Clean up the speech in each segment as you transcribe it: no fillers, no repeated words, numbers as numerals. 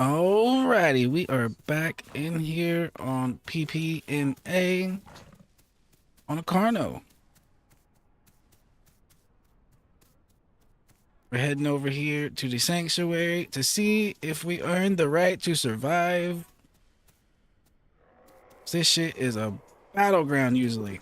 Alrighty, we are back in here on PPNA on a Carno. We're heading over here to the sanctuary to see if we earned the right to survive. This shit is a battleground usually.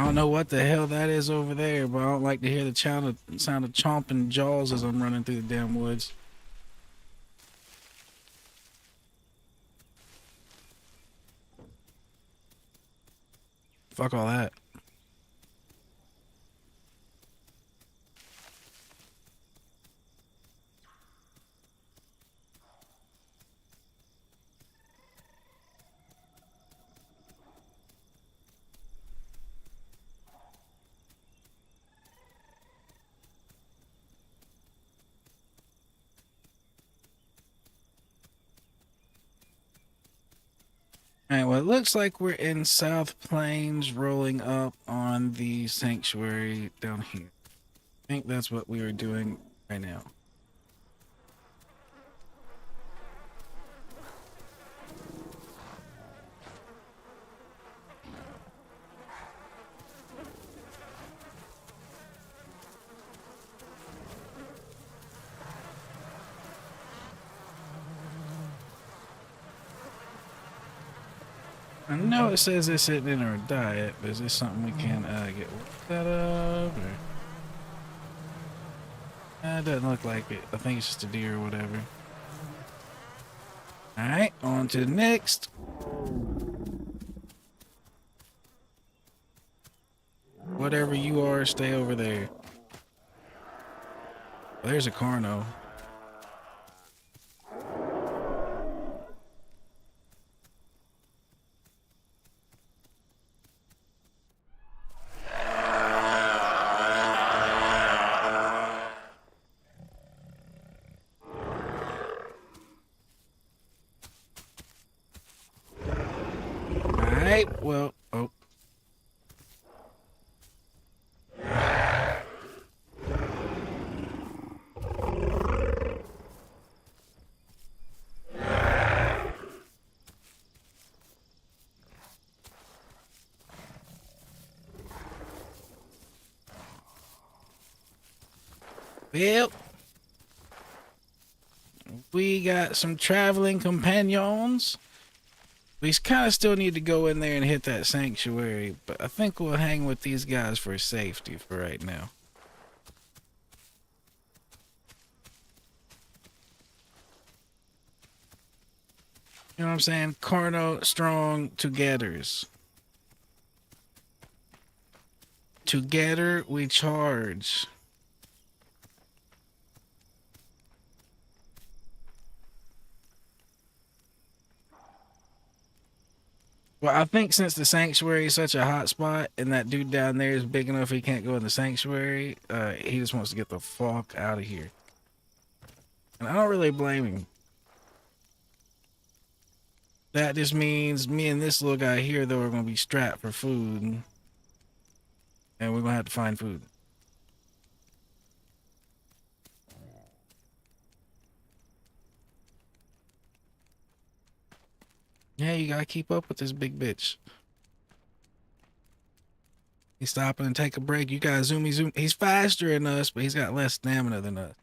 I don't know what the hell that is over there, but I don't like to hear the sound of chomping jaws as I'm running through the damn woods. Fuck all that. Alright, well, it looks like we're in South Plains rolling up on the sanctuary down here. I think that's what we are doing right now. I know it says it's sitting in our diet, but is this something we can get that of? Or... it doesn't look like it. I think it's just a deer or whatever. Alright, on to the next. Whatever you are, stay over there. Oh, there's a Carno. Alright, well, oh. Well, we got some traveling companions. We kind of still need to go in there and hit that sanctuary, but I think we'll hang with these guys for safety for right now. You know what I'm saying? Carno strong togethers. Together we charge. Well, I think since the sanctuary is such a hot spot and that dude down there is big enough he can't go in the sanctuary, he just wants to get the fuck out of here. And I don't really blame him. That just means me and this little guy here, though, are going to be strapped for food. And we're going to have to find food. Yeah, you got to keep up with this big bitch. He's stopping and take a break. You got to zoom. He's faster than us, but he's got less stamina than us.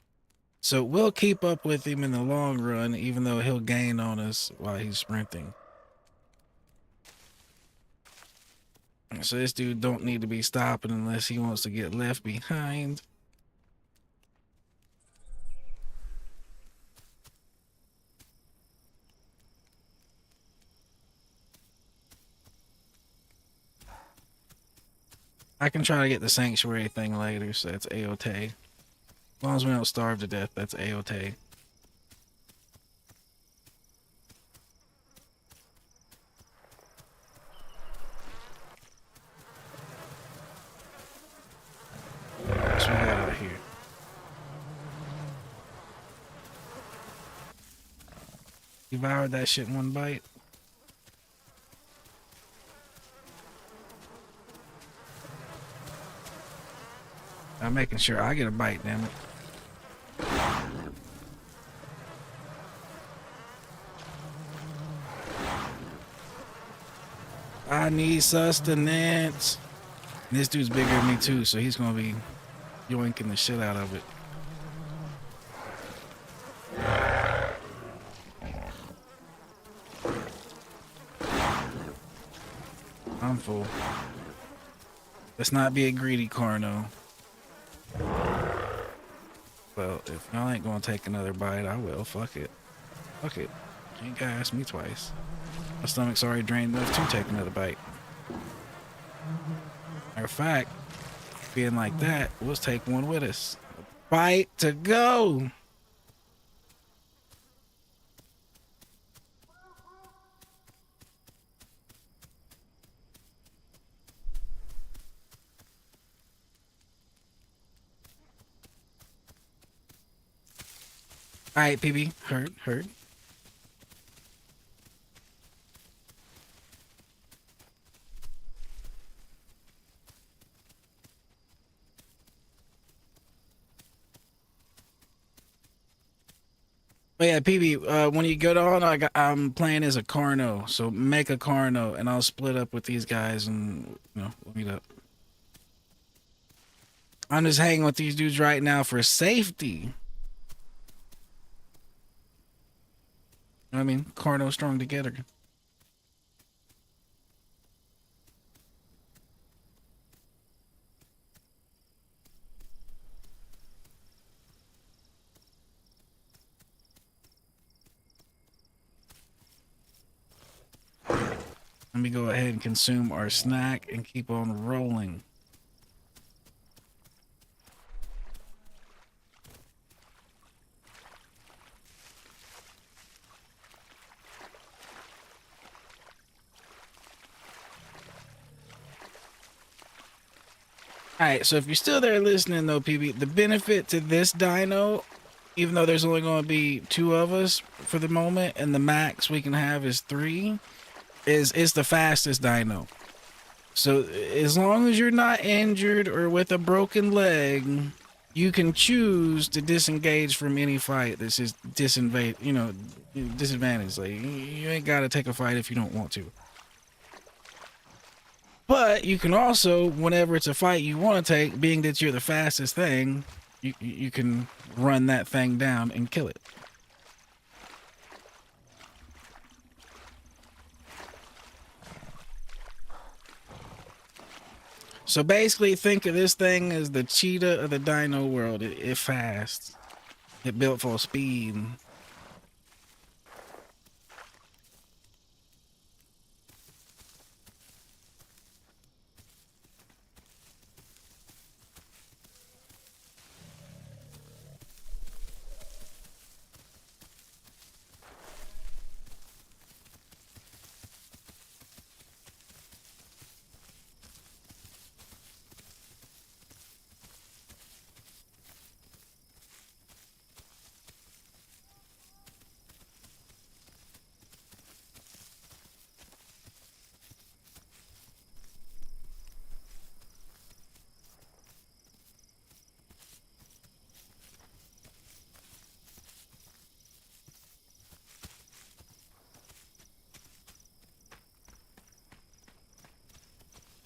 So we'll keep up with him in the long run, even though he'll gain on us while he's sprinting. So this dude don't need to be stopping unless he wants to get left behind. I can try to get the sanctuary thing later, so that's A-OK. As long as we don't starve to death, that's A-OK. Devoured that shit in one bite. I'm making sure I get a bite, damn it. I need sustenance. And this dude's bigger than me too, so he's gonna be yoinking the shit out of it. I'm full. Let's not be a greedy Carno. Well, if y'all ain't gonna take another bite, I will. Fuck it. Fuck it. You ain't gotta ask me twice. My stomach's already drained enough to take another bite. Matter of fact, being like that, let's take one with us. Bite to go. All right, PB. Heard. But yeah, PB, when you go on, I'm playing as a Carno, so make a Carno, and I'll split up with these guys, and we'll meet up. I'm just hanging with these dudes right now for safety. You know what I mean? Carno strong together. Let me go ahead and consume our snack and keep on rolling. All right, so if you're still there listening though, PB, the benefit to this dino, even though there's only going to be 2 of us for the moment, and the max we can have is 3, is it's the fastest dino. So as long as you're not injured or with a broken leg, you can choose to disengage from any fight that's just disadvantage. Like you ain't got to take a fight if you don't want to. But you can also, whenever it's a fight you want to take, being that you're the fastest thing, you can run that thing down and kill it. So basically, think of this thing as the cheetah of the dino world. It fast. It built for speed.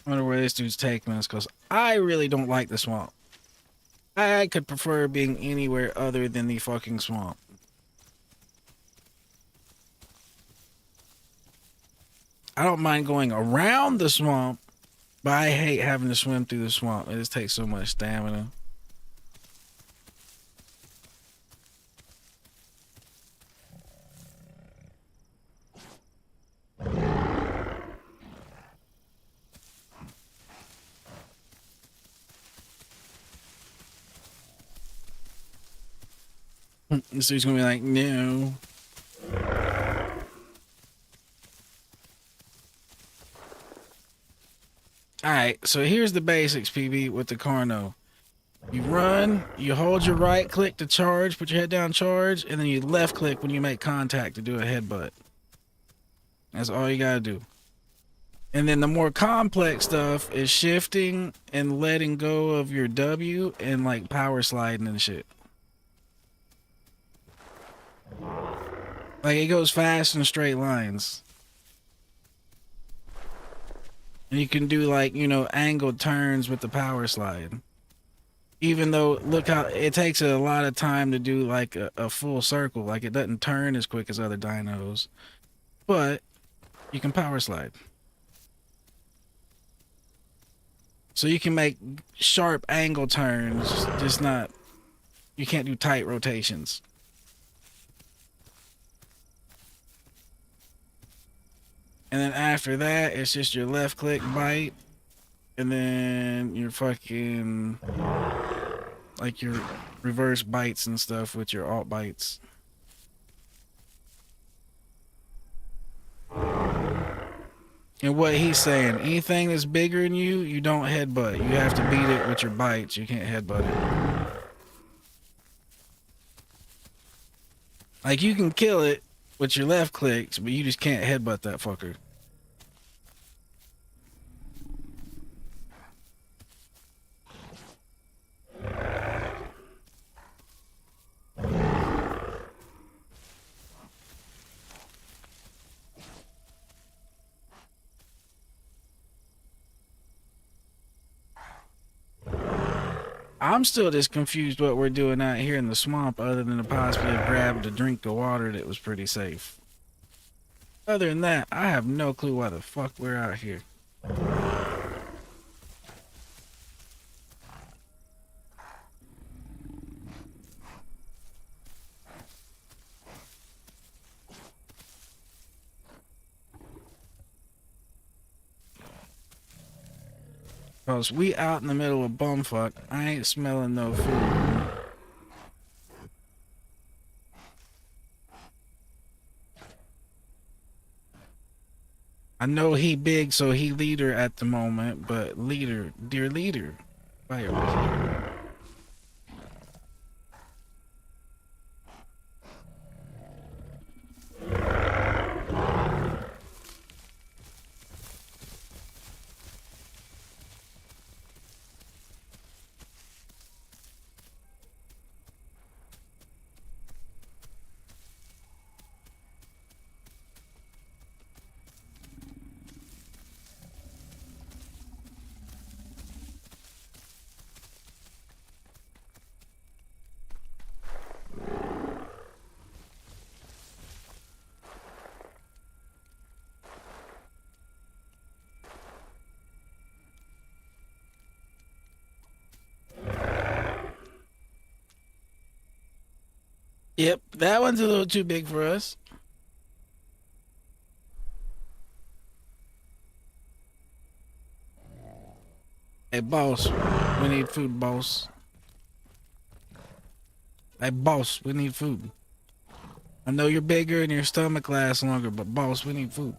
I wonder where this dude's taking us, because I really don't like the swamp. I could prefer being anywhere other than the fucking swamp. I don't mind going around the swamp, but I hate having to swim through the swamp. It just takes so much stamina. This dude's gonna be like, no. Alright, so here's the basics, PB, with the Carno. You run, you hold your right click to charge, put your head down, charge, and then you left click when you make contact to do a headbutt. That's all you gotta do. And then the more complex stuff is shifting and letting go of your W and like power sliding and shit. Like it goes fast in straight lines. And you can do like, you know, angled turns with the power slide. Even though, look how it takes a lot of time to do like a full circle. Like it doesn't turn as quick as other dinos. But you can power slide. So you can make sharp angle turns, just not, you can't do tight rotations. And then after that, it's just your left click bite. And then your fucking, like your reverse bites and stuff with your alt bites. And what he's saying, anything that's bigger than you, you don't headbutt. You have to beat it with your bites. You can't headbutt it. Like you can kill it with your left clicks, but you just can't headbutt that fucker. I'm still just confused what we're doing out here in the swamp other than to possibly have grabbed a drink of water that was pretty safe. Other than that, I have no clue why the fuck we're out here. Cause we out in the middle of bumfuck. I ain't smelling no food. I know he big, so he leader at the moment, but leader, dear leader, fire was here. Yep, that one's a little too big for us. Hey, boss, we need food, boss. Hey, boss, we need food. I know you're bigger and your stomach lasts longer, but boss, we need food.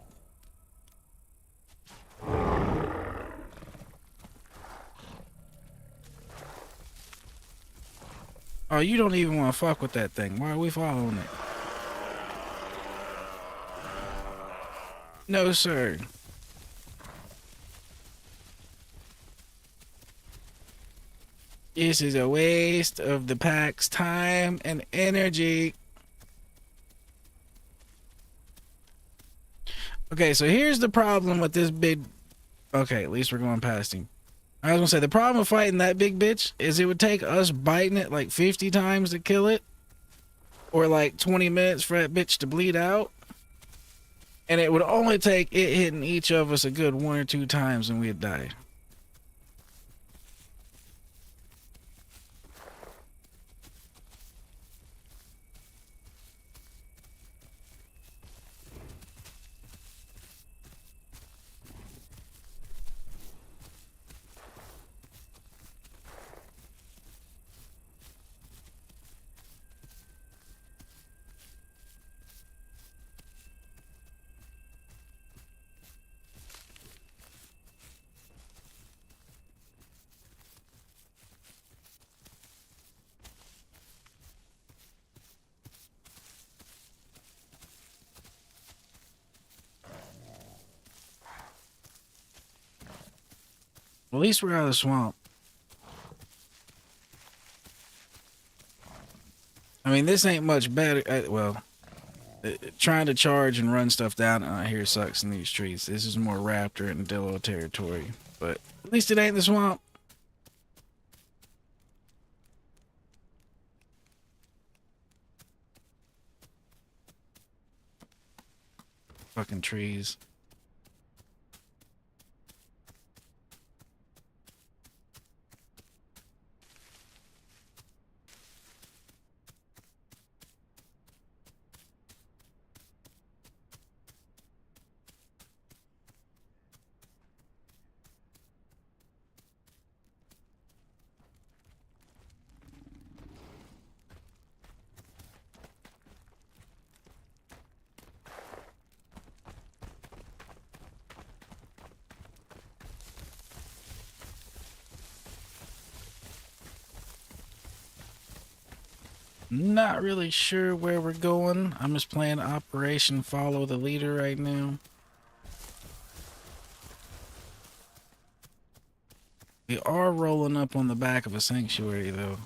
Oh, you don't even want to fuck with that thing. Why are we following it? No, sir. This is a waste of the pack's time and energy. Okay, so here's the problem with this big... Okay, at least we're going past him. I was gonna say, the problem with fighting that big bitch is it would take us biting it like 50 times to kill it. Or like 20 minutes for that bitch to bleed out. And it would only take it hitting each of us a good 1 or 2 times and we'd die. At least we're out of the swamp. I mean, this ain't much better. Well, trying to charge and run stuff down out here sucks in these trees. This is more raptor and Dillo territory. But at least it ain't the swamp. Fucking trees. Not really sure where we're going. I'm just playing Operation Follow the Leader right now. We are rolling up on the back of a sanctuary, though.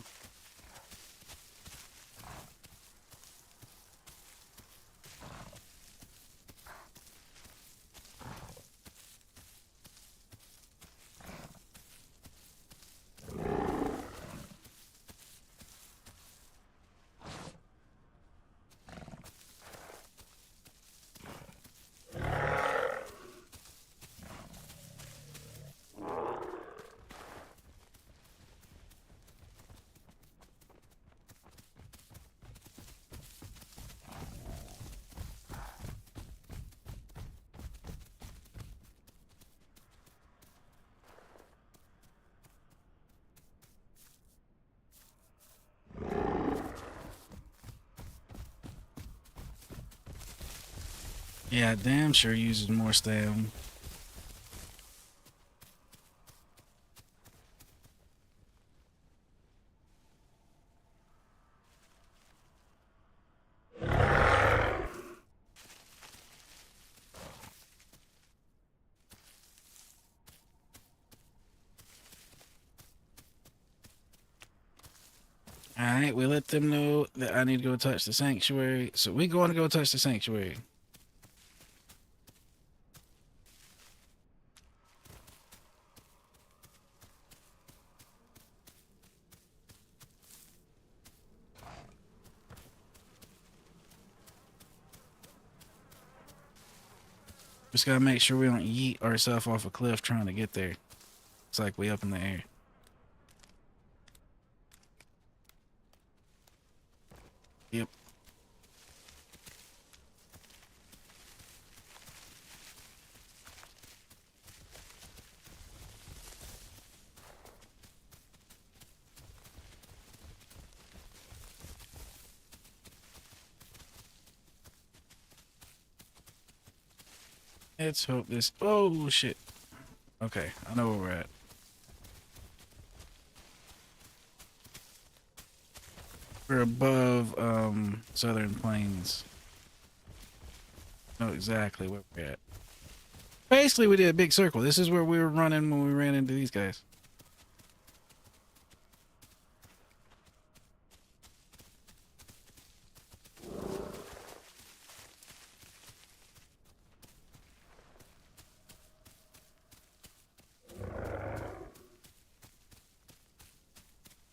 Yeah, damn sure uses more stam. Alright, we let them know that I need to go touch the sanctuary. So we going to go touch the sanctuary. Just gotta make sure we don't yeet ourselves off a cliff trying to get there. It's like we up in the air. Yep. Let's hope this. Oh shit. Okay, I know where we're at. We're above Southern Plains. Know exactly where we're at. Basically, we did a big circle. This is where we were running when we ran into these guys.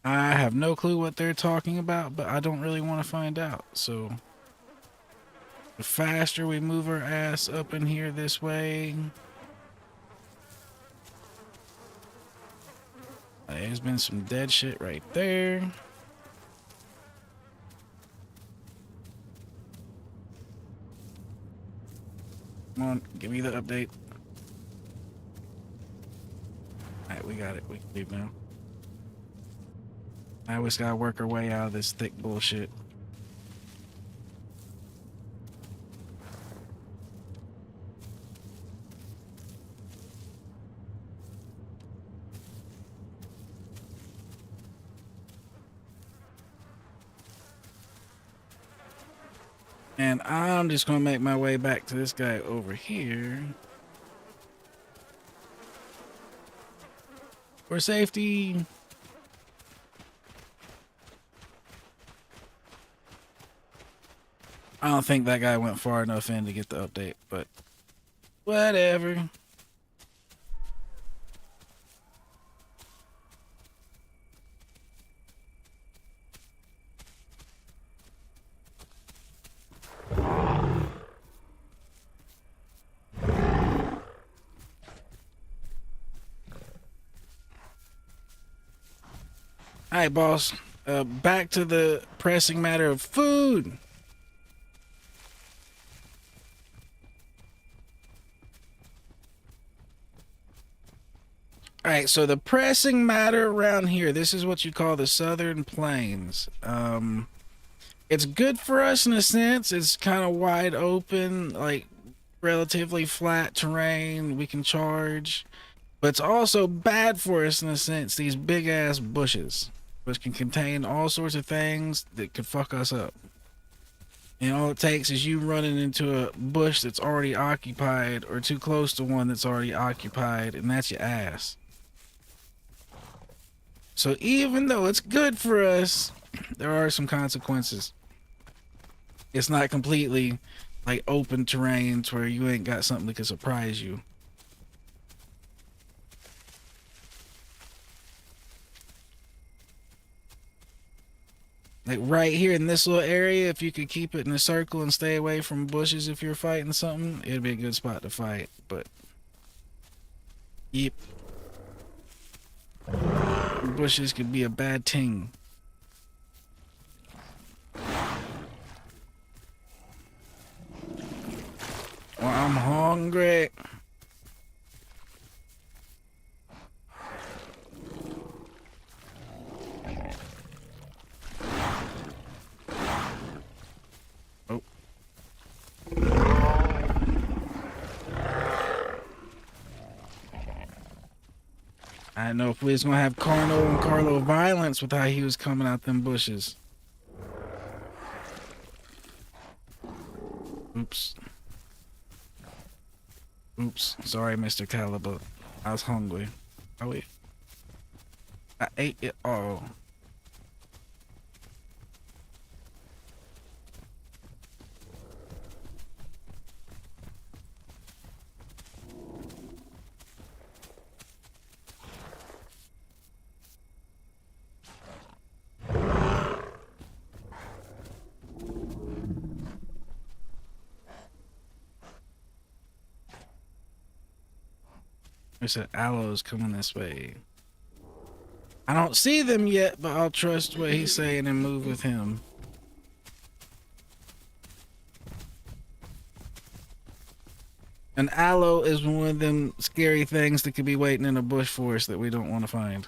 I have no clue what they're talking about, but I don't really want to find out. So the faster we move our ass up in here this way. There's been some dead shit right there. Come on, give me the update. Alright, we got it. We can leave now. I always gotta work our way out of this thick bullshit. And I'm just gonna make my way back to this guy over here. for safety. I don't think that guy went far enough in to get the update, but whatever. All right, boss. Back to the pressing matter of food. All right, so the pressing matter around here, this is what you call the Southern Plains. It's good for us in a sense. It's kind of wide open, like relatively flat terrain. We can charge. But it's also bad for us in a sense, these big ass bushes, which can contain all sorts of things that could fuck us up. And all it takes is you running into a bush that's already occupied or too close to one that's already occupied, and that's your ass. So even though it's good for us, there are some consequences. It's not completely like open terrain to where you ain't got something that could surprise you. Like right here in this little area, if you could keep it in a circle and stay away from bushes if you're fighting something, it'd be a good spot to fight. But yep, bushes could be a bad thing. Well, I'm hungry. Oh. I didn't know if we was gonna have Carlo and Carlo violence with how he was coming out them bushes. Oops. Oops. Sorry, Mr. Caliber. I was hungry. Oh wait. I ate it all. They said aloes coming this way. I don't see them yet, but I'll trust what he's saying and move with him. An aloe is one of them scary things that could be waiting in a bush for us that we don't want to find.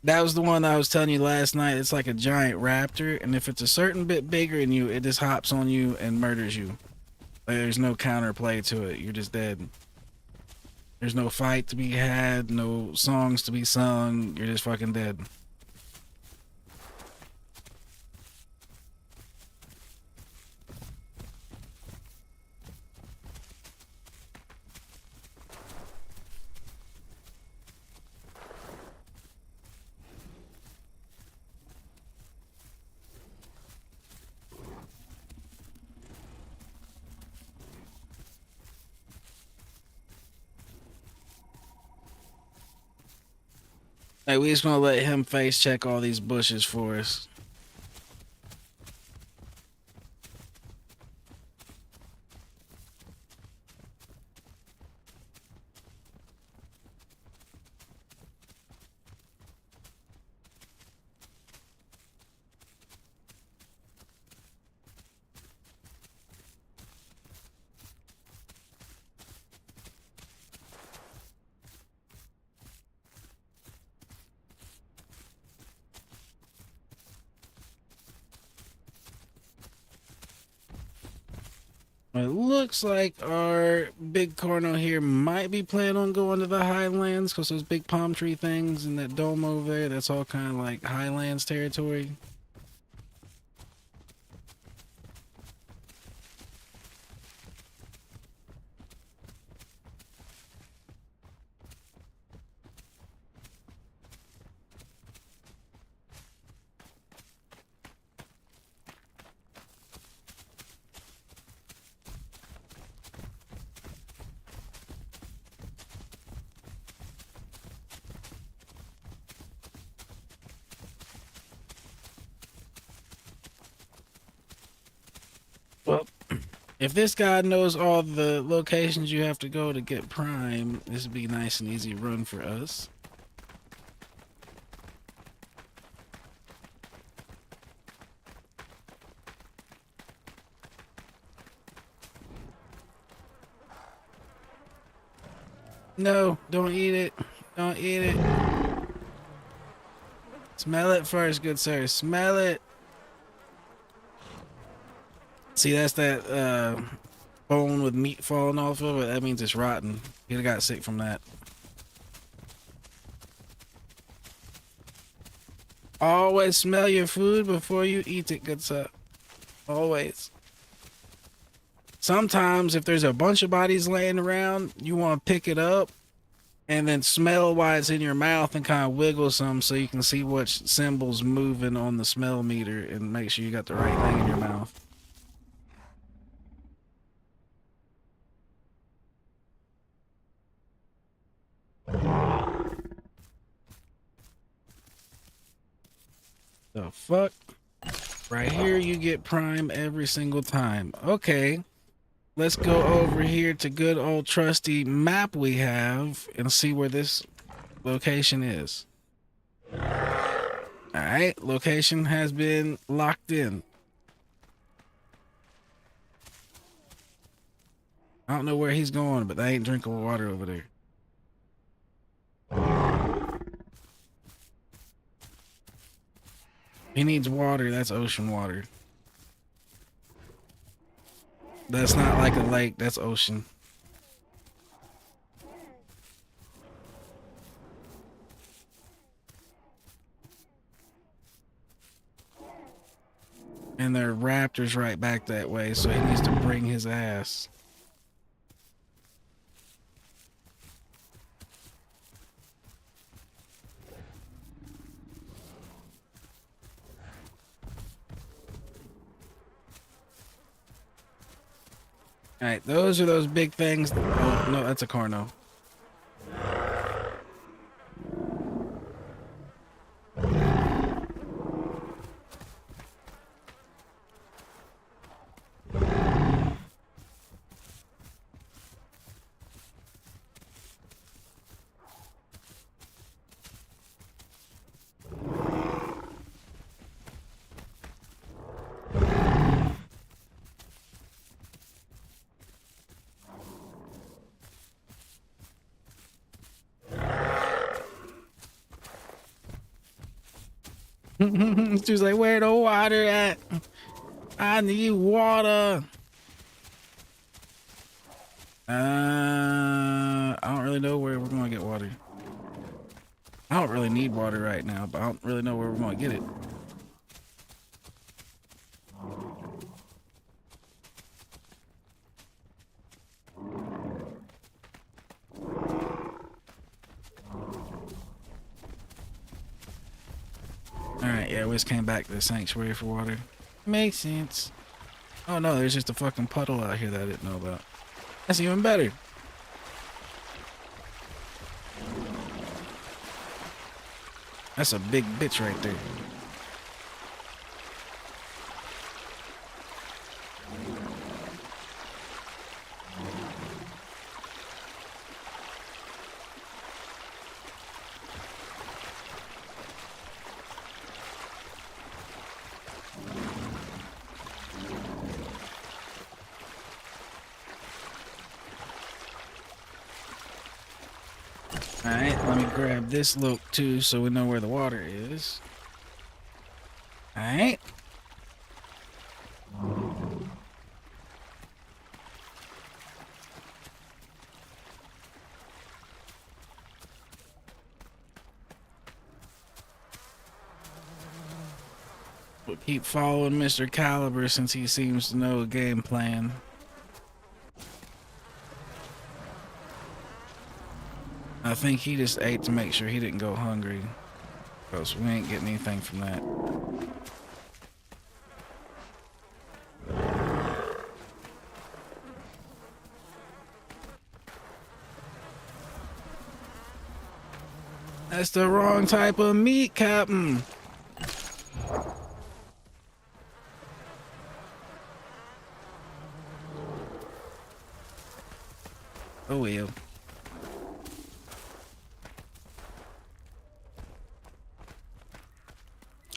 That was the one I was telling you last night. It's like a giant raptor, and if it's a certain bit bigger than you, it just hops on you and murders you. Like, there's no counterplay to it. You're just dead. There's no fight to be had, no songs to be sung. You're just fucking dead. Hey, we just gonna let him face check all these bushes for us. It looks like our big corno here might be planning on going to the highlands because those big palm tree things and that dome over there, that's all kind of like highlands territory. If this guy knows all the locations you have to go to get Prime, this would be a nice and easy run for us. No, don't eat it. Don't eat it. Smell it first, good sir. Smell it. See, that's that bone with meat falling off of it. That means it's rotten. He'd have got sick from that. Always smell your food before you eat it, good sir. Always. Sometimes if there's a bunch of bodies laying around, you want to pick it up and then smell why it's in your mouth and kind of wiggle some so you can see which symbol's moving on the smell meter and make sure you got the right thing in your mouth. The fuck? Right here you get Prime every single time. Okay. Let's go over here to good old trusty map we have and see where this location is. Alright, location has been locked in. I don't know where he's going, but they ain't drinking water over there. He needs water, that's ocean water. That's not like a lake, that's ocean. And there are raptors right back that way, so he needs to bring his ass. Alright, those are those big things. Oh, no, that's a corno. She was like, where the water at? I need water. I don't really know where we're gonna get water. I don't really need water right now, but I don't really know where we're gonna get it. Alright, yeah, we just came back to the sanctuary for water. Makes sense. Oh no, there's just a fucking puddle out here that I didn't know about. That's even better. That's a big bitch right there. Alright, let me grab this look too so we know where the water is. Alright. We'll keep following Mr. Caliber since he seems to know a game plan. I think he just ate to make sure he didn't go hungry, because we ain't getting anything from that. That's the wrong type of meat, Captain.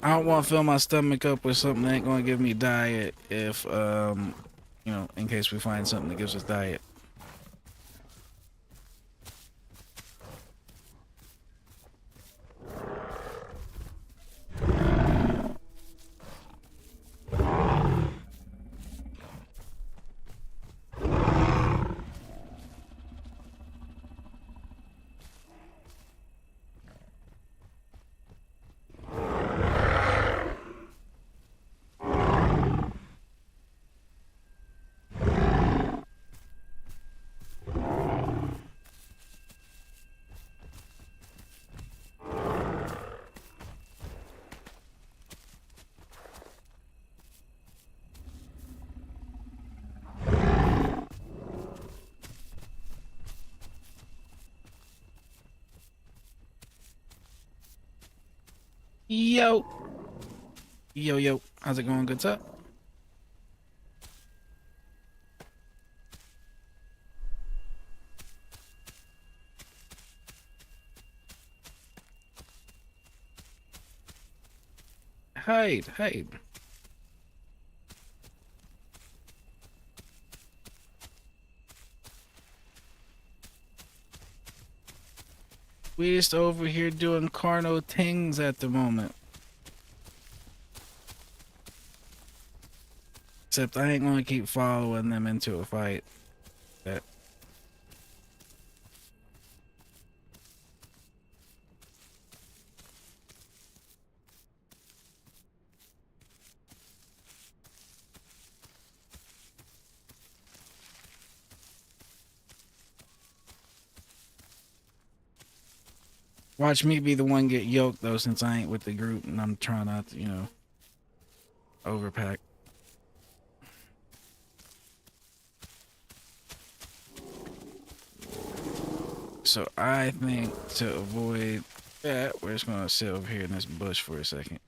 I don't want to fill my stomach up with something that ain't gonna give me diet if, you know, in case we find something that gives us diet. Yo. Yo, yo. How's it going, good up? Hide, hide. We just over here doing carno things at the moment. Except I ain't gonna keep following them into a fight. That watch me be the one get yoked though, since I ain't with the group and I'm trying not to, you know, overpack. So I think to avoid that, we're just gonna sit over here in this bush for a second.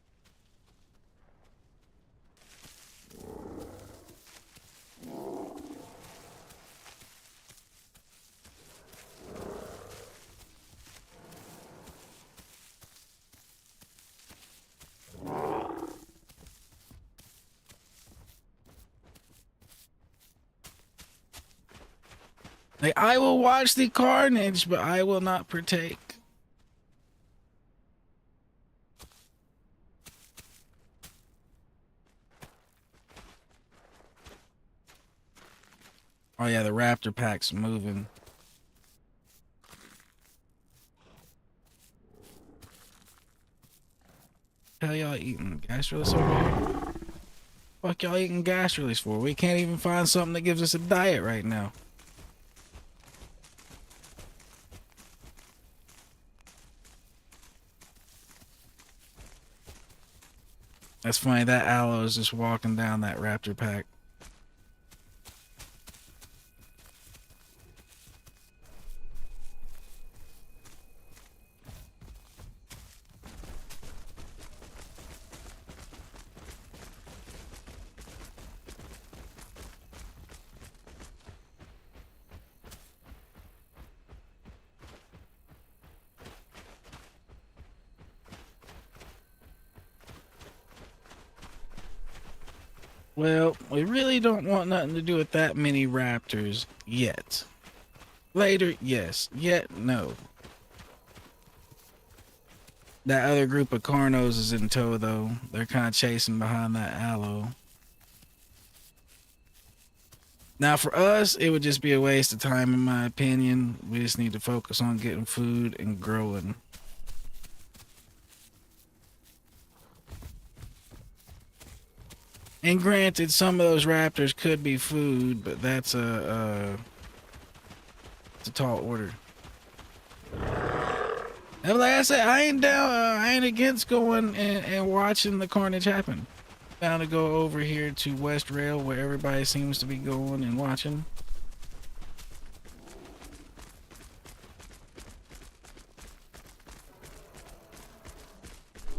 Like, I will watch the carnage, but I will not partake. Oh yeah, the raptor pack's moving. Hell y'all eating gas release over here? Fuck y'all eating gas release for? We can't even find something that gives us a diet right now. That's funny, that aloe is just walking down that raptor pack. Well, we really don't want nothing to do with that many raptors yet. Later, yes. Yet, no. That other group of carnos is in tow, though. They're kind of chasing behind that aloe. Now, for us, it would just be a waste of time, in my opinion. We just need to focus on getting food and growing. And granted, some of those raptors could be food, but that's it's a tall order. And like I said, I ain't down. I ain't against going and watching the carnage happen. Down to go over here to West Rail, where everybody seems to be going and watching.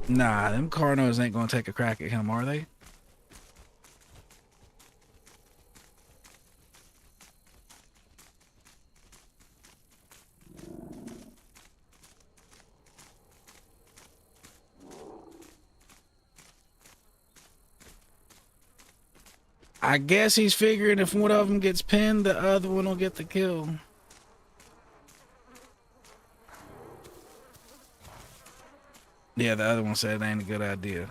Nah, them carnos ain't gonna take a crack at him, are they? I guess he's figuring if one of them gets pinned, the other one will get the kill. Yeah, the other one said it ain't a good idea.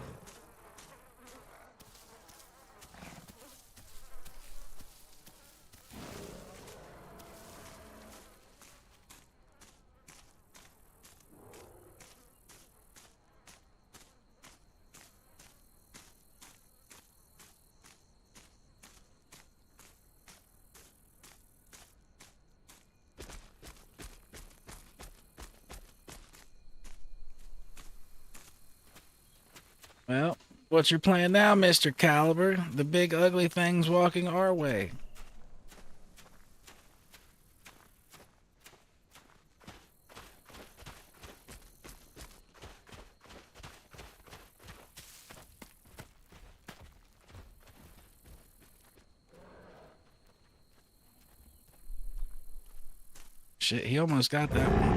Well, what's your plan now, Mr. Caliber? The big ugly thing's walking our way. Shit, he almost got that one.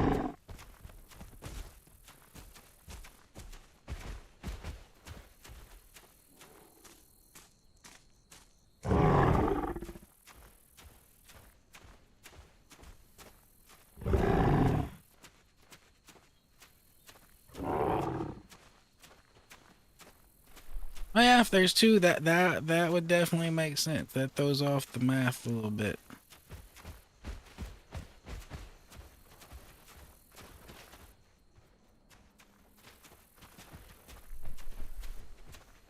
Oh yeah, if there's two, that would definitely make sense. That throws off the math a little bit.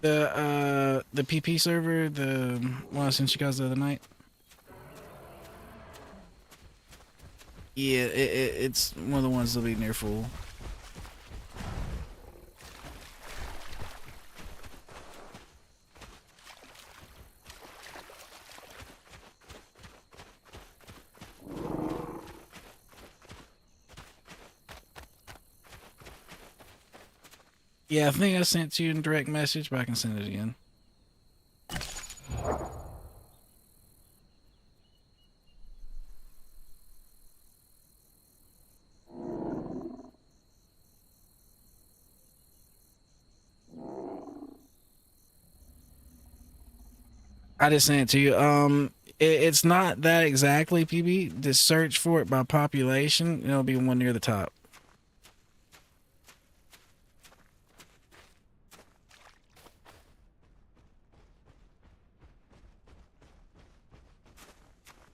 The PP server, the one I sent you guys the other night. Yeah, it's one of the ones that'll be near full. Yeah, I think I sent you in direct message, but I can send it again. I just sent it to you. It's not that exactly, PB. Just search for it by population, and it'll be one near the top.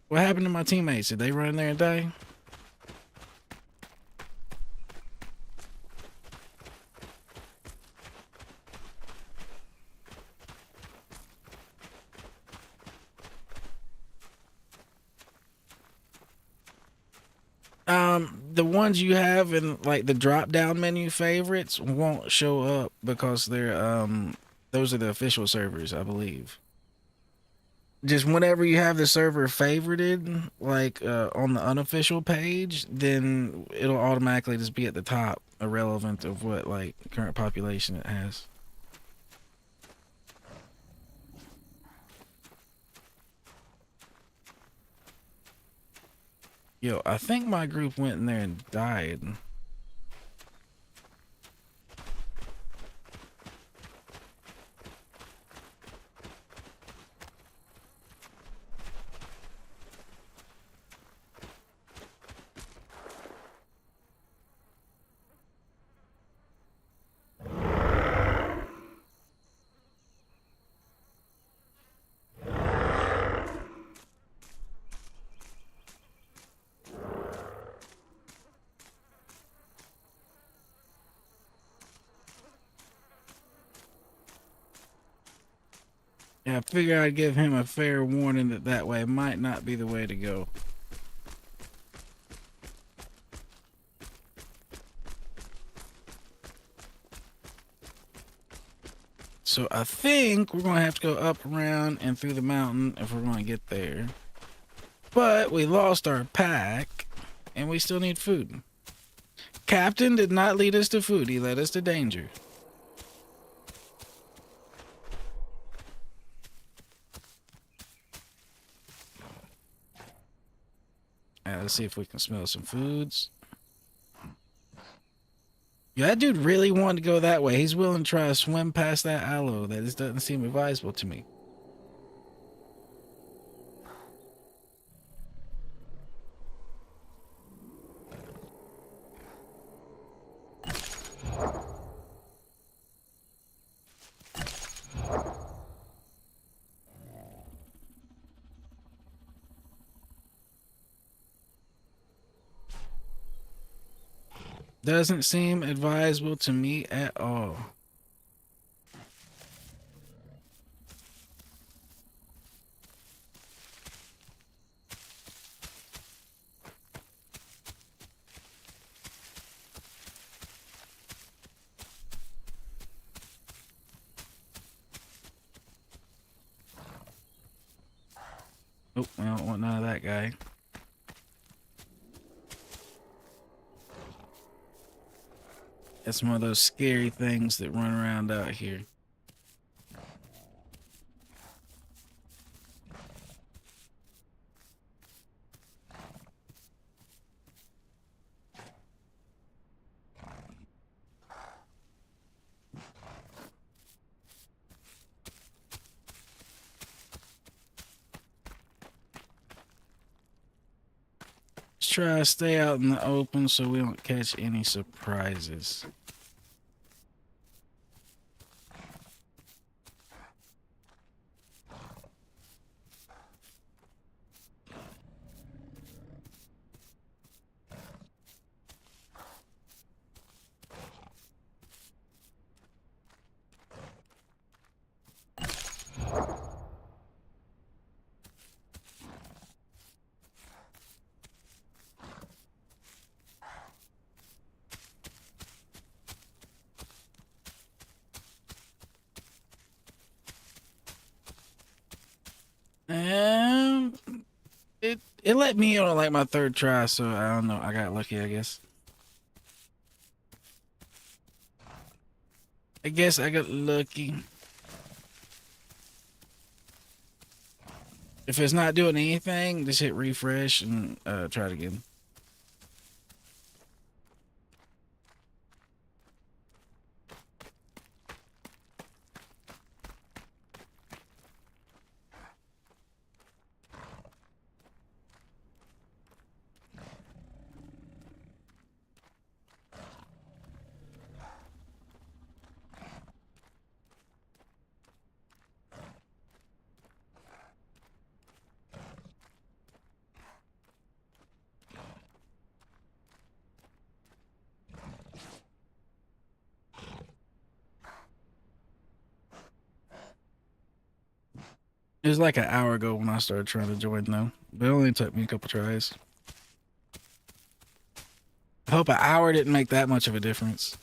What happened to my teammates? Did they run in there and die? The ones you have in like the drop down menu favorites won't show up because they're those are the official servers, I believe. Just whenever you have the server favorited, like on the unofficial page, then it'll automatically just be at the top, irrelevant of what like current population it has. Yo, I think my group went in there and died. Yeah, I figure I'd give him a fair warning that way might not be the way to go. So I think we're gonna have to go up, around, and through the mountain if we're gonna get there. But we lost our pack, and we still need food. Captain did not lead us to food, he led us to danger. Let's see if we can smell some foods. Yeah, that dude really wanted to go that way. He's willing to try to swim past that aloe. That just doesn't seem advisable to me. Doesn't seem advisable to me at all. Oh, we don't want none of that guy. That's one of those scary things that run around out here. Let's try to stay out in the open so we don't catch any surprises. Um, it let me on like my third try, so I don't know. I got lucky, I guess. I guess I got lucky. If it's not doing anything, just hit refresh and try it again. It was like an hour ago when I started trying to join though, but it only took me a couple tries. I hope an hour didn't make that much of a difference.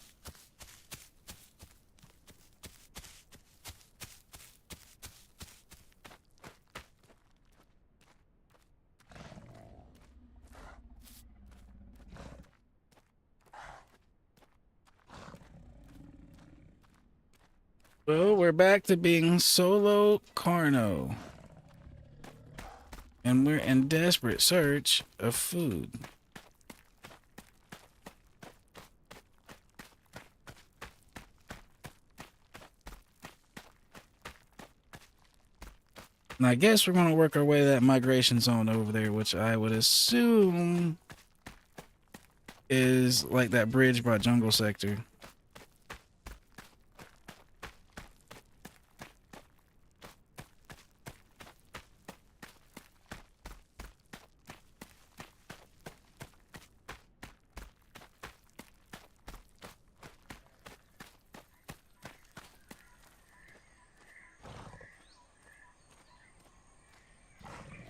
Well, we're back to being solo Carno. And we're in desperate search of food. And I guess we're going to work our way to that migration zone over there, which I would assume is like that bridge by Jungle Sector.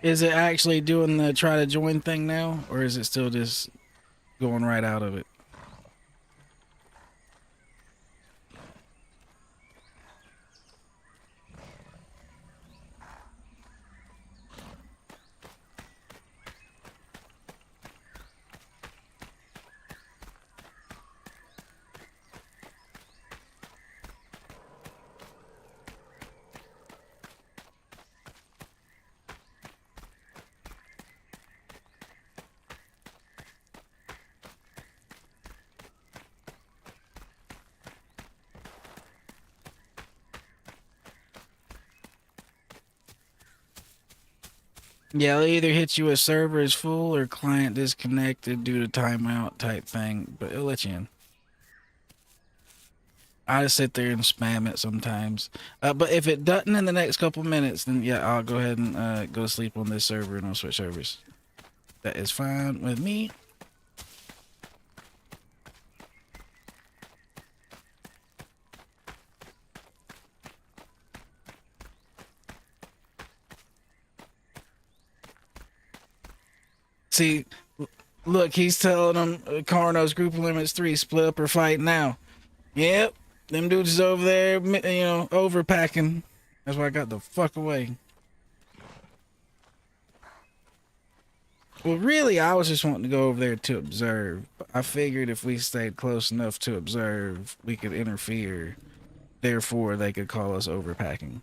Is it actually doing the try to join thing now, or is it still just going right out of it? Yeah, it'll either hit you as server is full or client disconnected due to timeout type thing, but it'll let you in. I just sit there and spam it sometimes. But if it doesn't in the next couple minutes, then yeah, I'll go ahead and go sleep on this server and I'll switch servers. That is fine with me. See, look, he's telling them Carno's group limits 3, split up or fight now. Yep, them dudes is over there, overpacking. That's why I got the fuck away. Well, really, I was just wanting to go over there to observe. I figured if we stayed close enough to observe, we could interfere. Therefore, they could call us overpacking.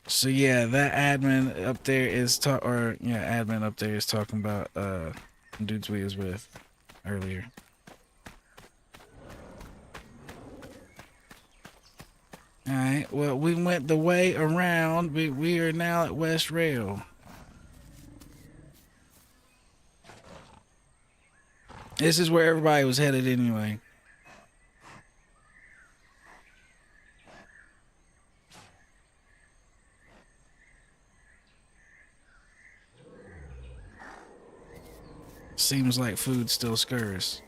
So yeah, that admin up there is admin up there is talking about dudes we was with earlier. All right. Well, we went the way around. We are now at West Rail. This is where everybody was headed anyway. Seems like food's still scarce.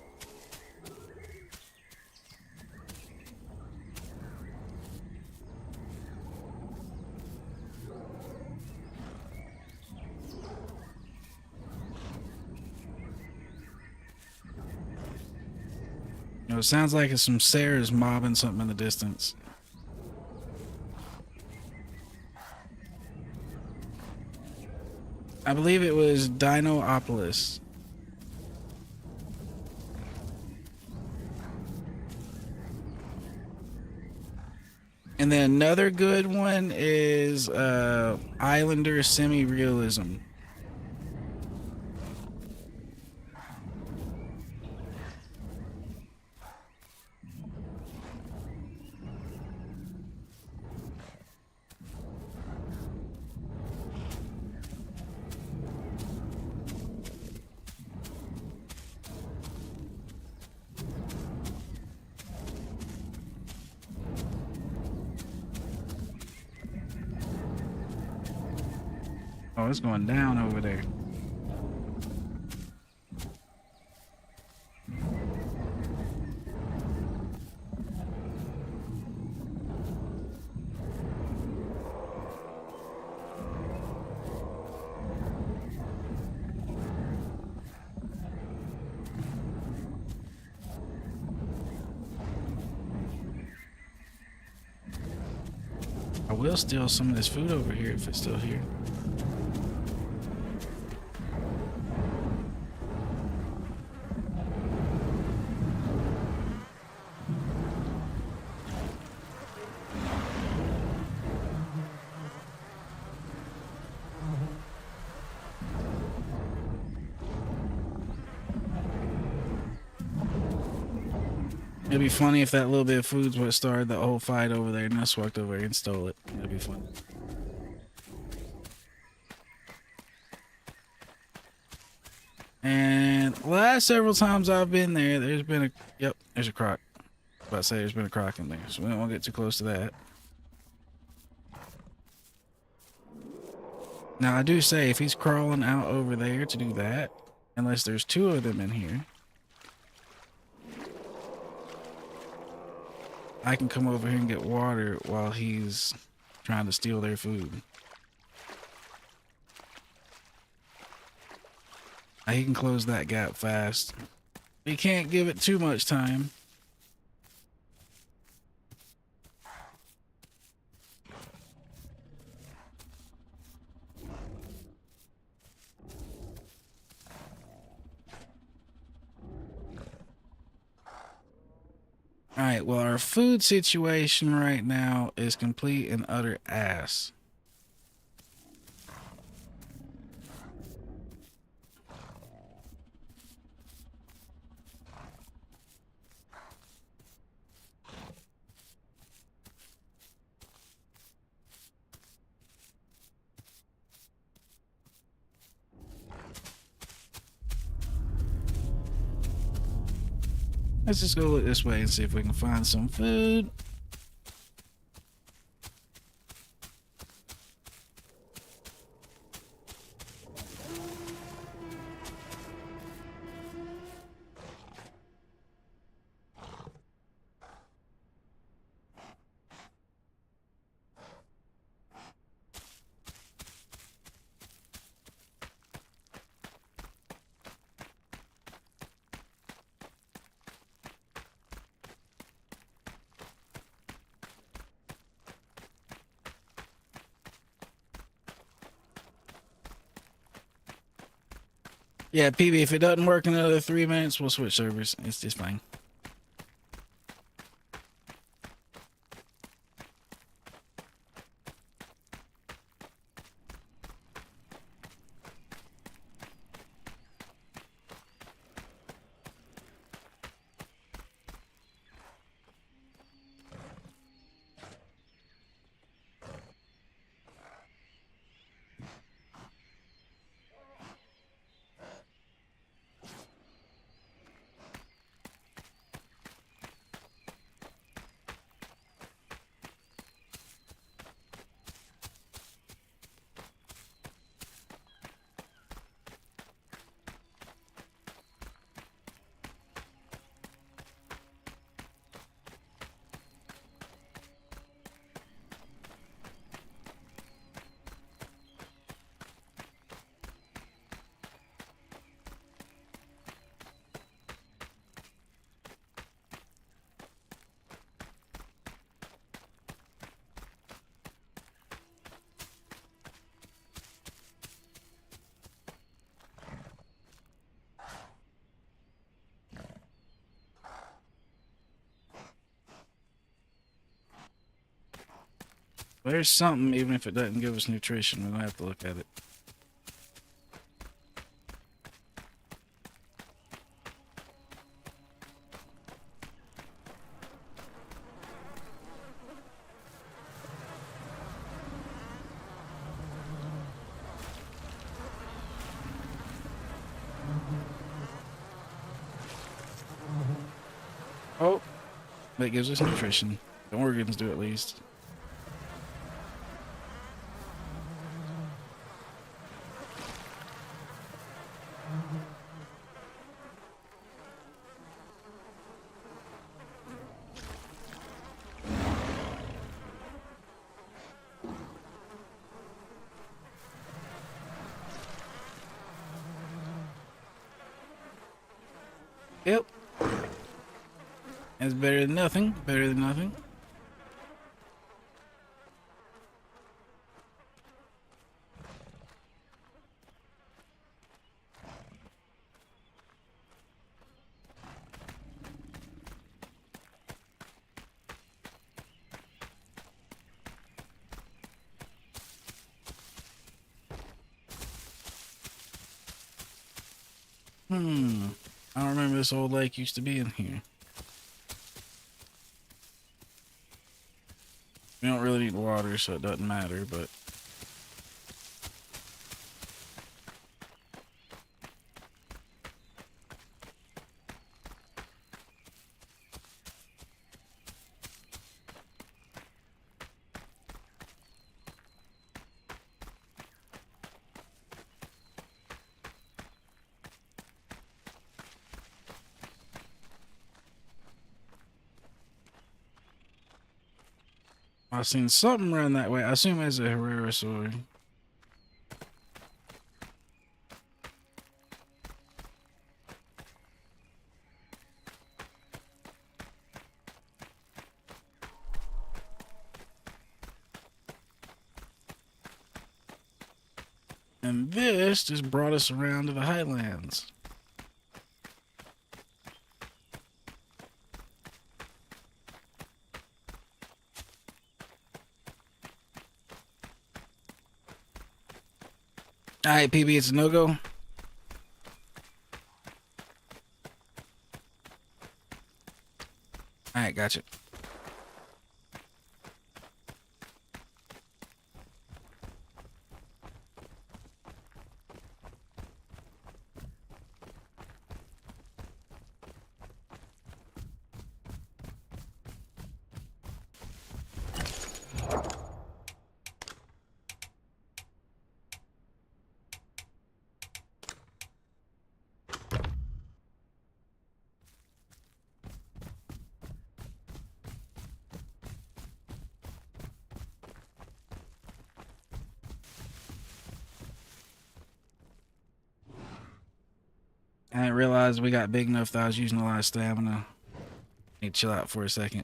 You know, it sounds like it's some Sarah's mobbing something in the distance. I believe it was Dinopolis. And then another good one is Islander Semi-Realism. Oh, it's going down over there. I will steal some of this food over here if it's still here. It'd be funny if that little bit of food's what started the whole fight over there and I just walked over here and stole it. That'd be funny. And last several times I've been there, there's been a... Yep, there's a croc. I was about to say there's been a croc in there, so we don't want to get too close to that. Now, I do say if he's crawling out over there to do that, unless there's 2 of them in here, I can come over here and get water while he's trying to steal their food. Now, he can close that gap fast. You can't give it too much time. Alright, well, our food situation right now is complete and utter ass. Let's just go look this way and see if we can find some food. Yeah, PB, if it doesn't work in another 3 minutes, we'll switch servers. It's just fine. There's something, even if it doesn't give us nutrition, we're gonna have to look at it. Oh, that gives us nutrition. The organs do at least. Yep. That's better than nothing. Better than nothing. I don't remember this old lake used to be in here. We don't really need water, so it doesn't matter, but... I've seen something around that way. I assume it's a Herrerasaur. And this just brought us around to the highlands. Alright, PB, it's a no-go. Alright, gotcha. I didn't realize we got big enough that I was using a lot of stamina. Need to chill out for a second.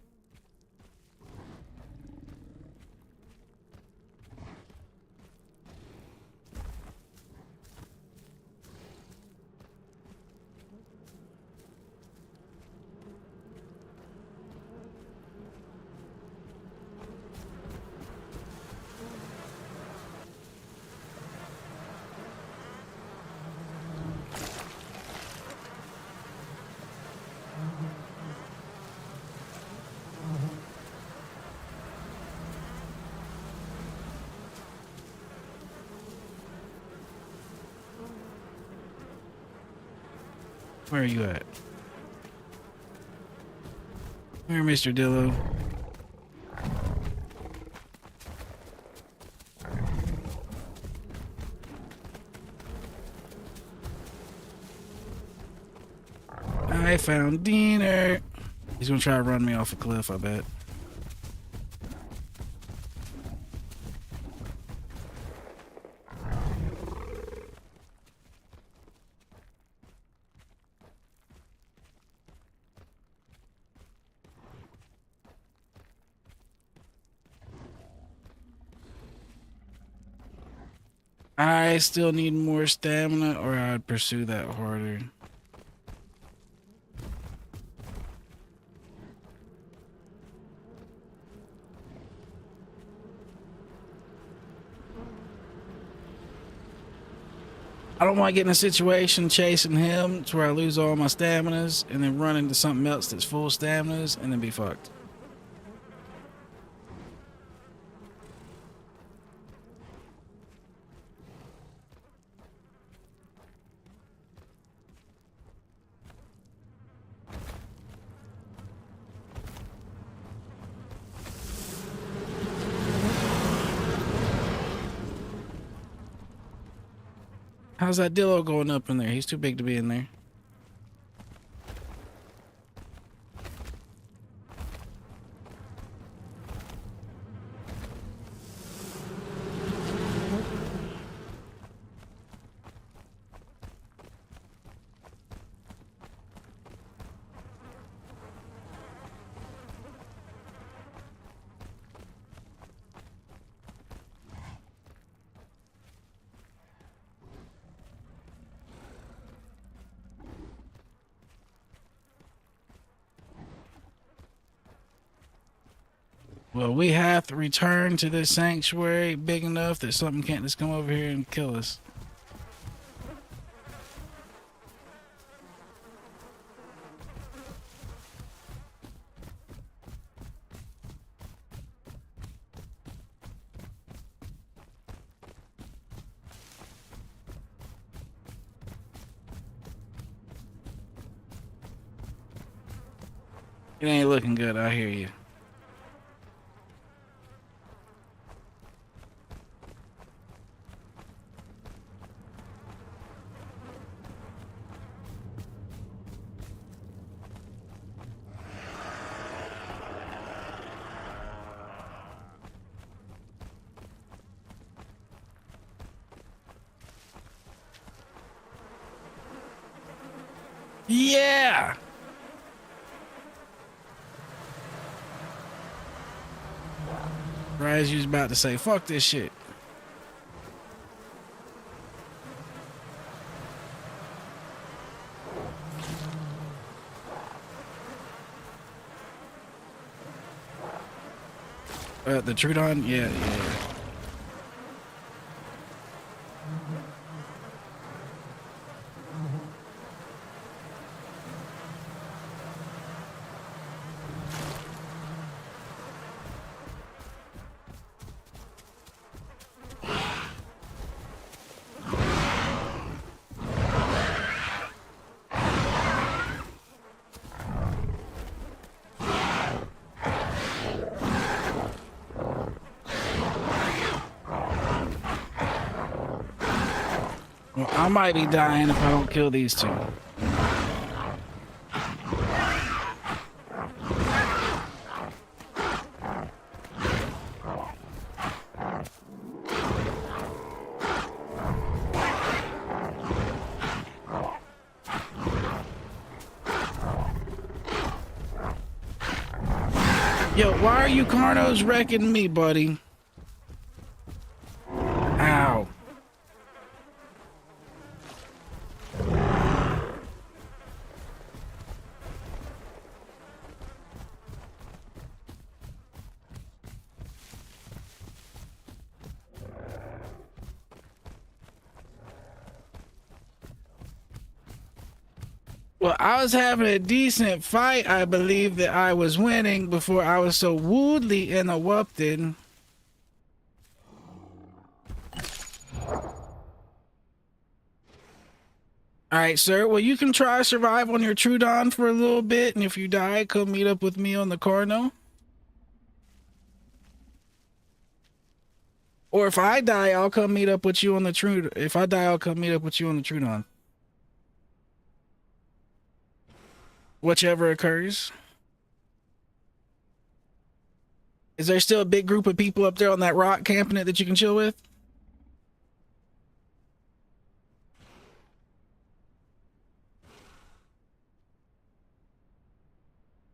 Where are you at? Where, Mr. Dillo? I found Diener. He's gonna try to run me off a cliff, I bet. I still need more stamina, or I'd pursue that harder. I don't want to get in a situation chasing him to where I lose all my staminas and then run into something else that's full staminas and then be fucked. How's that Dillo going up in there? He's too big to be in there. Well, we have to return to this sanctuary big enough that something can't just come over here and kill us. It ain't looking good, I hear you. Yeah! Right as you was about to say, fuck this shit. The Trudon? Yeah. Well, I might be dying if I don't kill these two. Yo, why are you Carnos wrecking me, buddy? Ow. Well, I was having a decent fight. I believe that I was winning before I was so rudely interrupted. All right, sir. Well, you can try survive on your Trudon for a little bit, and if you die, come meet up with me on the Carno. Or if I die, I'll come meet up with you on the Trudon. If I die, I'll come meet up with you on the Trudon. Whichever occurs. Is there still a big group of people up there on that rock camping it that you can chill with?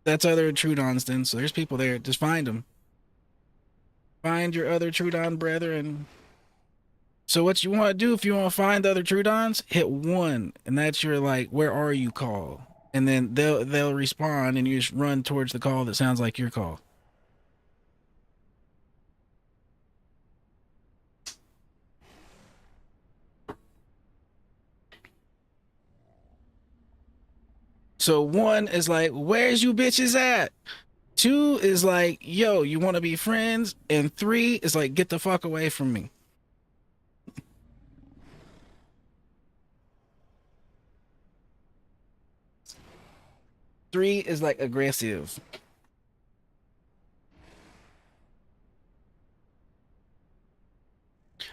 That's other Trudons then, so there's people there. Just find them. Find your other Trudon brethren. So what you want to do if you want to find the other Trudons, hit 1, and that's your like "where are you" call, and then they'll respond, and you just run towards the call that sounds like your call. So 1 is like, "Where's you bitches at?" 2 is like, "Yo, you want to be friends?" And 3 is like, "Get the fuck away from me." 3 is like aggressive.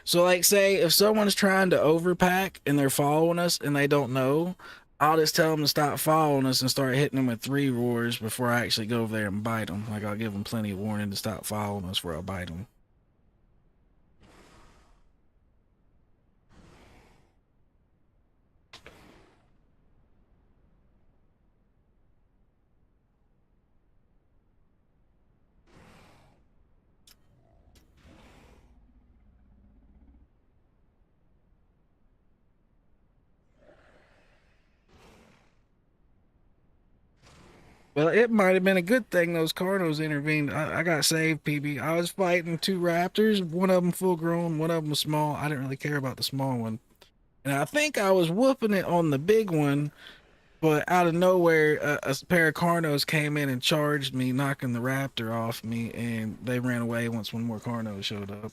So like say if someone's trying to overpack and they're following us and they don't know, I'll just tell them to stop following us and start hitting them with 3 roars before I actually go over there and bite them. Like I'll give them plenty of warning to stop following us before I bite them. Well, it might have been a good thing those Carnos intervened. I got saved, PB. I was fighting 2 raptors, one of them full grown, one of them was small. I didn't really care about the small one. And I think I was whooping it on the big one, but out of nowhere, a pair of Carnos came in and charged me, knocking the raptor off me, and they ran away once one more Carno showed up.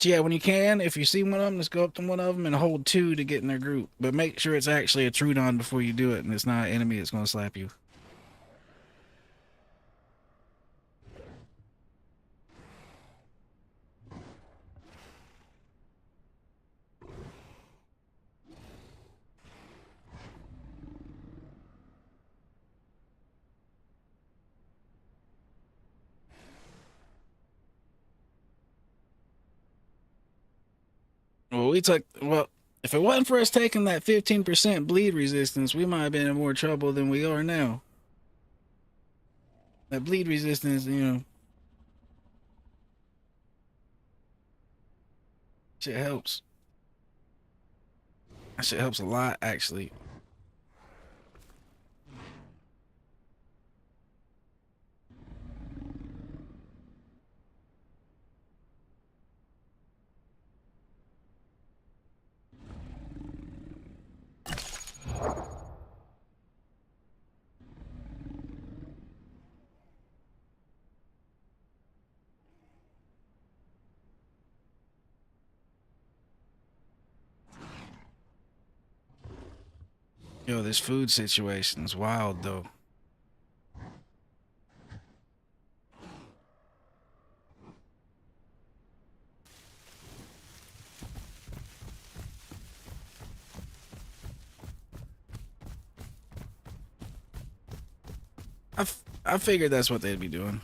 Yeah, when you can, if you see one of them, just go up to one of them and hold 2 to get in their group. But make sure it's actually a Trudon before you do it, and it's not an enemy that's going to slap you. Well, if it wasn't for us taking that 15% bleed resistance, we might have been in more trouble than we are now. That bleed resistance, shit helps. That shit helps a lot, actually. Yo, this food situation is wild, though. I figured that's what they'd be doing.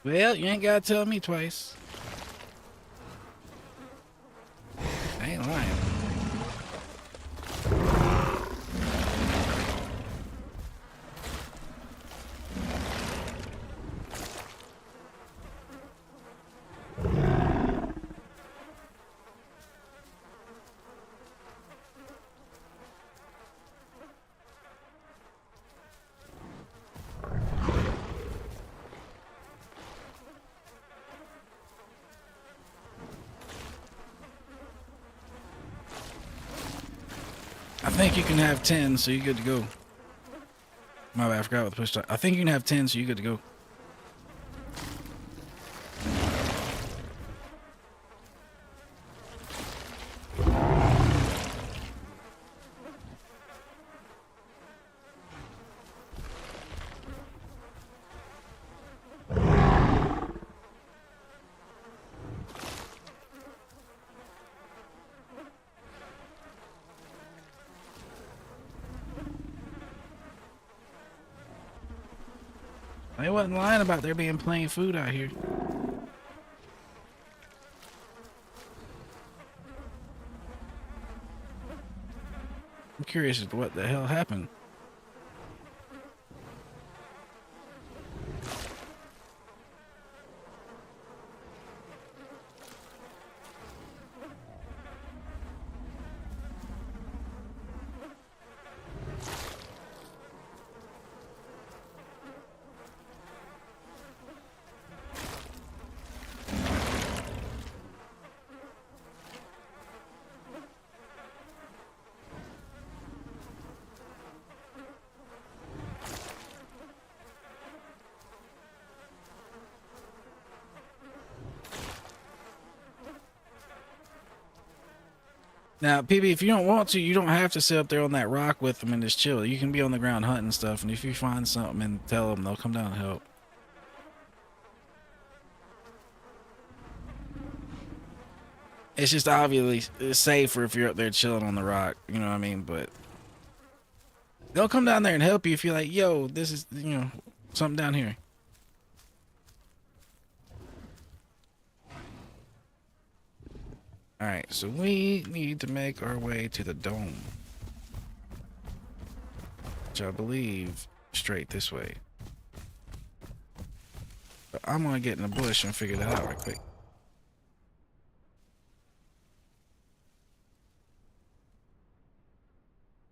Well, you ain't gotta tell me twice. I ain't lying. I think you can have 10, so you're good to go. My bad, I forgot what the push start. I think you can have 10, so you're good to go. They wasn't lying about there being plenty of food out here. I'm curious as to what the hell happened. Now, PB, if you don't want to, you don't have to sit up there on that rock with them and just chill. You can be on the ground hunting stuff, and if you find something and tell them, they'll come down and help. It's just obviously safer if you're up there chilling on the rock, you know what I mean? But they'll come down there and help you if you're like, yo, this is, something down here. Alright, so we need to make our way to the dome. Which I believe straight this way. But I'm gonna get in the bush and figure that out right quick.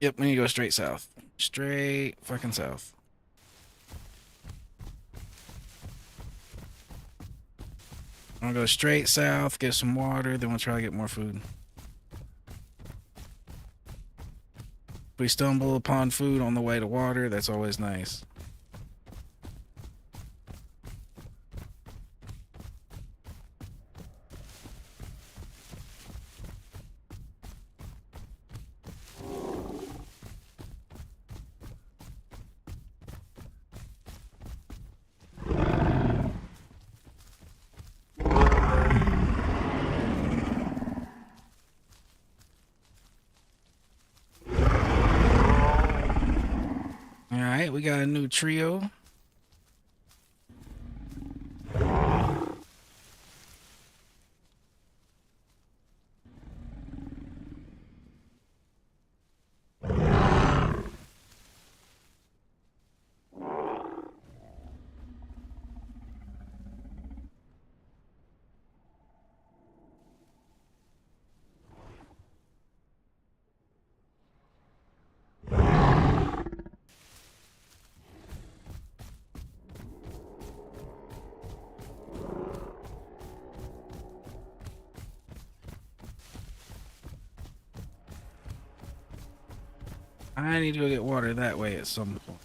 Yep, we need to go straight south. Straight fucking south. I'm gonna go straight south, get some water, then we'll try to get more food. If we stumble upon food on the way to water, that's always nice. Alright, we got a new trio. I need to go get water that way at some point.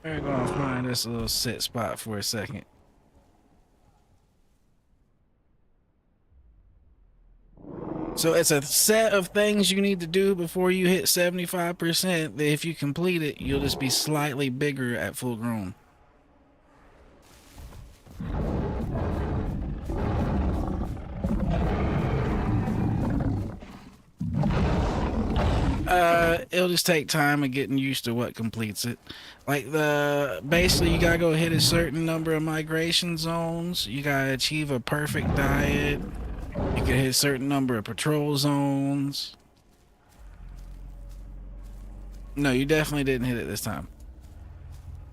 We're gonna find this little sit spot for a second. So it's a set of things you need to do before you hit 75%. That if you complete it, you'll just be slightly bigger at full grown. It'll just take time of getting used to what completes it. Like basically you gotta go hit a certain number of migration zones. You gotta achieve a perfect diet. You can hit a certain number of patrol zones. No, you definitely didn't hit it this time.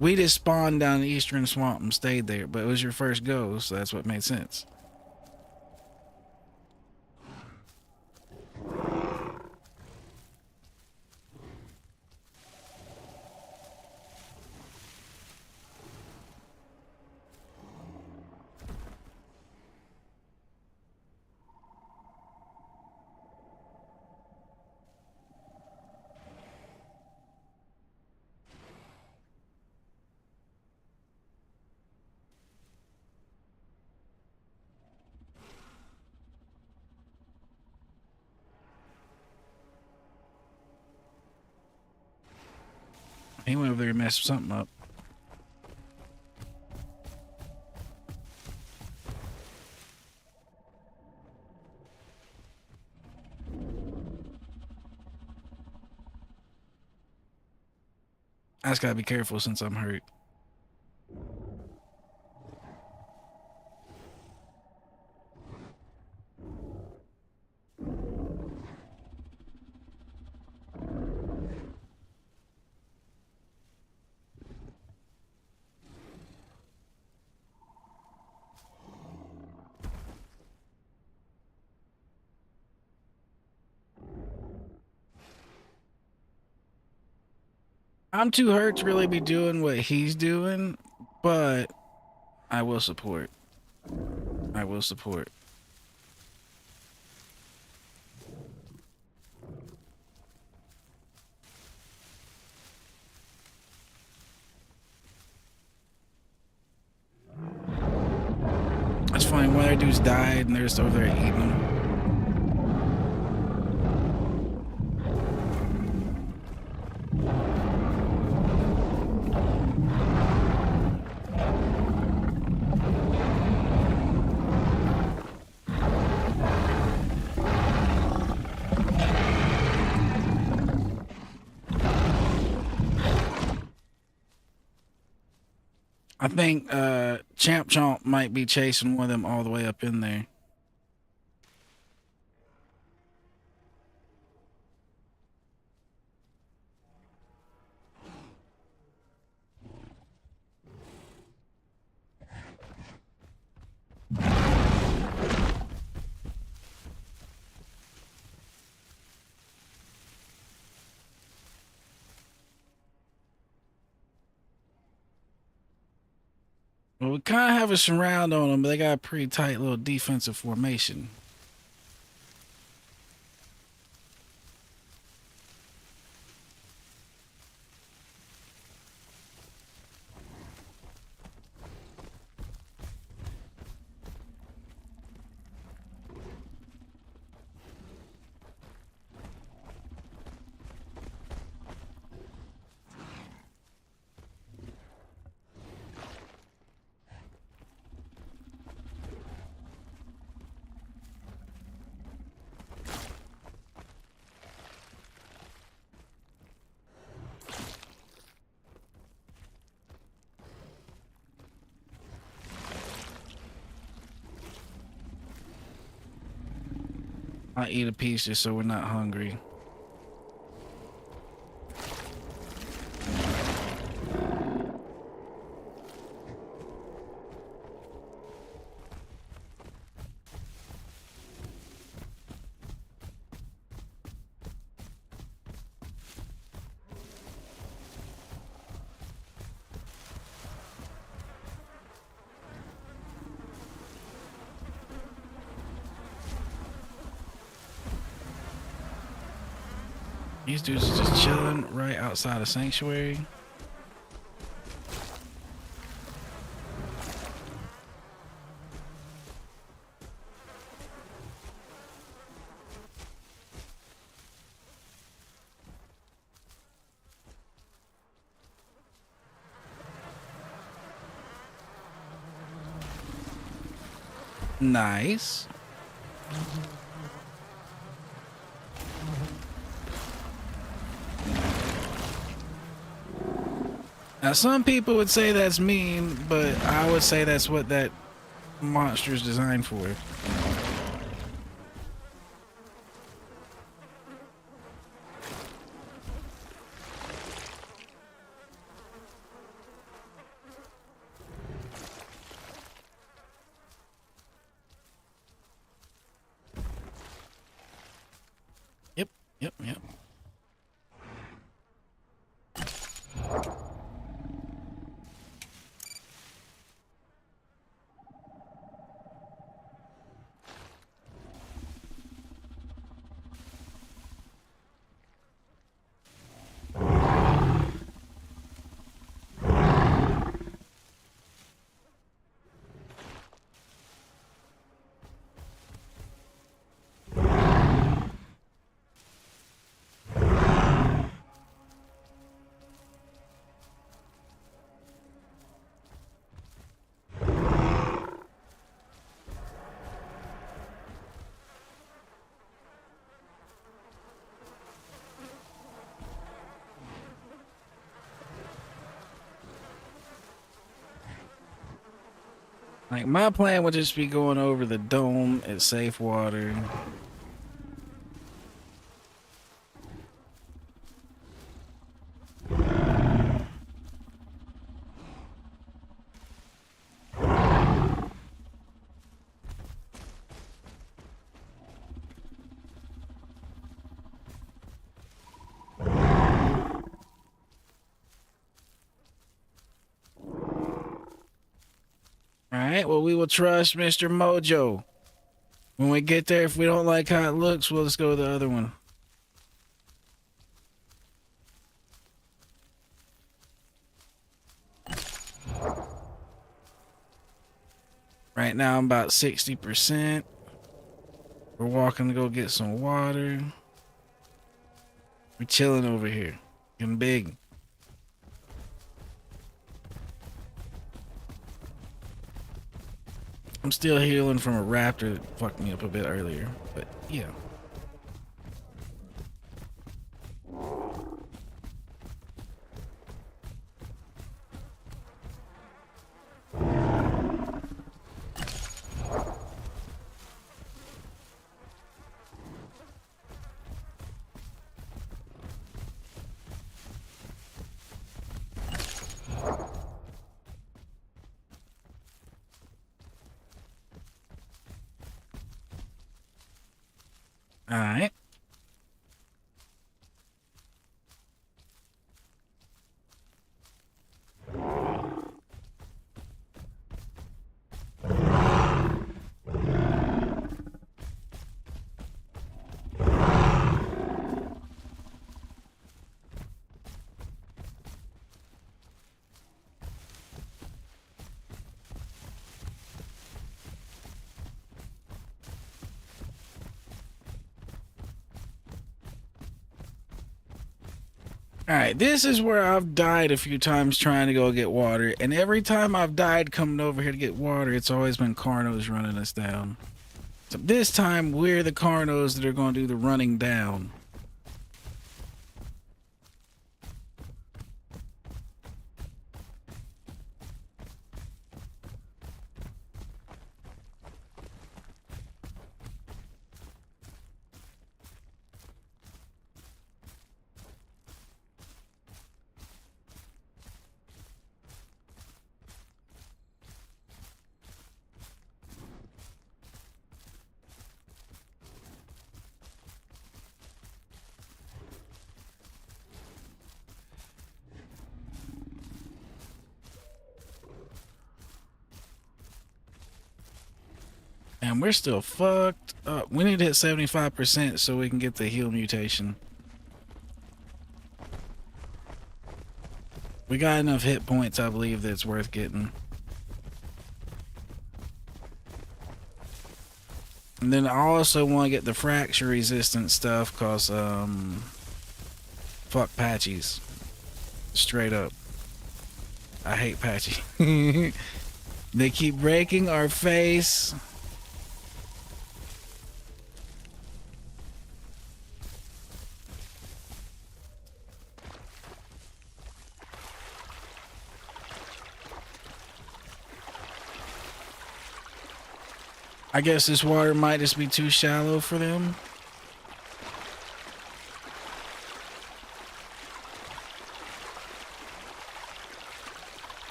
We just spawned down the eastern swamp and stayed there, but it was your first go, so that's what made sense. He went over there and messed something up. I just gotta be careful since I'm hurt. I'm too hurt to really be doing what he's doing, but I will support. I will support. It's funny, one of their dudes died and they're just over there eating them. I think Champ Chomp might be chasing one of them all the way up in there. Well, we kind of have a surround on them, but they got a pretty tight little defensive formation. I eat a piece just so we're not hungry. These dudes are just chilling right outside of Sanctuary. Nice. Now, some people would say that's mean, but I would say that's what that monster is designed for. Yep, yep, yep. Like, my plan would just be going over the dome at safe water. Alright, well, we will trust Mr. Mojo. When we get there, if we don't like how it looks, we'll just go to the other one. Right now, I'm about 60%. We're walking to go get some water. We're chilling over here. Getting big. I'm still healing from a raptor that fucked me up a bit earlier, but yeah. All right. Alright, this is where I've died a few times trying to go get water, and every time I've died coming over here to get water, it's always been Carnos running us down. So this time, we're the Carnos that are going to do the running down. And we're still fucked up. We need to hit 75% so we can get the heal mutation. We got enough hit points, I believe, that it's worth getting. And then I also want to get the fracture resistant stuff, cause fuck patchies. Straight up. I hate patchy. They keep breaking our face. I guess this water might just be too shallow for them.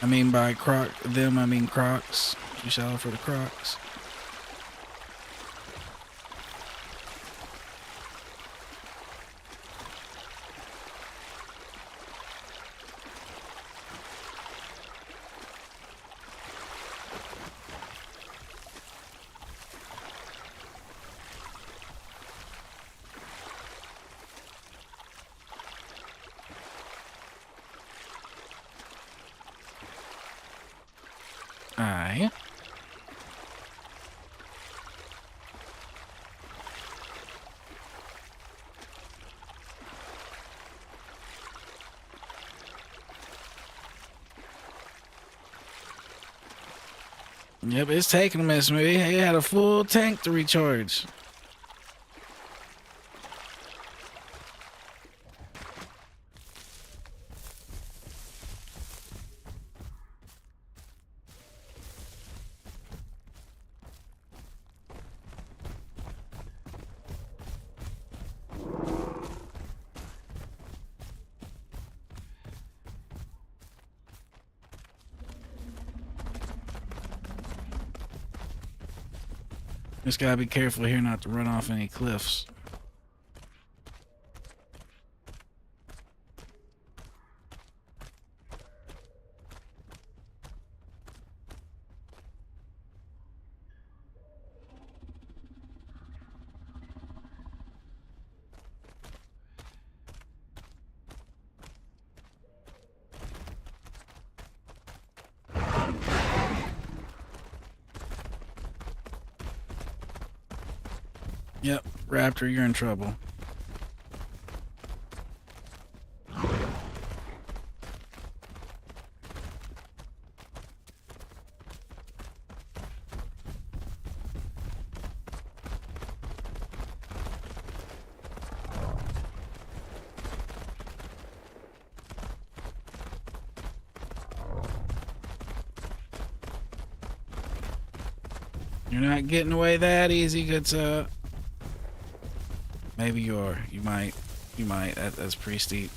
I mean by them, I mean crocs. Too shallow for the crocs. Aye. Yep, it's taking a minute. Maybe he had a full tank to recharge. Just gotta be careful here not to run off any cliffs. Yep, Raptor, you're in trouble. You're not getting away that easy, good sir. Maybe you are. You might. You might. That's pretty steep.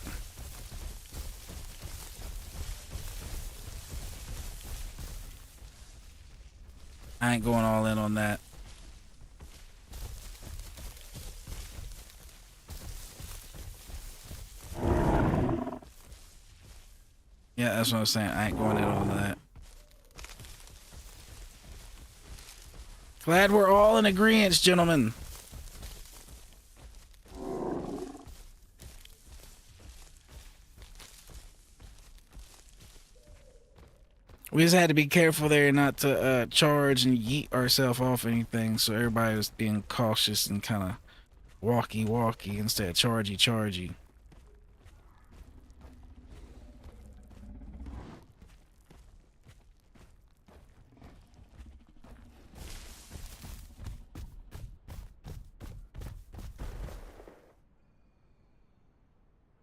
I ain't going all in on that. Yeah, that's what I'm saying. I ain't going in on that. Glad we're all in agreement, gentlemen. We just had to be careful there not to charge and yeet ourselves off anything, so everybody was being cautious and kind of walkie instead of chargy.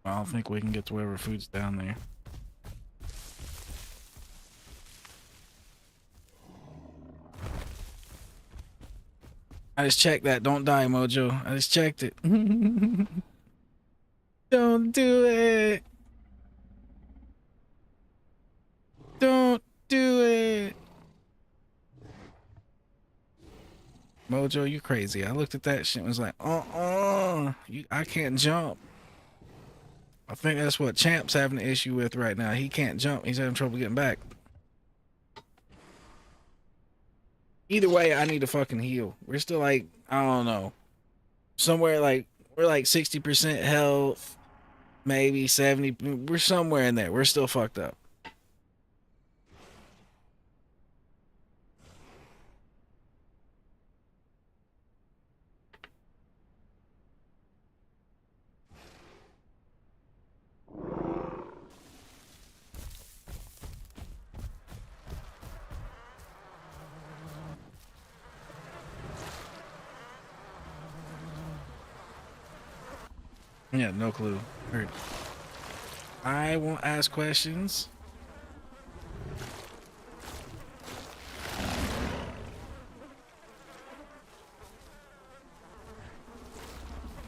I don't think we can get to whatever food's down there. I just checked that. Don't die, Mojo. I just checked it. Don't do it. Don't do it. Mojo, you crazy. I looked at that shit and was like, I can't jump. I think that's what Champ's having an issue with right now. He can't jump. He's having trouble getting back. Either way, I need to fucking heal. We're still like, I don't know. Somewhere like, we're like 60% health, maybe 70. We're somewhere in there. We're still fucked up. Yeah, no clue. Heard. I won't ask questions.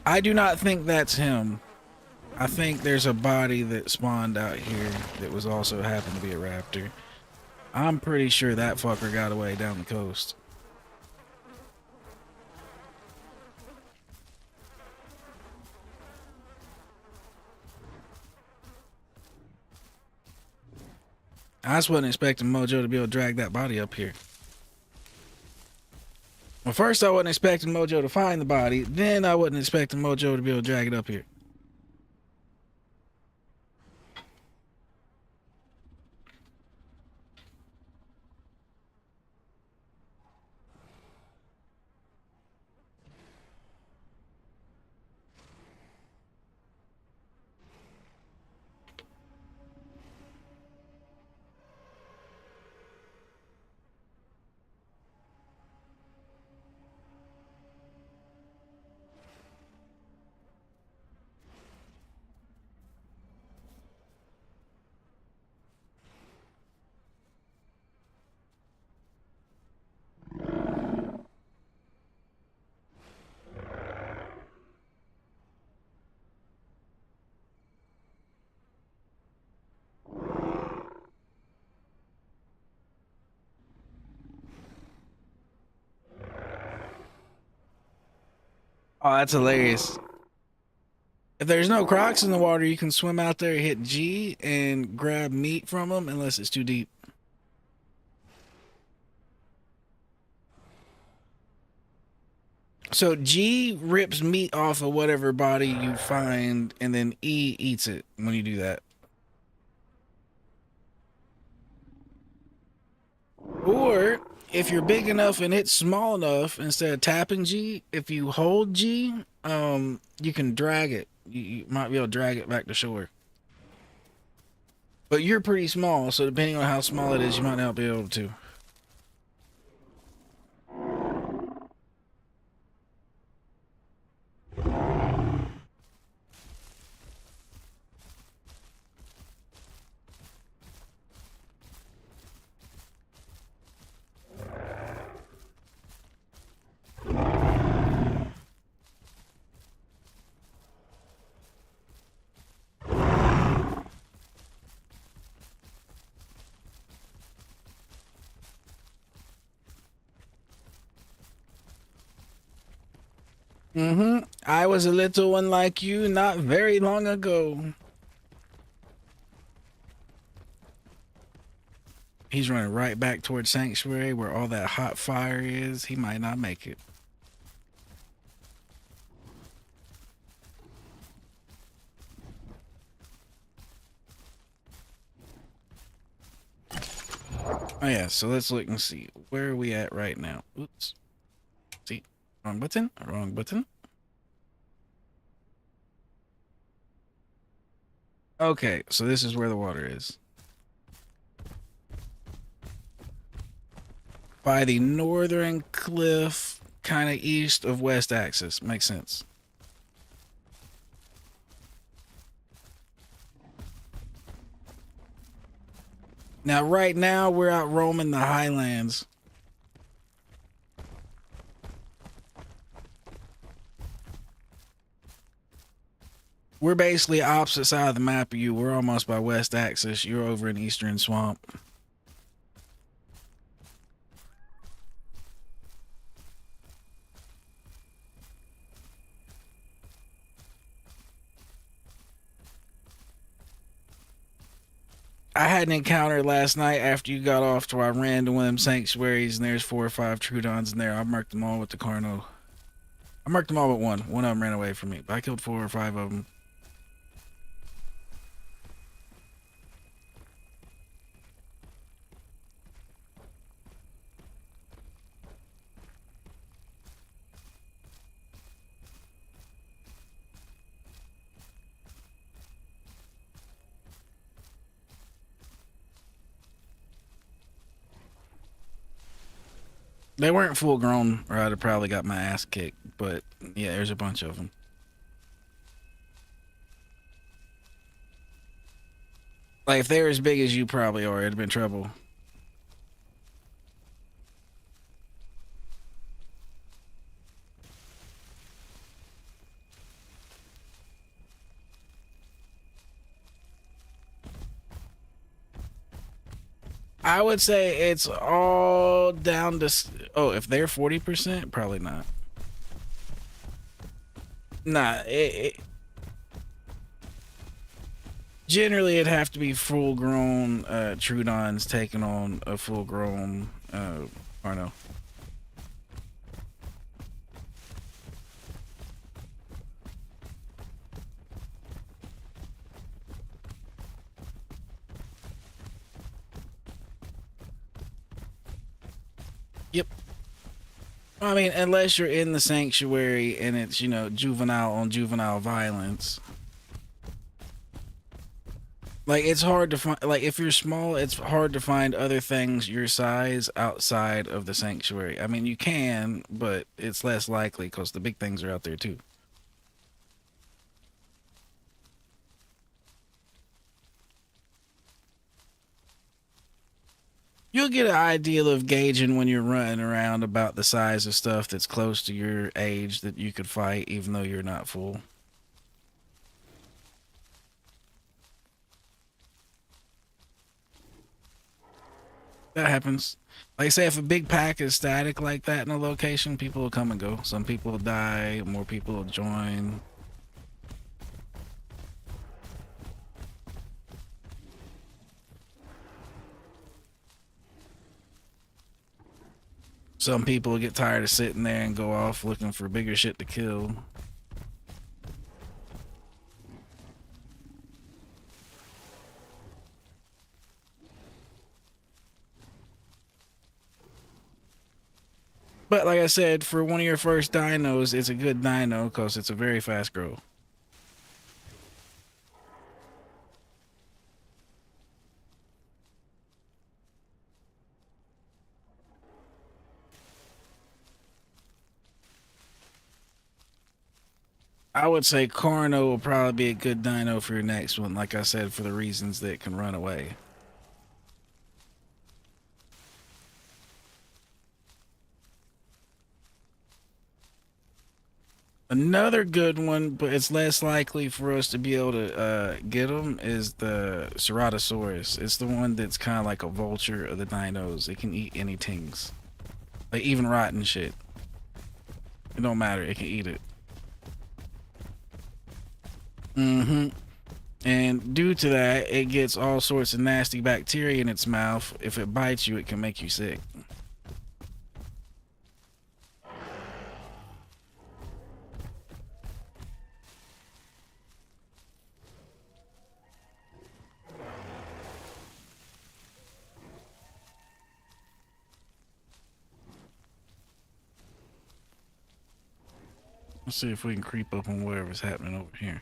I do not think that's him. I think there's a body that spawned out here that was also happened to be a raptor. I'm pretty sure that fucker got away down the coast. I just wasn't expecting Mojo to be able to drag that body up here. Well, first I wasn't expecting Mojo to find the body, then I wasn't expecting Mojo to be able to drag it up here. Oh, that's hilarious. If there's no crocs in the water, you can swim out there, hit G, and grab meat from them unless it's too deep. So G rips meat off of whatever body you find, and then E eats it when you do that. Or if you're big enough and it's small enough, instead of tapping G, if you hold G, you can drag it. You might be able to drag it back to shore. But you're pretty small, so depending on how small it is, you might not be able to. I was a little one like you not very long ago. He's running right back towards Sanctuary where all that hot fire is. He might not make it. Oh yeah, so let's look and see. Where are we at right now? Oops. See, wrong button, wrong button. Okay, so this is where the water is. By the northern cliff, kind of east of West Axis. Makes sense. Now, right now, we're out roaming the highlands. We're basically opposite side of the map of you. We're almost by West Axis. You're over in Eastern Swamp. I had an encounter last night after you got off to where I ran to one of them sanctuaries and there's 4 or 5 Trudons in there. I marked them all with the Carno. I marked them all but one. One of them ran away from me, but I killed 4 or 5 of them. They weren't full grown, or I'd have probably got my ass kicked. But yeah, there's a bunch of them. Like if they were as big as you probably are, it'd have been trouble. I would say it's all down to. Oh, if they're 40%, probably not. Nah, generally it'd have to be full-grown Trudons taking on a full-grown Arno. Yep. I mean, unless you're in the sanctuary and it's, you know, juvenile on juvenile violence. Like, it's hard to find, like, if you're small, it's hard to find other things your size outside of the sanctuary. I mean, you can, but it's less likely because the big things are out there too. You'll get an idea of gauging when you're running around about the size of stuff that's close to your age that you could fight, even though you're not full. That happens. Like I say, if a big pack is static like that in a location, people will come and go. Some people will die, more people will join. Some people get tired of sitting there and go off looking for bigger shit to kill. But like I said, for one of your first dinos, it's a good dino because it's a very fast grow. I would say Carno will probably be a good dino for your next one, like I said, for the reasons that it can run away. Another good one, but it's less likely for us to be able to get them, is the Ceratosaurus. It's the one that's kind of like a vulture of the dinos. It can eat anything, like even rotten shit. It don't matter. It can eat it. Mm-hmm. And due to that, it gets all sorts of nasty bacteria in its mouth. If it bites you, it can make you sick. Let's see if we can creep up on whatever's happening over here.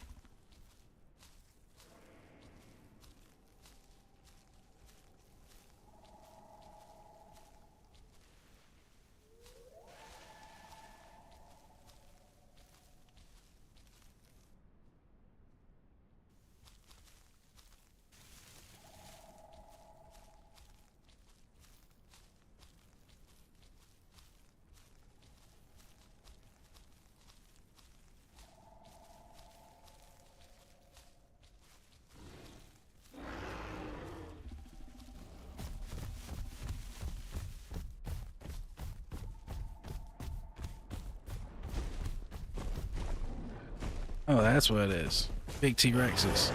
Oh, that's what it is. Big T-Rexes.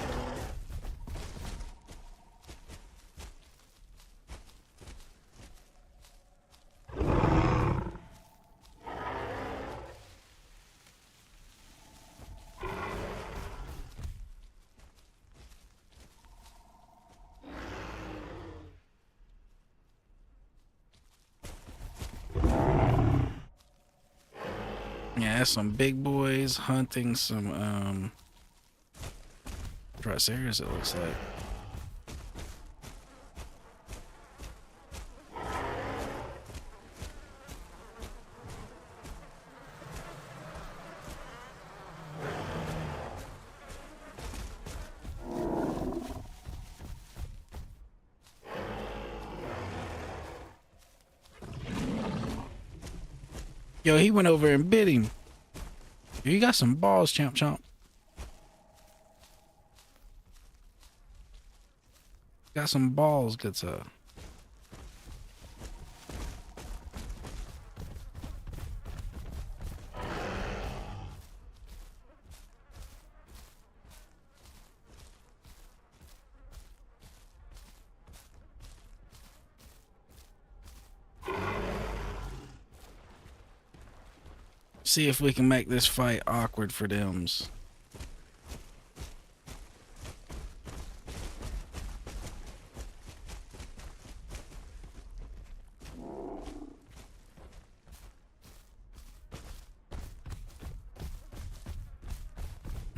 Yeah, that's some big boys hunting some Triceratops, it looks like. Yo, he went over and bit him. You got some balls, Chomp Chomp. Got some balls, good sir. See if we can make this fight awkward for thems.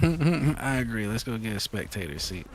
I agree. Let's go get a spectator seat.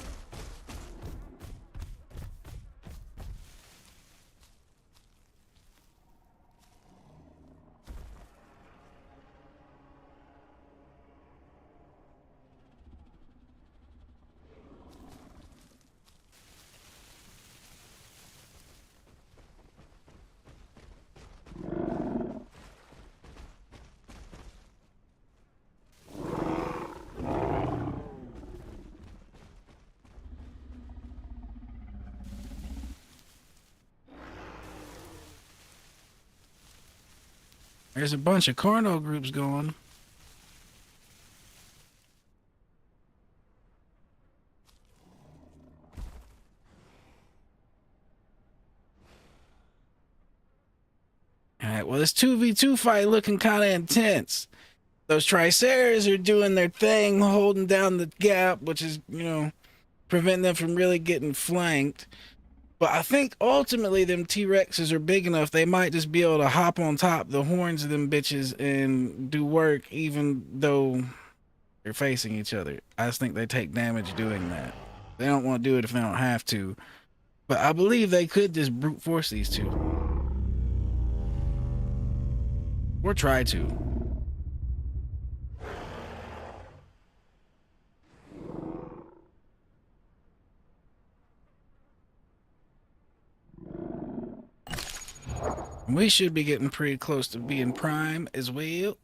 There's a bunch of carno groups going. All right, well, this 2v2 fight looking kind of intense. Those Triceras are doing their thing, holding down the gap, which is, preventing them from really getting flanked. But I think ultimately them T-Rexes are big enough, they might just be able to hop on top the horns of them bitches and do work even though they're facing each other. I just think they take damage doing that. They don't want to do it if they don't have to. But I believe they could just brute force these two. Or try to. We should be getting pretty close to being prime as well.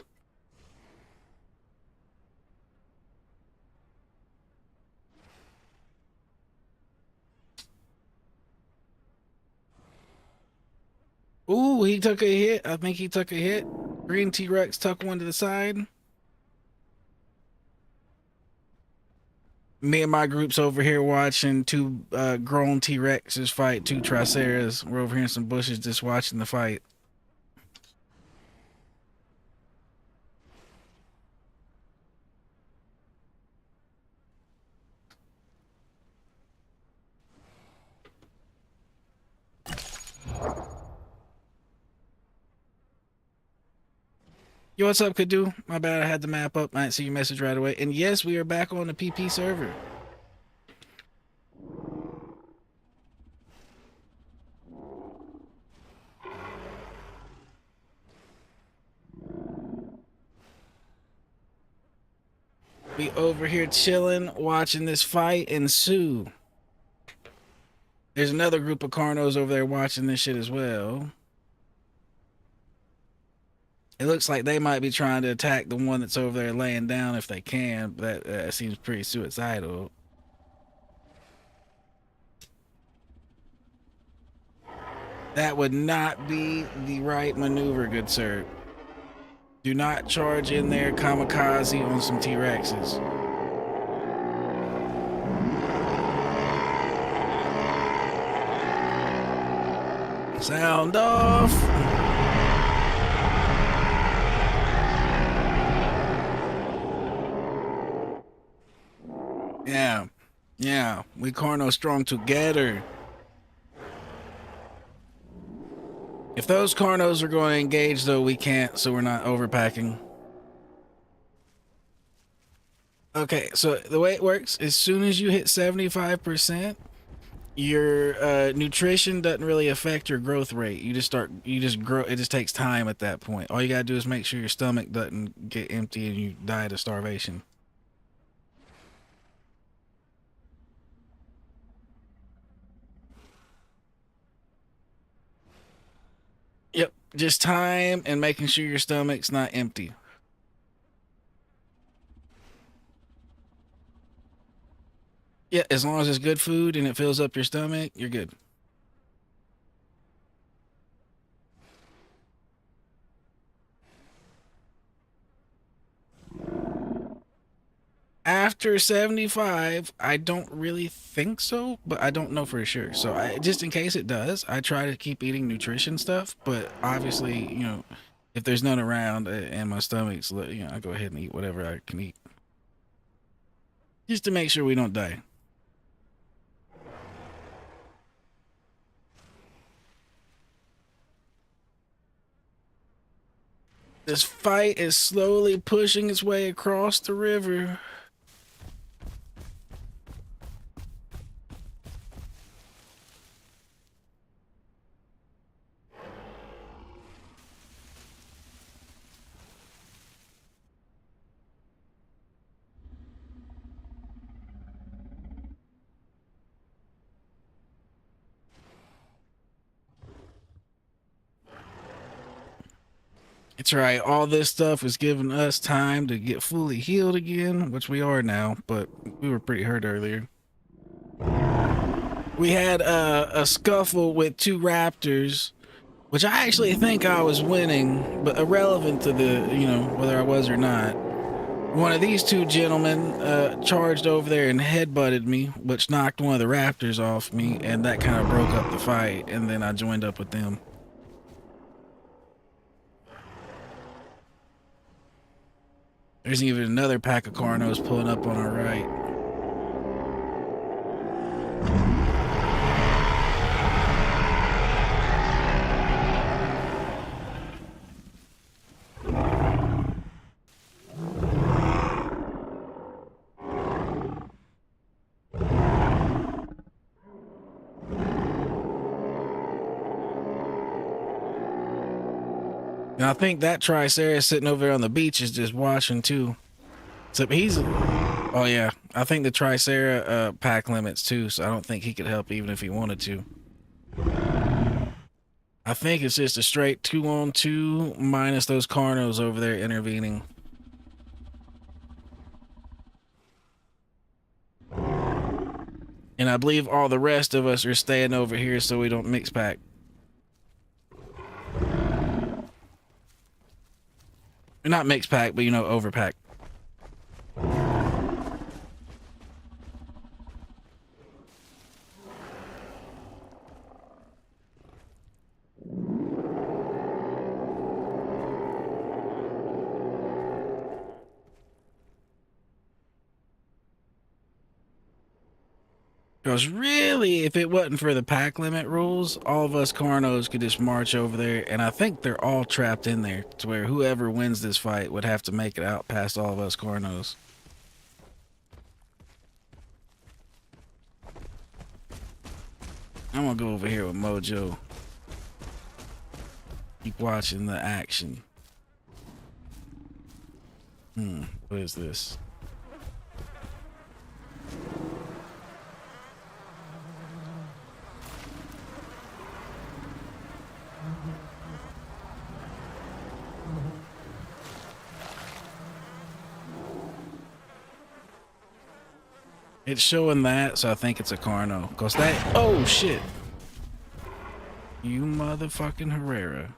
Ooh, he took a hit. I think he took a hit. Green T-Rex tuck one to the side. Me and my group's over here watching two grown T-Rexes fight two Triceras. We're over here in some bushes just watching the fight. Yo, what's up, Kadu? My bad, I had the map up. I didn't see your message right away. And yes, we are back on the PP server. We over here chilling, watching this fight ensue. There's another group of Carnos over there watching this shit as well. It looks like they might be trying to attack the one that's over there laying down if they can. That seems pretty suicidal. That would not be the right maneuver, good sir. Do not charge in there kamikaze on some T-Rexes. Sound off. Yeah, we Carno strong together. If those Carnos are going to engage, though, we can't, so we're not overpacking. Okay, so the way it works, as soon as you hit 75%, your nutrition doesn't really affect your growth rate. You just grow. It just takes time at that point. All you gotta do is make sure your stomach doesn't get empty and you die of starvation. Yep, just time and making sure your stomach's not empty. Yeah, as long as it's good food and it fills up your stomach, you're good. After 75, I don't really think so, but I don't know for sure. So just in case it does, I try to keep eating nutrition stuff, but obviously, If there's none around and my stomach's, you know, I go ahead and eat whatever I can eat. Just to make sure we don't die. This fight is slowly pushing its way across the river. That's right. All this stuff is giving us time to get fully healed again, which we are now, but we were pretty hurt earlier. We had a scuffle with two raptors, which I actually think I was winning, but irrelevant to the, you know, whether I was or not. One of these two gentlemen charged over there and headbutted me, which knocked one of the raptors off me, and that kind of broke up the fight, and then I joined up with them. There's even another pack of Carnos pulling up on our right. And I think that Tricera sitting over there on the beach is just watching too. Except he's, oh yeah, I think the Tricera pack limits too, so I don't think he could help even if he wanted to. I think it's just a straight 2-on-2 minus those Carnos over there intervening. And I believe all the rest of us are staying over here so we don't mix pack. Not mix pack, but you know, overpack. Because really, if it wasn't for the pack limit rules, all of us Carnos could just march over there, and I think they're all trapped in there, to where whoever wins this fight would have to make it out past all of us Carnos. I'm gonna go over here with Mojo. Keep watching the action. What is this? It's showing that, so I think it's a Carno. Cause that, oh shit. You motherfucking Herrera.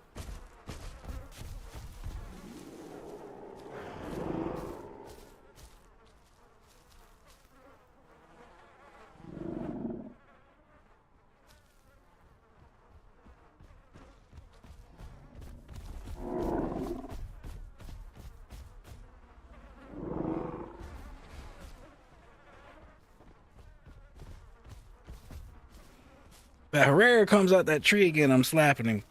That Herrera comes out that tree again, I'm slapping him.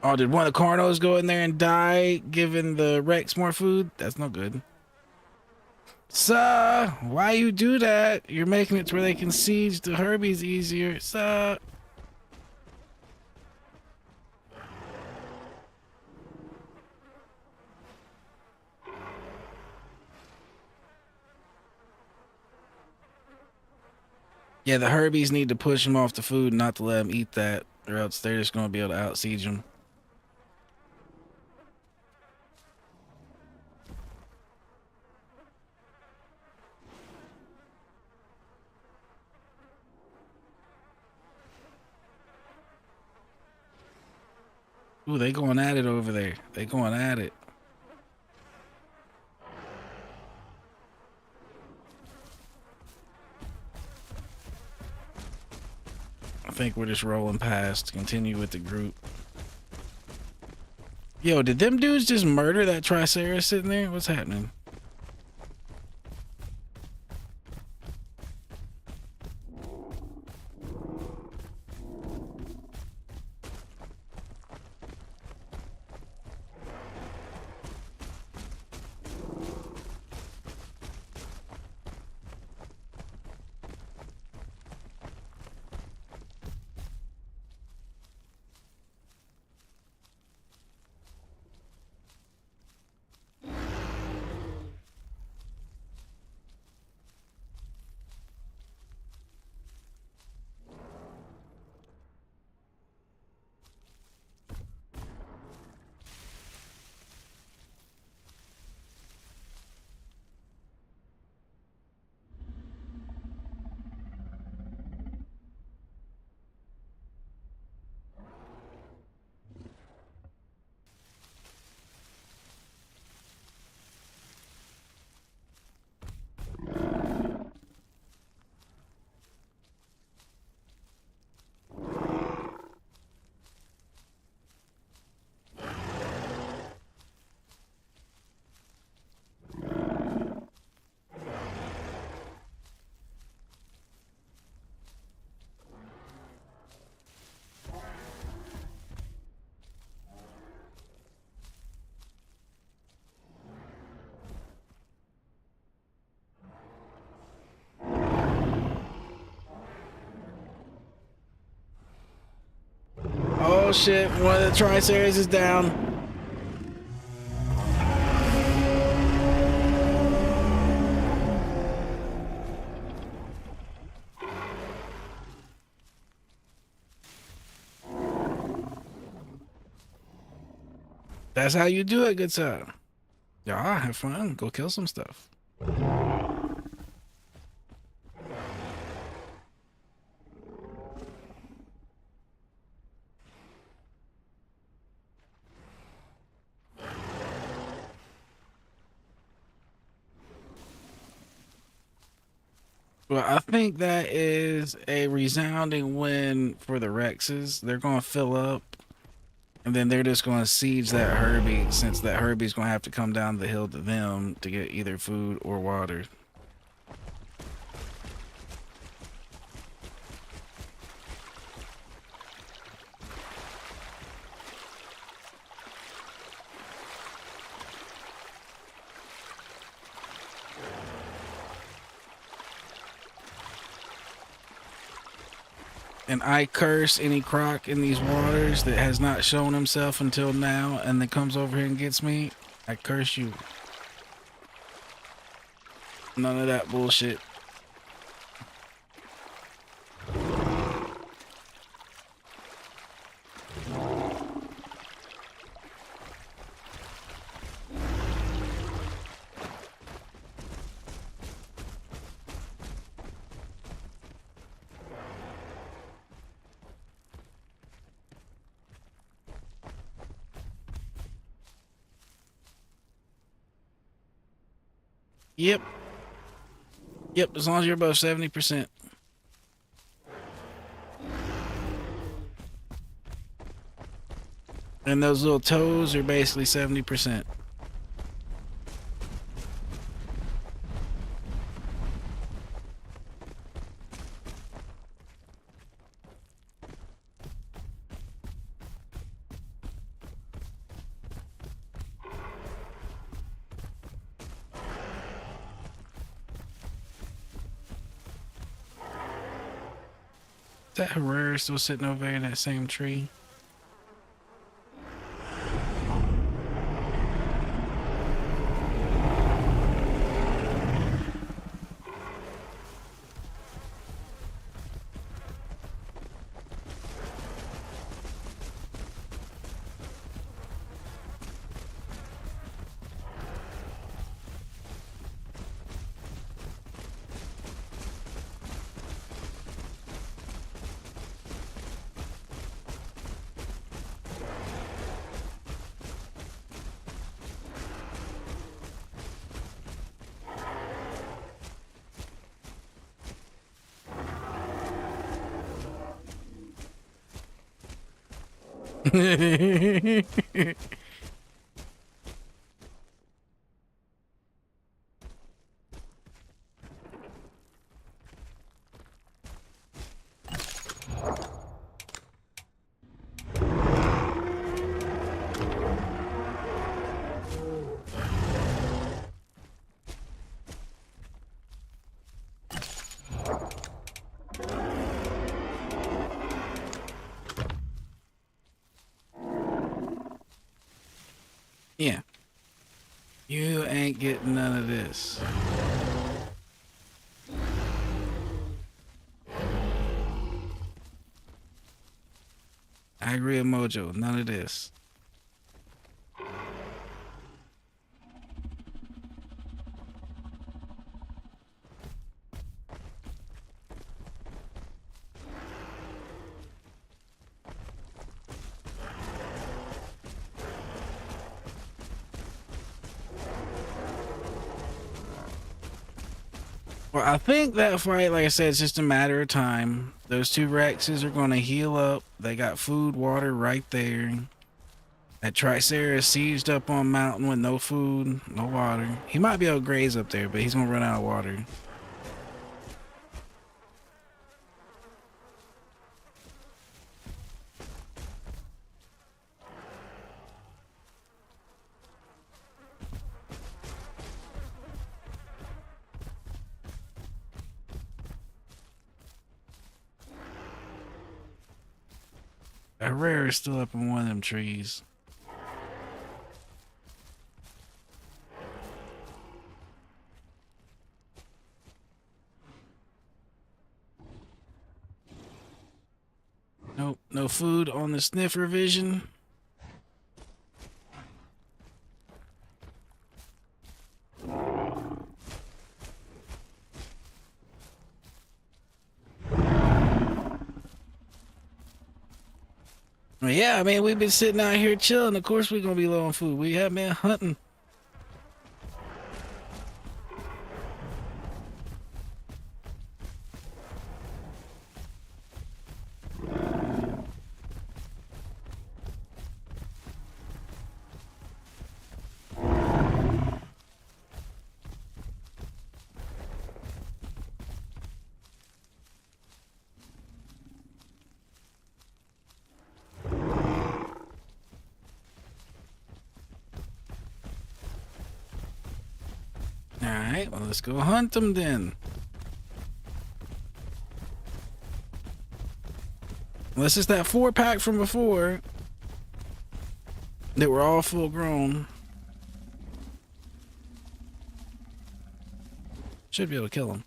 Oh, did one of the Carnos go in there and die, giving the Rex more food? That's no good. Sir, why you do that? You're making it to where they can siege the Herbies easier. Sir. Yeah, the Herbies need to push them off the food, not to let them eat that, or else they're just going to be able to out-siege them. Ooh, they going at it over there. They going at it. think we're just rolling past. Continue with the group. Yo, did them dudes just murder that Triceratops sitting there? What's happening? Oh shit, one of the Triceratops is down. That's how you do it, good sir. Y'all have fun. Go kill some stuff. Well, I think that is a resounding win for the Rexes. They're going to fill up, and then they're just going to siege that Herbie, since that Herbie's going to have to come down the hill to them to get either food or water. And I curse any croc in these waters that has not shown himself until now and then comes over here and gets me. I curse you. None of that bullshit. Yep. Yep, as long as you're above 70%. And those little toes are basically 70%. Is that Herrera still sitting over there in that same tree? Yeah. You ain't getting none of this. I agree with Mojo. None of this. Well, I think that fight, like I said, it's just a matter of time. Those two Rexes are going to heal up. They got food, water right there. That Tricera is sieged up on mountain with no food, no water. He might be able to graze up there, but he's going to run out of water. Herrera is still up in one of them trees. Nope, no food on the sniffer vision. Well, yeah, I mean, we've been sitting out here chilling. Of course we're going to be low on food. We have been hunting. Alright, well, let's go hunt them then. Unless it's that 4-pack from before that were all full grown. Should be able to kill them.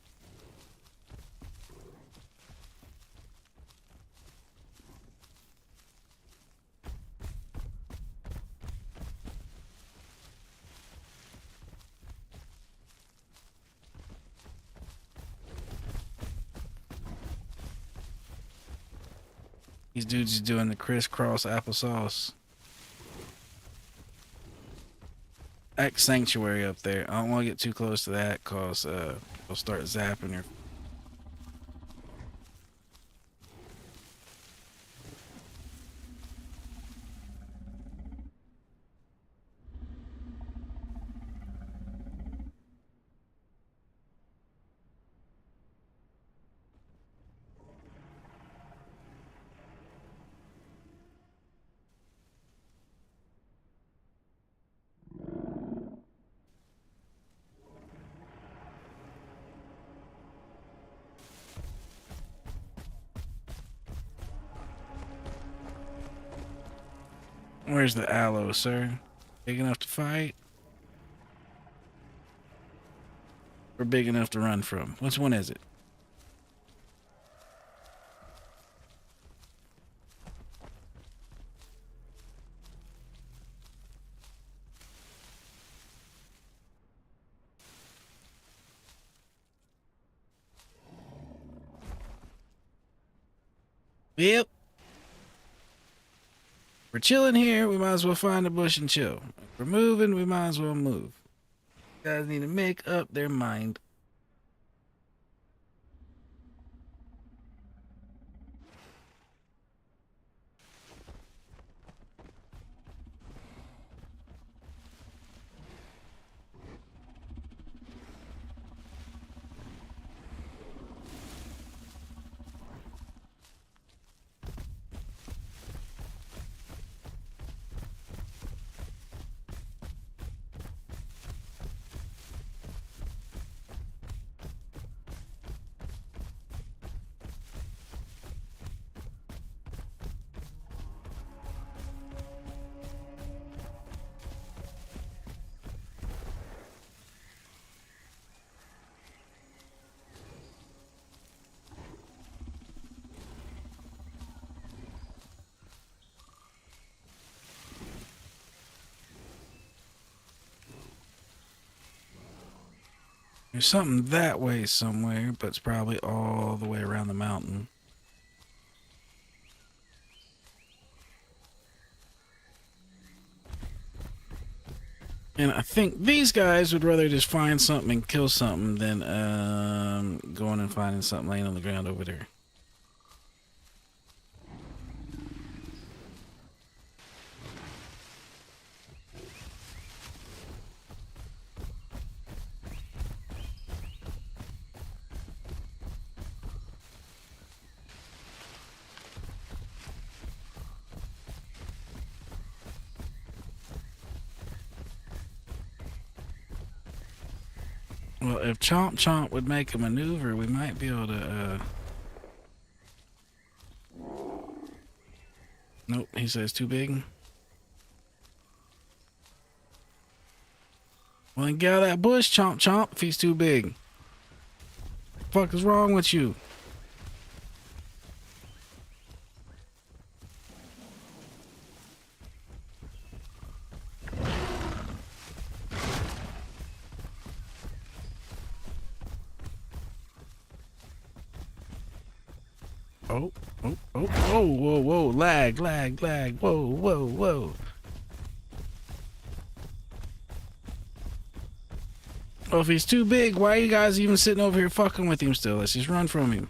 These dudes is doing the crisscross applesauce. X sanctuary up there. I don't want to get too close to that cause they'll start zapping her. Where's the aloe, sir? Big enough to fight? Or big enough to run from? Which one is it? Yep. We're chilling here, we might as well find a bush and chill. If we're moving, we might as well move. Guys need to make up their mind. There's something that way somewhere, but it's probably all the way around the mountain. And I think these guys would rather just find something and kill something than going and finding something laying on the ground over there. Well, if Chomp Chomp would make a maneuver, we might be able to, Nope, he says too big. Well, then get out of that bush, Chomp Chomp, if he's too big. The fuck is wrong with you? Oh, whoa, whoa, lag, whoa, whoa, whoa. Well, if he's too big, why are you guys even sitting over here fucking with him still? Let's just run from him.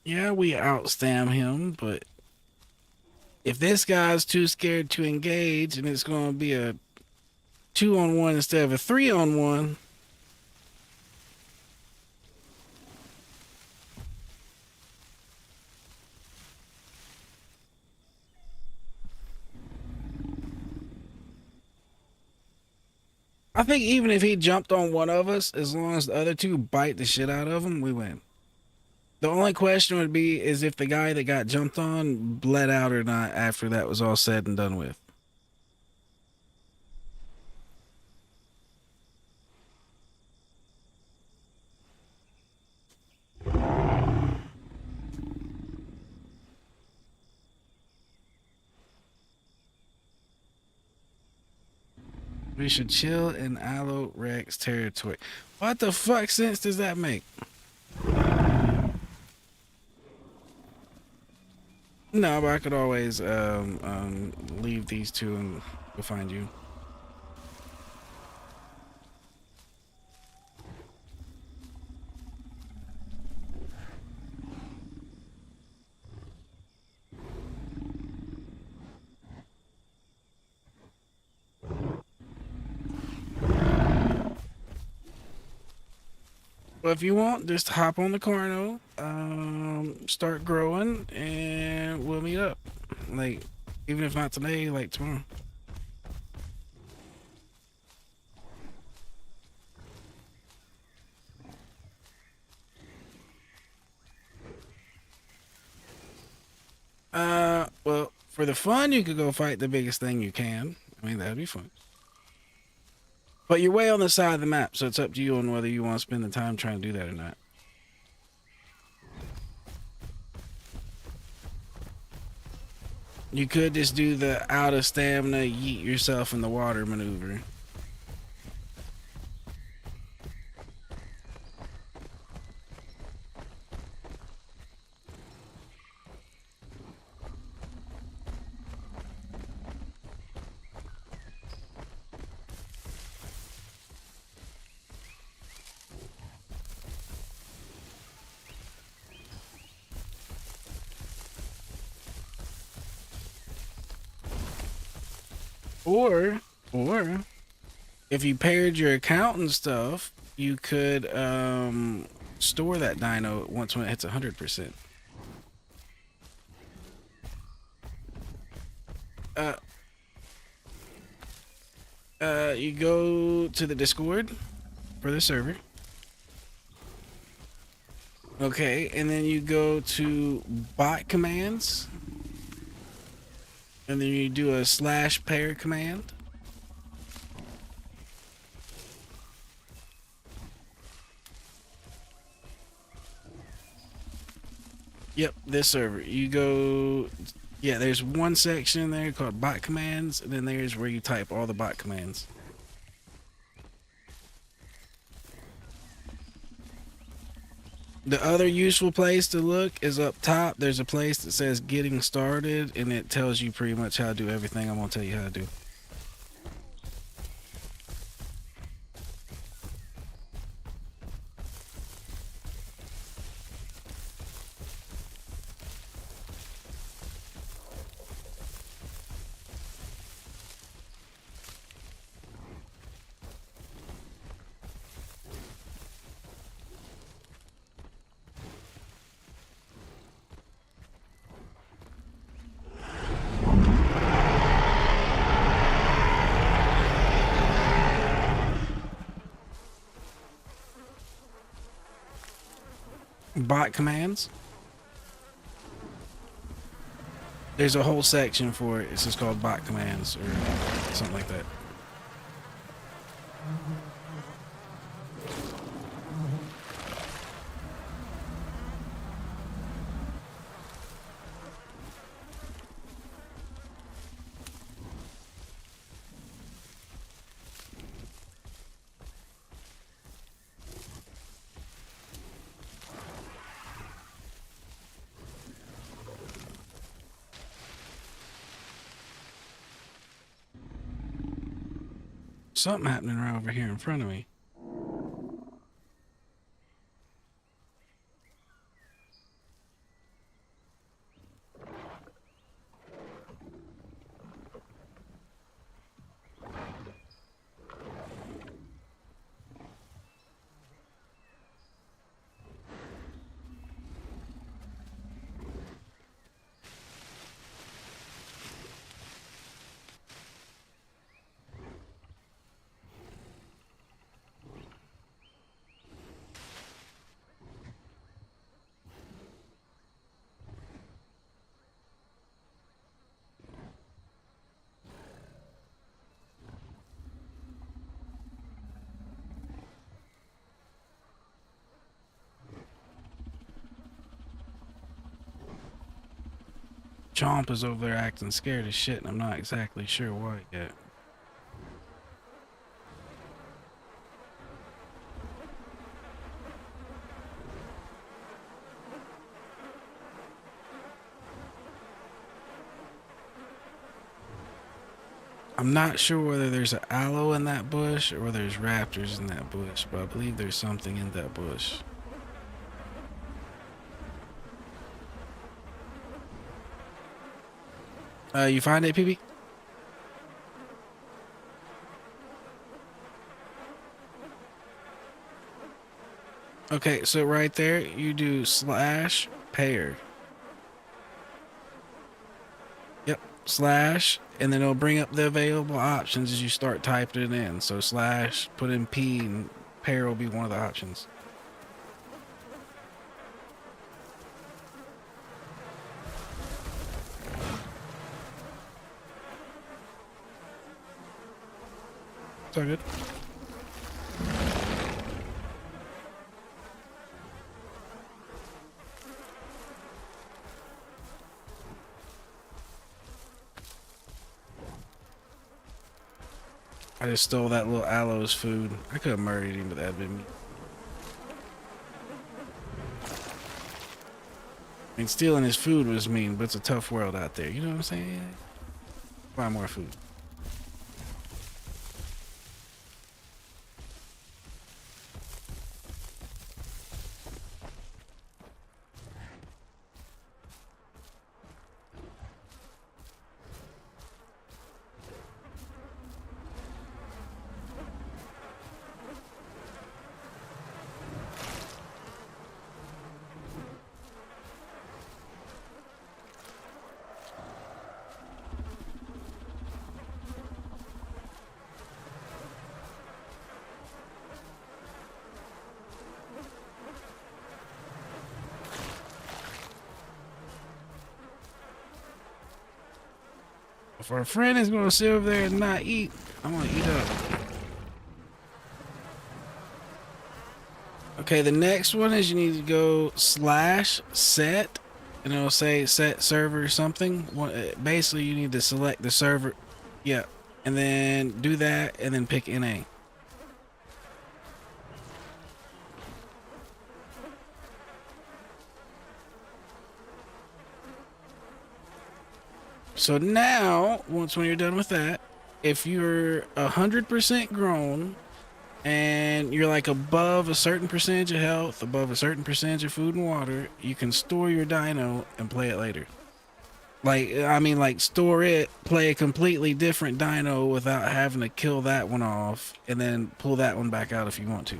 Yeah, we outstam him, but if this guy's too scared to engage and it's going to be a 2-on-1 instead of a 3-on-1, I think even if he jumped on one of us, as long as the other two bite the shit out of him, we win. The only question would be is if the guy that got jumped on bled out or not after that was all said and done with. We should chill in Aloe Rex territory. What the fuck sense does that make? No, but I could always leave these two and go find you. Well, if you want, just hop on the Carno, start growing, and we'll meet up. Like, even if not today, like tomorrow. Well, for the fun, you could go fight the biggest thing you can. I mean, that'd be fun. But you're way on the side of the map, so it's up to you on whether you want to spend the time trying to do that or not. You could just do the out of stamina, yeet yourself in the water maneuver. Or if you paired your account and stuff, you could store that dino once when it hits 100%. You go to the Discord for the server. Okay, and then you go to bot commands, and then you do a slash pair command. Yep, this server. You go, yeah, there's one section there called bot commands, and then there's where you type all the bot commands. The other useful place to look is up top. There's a place that says getting started, and it tells you pretty much how to do everything I'm gonna tell you how to do. Bot commands. There's a whole section for it. It's just called bot commands or something like that. Something happening right over here in front of me. Chomp is over there acting scared as shit, and I'm not exactly sure why yet. I'm not sure whether there's an aloe in that bush or whether there's raptors in that bush, but I believe there's something in that bush. You find it, PB? Okay, so right there, you do slash pair. Yep, slash, and then it'll bring up the available options as you start typing it in. So slash, put in P, and pair will be one of the options. It's all good. I just stole that little aloe's food. I could have murdered him, but that'd been me. I mean, stealing his food was mean, but it's a tough world out there. You know what I'm saying? Find more food. If our friend is gonna sit over there and not eat, I'm gonna eat up. Okay, the next one is you need to go /set, and it'll say set server or something. Basically, you need to select the server. Yeah, and then do that, and then pick NA. So now, when you're done with that, if you're 100% grown and you're like above a certain percentage of health, above a certain percentage of food and water, you can store your dino and play it later. Like, I mean, like, store it, play a completely different dino without having to kill that one off, and then pull that one back out if you want to.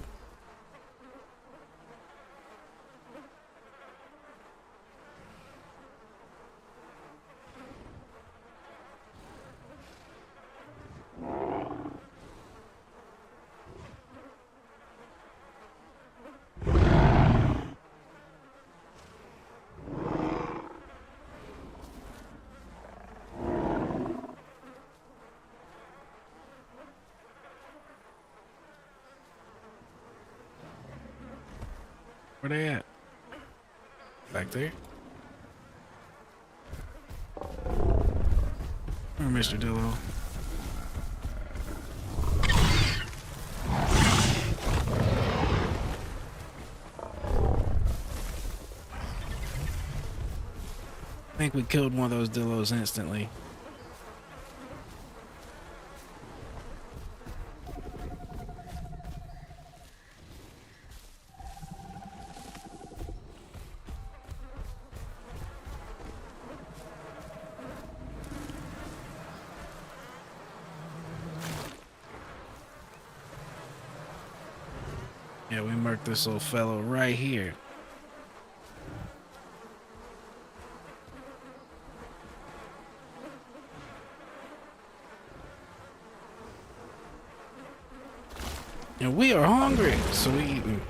Where they at? Back there? Or Mr. Dillo? I think we killed one of those Dillos instantly. Yeah, we marked this little fellow right here. And we are hungry, so we eating.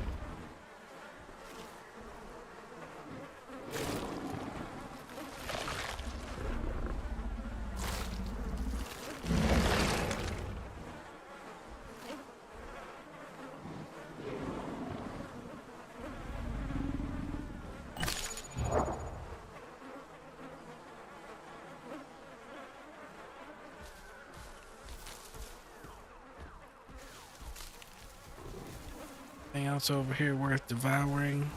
Anything else over here worth devouring?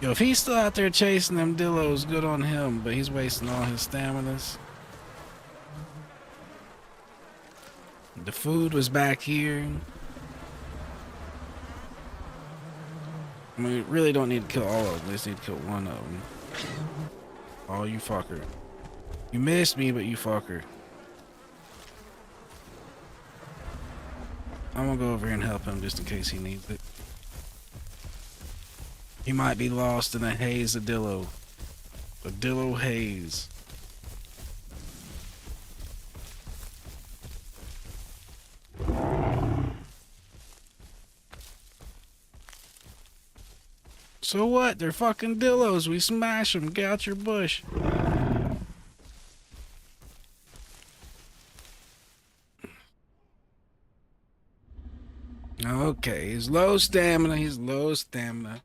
Yo, if he's still out there chasing them Dillos, good on him, but he's wasting all his staminas. The food was back here. I mean, we really don't need to kill all of them. We just need to kill one of them. Oh, you fucker. You missed me, but you fucker. I'm gonna go over here and help him just in case he needs it. He might be lost in a haze of Dillo. A Dillo haze. So what? They're fucking Dillos. We smash them. Get out your bush. Okay, he's low stamina. He's low stamina.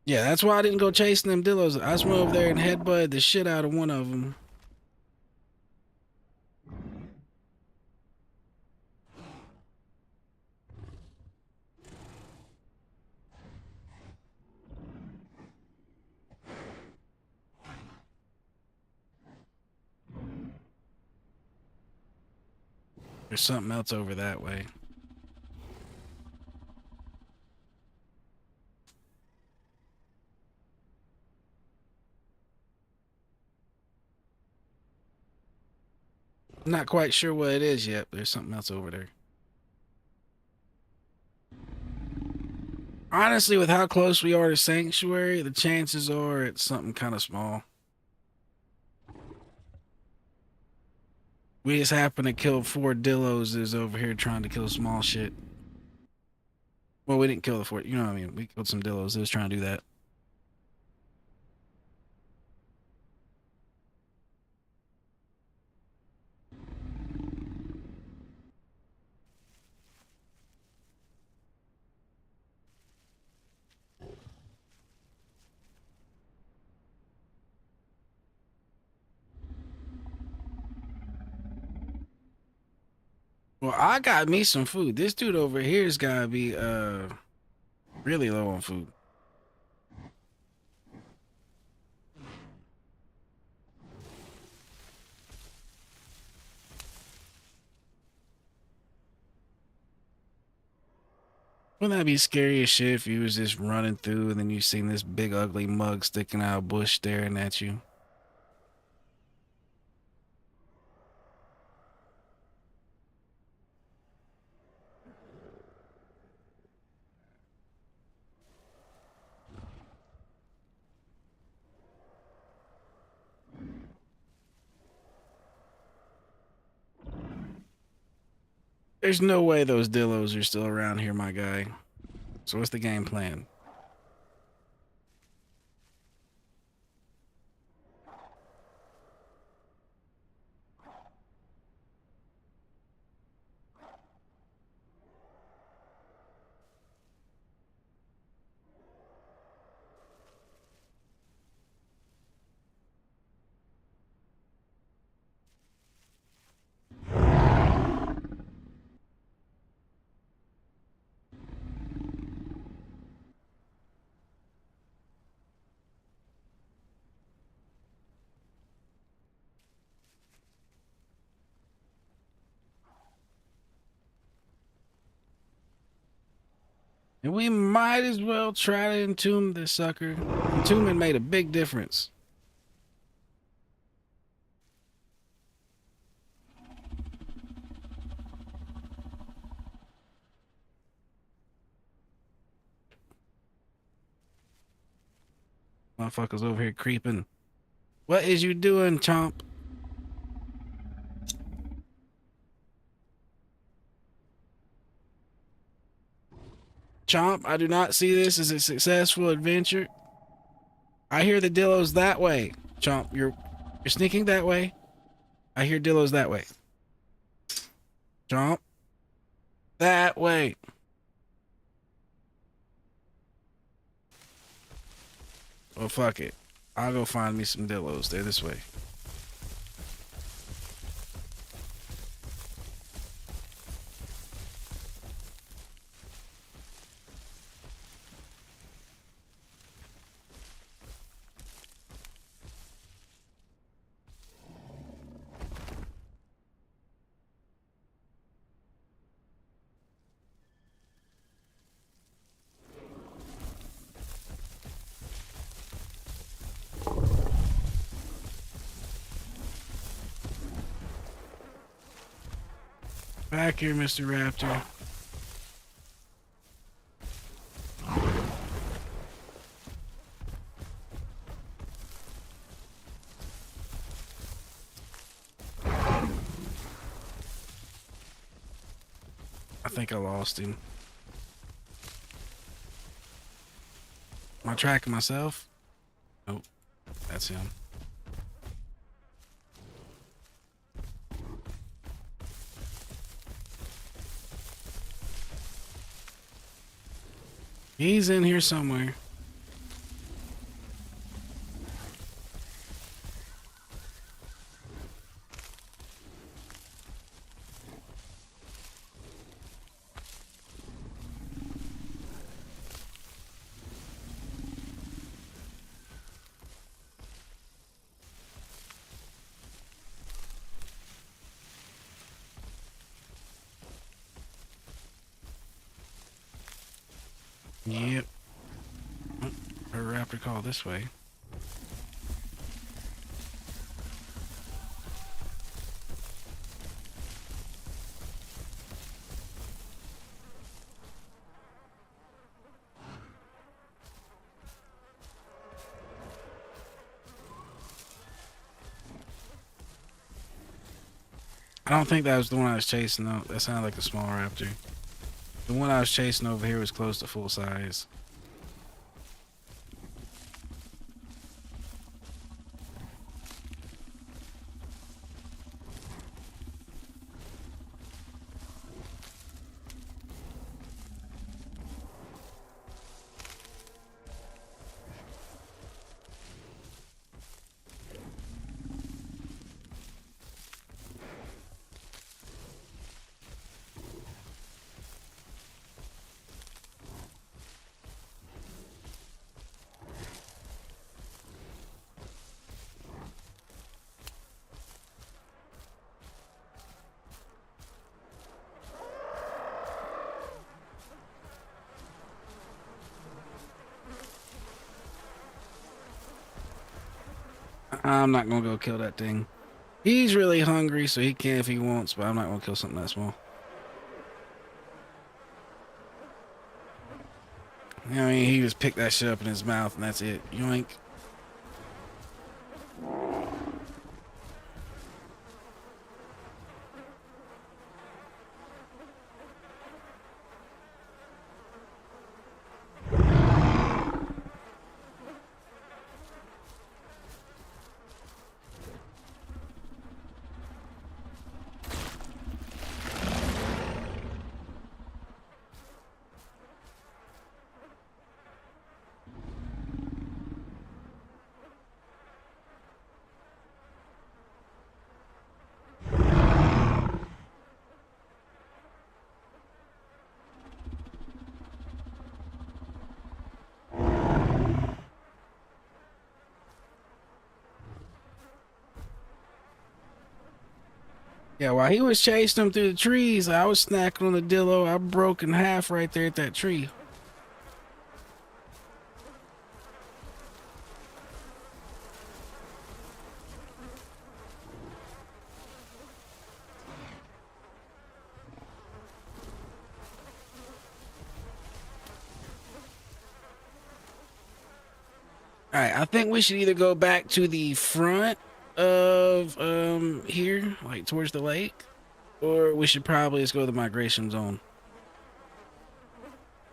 Yeah, that's why I didn't go chasing them Dillos. I just went over there and headbutted the shit out of one of them. There's something else over that way. Not quite sure what it is yet, but there's something else over there. Honestly, with how close we are to Sanctuary, the chances are it's something kind of small. We just happened to kill 4 Dillos that's over here trying to kill small shit. Well, we didn't kill the 4, you know what I mean? We killed some Dillos that was trying to do that. Well, I got me some food. This dude over here's gotta be really low on food. Wouldn't that be scary as shit if you was just running through and then you seen this big ugly mug sticking out of a bush staring at you? There's no way those Dillos are still around here, my guy. So what's the game plan? And we might as well try to entomb this sucker. Entombment made a big difference. Motherfuckers over here creeping. What is you doing, Chomp? Chomp, I do not see this as a successful adventure. I hear the Dillos that way. Chomp, you're sneaking that way. I hear Dillos that way. Chomp. That way. Well, fuck it. I'll go find me some Dillos. They're this way. Back here, Mr. Raptor. I think I lost him. Am I tracking myself? Nope. That's him. He's in here somewhere. Yep. Oh, a raptor call this way. don't think that was the one I was chasing though. That sounded like a small raptor. The one I was chasing over here was close to full size. I'm not gonna go kill that thing. He's really hungry, so he can if he wants, but I'm not gonna kill something that small. I mean, he just picked that shit up in his mouth and that's it. Yoink. Yeah, while he was chasing him through the trees, I was snacking on the dillo. I broke in half right there at that tree. All right, I think we should either go back to the front of here, like towards the lake, or we should probably just go to the migration zone.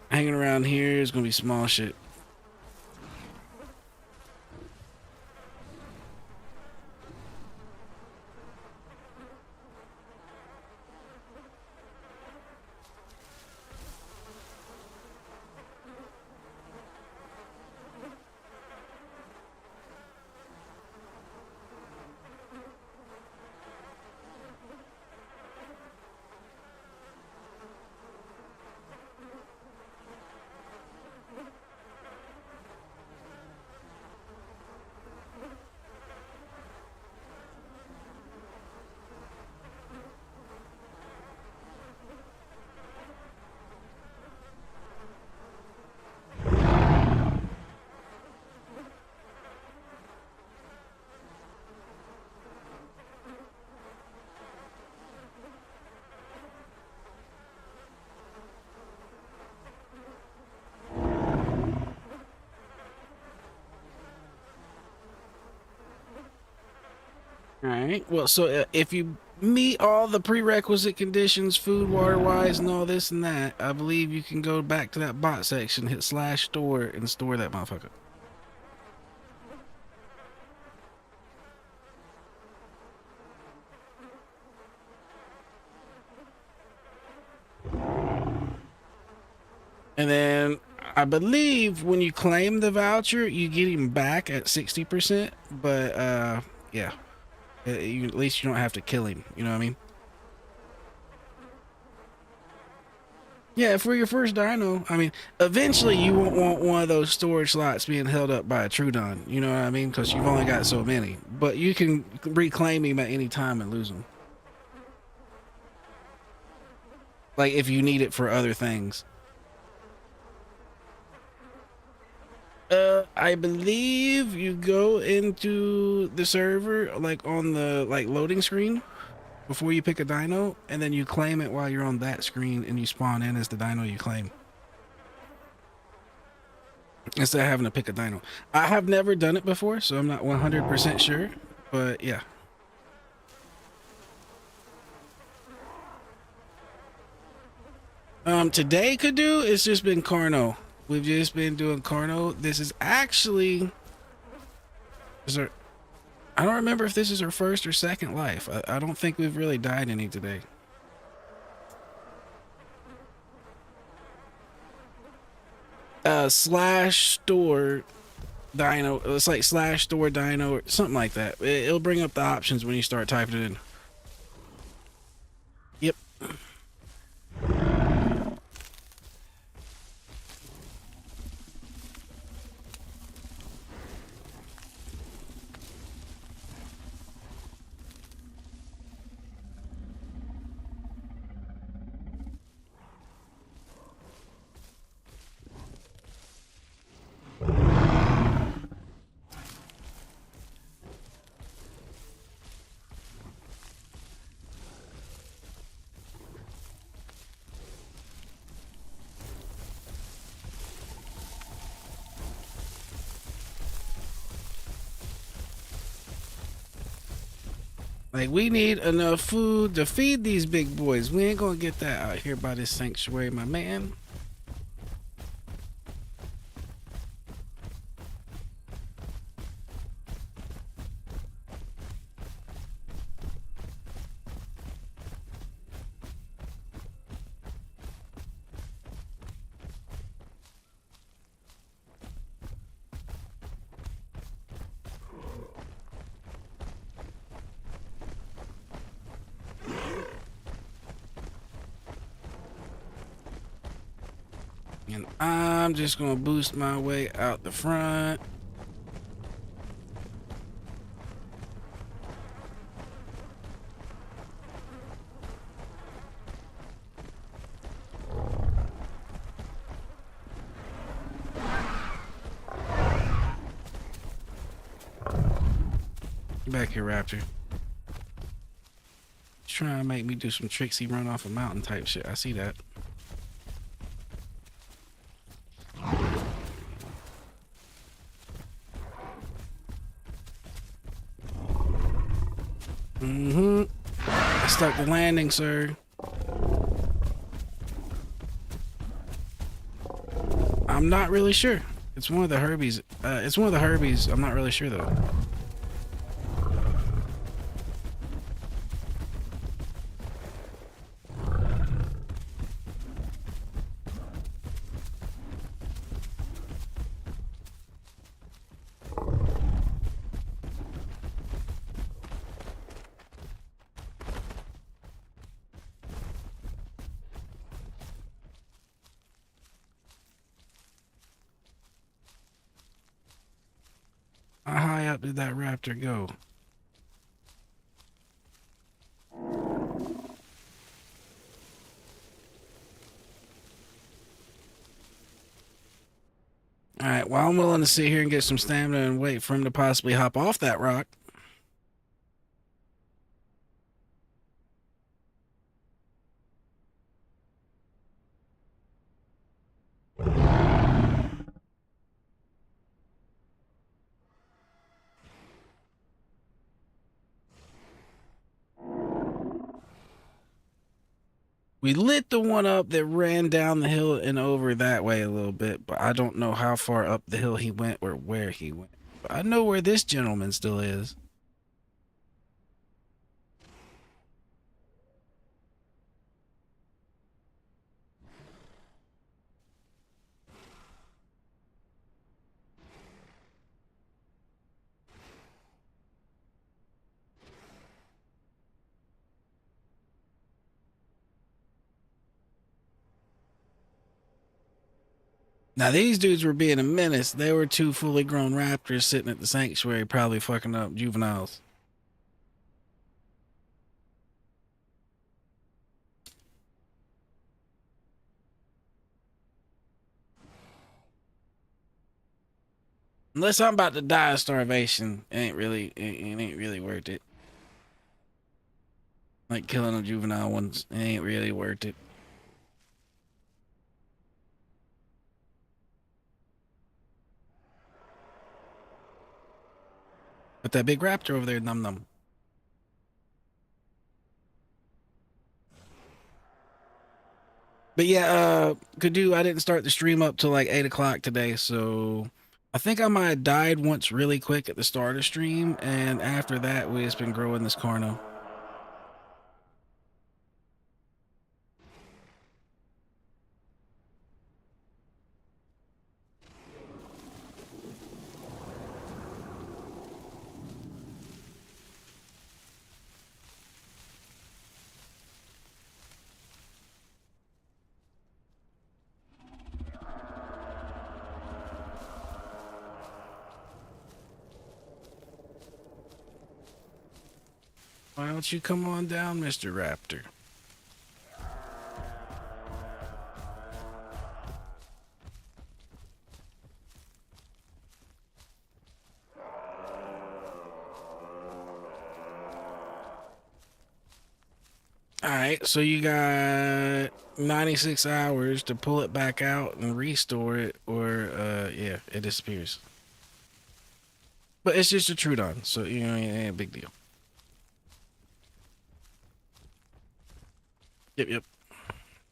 Hanging around here is gonna be small shit. All right. Well, so if you meet all the prerequisite conditions, food, water wise, and all this and that, I believe you can go back to that bot section, hit /store, and store that motherfucker. And then I believe when you claim the voucher, you get him back at 60%. But yeah, at least you don't have to kill him. You know what I mean? Yeah, for your first dino, I mean, eventually you won't want one of those storage slots being held up by a Trudon. You know what I mean? Because you've only got so many. But you can reclaim him at any time and lose him. Like if you need it for other things. I believe you go into the server like on the loading screen before you pick a dino, and then you claim it while you're on that screen, and you spawn in as the dino you claim instead of having to pick a dino. I have never done it before, so I'm not 100% sure, but yeah. Today could do. It's just been Carno. We've just been doing Carno. This is actually, is there, I don't remember if this is her first or second life. I don't think we've really died any today. Slash store dino. It's like slash store dino or something like that. It'll bring up the options when you start typing it in. Yep. Like, we need enough food to feed these big boys. We ain't gonna get that out here by this sanctuary, my man. And I'm just gonna boost my way out the front. Get back here, Raptor. Trying to make me do some tricksy run off a mountain type shit. I see that. I stuck the landing, sir. I'm not really sure. It's one of the Herbies. It's one of the Herbies. I'm not really sure though. How high up did that raptor go? Alright, well, I'm willing to sit here and get some stamina and wait for him to possibly hop off that rock. We lit the one up that ran down the hill and over that way a little bit, but I don't know how far up the hill he went or where he went. But I know where this gentleman still is. Now, these dudes were being a menace. They were two fully grown raptors sitting at the sanctuary, probably fucking up juveniles. Unless I'm about to die of starvation, it ain't really worth it. Like killing the juvenile ones, it ain't really worth it. But that big raptor over there, num num. But yeah, Kadu, I didn't start the stream up till like 8 o'clock today, so I think I might have died once really quick at the start of stream, and after that we just been growing this carno. Why don't you come on down, Mr. Raptor? All right, so you got 96 hours to pull it back out and restore it, or yeah, it disappears. But it's just a Trudon, so you know, it ain't a big deal. Yep, yep.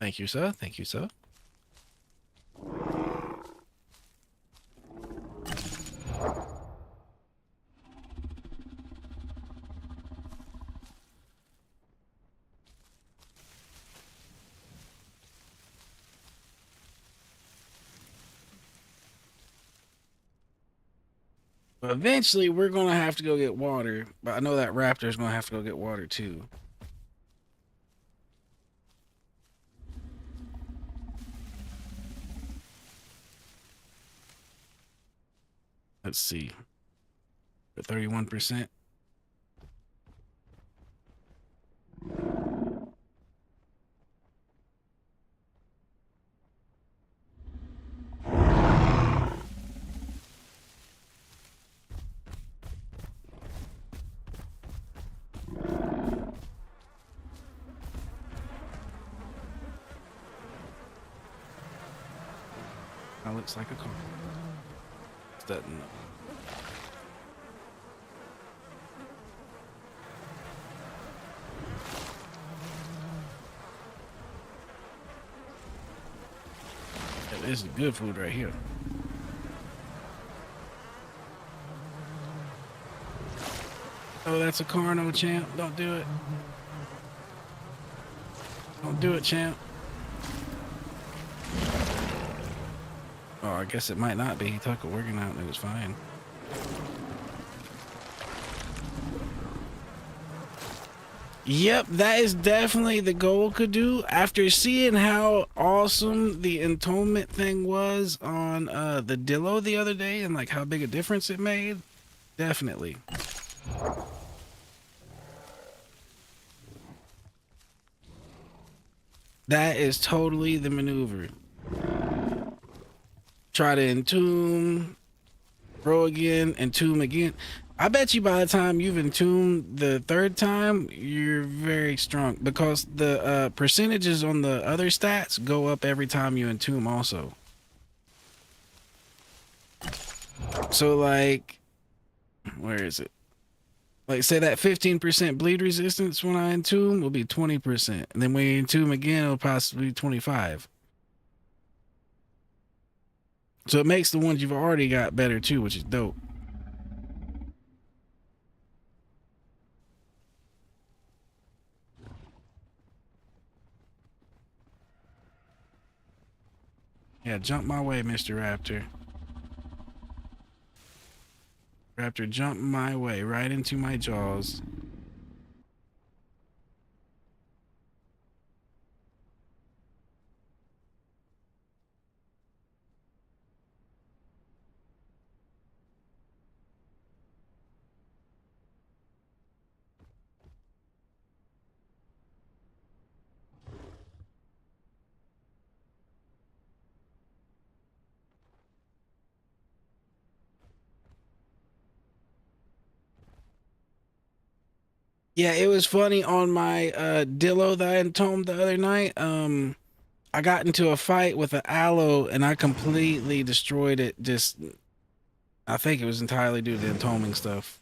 Thank you, sir. Thank you, sir. But eventually, we're gonna have to go get water. But I know that Raptor's gonna have to go get water too. Let's see. For 31%. That looks like a car. Doesn't know. Yeah, this is good food right here. Oh, that's a Carno, champ. Don't do it. Don't do it, champ. Oh, I guess it might not be. He took a working out and it was fine. Yep, that is definitely the goal, Kadu. After seeing how awesome the entombment thing was on the Dillo the other day and like how big a difference it made, definitely. That is totally the maneuver. Try to entomb, throw again, entomb again. I bet you by the time you've entombed the third time, you're very strong because the percentages on the other stats go up every time you entomb also. So like, where is it? Like say that 15% bleed resistance when I entomb will be 20%. And then when you entomb again, it'll possibly be 25. So it makes the ones you've already got better too, which is dope. Yeah, jump my way, Mr. Raptor. Raptor, jump my way, right into my jaws. Yeah, it was funny on my Dillo that I entombed the other night. I got into a fight with an aloe and I completely destroyed it. Just, I think it was entirely due to the entombing stuff.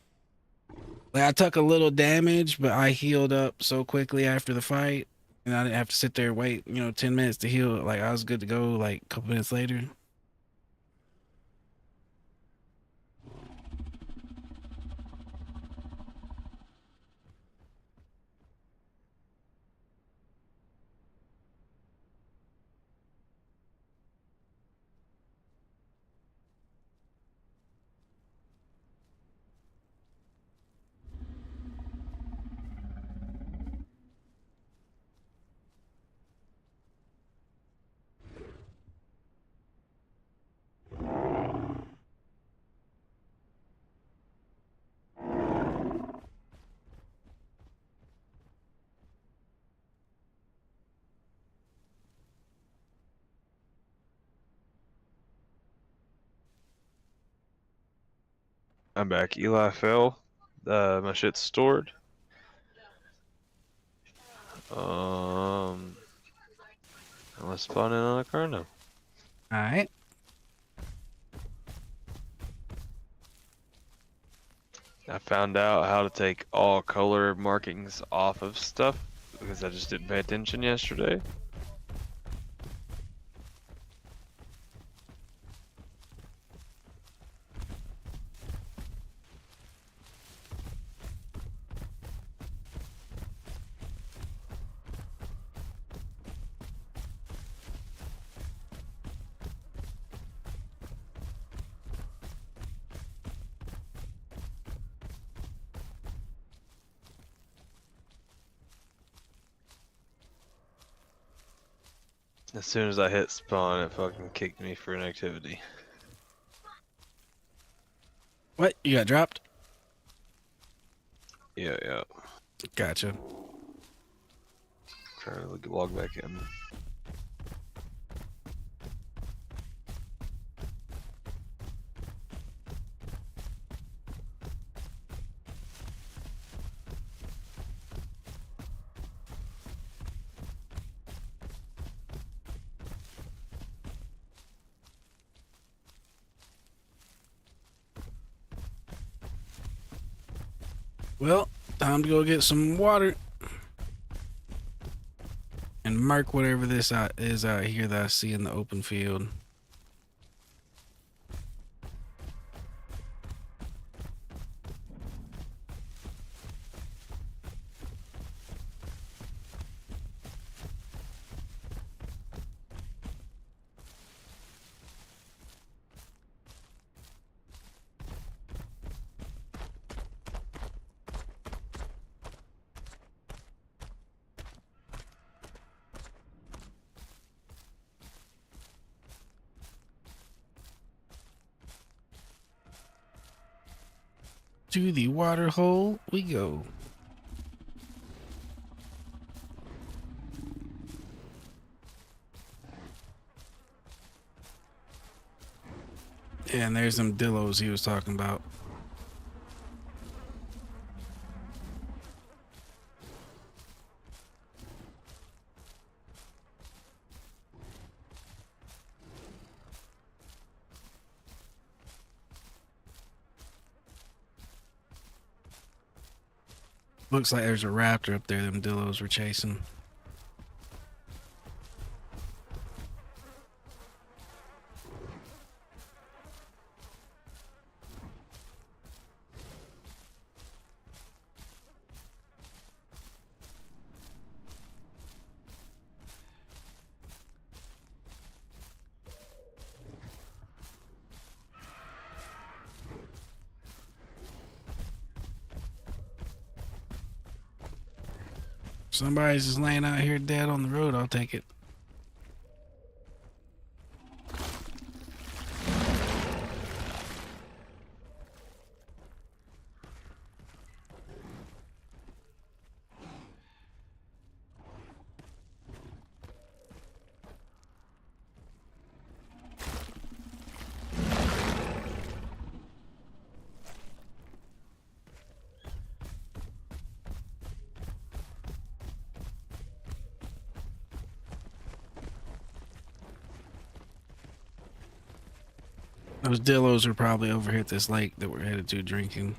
Like I took a little damage, but I healed up so quickly after the fight. And I didn't have to sit there and wait, 10 minutes to heal. Like I was good to go like a couple minutes later. I'm back. Eli fell. My shit's stored. Let's spawn in on a car now. All right. I found out how to take all color markings off of stuff because I just didn't pay attention yesterday. As soon as I hit spawn, it fucking kicked me for inactivity. What? You got dropped? Yeah. Gotcha. Trying to log back in. Well, time to go get some water and mark whatever this is out here that I see in the open field. To the water hole we go. Yeah, and there's them Dinos he was talking about. Looks like there's a raptor up there them Dinos were chasing. Somebody's just laying out here dead on the road. I'll take it. Those Dinos are probably over here at this lake that we're headed to drinking.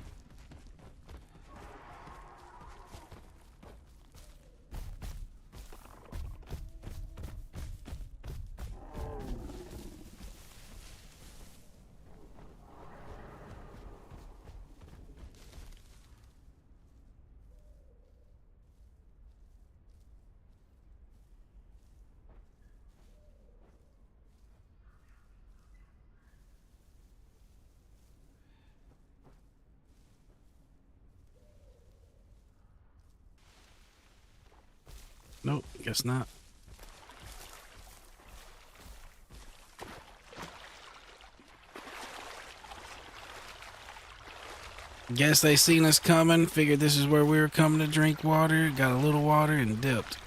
Guess not. Guess they seen us coming, figured this is where we were coming to drink water, got a little water, and dipped.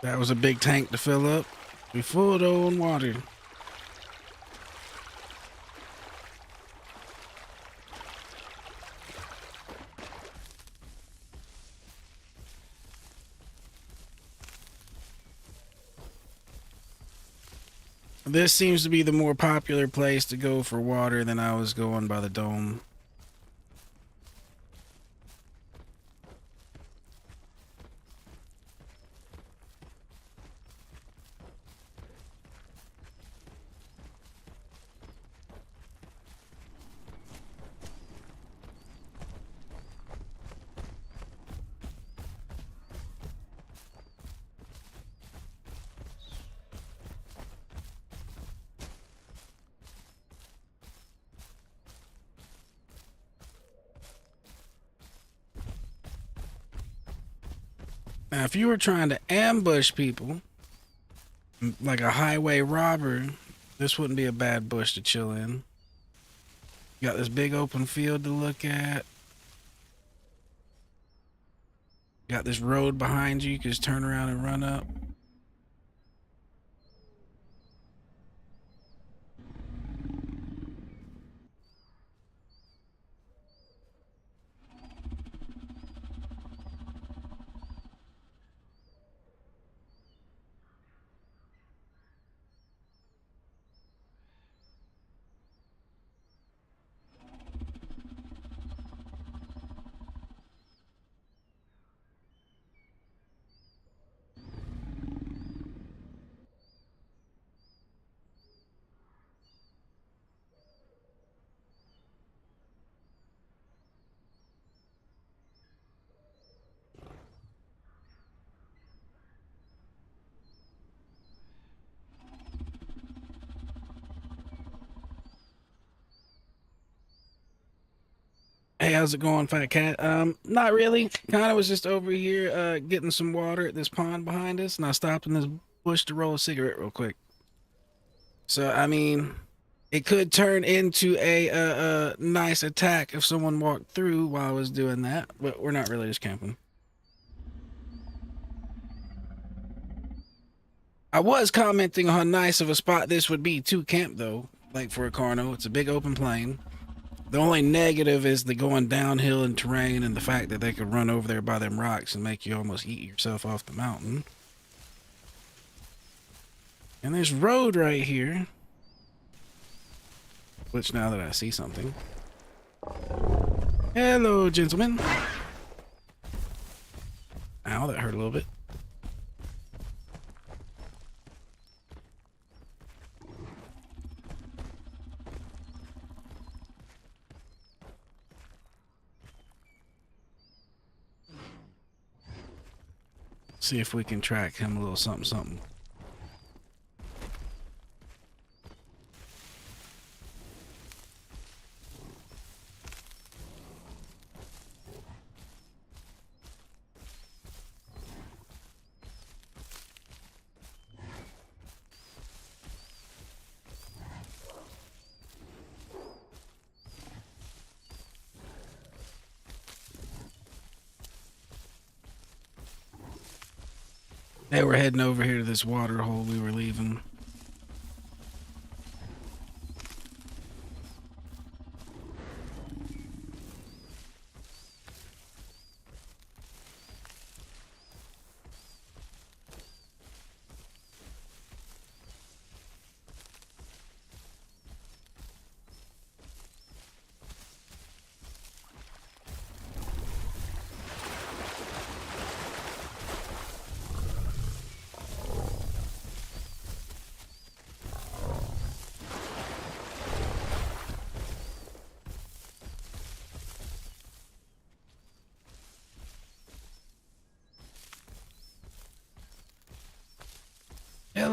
That was a big tank to fill up. We full though on water. This seems to be the more popular place to go for water than I was going by the dome. Now, if you were trying to ambush people, like a highway robber, this wouldn't be a bad bush to chill in. You got this big open field to look at. You got this road behind you. You can just turn around and run up. Hey, how's it going, Fat Cat? Not really. Kind of was just over here, getting some water at this pond behind us, and I stopped in this bush to roll a cigarette real quick. So, I mean, it could turn into a nice attack if someone walked through while I was doing that, but we're not really just camping. I was commenting on how nice of a spot this would be to camp, though. Like for a carno, it's a big open plain. The only negative is the going downhill in terrain and the fact that they could run over there by them rocks and make you almost eat yourself off the mountain. And there's road right here. Which now that I see something. Hello, gentlemen. Ow, that hurt a little bit. See if we can track him a little something, something. Hey, we're heading over here to this water hole we were leaving.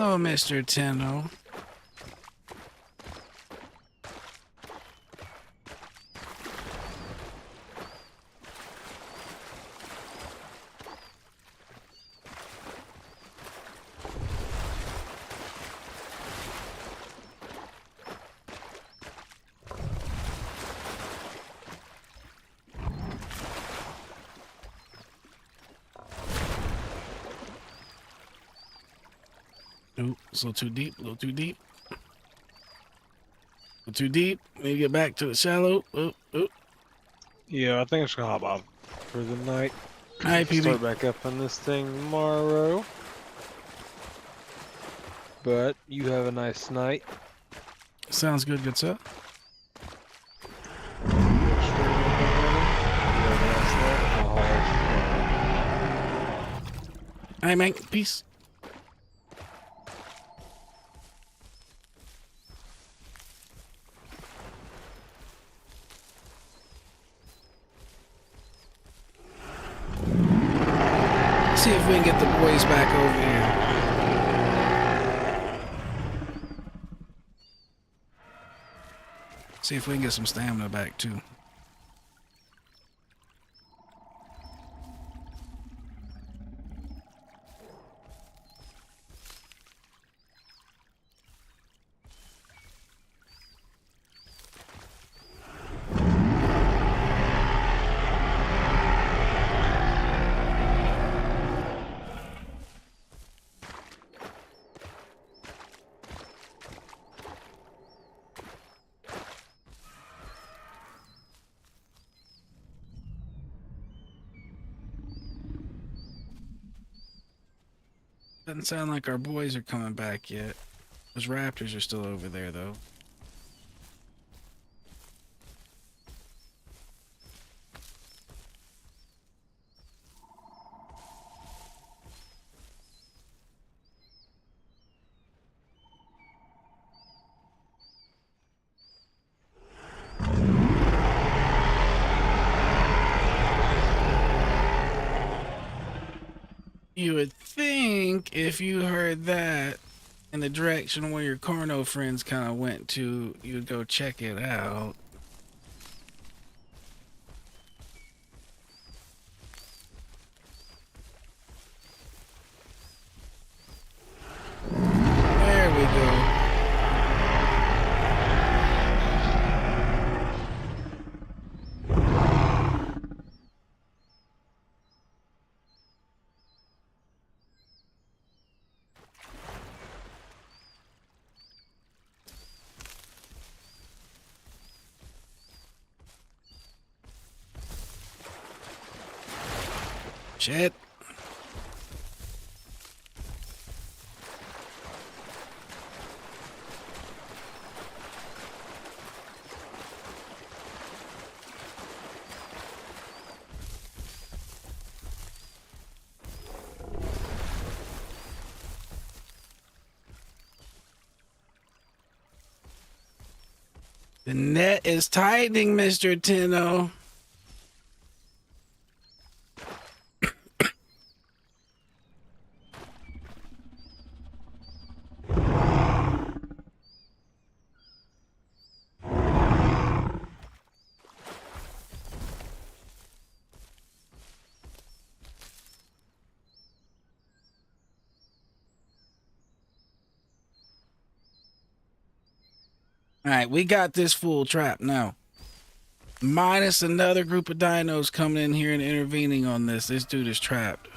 Hello, Mr. Tenno. Ooh, it's a little too deep, a little too deep. A little too deep. Maybe get back to the shallow. Oh, oh. Yeah, I think I'm just gonna hop off for the night. All right, PB. Start back up on this thing tomorrow. But you have a nice night. Sounds good, good sir. You have a nice night. I'll holler at you tomorrow. All right, man. Peace. See if we can get the boys back over here. See if we can get some stamina back too. Doesn't sound like our boys are coming back yet. Those raptors are still over there, though. You would think if you heard that in the direction where your Carno friends kind of went to, you'd go check it out. There we go. Shit. The net is tightening, Mr. Tenno. All right, we got this fool trapped now. Minus another group of dinos coming in here and intervening on this. This dude is trapped.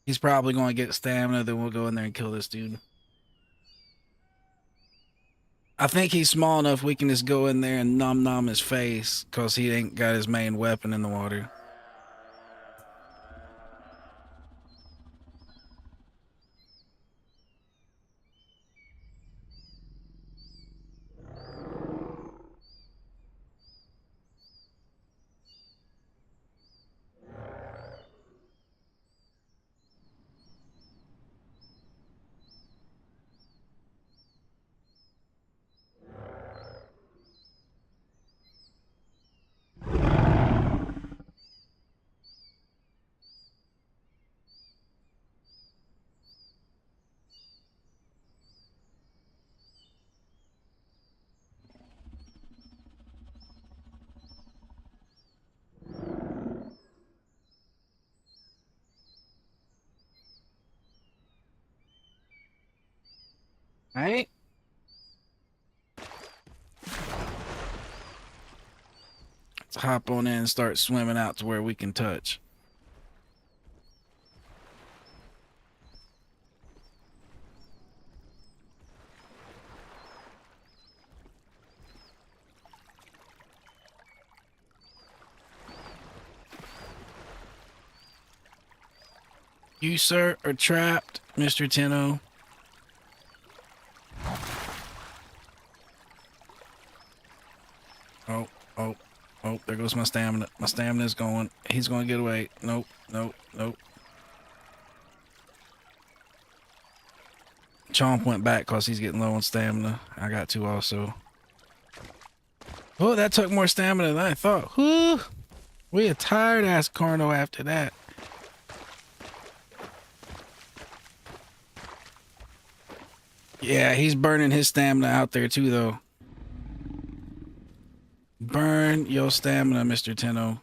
He's probably going to get stamina, then we'll go in there and kill this dude. I think he's small enough we can just go in there and nom his face, because he ain't got his main weapon in the water. Right? Let's hop on in and start swimming out to where we can touch. You, sir, are trapped, Mr. Tenno. Oh, oh, oh, there goes my stamina. My stamina's going. He's going to get away. Nope, nope, nope. Chomp went back because he's getting low on stamina. I got to also. Oh, that took more stamina than I thought. Whew. We a tired ass Carno after that. Yeah, he's burning his stamina out there too, though. Burn your stamina, Mr. Tenno.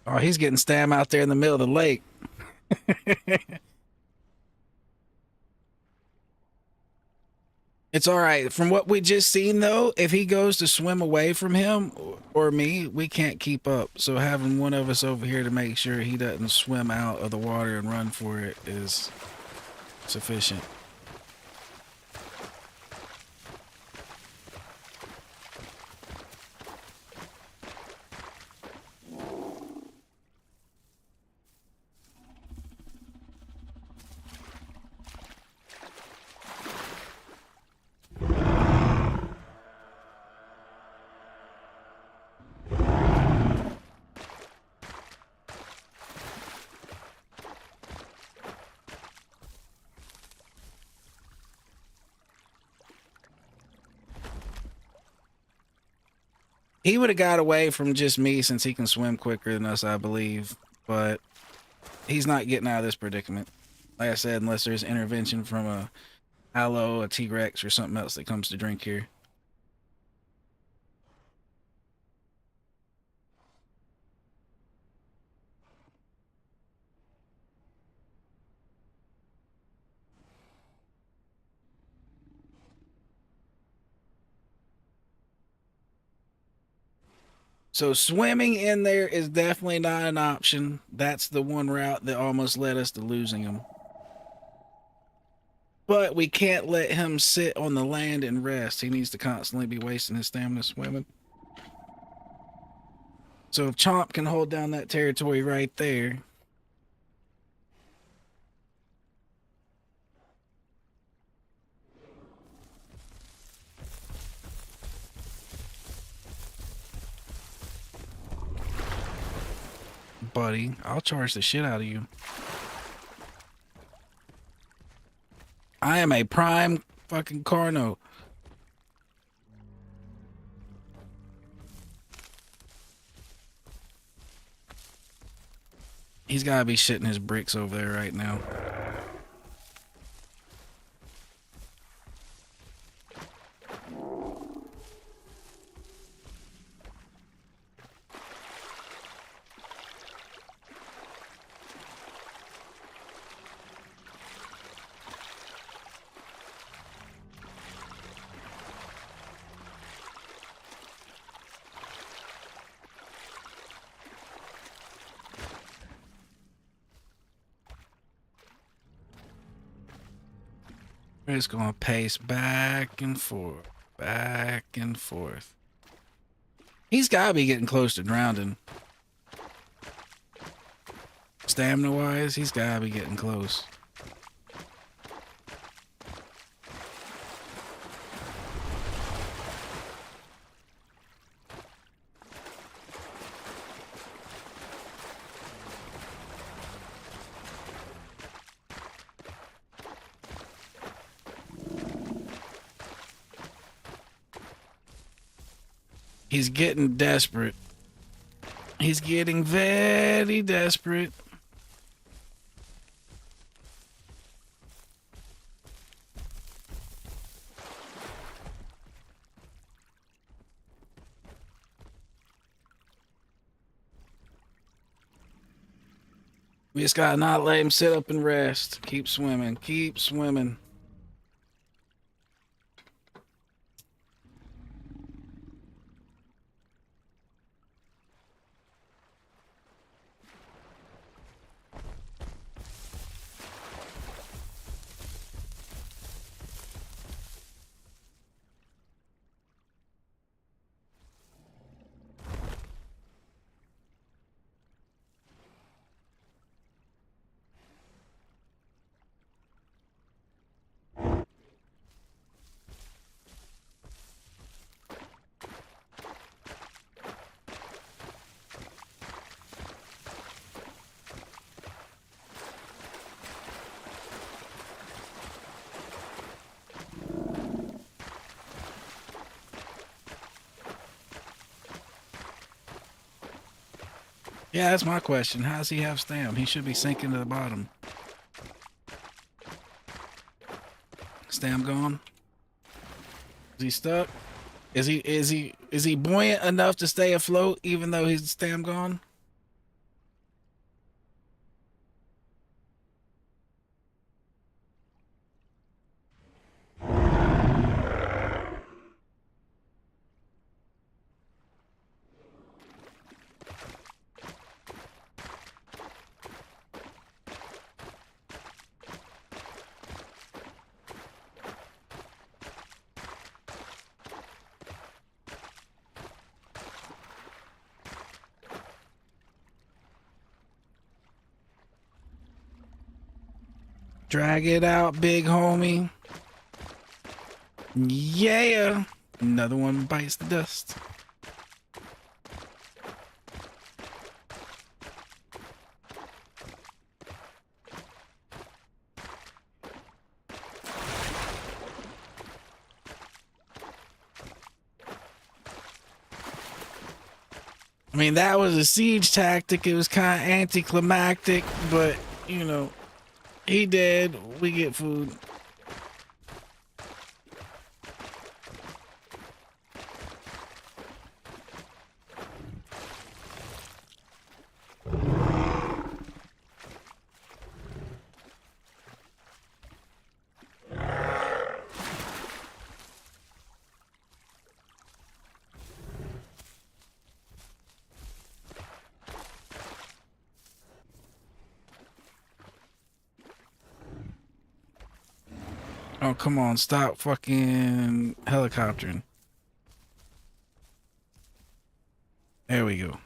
Oh, he's getting stam out there in the middle of the lake. It's all right. From what we just seen, though, if he goes to swim away from him or me, we can't keep up. So having one of us over here to make sure he doesn't swim out of the water and run for it is sufficient. He would have got away from just me since he can swim quicker than us, I believe. But he's not getting out of this predicament. Like I said, unless there's intervention from a Hallow, a T-Rex, or something else that comes to drink here. So swimming in there is definitely not an option. That's the one route that almost led us to losing him. But we can't let him sit on the land and rest. He needs to constantly be wasting his stamina swimming. So if Chomp can hold down that territory right there. Buddy, I'll charge the shit out of you. I am a prime fucking Carno. He's gotta be shitting his bricks over there right now. We're just gonna pace back and forth, back and forth. He's gotta be getting close to drowning. Stamina wise, he's gotta be getting close. He's getting desperate. He's getting very desperate. We just gotta not let him sit up and rest. Keep swimming. Keep swimming. Yeah, that's my question. How does he have stam? He should be sinking to the bottom. Stam gone? Is he stuck? Is he buoyant enough to stay afloat even though his stam gone? Drag it out, big homie. Yeah. Another one bites the dust. I mean, that was a siege tactic. It was kind of anticlimactic, but, you know, he dead. We get food. Oh, come on. Stop fucking helicoptering. There we go.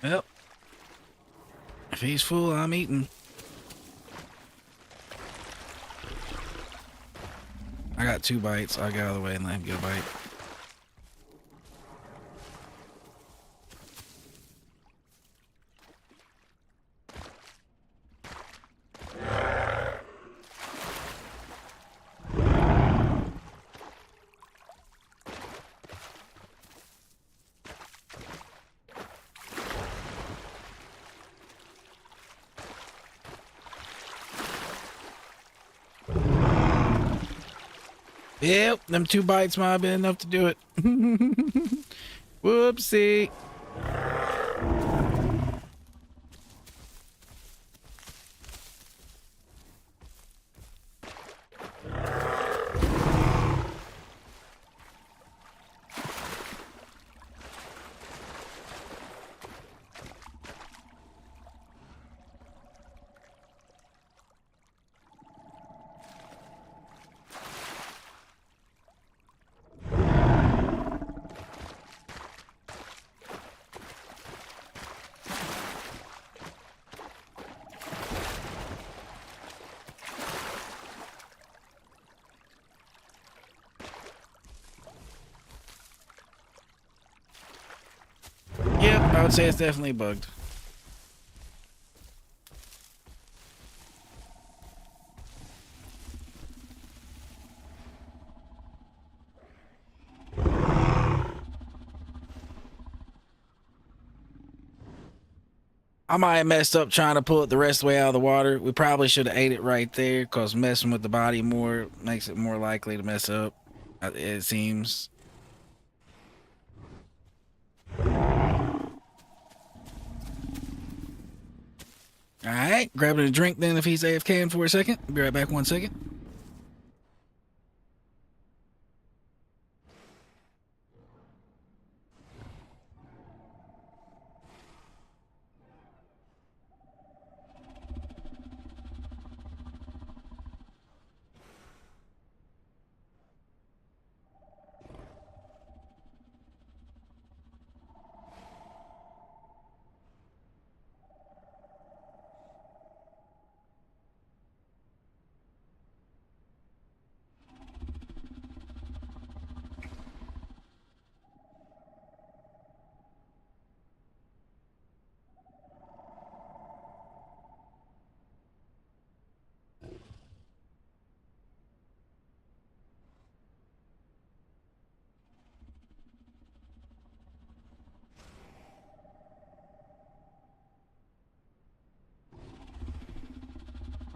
Yep. If he's full, I'm eating. I got 2 bites. I'll get out of the way and let him get a bite. Yep, them 2 bites might have been enough to do it. Whoopsie. Yep, I would say it's definitely bugged. I might have messed up trying to pull it the rest of the way out of the water. We probably should have ate it right there, because messing with the body more makes it more likely to mess up, it seems. Alright, grabbing a drink then if he's AFKing for a second. Be right back 1 second.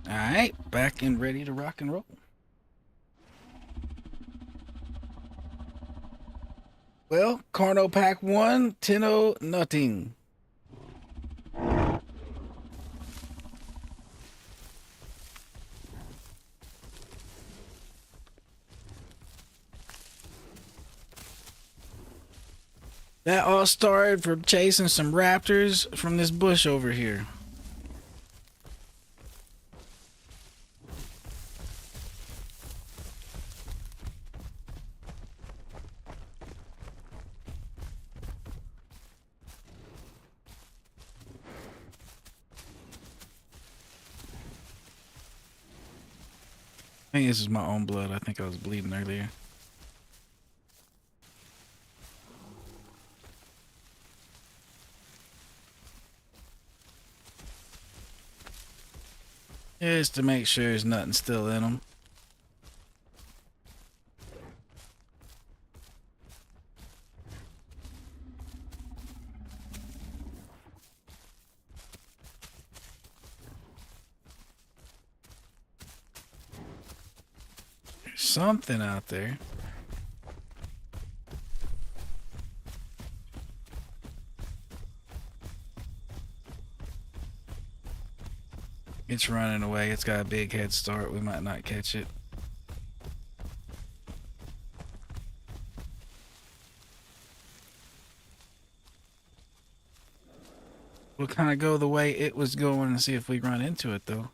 Alright, back and ready to rock and roll. Well, Carno Pack 1, 10-0, nothing. That all started from chasing some raptors from this bush over here. I think this is my own blood. I think I was bleeding earlier. Just to make sure there's nothing still in them. There's something out there. It's running away. It's got a big head start. We might not catch it. We'll kind of go the way it was going and see if we run into it, though.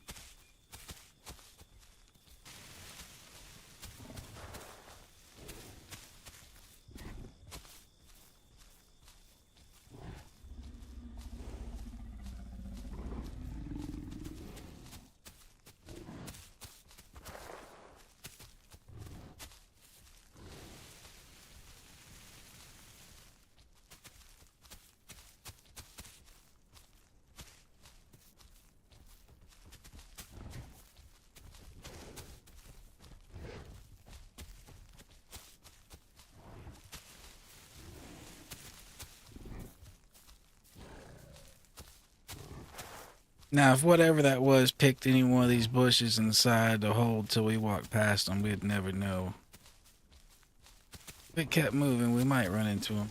Now, if whatever that was picked any one of these bushes and decided to hold till we walked past them, we'd never know. If it kept moving, we might run into them.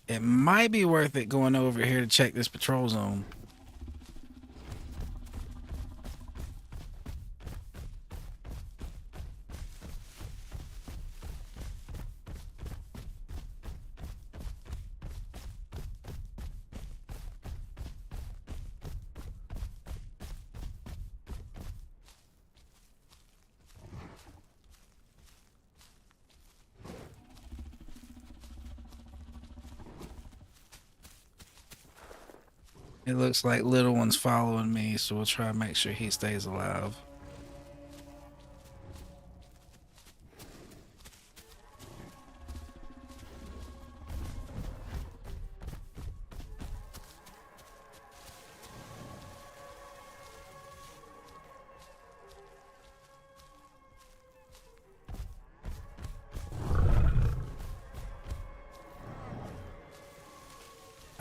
It might be worth it going over here to check this patrol zone. It looks like little one's following me, so we'll try to make sure he stays alive.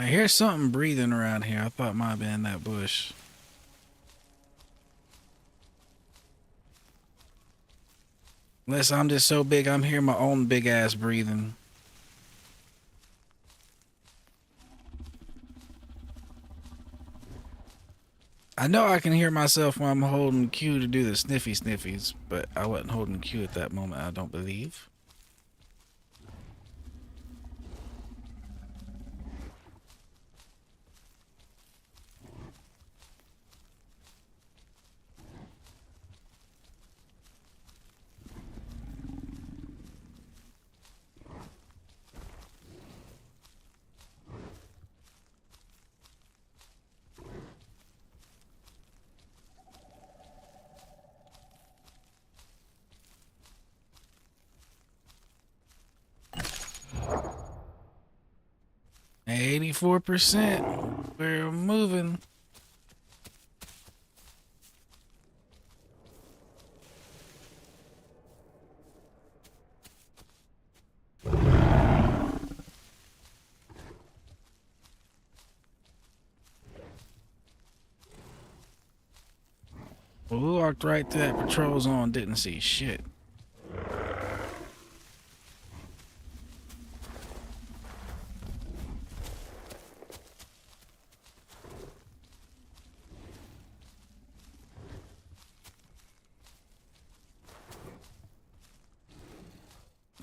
I hear something breathing around here. I thought it might have been that bush. Unless I'm just so big, I'm hearing my own big ass breathing. I know I can hear myself when I'm holding Q to do the sniffy sniffies, but I wasn't holding Q at that moment, I don't believe. Hey, 84%. We're moving. Well, we walked right through that patrol zone, didn't see shit.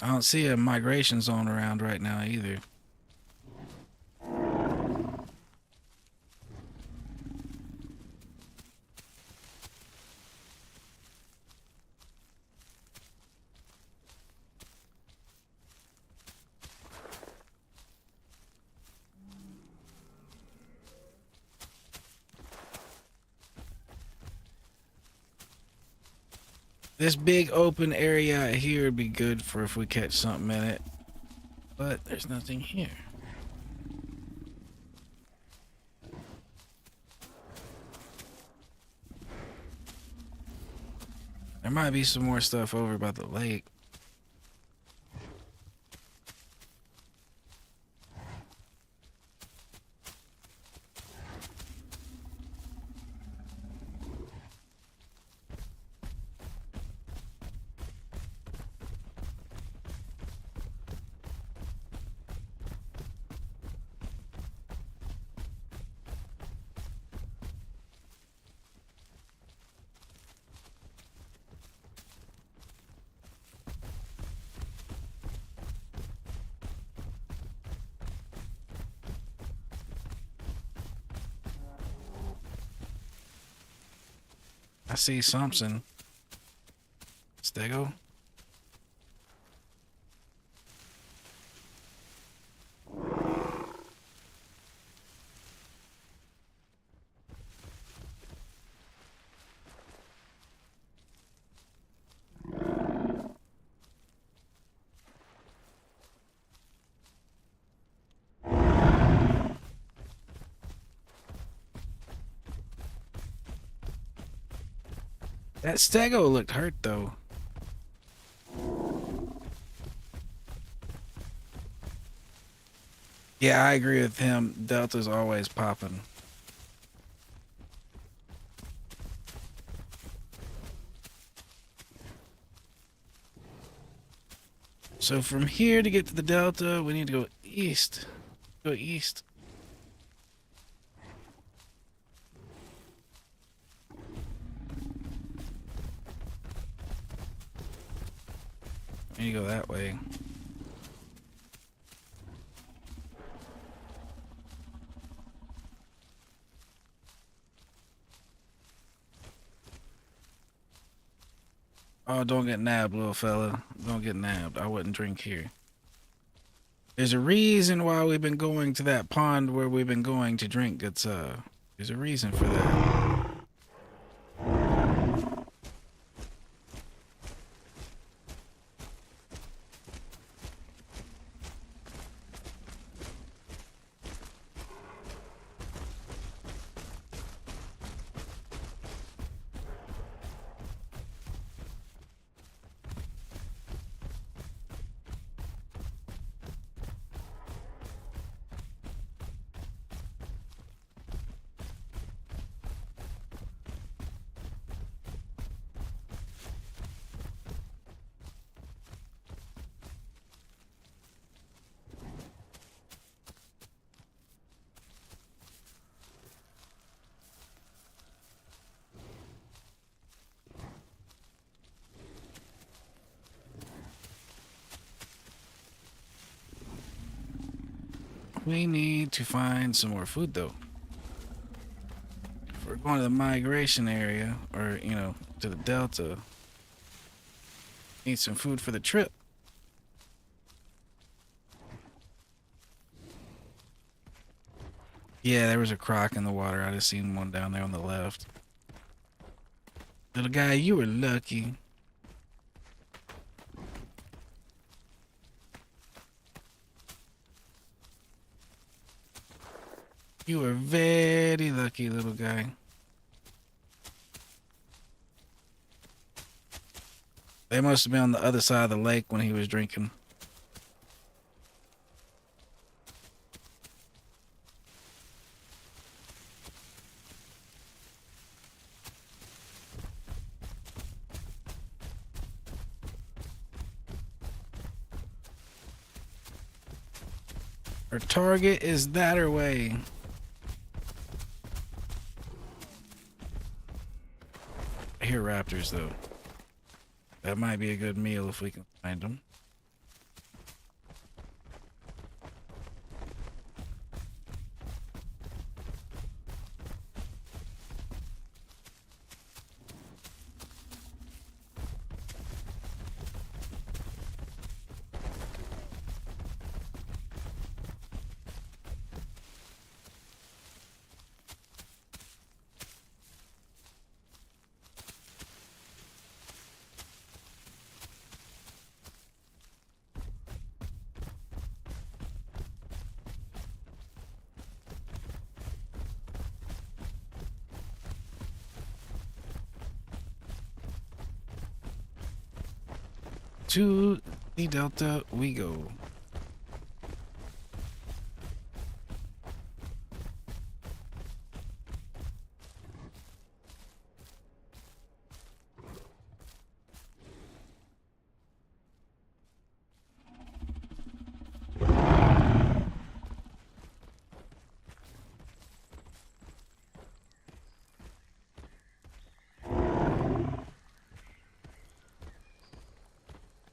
I don't see a migration zone around right now either. This big open area here would be good for if we catch something in it. But there's nothing here. There might be some more stuff over by the lake. I see something. Stego? That Stego looked hurt though. Yeah, I agree with him. Delta's always popping. So from here to get to the Delta, we need to go east. Go east. You go that way. Oh, don't get nabbed, little fella. Don't get nabbed. I wouldn't drink here. There's a reason why we've been going to that pond where we've been going to drink. It's there's a reason for that. We need to find some more food though. If we're going to the migration area, or you know, to the delta, need some food for the trip. Yeah, there was a croc in the water. I just seen one down there on the left. Little guy, you were lucky. You were very lucky, little guy. They must have been on the other side of the lake when he was drinking. Our target is that our way. I hear raptors though. That might be a good meal if we can find them. To the delta we go.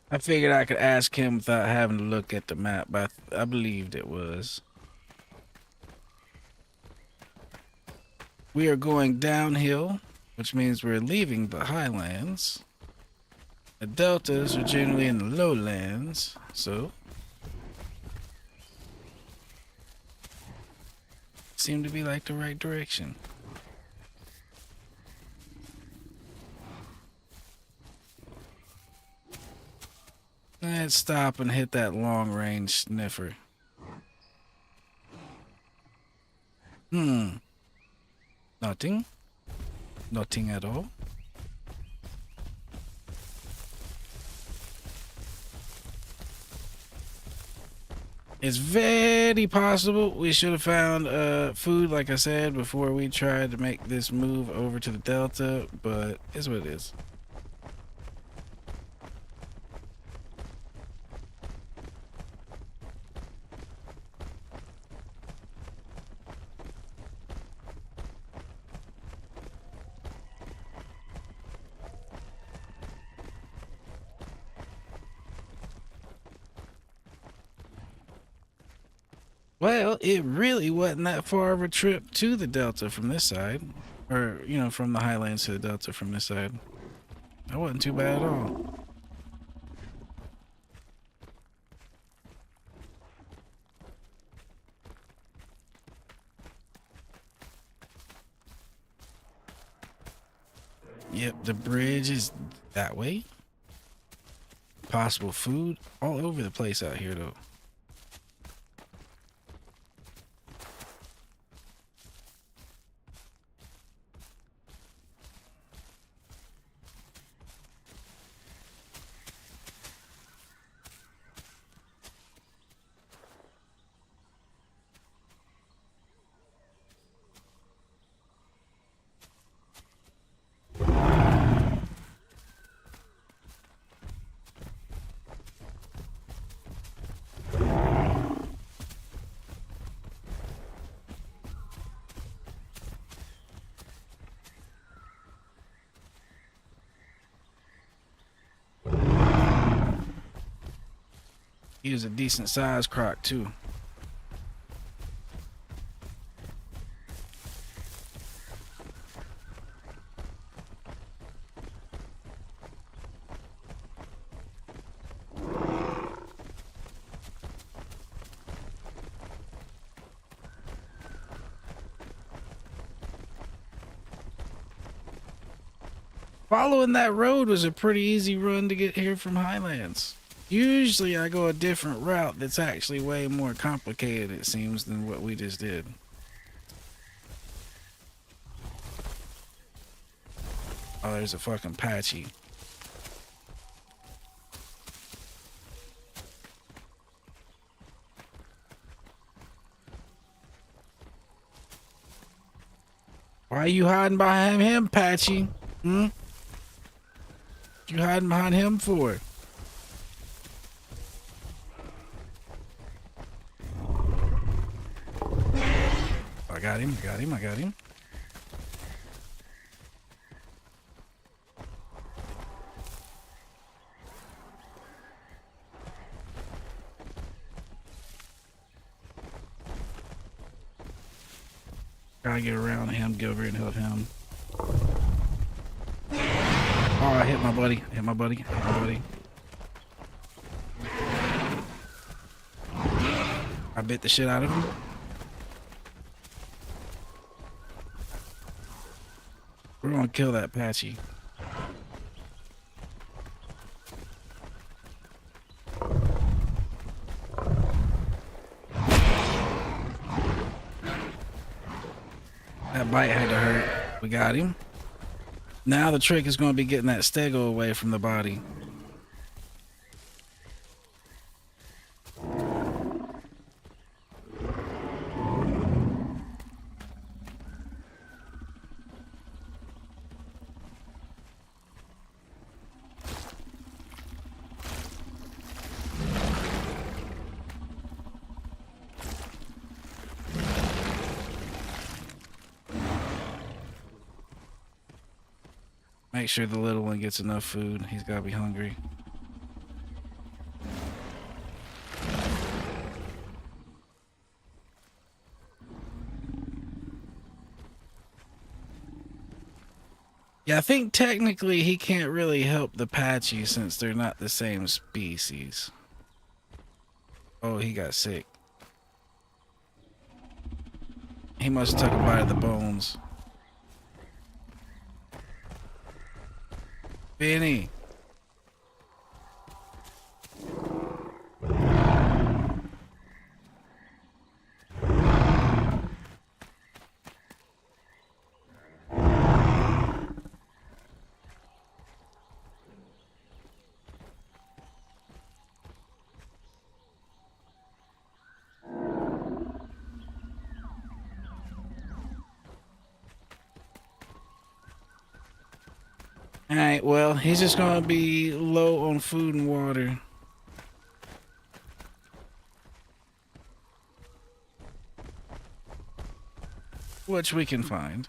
I figured I could ask him without having to look at the map, but I believed it was. We are going downhill, which means we're leaving the highlands. The deltas are generally in the lowlands, so seem to be like the right direction. Let's stop and hit that long range sniffer. Nothing. Nothing at all. It's very possible we should have found food, like I said, before we tried to make this move over to the delta, but it's what it is. Well, it really wasn't that far of a trip to the delta from this side. Or, you know, from the highlands to the delta from this side. That wasn't too bad at all. Yep, the bridge is that way. Possible food all over the place out here, though. He was a decent sized croc too. Following that road was a pretty easy run to get here from Highlands. Usually I go a different route that's actually way more complicated, it seems, than what we just did. Oh, there's a fucking Patchy. Why are you hiding behind him, Patchy? Hmm? What you hiding behind him for? I got him, I got him, I got him. Gotta get around him, get over and help him. Oh, I hit my buddy. Hit my buddy. Hit my buddy. I bit the shit out of him. We're gonna kill that Patchy. That bite had to hurt. We got him. Now the trick is going to be getting that stego away from the body. Make sure the little one gets enough food. He's got to be hungry. Yeah, I think technically he can't really help the Patchy since they're not the same species. Oh, he got sick. He must have took a bite of the bones. Benny. Alright, well, he's just gonna be low on food and water. Which we can find.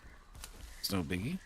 It's no biggie.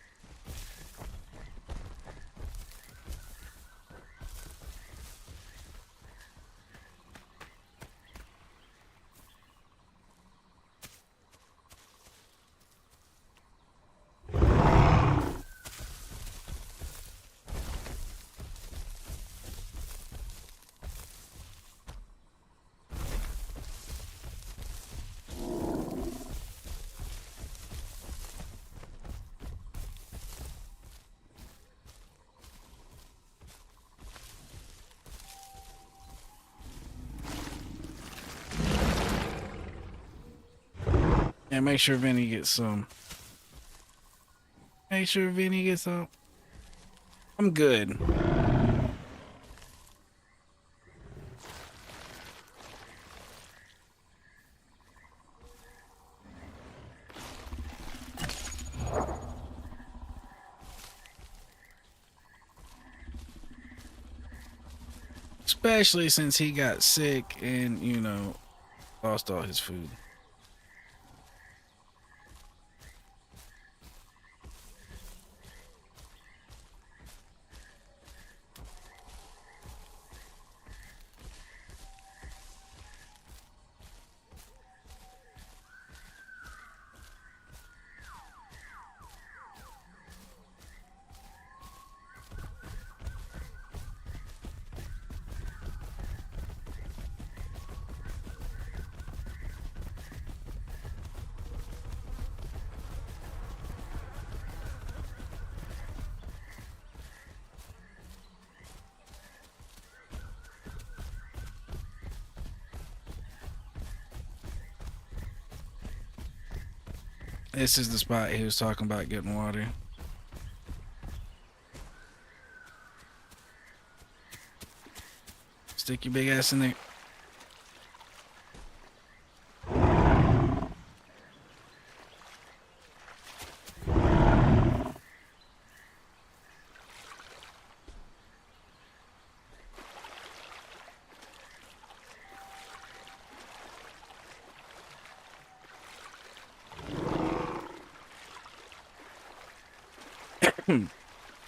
Yeah, make sure Vinny gets some. Make sure Vinny gets some. I'm good. Especially since he got sick and, you know, lost all his food. This is the spot he was talking about getting water. Stick your big ass in there.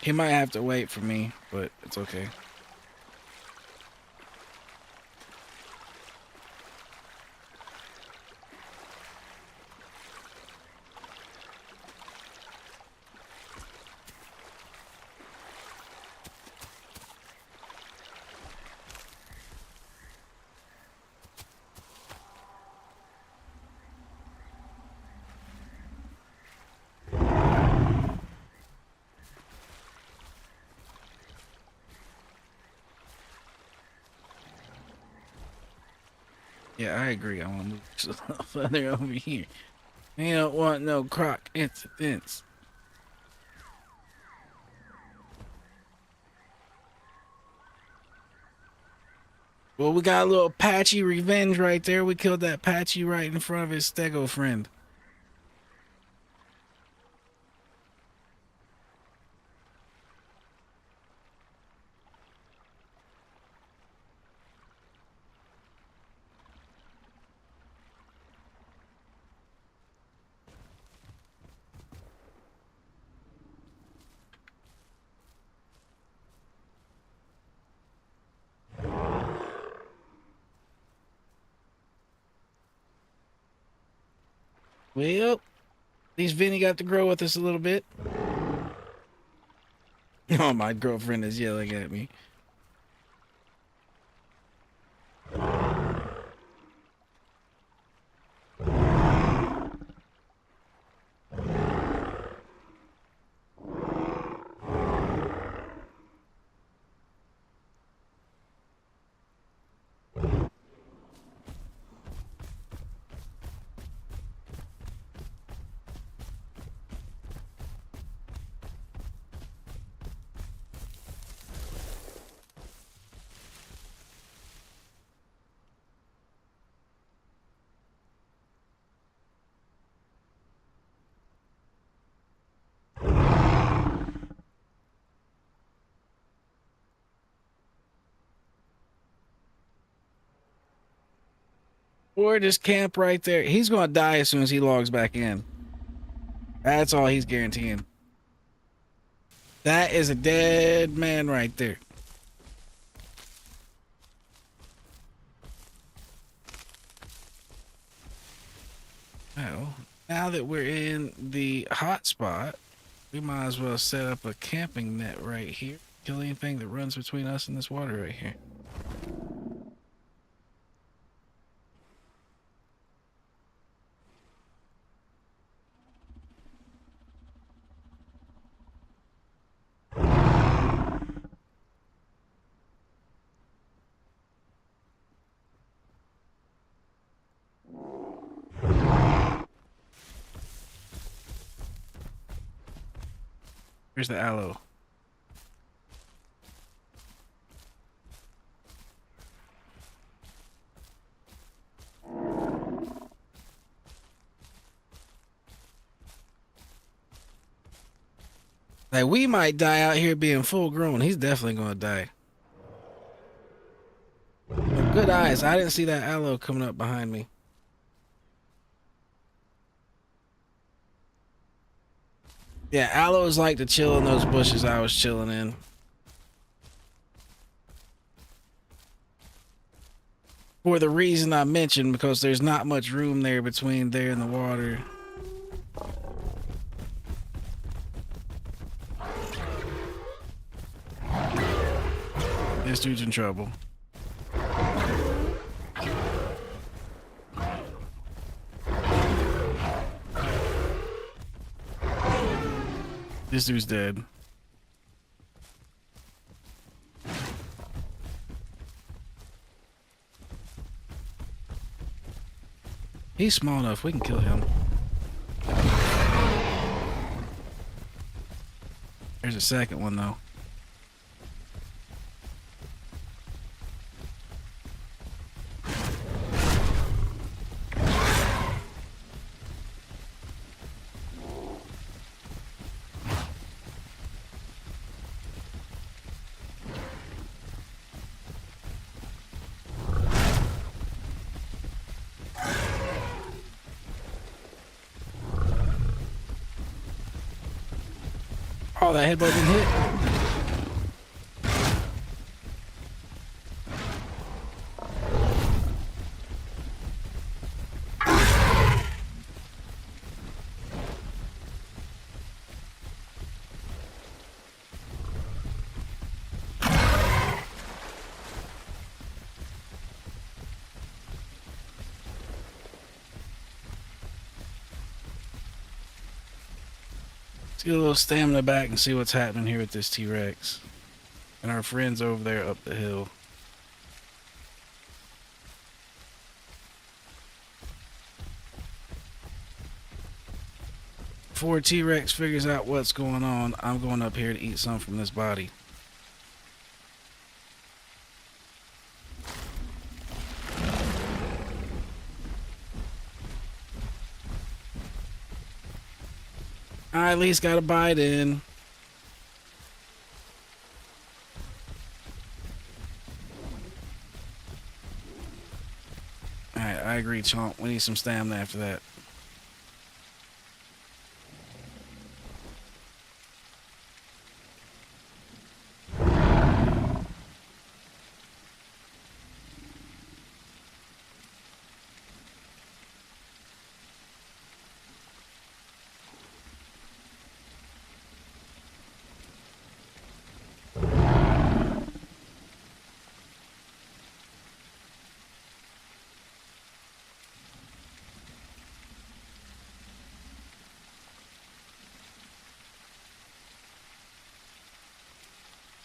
He might have to wait for me, but it's okay. Yeah, I agree. I want to move a little further over here. We don't want no croc incidents. Well, we got a little Patchy revenge right there. We killed that Patchy right in front of his stego friend. Well, at least Vinny got to grow with us a little bit. Oh, my girlfriend is yelling at me. Or just camp right there. He's going to die as soon as he logs back in. That's all he's guaranteeing. That is a dead man right there. Well, now that we're in the hot spot, we might as well set up a camping net right here. Kill anything that runs between us and this water right here. Where's the aloe? Like, we might die out here being full grown. He's definitely gonna die. Good eyes. I didn't see that aloe coming up behind me. Yeah, aloes like to chill in those bushes I was chilling in. For the reason I mentioned, because there's not much room there between there and the water. This dude's in trouble. This dude's dead. He's small enough, we can kill him. There's a second one though. Oh, that headbutt didn't hit. Let's get a little stamina back and see what's happening here with this T-Rex. And our friends over there up the hill. Before T-Rex figures out what's going on, I'm going up here to eat some from this body. I at least got a bite in. Alright, I agree, Chomp. We need some stamina after that.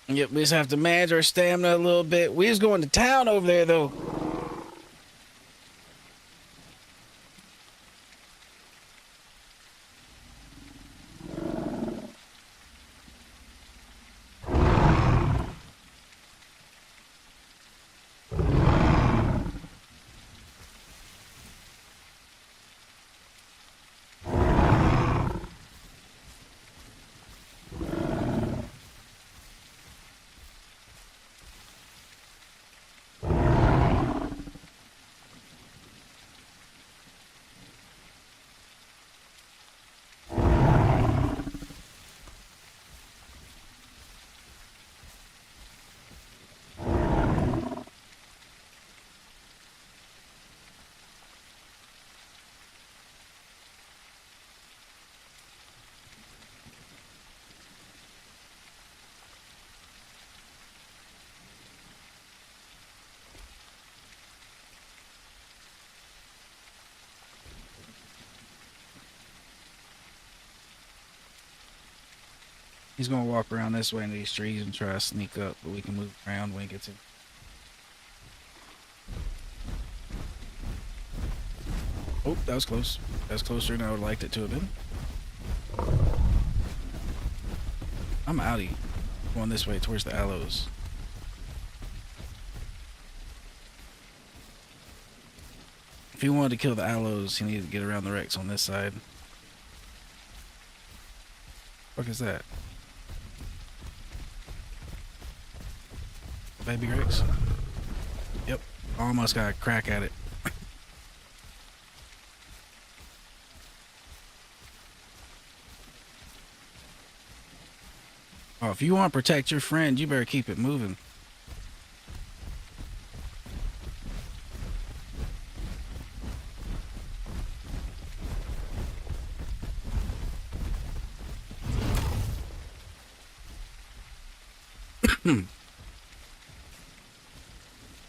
Yep, we just have to manage our stamina a little bit. We was going to town over there, though. He's gonna walk around this way in these trees and try to sneak up, but we can move around when he gets in. Oh, that was close. That's closer than I would have liked it to have been. I'm outie. Going this way towards the aloes. If he wanted to kill the aloes, he needed to get around the Rex on this side. What is that? Baby Rex? Yep. Almost got a crack at it. Oh, if you want to protect your friend, you better keep it moving.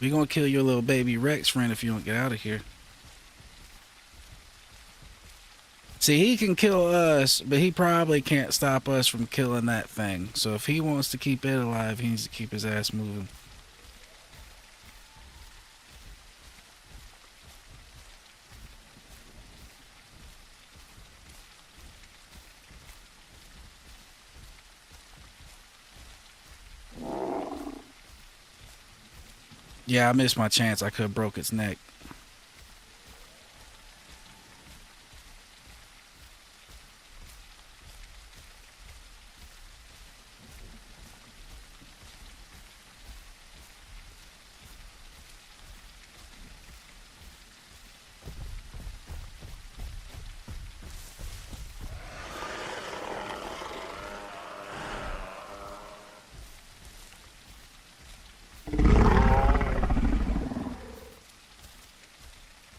We're gonna kill your little baby Rex friend if you don't get out of here. See, he can kill us, but he probably can't stop us from killing that thing. So if he wants to keep it alive, he needs to keep his ass moving. Yeah, I missed my chance. I could have broke its neck.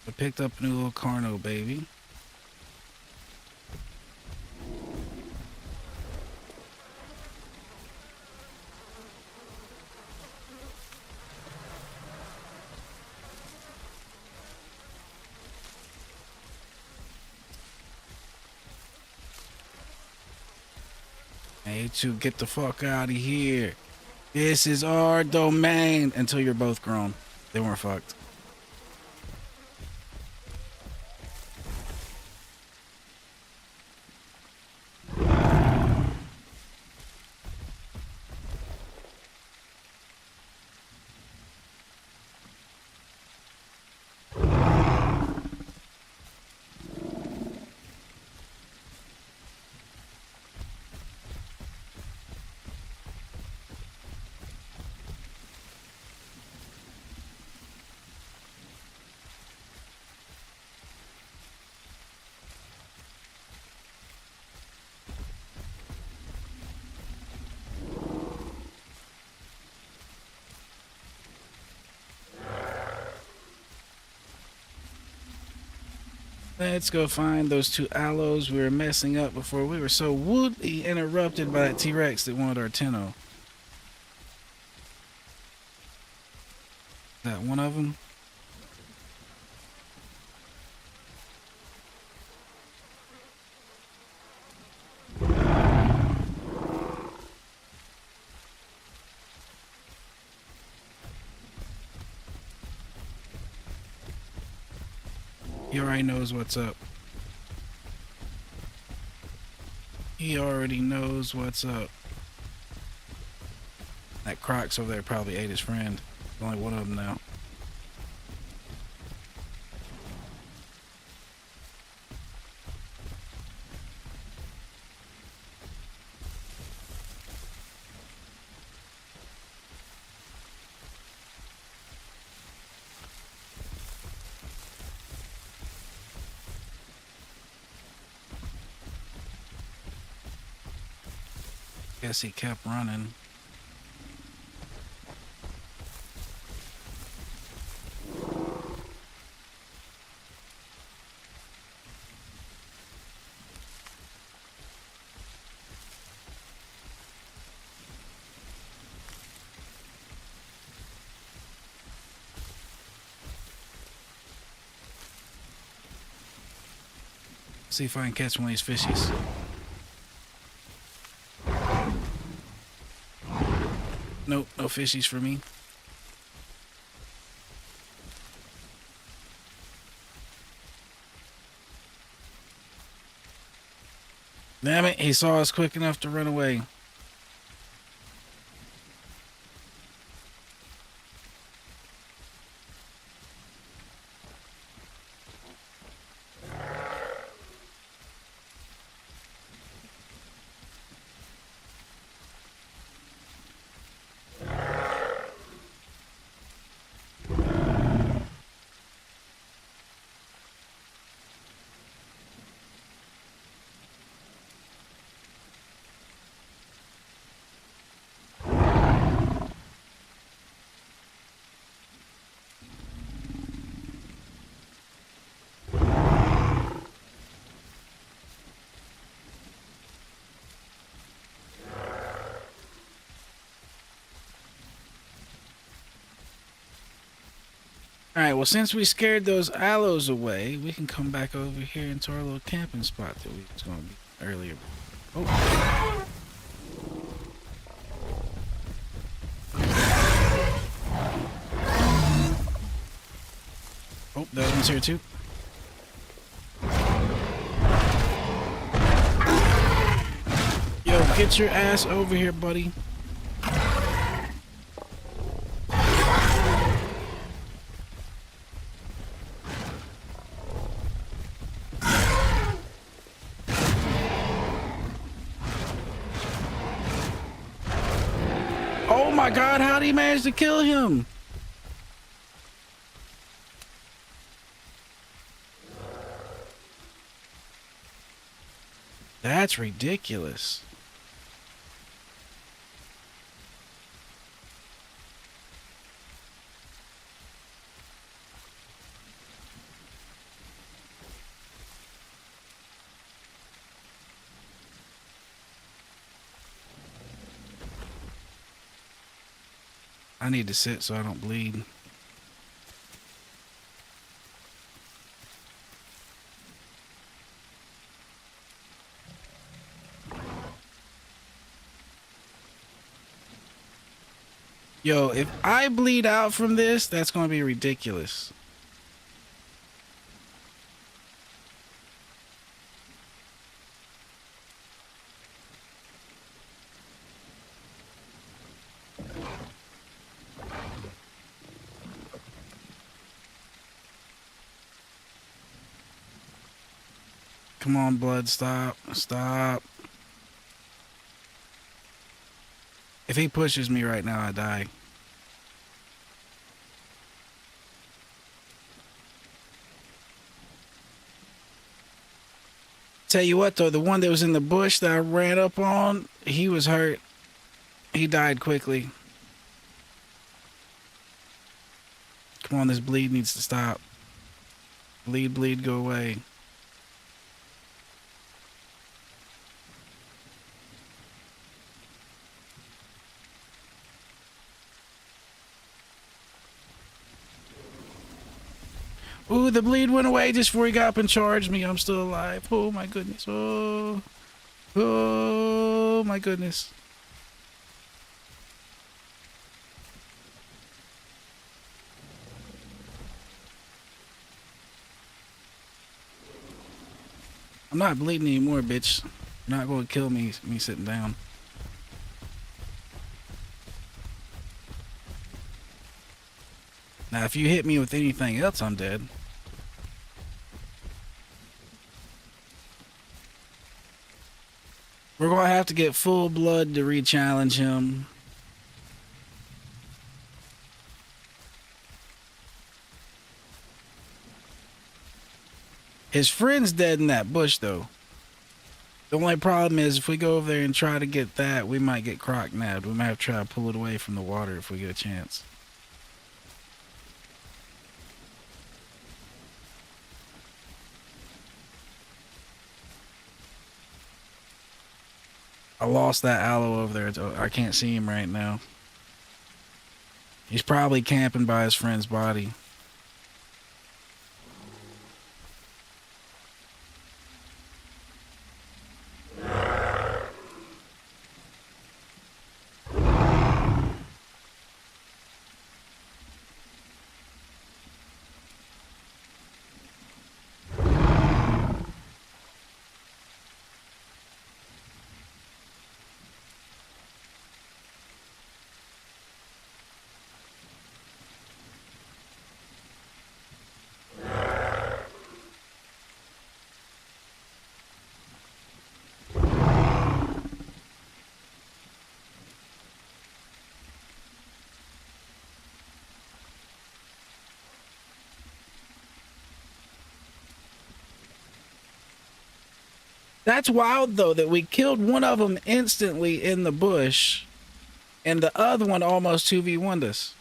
I picked up a new little Carno, baby. Hey, to get the fuck out of here. This is our domain until you're both grown. Then we're fucked. Let's go find those two aloes we were messing up before we were so woodly interrupted by that T-Rex that wanted our Tenno. That one of them? He already knows what's up. He already knows what's up. That Croc's over there probably ate his friend. There's only one of them now. Guess he kept running. See if I can catch one of these fishies. Nope, no fishies for me. Damn it, he saw us quick enough to run away. Alright, well, since we scared those aloes away, we can come back over here into our little camping spot that we was going to be earlier. Oh. Oh, that one's here too. Yo, get your ass over here, buddy. Oh my God, how did he manage to kill him? That's ridiculous. I need to sit so I don't bleed. Yo, if I bleed out from this, that's going to be ridiculous. Come on, blood, stop. Stop. If he pushes me right now, I die. Tell you what, though, the one that was in the bush that I ran up on, he was hurt. He died quickly. Come on, this bleed needs to stop. Bleed, bleed, go away. Ooh, the bleed went away just before he got up and charged me. I'm still alive. Oh my goodness. Oh. Oh my goodness. I'm not bleeding anymore, bitch. You're not going to kill me sitting down. Now, if you hit me with anything else, I'm dead. We're going to have to get full blood to re-challenge him. His friend's dead in that bush, though. The only problem is if we go over there and try to get that, we might get croc-nabbed. We might have to try to pull it away from the water if we get a chance. I lost that aloe over there. I can't see him right now. He's probably camping by his friend's body. That's wild, though, that we killed one of them instantly in the bush, and the other one almost 2v1'd us.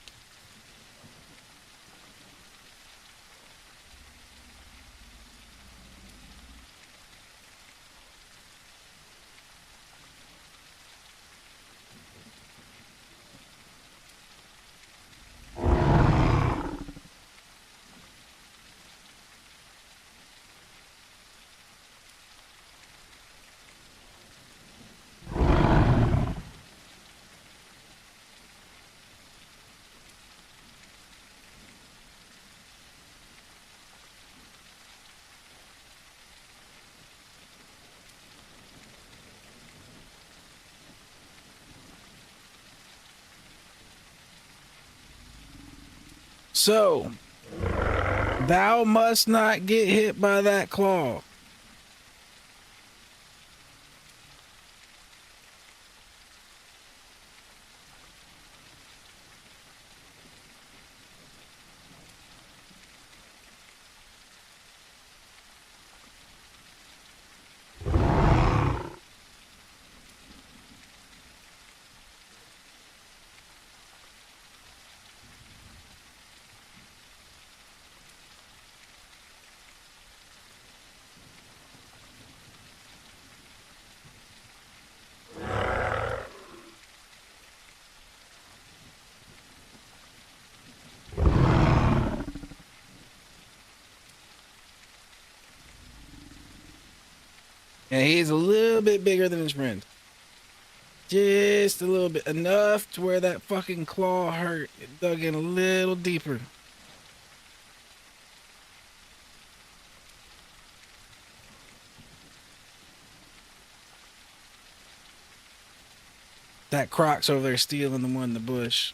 So, thou must not get hit by that claw. And he's a little bit bigger than his friend. Just a little bit. Enough to where that fucking claw hurt. It dug in a little deeper. That Croc's over there stealing the one in the bush.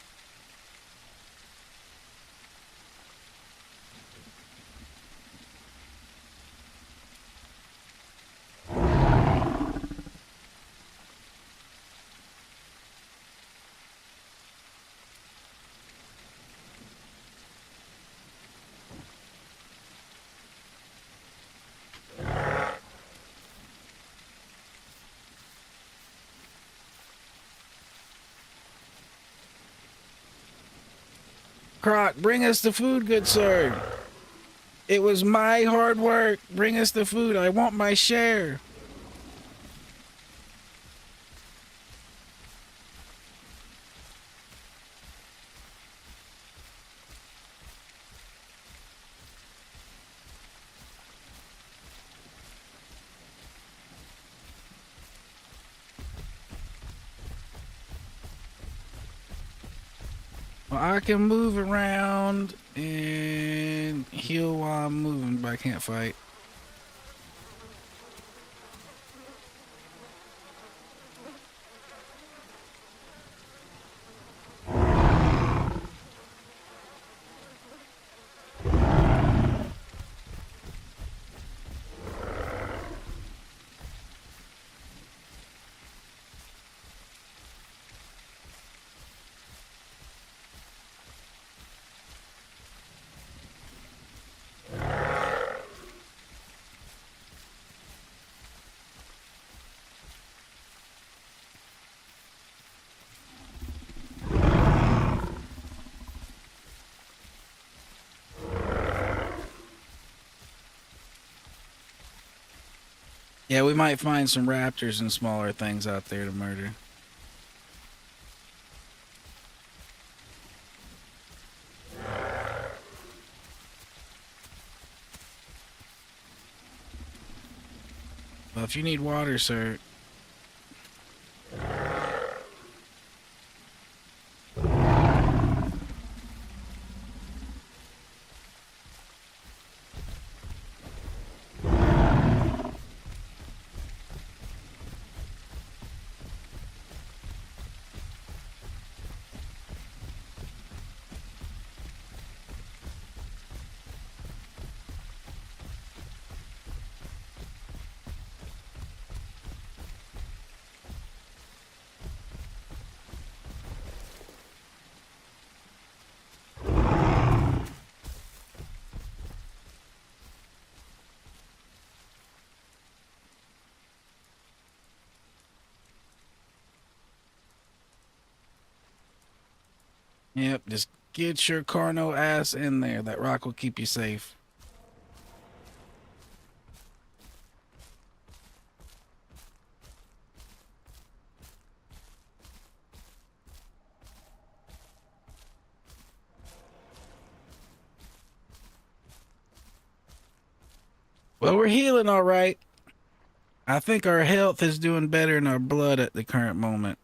Croc, bring us the food, good sir. It was my hard work. Bring us the food. I want my share. Well, I can move around and heal while I'm moving, but I can't fight. Yeah, we might find some raptors and smaller things out there to murder. Well, if you need water, sir. Yep, just get your Carno ass in there. That rock will keep you safe. Well, we're healing all right. I think our health is doing better than our blood at the current moment.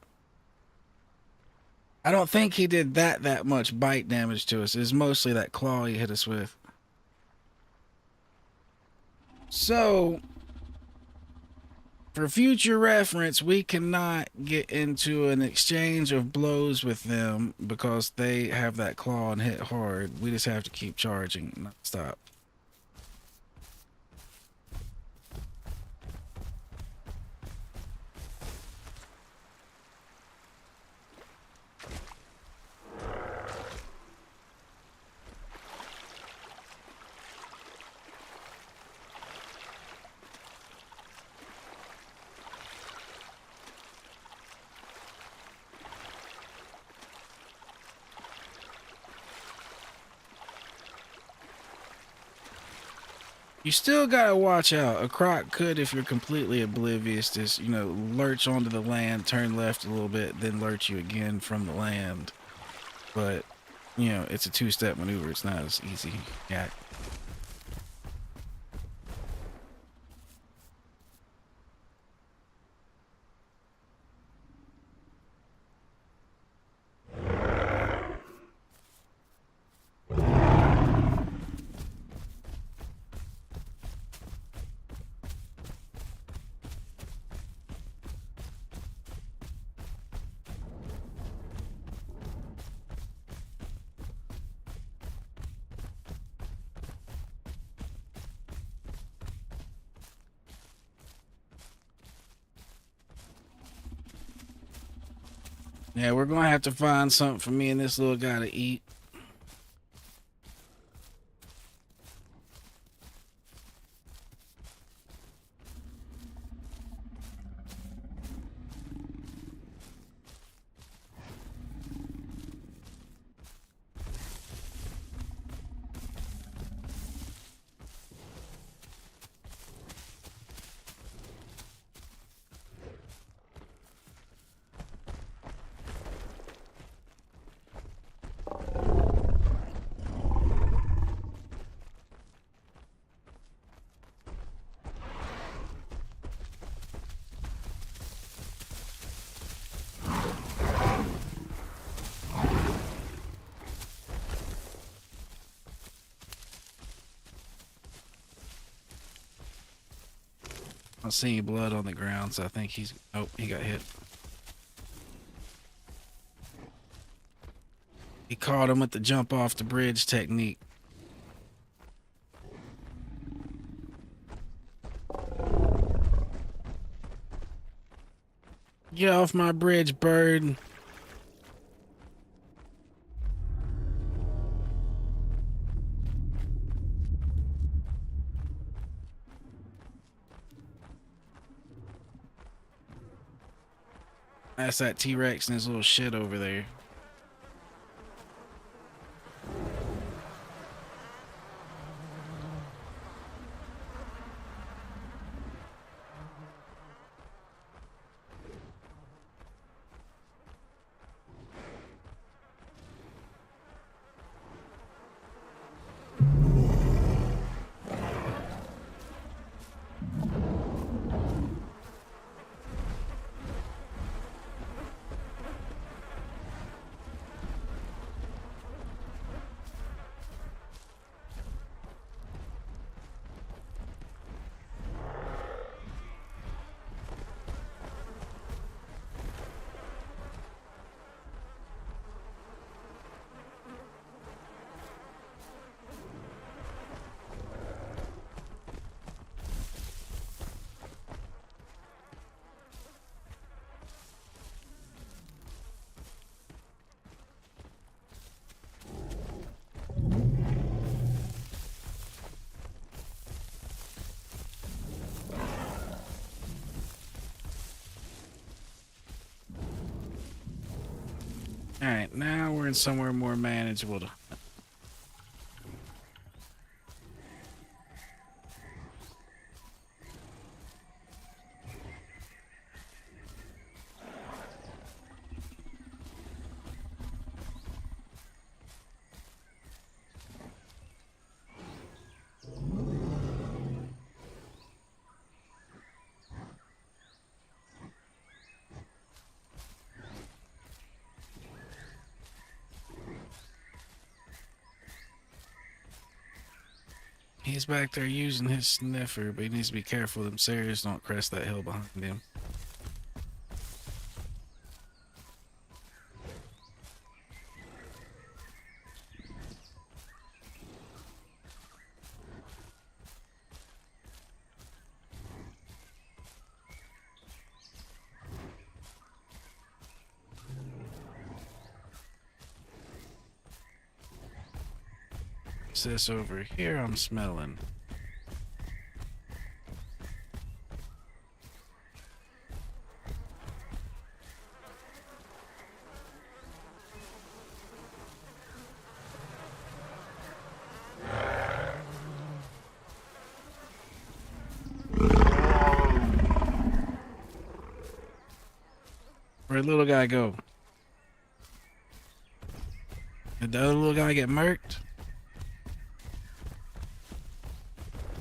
I don't think he did that much bite damage to us. It's mostly that claw he hit us with. So, for future reference, we cannot get into an exchange of blows with them because they have that claw and hit hard. We just have to keep charging, not stop. You still gotta watch out. A croc could, if you're completely oblivious, just, you know, lurch onto the land, turn left a little bit, then lurch you again from the land. But, you know, it's a two-step maneuver. It's not as easy. Yeah. Yeah, we're gonna have to find something for me and this little guy to eat. I see blood on the ground, so I think he's... Oh, he got hit. He caught him with the jump off the bridge technique. Get off my bridge, bird. That's that T-Rex and his little shit over there. Alright, now we're in somewhere more manageable to... He's back there using his sniffer, but he needs to be careful them Sarahs don't crest that hill behind him. What's this over here I'm smelling? Where'd the little guy go? Did the other little guy get murked?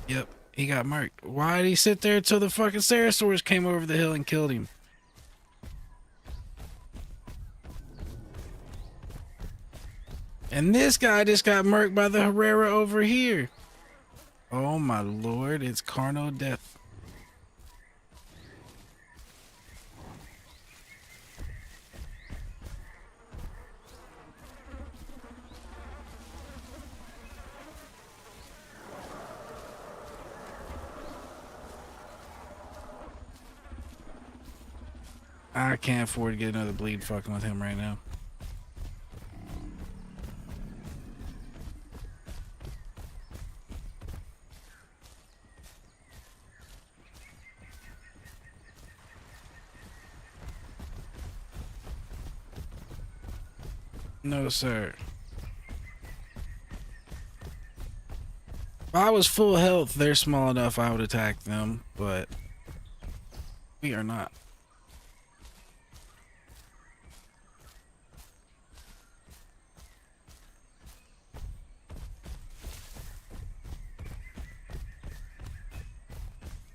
Yep, he got murked. Why did he sit there till the fucking Ceratosaurus came over the hill and killed him? And this guy just got murked by the Herrera over here. Oh my lord, it's carnal death. I can't afford to get another bleed fucking with him right now. No, sir. If I was full health, they're small enough I would attack them, but we are not.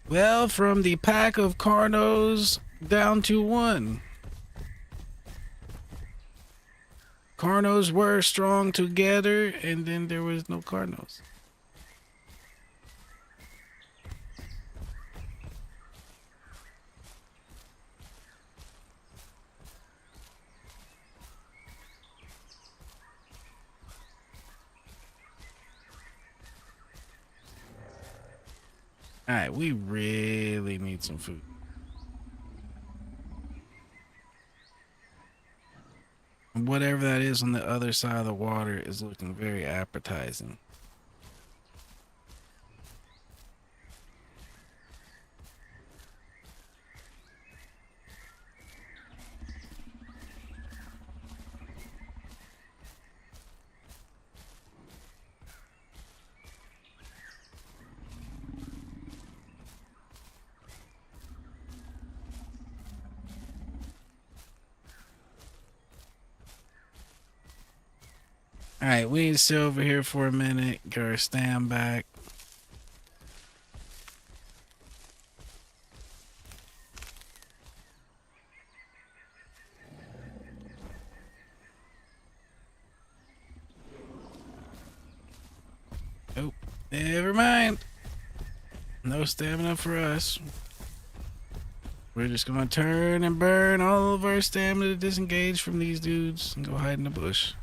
Well, from the pack of Carnos down to one. Carnos were strong together, and then there was no Carnos. Alright, we really need some food. And whatever that is on the other side of the water is looking very appetizing. Alright, we need to sit over here for a minute, get our stand back. Oh, never mind. No stamina for us. We're just gonna turn and burn all of our stamina to disengage from these dudes and go hide in the bush.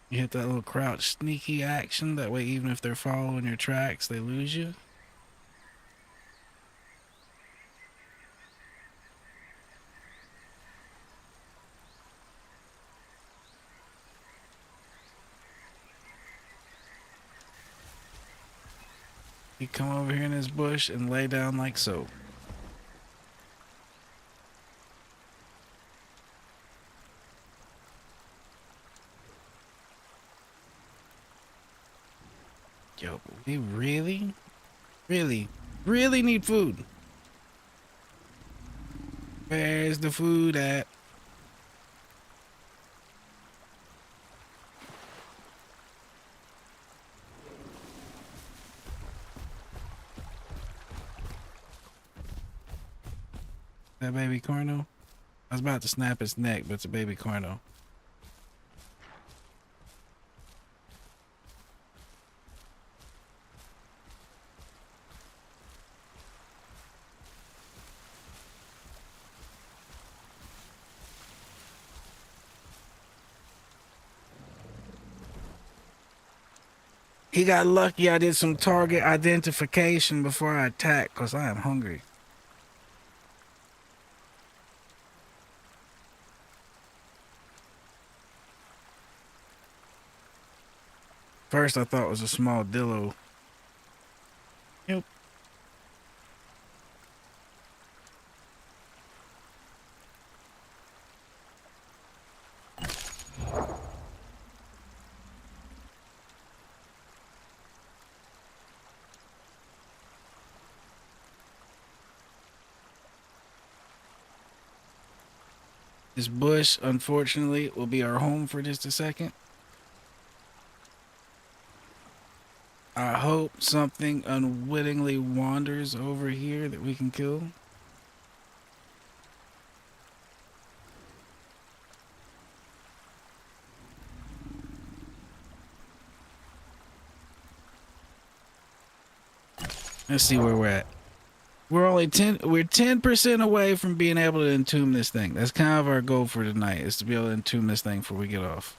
You hit that little crouch sneaky action, that way even if they're following your tracks, they lose you. You come over here in this bush and lay down like so. Yo, we really need food. Where's the food at? That baby corno? I was about to snap its neck, but it's a baby corno. He got lucky I did some target identification before I attacked, because I am hungry. First I thought it was a small dillo. Yep. This bush, unfortunately, will be our home for just a second. I hope something unwittingly wanders over here that we can kill. Let's see where we're at. We're 10% away from being able to entomb this thing. That's kind of our goal for tonight, is to be able to entomb this thing before we get off.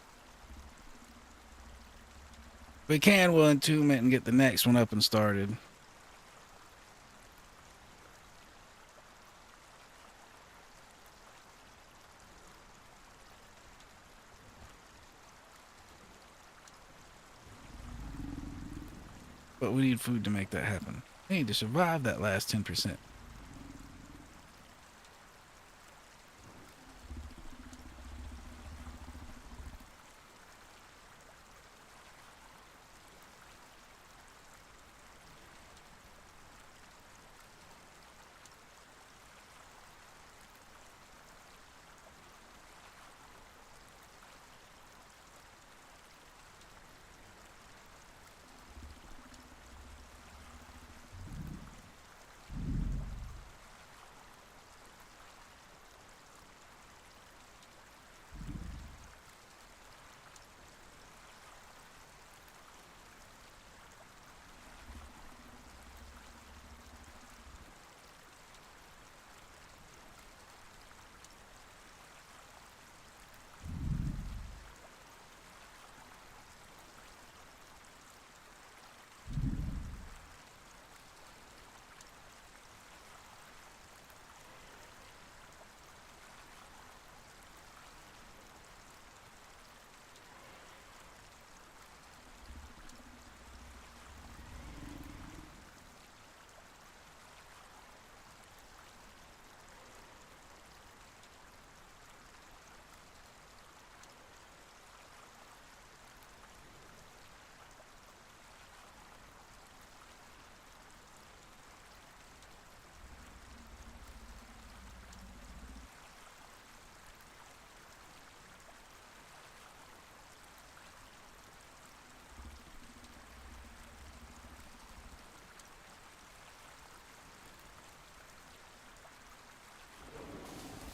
If we can, we'll entomb it and get the next one up and started. But we need food to make that happen. We need to survive that last 10%.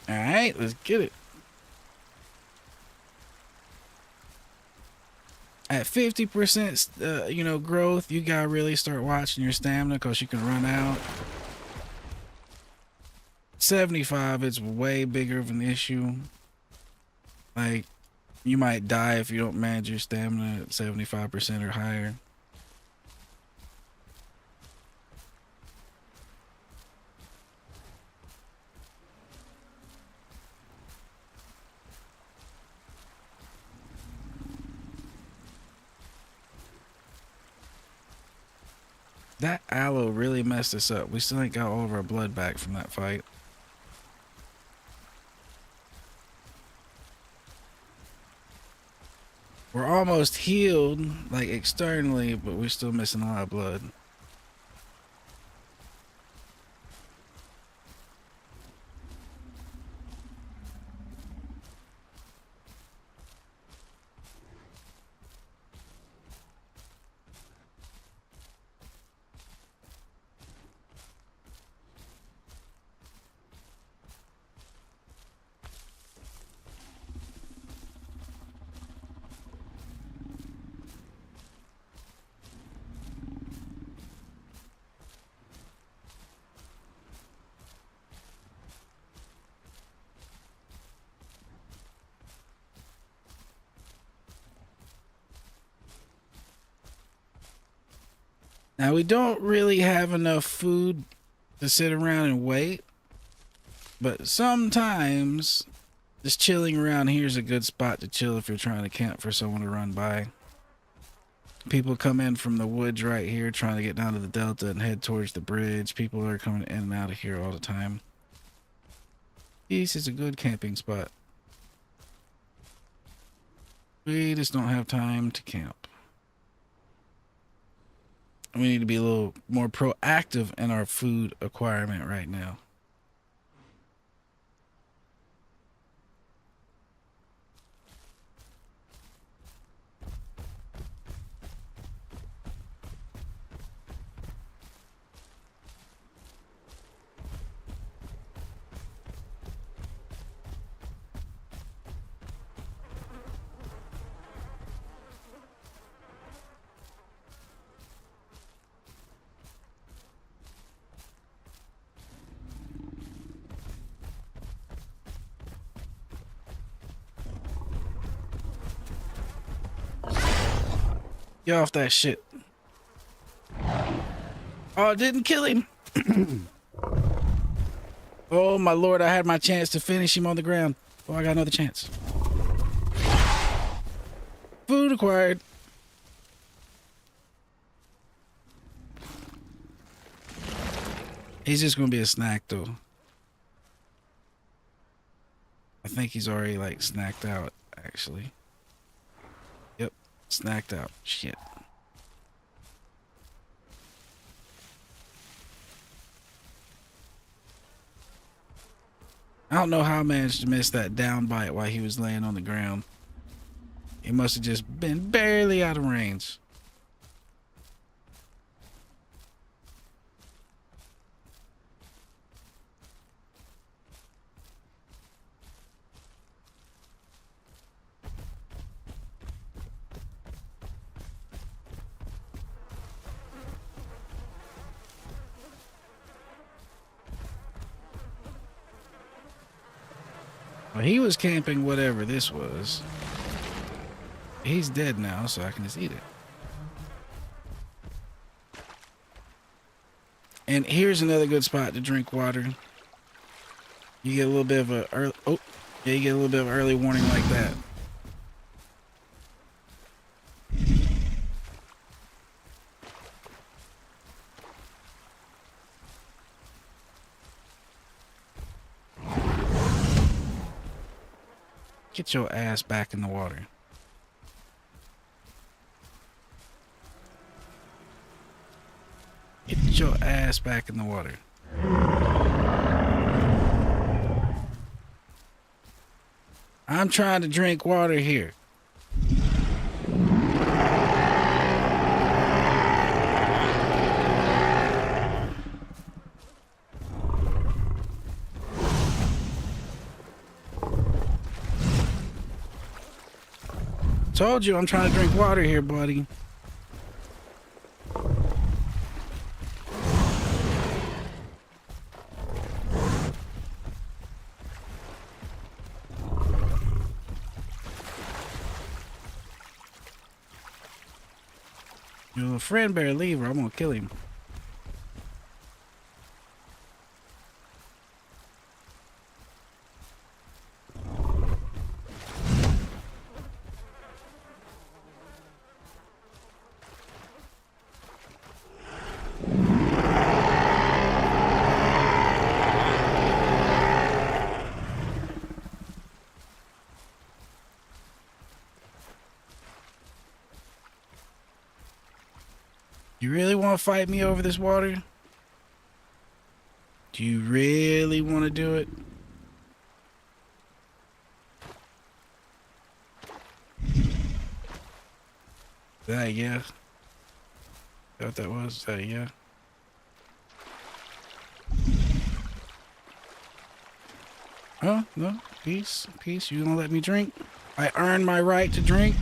All right, let's get it. At 50%, growth, you gotta really start watching your stamina because you can run out. 75, it's way bigger of an issue. Like, you might die if you don't manage your stamina at 75% or higher. That aloe really messed us up. We still ain't got all of our blood back from that fight. We're almost healed, like externally, but we're still missing a lot of blood. Now, we don't really have enough food to sit around and wait, but sometimes just chilling around here is a good spot to chill if you're trying to camp for someone to run by. People come in from the woods right here trying to get down to the delta and head towards the bridge. People are coming in and out of here all the time. This is a good camping spot. We just don't have time to camp. We need to be a little more proactive in our food acquirement right now. Get off that shit. Oh, it didn't kill him. Oh, my lord, I had my chance to finish him on the ground. Oh, I got another chance. Food acquired. He's just gonna be a snack, though. I think he's already, like, snacked out, actually. Yep, snacked out. Shit. I don't know how I managed to miss that down bite while he was laying on the ground. He must have just been barely out of range. Well, he was camping whatever this was. He's dead now, so I can just eat it. And here's another good spot to drink water. You get a little bit of a early, oh, yeah, you get a little bit of early warning like that. Get your ass back in the water. Get your ass back in the water. I'm trying to drink water here. Told you I'm trying to drink water here, buddy. Your little friend better leave or I'm gonna kill him. You really want to fight me over this water? Do you really want to do it? That yeah. Is that what that was? That yeah. Oh no, peace, peace. You gonna let me drink? I earned my right to drink.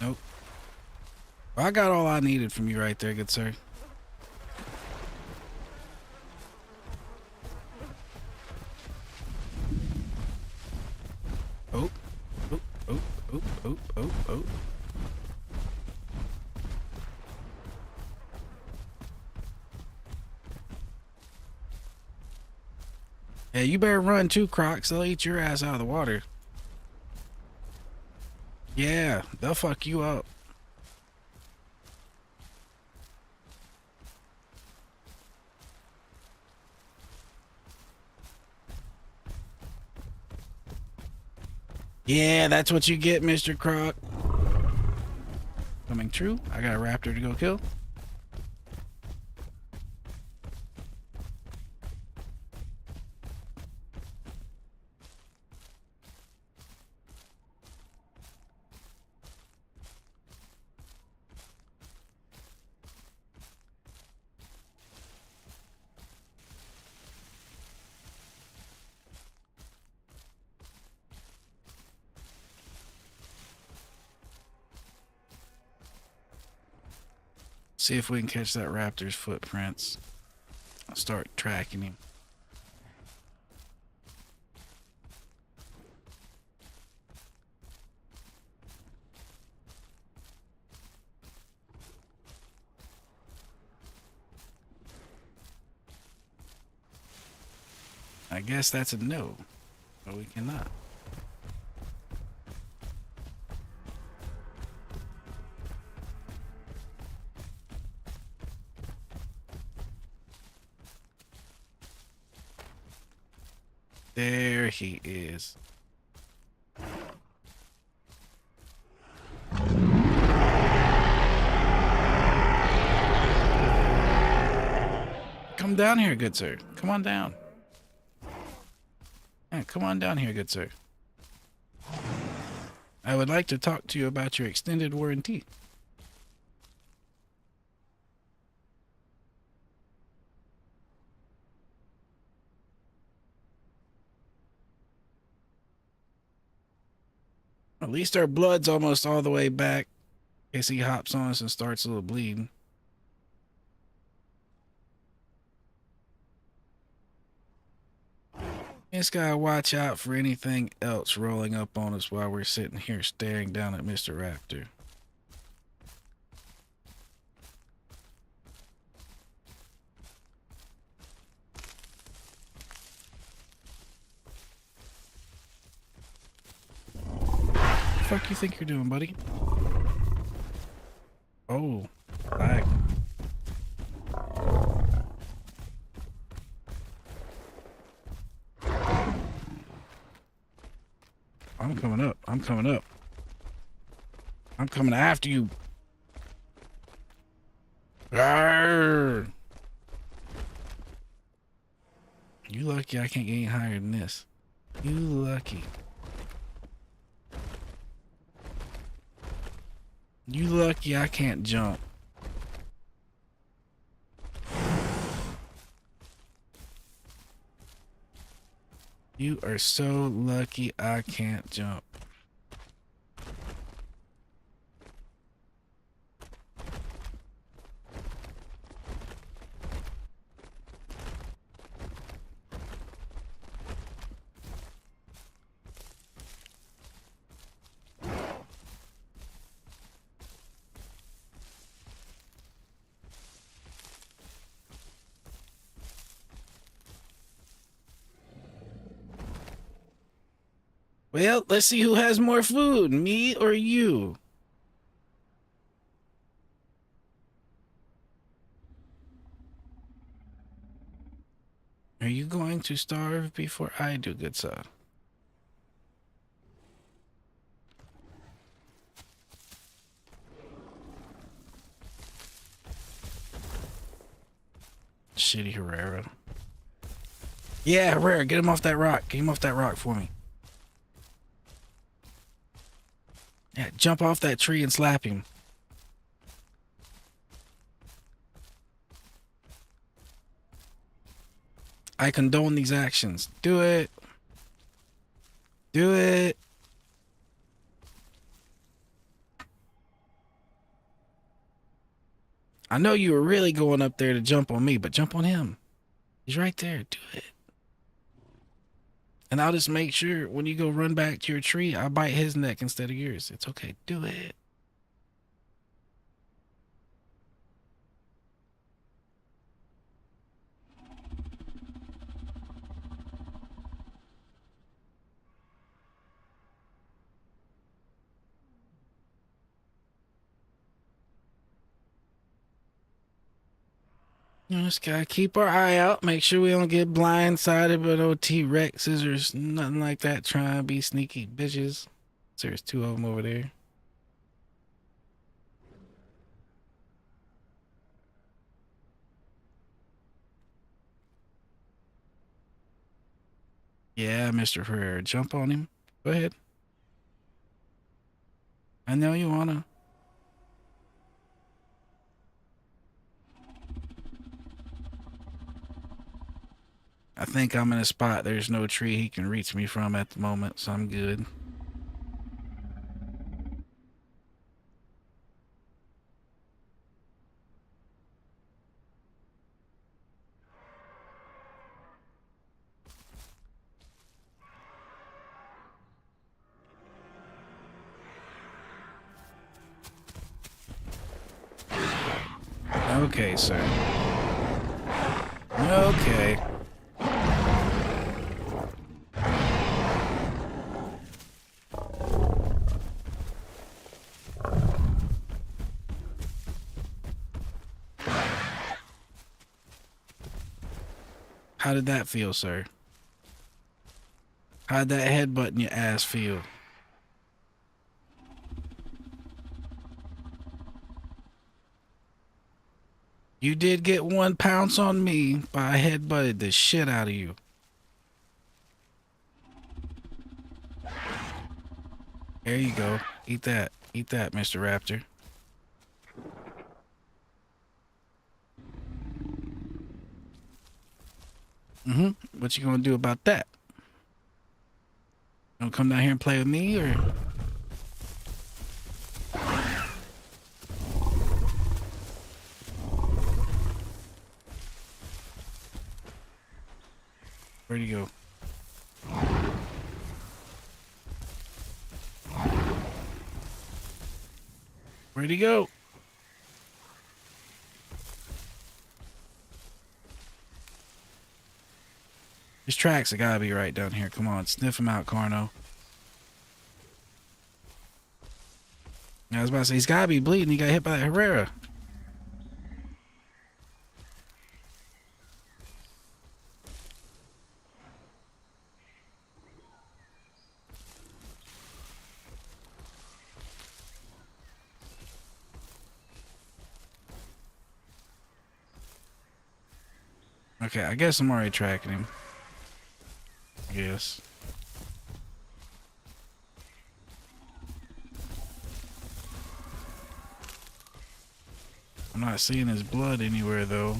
Nope. Well, I got all I needed from you right there, good sir. Oh, oh, oh, oh, oh, oh, oh. Yeah, you better run too, Crocs. They'll eat your ass out of the water. Yeah, they'll fuck you up. Yeah, that's what you get, Mr. Croc. Coming true. I got a raptor to go kill. See if we can catch that raptor's footprints. I'll start tracking him. I guess that's a no. But we cannot. There he is. Come down here, good sir. Come on down. Yeah, come on down here, good sir. I would like to talk to you about your extended warranty. At least our blood's almost all the way back. In case he hops on us and starts a little bleeding. Just gotta watch out for anything else rolling up on us while we're sitting here staring down at Mr. Raptor. What the fuck you think you're doing, buddy? Oh, lag. I'm coming up. I'm coming up. I'm coming after you. Arrgh. You lucky I can't get any higher than this. You lucky. You lucky I can't jump. You are so lucky I can't jump. Well, let's see who has more food, me or you. Are you going to starve before I do, good sir? Shitty Herrera. Yeah, Herrera, get him off that rock. Get him off that rock for me. Yeah, jump off that tree and slap him. I condone these actions. Do it. Do it. I know you were really going up there to jump on me, but jump on him. He's right there. Do it. And I'll just make sure when you go run back to your tree, I'll bite his neck instead of yours. It's okay. Do it. You just gotta keep our eye out, make sure we don't get blindsided by no T-Rexes or nothing like that trying to be sneaky bitches. So there's two of them over there. Yeah, Mr. Herrera, jump on him. Go ahead. I know you wanna. I think I'm in a spot there's no tree he can reach me from at the moment, so I'm good. Okay, sir. Okay. How did that feel, sir? How'd that headbutt in your ass feel? You did get 1 pounce on me, but I headbutted the shit out of you. There you go. Eat that. Eat that, Mr. Raptor. What you gonna do about that? Gonna come down here and play with me, or? Where'd he go? Where'd he go? His tracks have gotta be right down here. Come on, sniff him out, Carno. I was about to say, he's gotta be bleeding. He got hit by that Herrera. Okay, I guess I'm already tracking him. I guess. I'm not seeing his blood anywhere, though.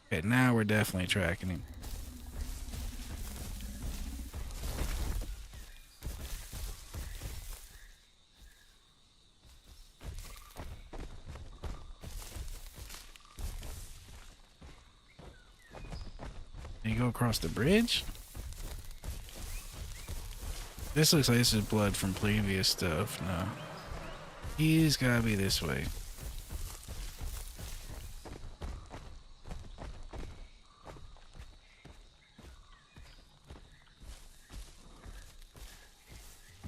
Okay, now we're definitely tracking him. Did he go across the bridge? This looks like this is blood from previous stuff. No. He's gotta be this way.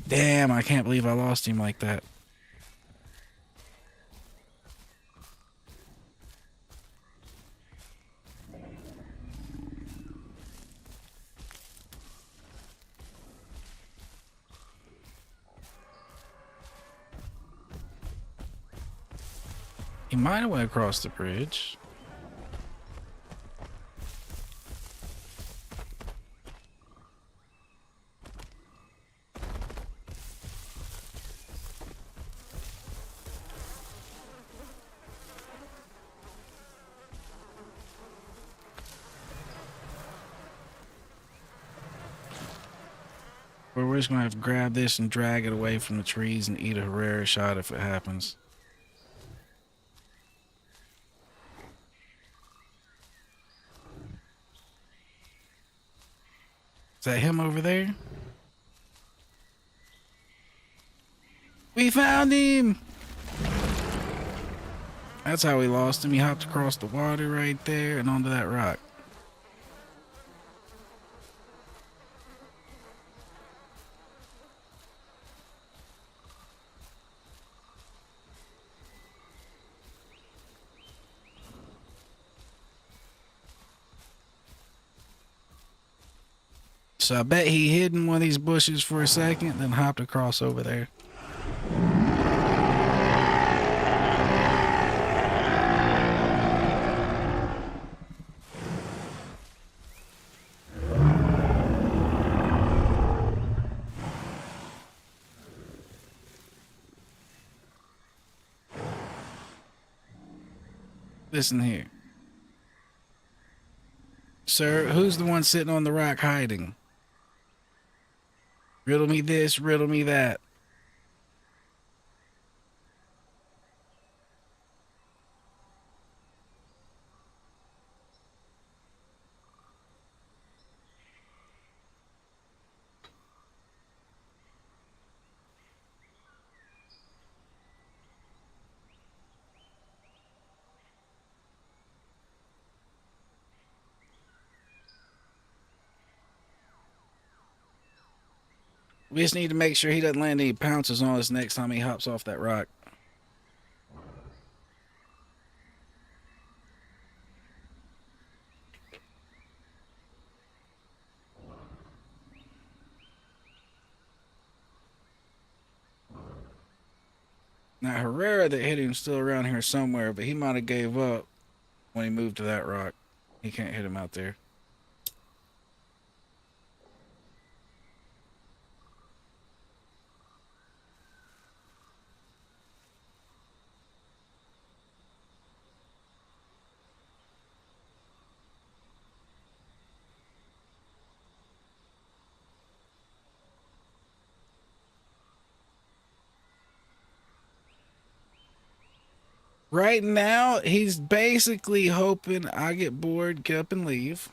Damn, I can't believe I lost him like that. He might have went across the bridge. Or we're just gonna have to grab this and drag it away from the trees and eat a Herrera shot if it happens. Is that him over there? We found him! That's how we lost him. He hopped across the water right there and onto that rock. So I bet he hid in one of these bushes for a second, then hopped across over there. Listen here. Sir, who's the one sitting on the rock hiding? Riddle me this, riddle me that. We just need to make sure he doesn't land any pounces on us next time he hops off that rock. Now, Herrera that hit him still around here somewhere, but he might have gave up when he moved to that rock. He can't hit him out there. Right now, he's basically hoping I get bored, get up and leave.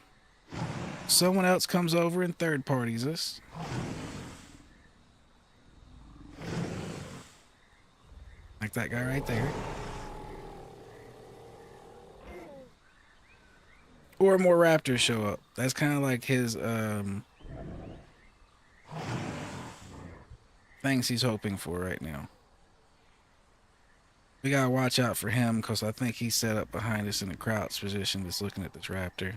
Someone else comes over and third parties us. Like that guy right there. Or more raptors show up. That's kind of like his things he's hoping for right now. We gotta watch out for him because I think he's set up behind us in a crouch position just looking at this raptor.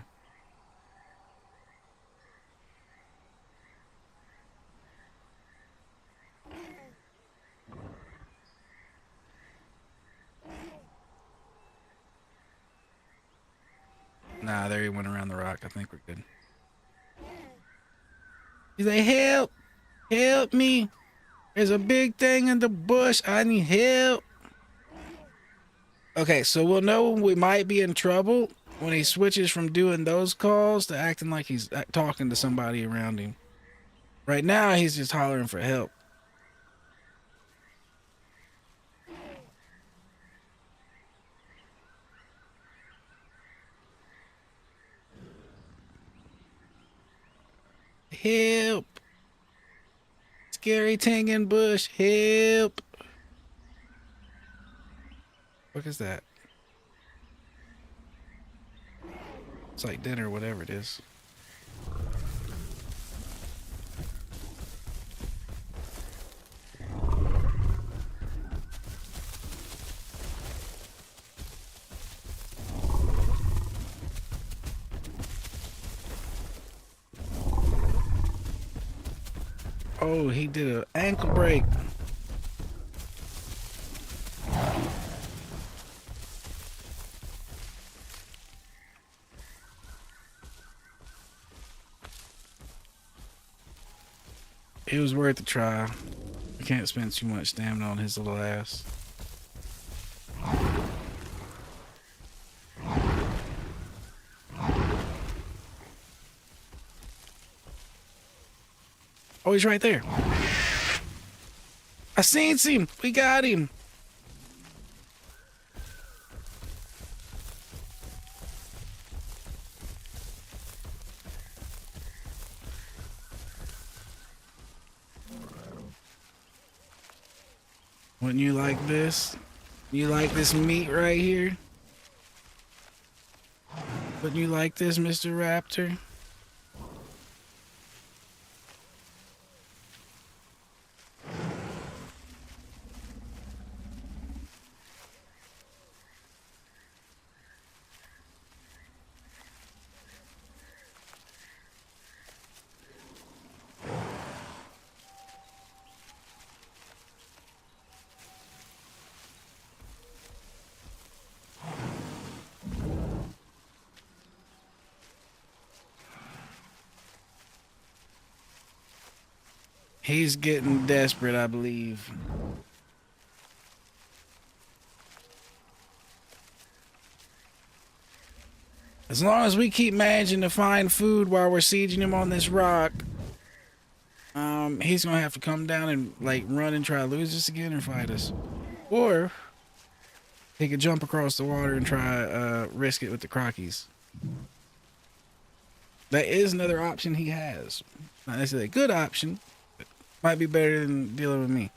Nah, there he went around the rock. I think we're good. He's like, help! Help me! There's a big thing in the bush. I need help. Okay, so we'll know when we might be in trouble when he switches from doing those calls to acting like he's talking to somebody around him. Right now, he's just hollering for help. Help! Scary thing in bush, help! What is that? It's like dinner, whatever it is. Oh, he did an ankle break. It was worth a try. I can't spend too much stamina on his little ass. Oh, he's right there. I seen him. We got him. Wouldn't you like this? You like this meat right here? Wouldn't you like this, Mr. Raptor? He's getting desperate, I believe. As long as we keep managing to find food while we're sieging him on this rock, he's gonna have to come down and like run and try to lose us again or fight us. Or he could jump across the water and try risk it with the crockies. That is another option he has. Not necessarily a good option. Might be better than dealing with me.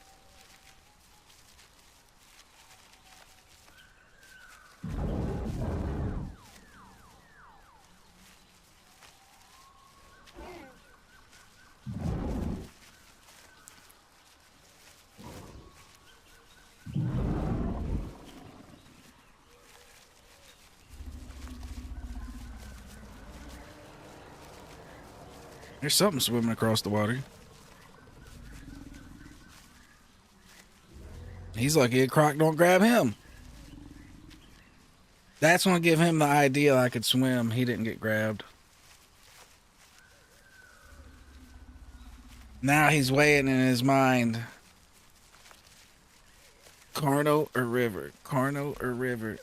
There's something swimming across the water. He's lucky a croc don't grab him. That's gonna give him the idea I could swim. He didn't get grabbed. Now he's weighing in his mind. Carno or river? Carno or river?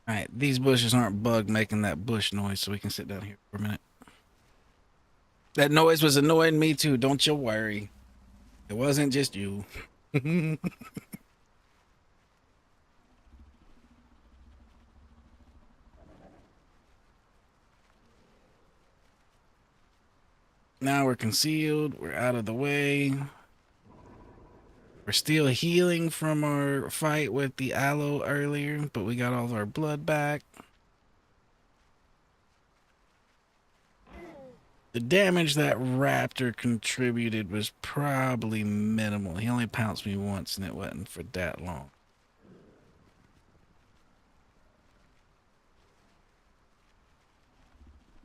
Alright, these bushes aren't bugged making that bush noise, so we can sit down here for a minute. That noise was annoying me too, don't you worry. It wasn't just you. Now we're concealed, we're out of the way. We're still healing from our fight with the aloe earlier, but we got all of our blood back. The damage that raptor contributed was probably minimal. He only pounced me once and it wasn't for that long.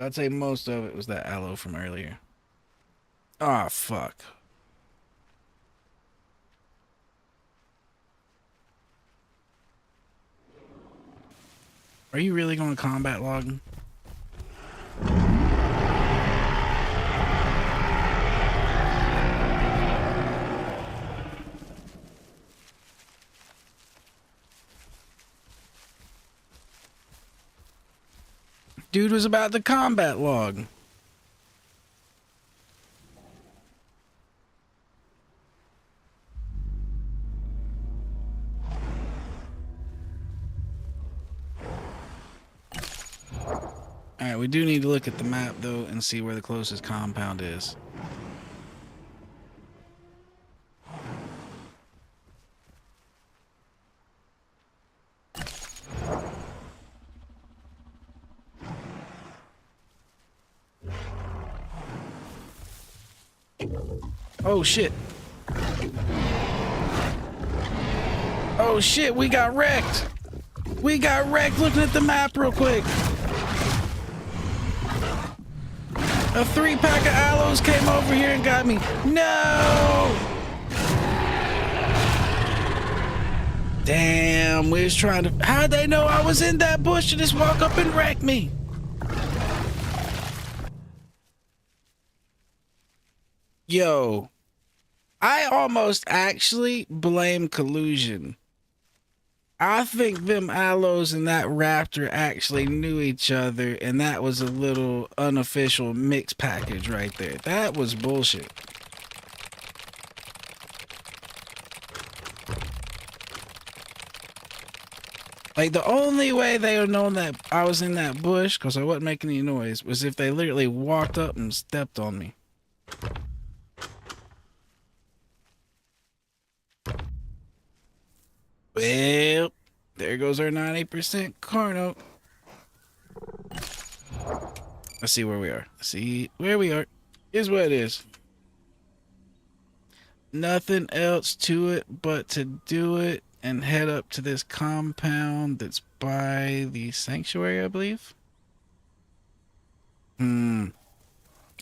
I'd say most of it was that aloe from earlier. Ah, fuck. Are you really going to combat log? Dude was about to combat log. Alright, we do need to look at the map though and see where the closest compound is. Oh shit. Oh shit, we got wrecked. We got wrecked looking at the map real quick. A 3-pack of aloes came over here and got me. No! Damn, we was trying to... How'd they know I was in that bush to just walk up and wreck me? Yo, I almost actually blame collusion. I think them aloes and that raptor actually knew each other, and that was a little unofficial mix package right there. That was bullshit. Like, the only way they would known that I was in that bush, because I wasn't making any noise, was if they literally walked up and stepped on me. Well, there goes our 90% Carno. Let's see where we are. Let's see where we are. Here's what it is. Nothing else to it but to do it and head up to this compound that's by the sanctuary, I believe.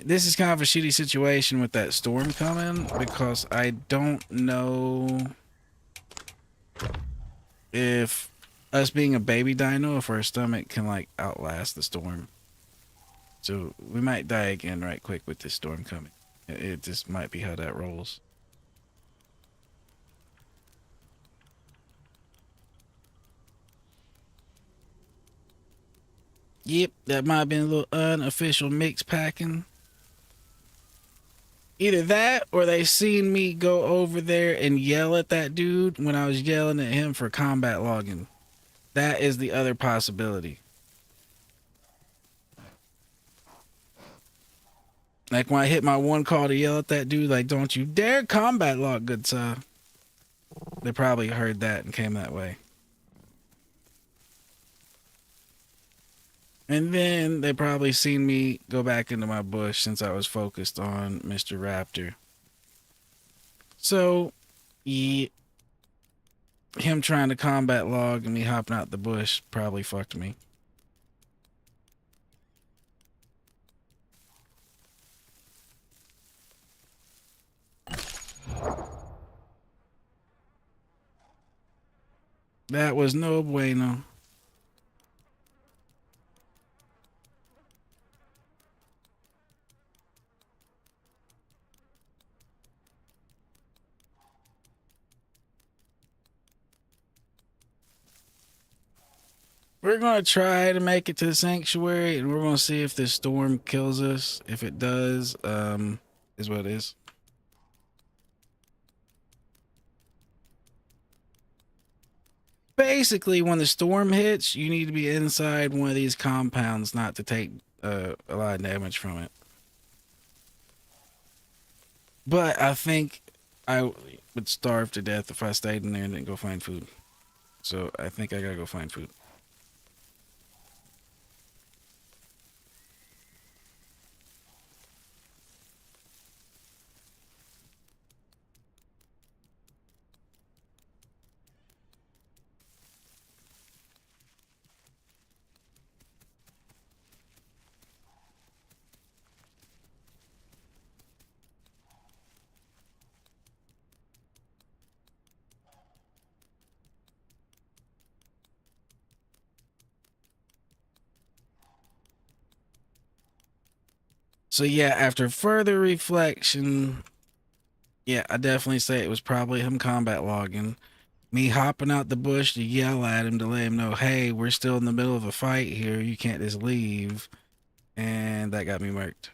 this is kind of a shitty situation with that storm coming because I don't know if us being a baby dino, if our stomach can like outlast the storm. So we might die again right quick with this storm coming. It just might be how that rolls. Yep, that might have been a little unofficial mix packing. Either that or they seen me go over there and yell at that dude when I was yelling at him for combat logging. That is the other possibility. Like when I hit my one call to yell at that dude, like, don't you dare combat log, good sir. They probably heard that and came that way. And then they probably seen me go back into my bush since I was focused on Mr. Raptor. So, yeah, him trying to combat log and me hopping out the bush probably fucked me. That was no bueno. We're going to try to make it to the sanctuary, and we're going to see if this storm kills us. If it does, is what it is. Basically, when the storm hits, you need to be inside one of these compounds not to take a lot of damage from it. But I think I would starve to death if I stayed in there and didn't go find food. So I think I gotta go find food. So yeah, after further reflection, yeah, I definitely say it was probably him combat logging. Me hopping out the bush to yell at him to let him know, hey, we're still in the middle of a fight here. You can't just leave. And that got me murked.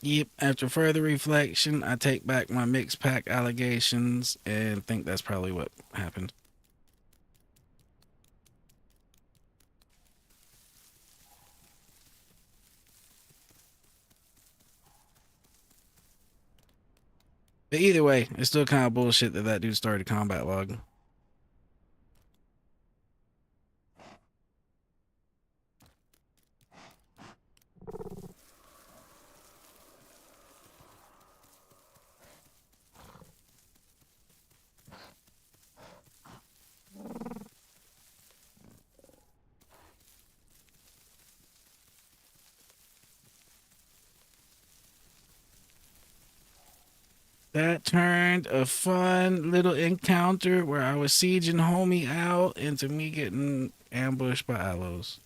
Yep, after further reflection, I take back my mixed pack allegations and think that's probably what happened. But either way, it's still kind of bullshit that dude started combat logging. That turned a fun little encounter where I was sieging homie out into me getting ambushed by aloes.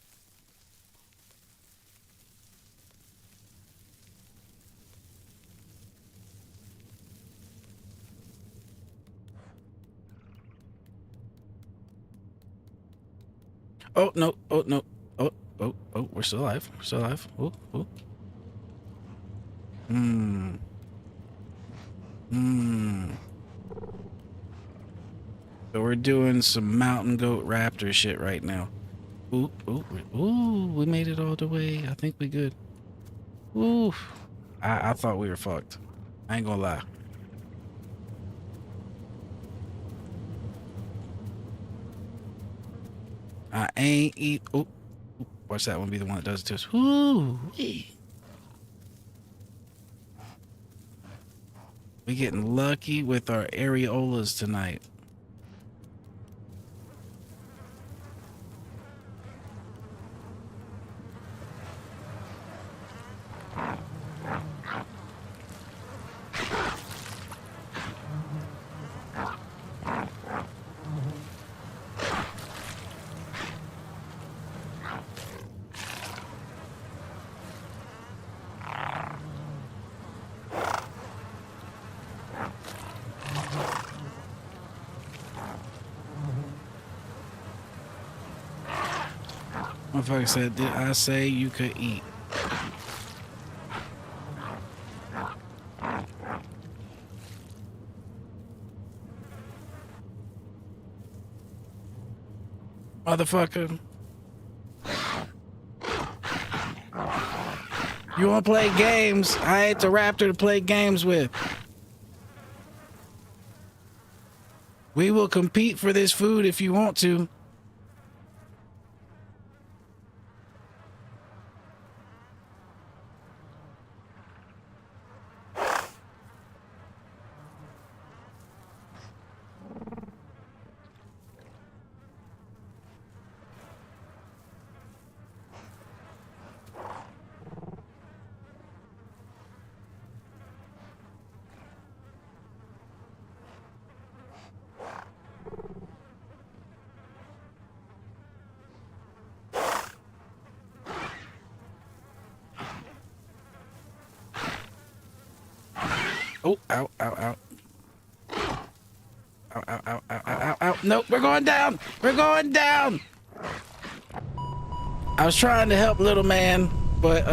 Oh no! Oh no! Oh! We're still alive. We're still alive. Oh! So we're doing some mountain goat raptor shit right now. Ooh! We made it all the way. I think we good. Ooh! I thought we were fucked. I ain't gonna lie. I ain't eat. Oh! Watch that one be the one that does it to us. Ooh! We getting lucky with our areolas tonight. Motherfucker said, did I say you could eat? Motherfucker. You wanna play games? I ain't the raptor to play games with. We will compete for this food if you want to. Oh, ow, ow, ow. Ow, ow, ow, ow, ow, ow, ow. Nope, we're going down. We're going down. I was trying to help little man, but,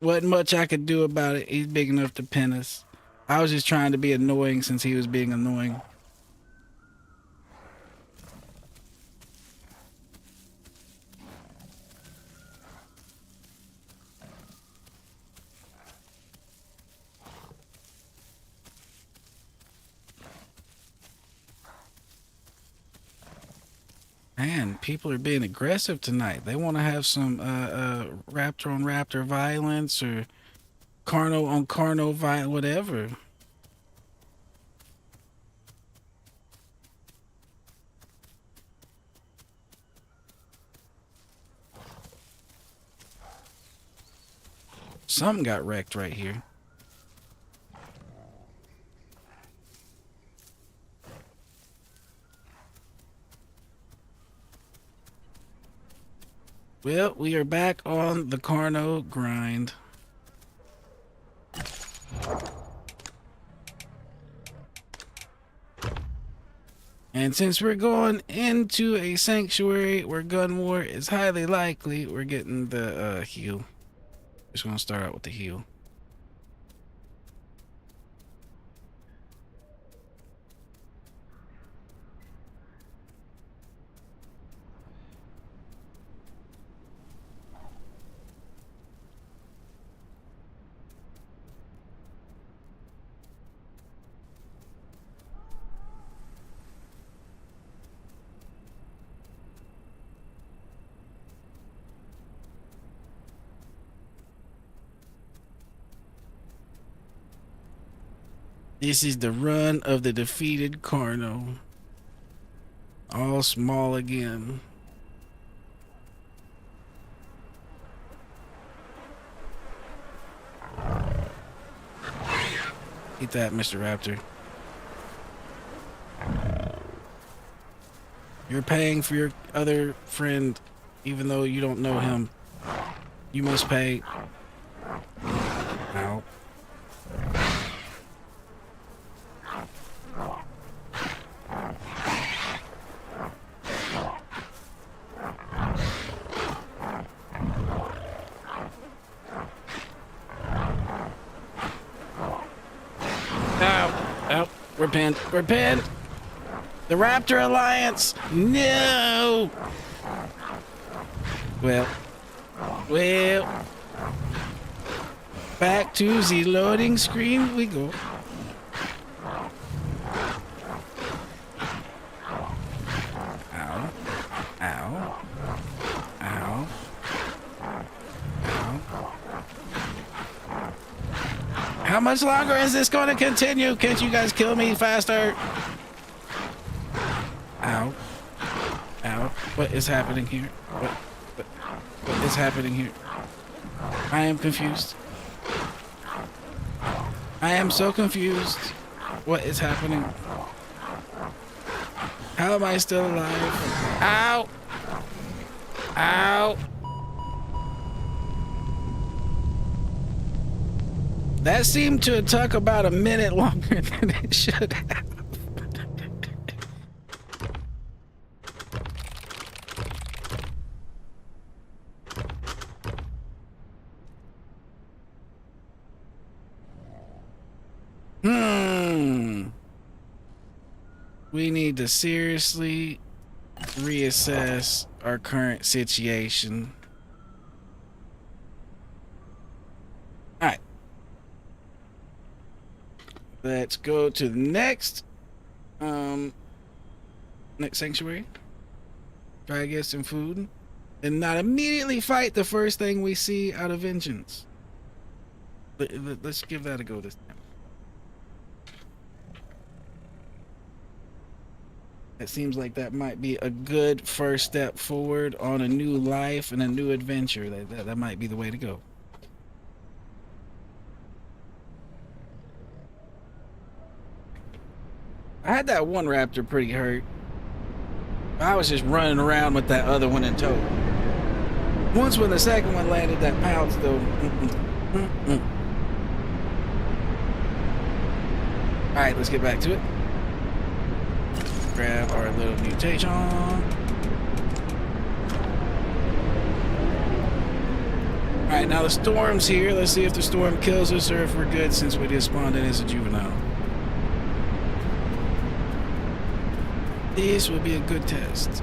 wasn't much I could do about it. He's big enough to pin us. I was just trying to be annoying since he was being annoying. Man, people are being aggressive tonight. They want to have some raptor on raptor violence or carno on carno violence, whatever. Something got wrecked right here. Well, we are back on the carno grind. And since we're going into a sanctuary where gun war is highly likely, we're getting the heal. Just gonna start out with the heal. This is the run of the defeated Carno. All small again. Eat that, Mr. Raptor. You're paying for your other friend, even though you don't know him. You must pay. Ow. We're pinned. We're pinned. The Raptor Alliance. No. Well. Back to the loading screen we go. Ow. Ow. Ow. Ow. How much longer is this going to continue? Can't you guys kill me faster? Ow. Ow. What is happening here? What is happening here? I am confused. I am so confused. What is happening? How am I still alive? Ow! Ow! That seemed to have took about a minute longer than it should have. We need to seriously reassess our current situation. All right. Let's go to the next sanctuary. Try to get some food and not immediately fight the first thing we see out of vengeance. Let's give that a go this time. It seems like that might be a good first step forward on a new life and a new adventure. That might be the way to go. I had that one raptor pretty hurt. I was just running around with that other one in tow. Once when the second one landed, that pounced though. All right, let's get back to it. Grab our little mutation. Alright, now the storm's here. Let's see if the storm kills us or if we're good since we just spawned in as a juvenile. This will be a good test.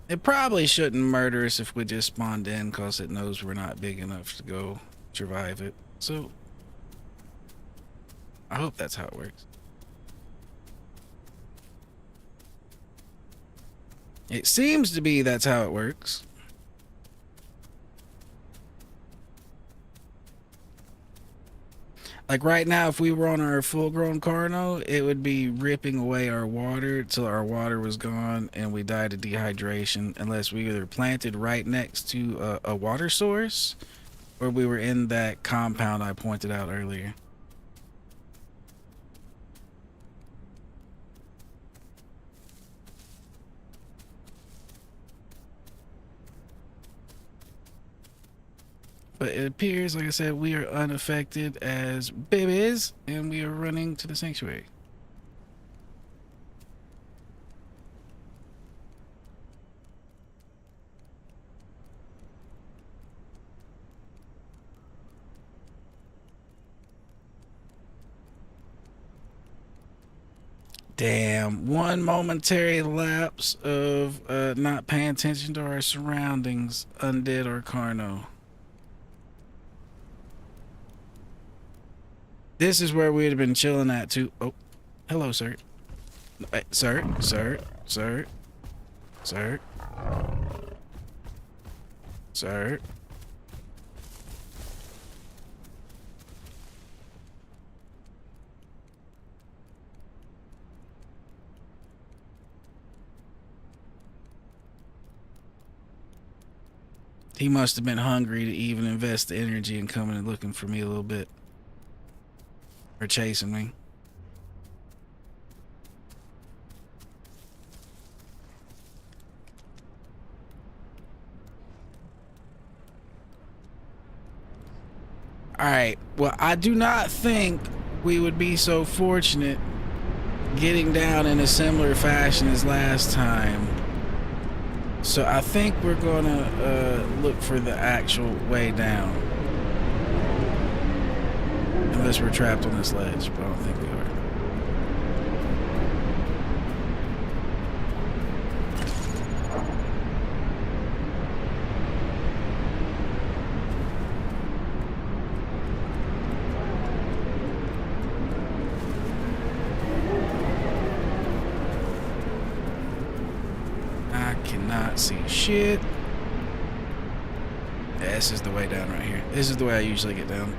It probably shouldn't murder us if we just spawned in because it knows we're not big enough to go survive it. So, I hope that's how it works. It seems to be that's how it works. Like right now, if we were on our full-grown Carno, it would be ripping away our water till our water was gone and we died of dehydration unless we either planted right next to a water source or we were in that compound I pointed out earlier. But it appears, like I said, we are unaffected as babies, and we are running to the sanctuary. Damn, one momentary lapse of not paying attention to our surroundings undid our Carno. This is where we'd have been chilling at too. Oh, hello, sir. Sir. He must have been hungry to even invest the energy in coming and looking for me a little bit. Or chasing me. Alright, well, I do not think we would be so fortunate getting down in a similar fashion as last time So I think we're gonna look for the actual way down. Unless we're trapped on this ledge, but I don't think we are. I cannot see shit. Yeah, this is the way down right here. This is the way I usually get down.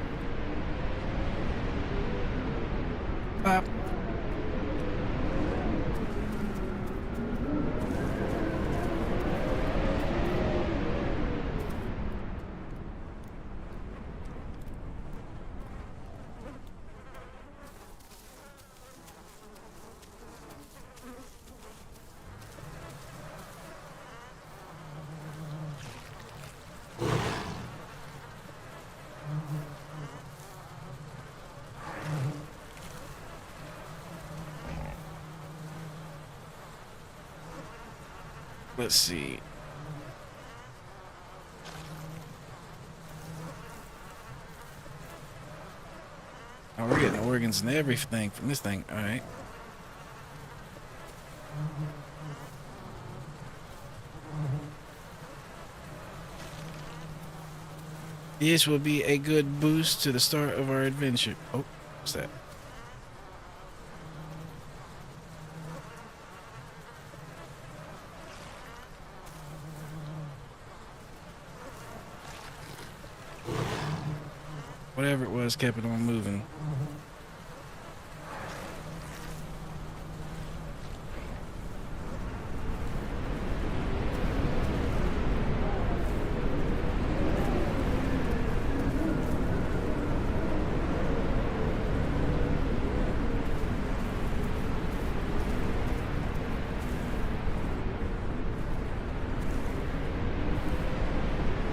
Pop. Let's see. Oh, we're getting organs and everything from this thing. All right. This will be a good boost to the start of our adventure. Oh, what's that? Whatever it was kept it on moving.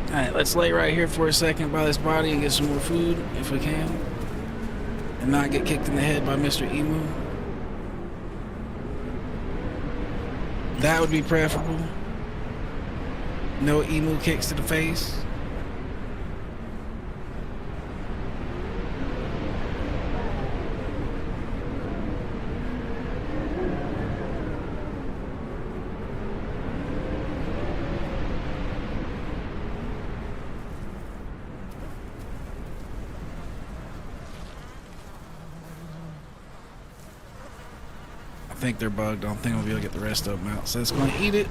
Alright, let's lay right here for a second by this body and get some more food, if we can. And not get kicked in the head by Mr. Emu. That would be preferable. No emu kicks to the face. I think they're bugged. I don't think we'll be able to get the rest of them out. So it's going to eat it.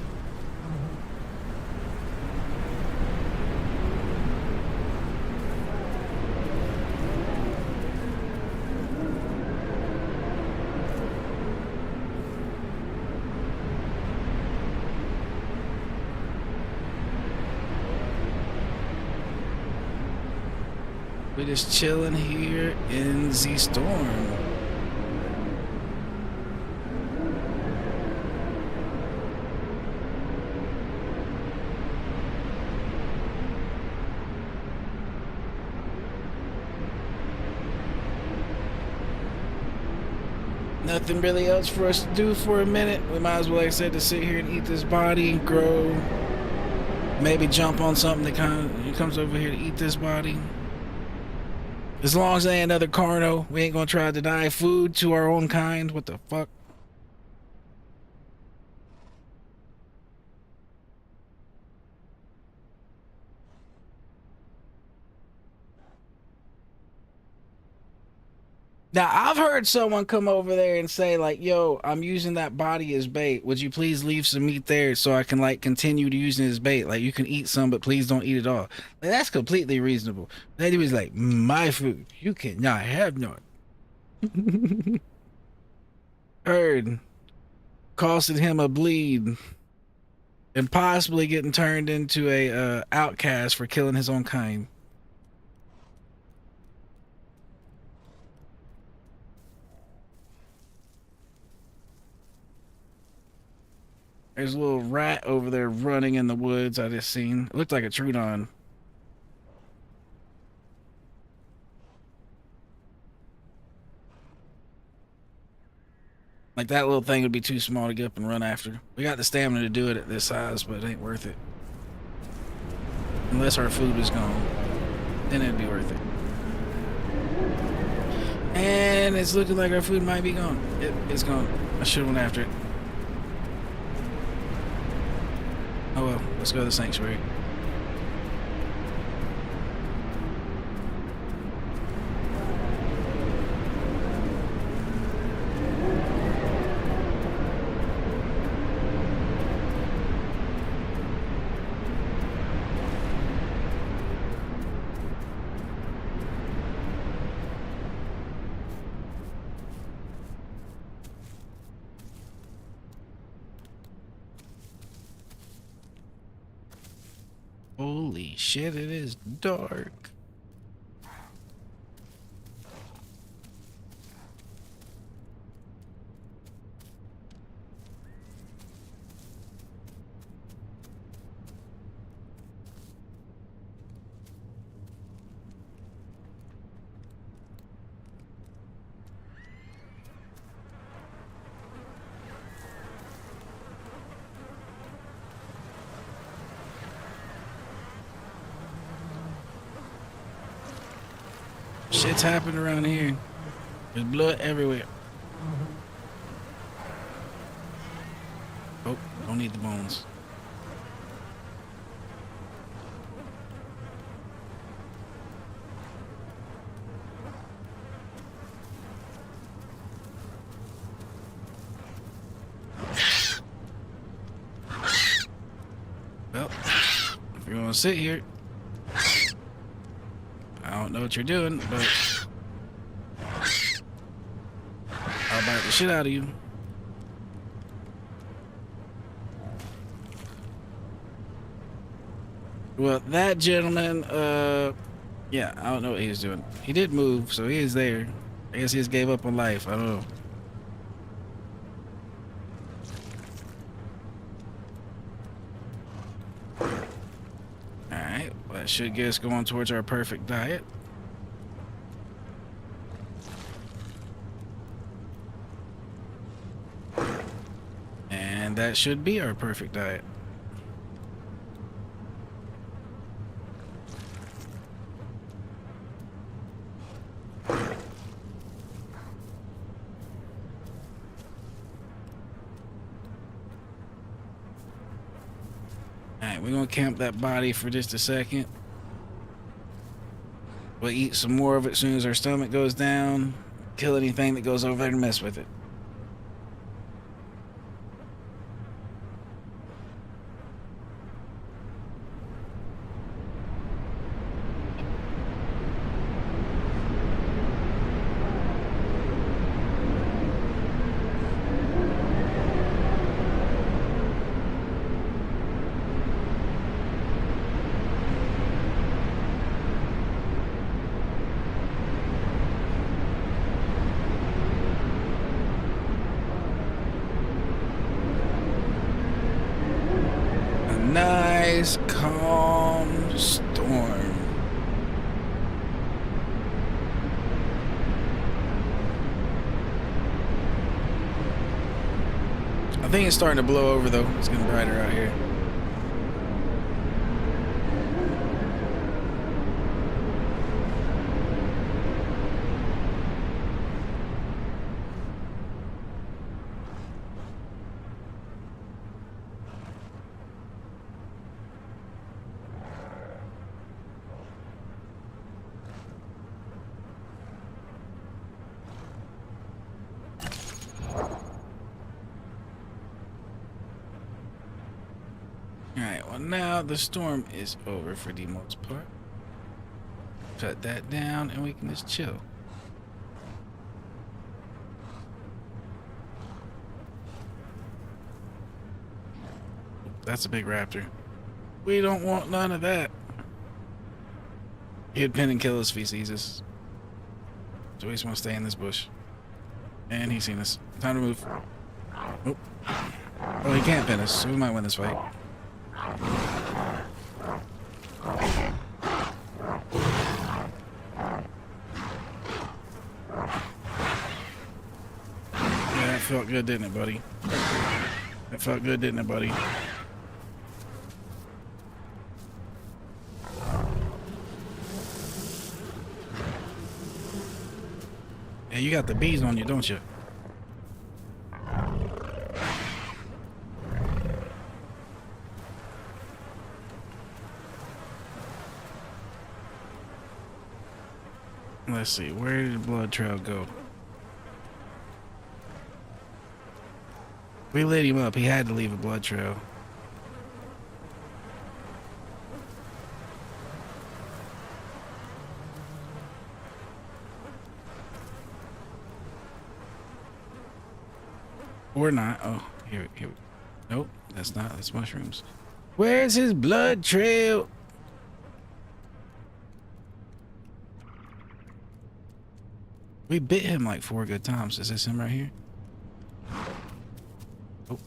We're just chilling here in the storm. Nothing really else for us to do for a minute. We might as well, like I said, to sit here and eat this body, grow, maybe jump on something that comes over here to eat this body. As long as there ain't another Carno, we ain't gonna try to deny food to our own kind. What the fuck? Now, I've heard someone come over there and say, like, yo, I'm using that body as bait. Would you please leave some meat there so I can, like, continue to use it as bait? Like, you can eat some, but please don't eat it all. Like, that's completely reasonable. That dude was like, my food. You cannot have none. Heard. Costed him a bleed. And possibly getting turned into a outcast for killing his own kind. There's a little rat over there running in the woods I just seen. It looked like a Trudon. Like that little thing would be too small to get up and run after. We got the stamina to do it at this size, but it ain't worth it. Unless our food is gone, then it'd be worth it. And it's looking like our food might be gone. It's gone. I should have went after it. Oh well, let's go to the sanctuary. Holy shit, it is dark. Shit's happened around here. There's blood everywhere. Oh, don't need the bones. Well, if you're gonna sit here, I don't know what you're doing, but I'll bite the shit out of you. Well, that gentleman, yeah, I don't know what he was doing. He did move, so he is there. I guess he just gave up on life. I don't know. Alright, well, that should get us going towards our perfect diet. And that should be our perfect diet. Alright, we're gonna camp that body for just a second. We'll eat some more of it as soon as our stomach goes down. Kill anything that goes over there and mess with it. Nice, calm storm. I think it's starting to blow over though. It's getting brighter out here. Alright, well now the storm is over for the most part. Cut that down and we can just chill. That's a big raptor. We don't want none of that. He'd pin and kill us if he sees us. So we just want to stay in this bush. And he's seen us. Time to move. Oh. Well, he can't pin us, so we might win this fight. Yeah, that felt good, didn't it, buddy? That felt good, didn't it, buddy? Yeah, you got the bees on you, don't you? Let's see, where did the blood trail go? We lit him up. He had to leave a blood trail. Or not. Oh, here. Nope, that's not. That's mushrooms. Where's his blood trail? We bit him like 4 good times. Is this him right here? Oh.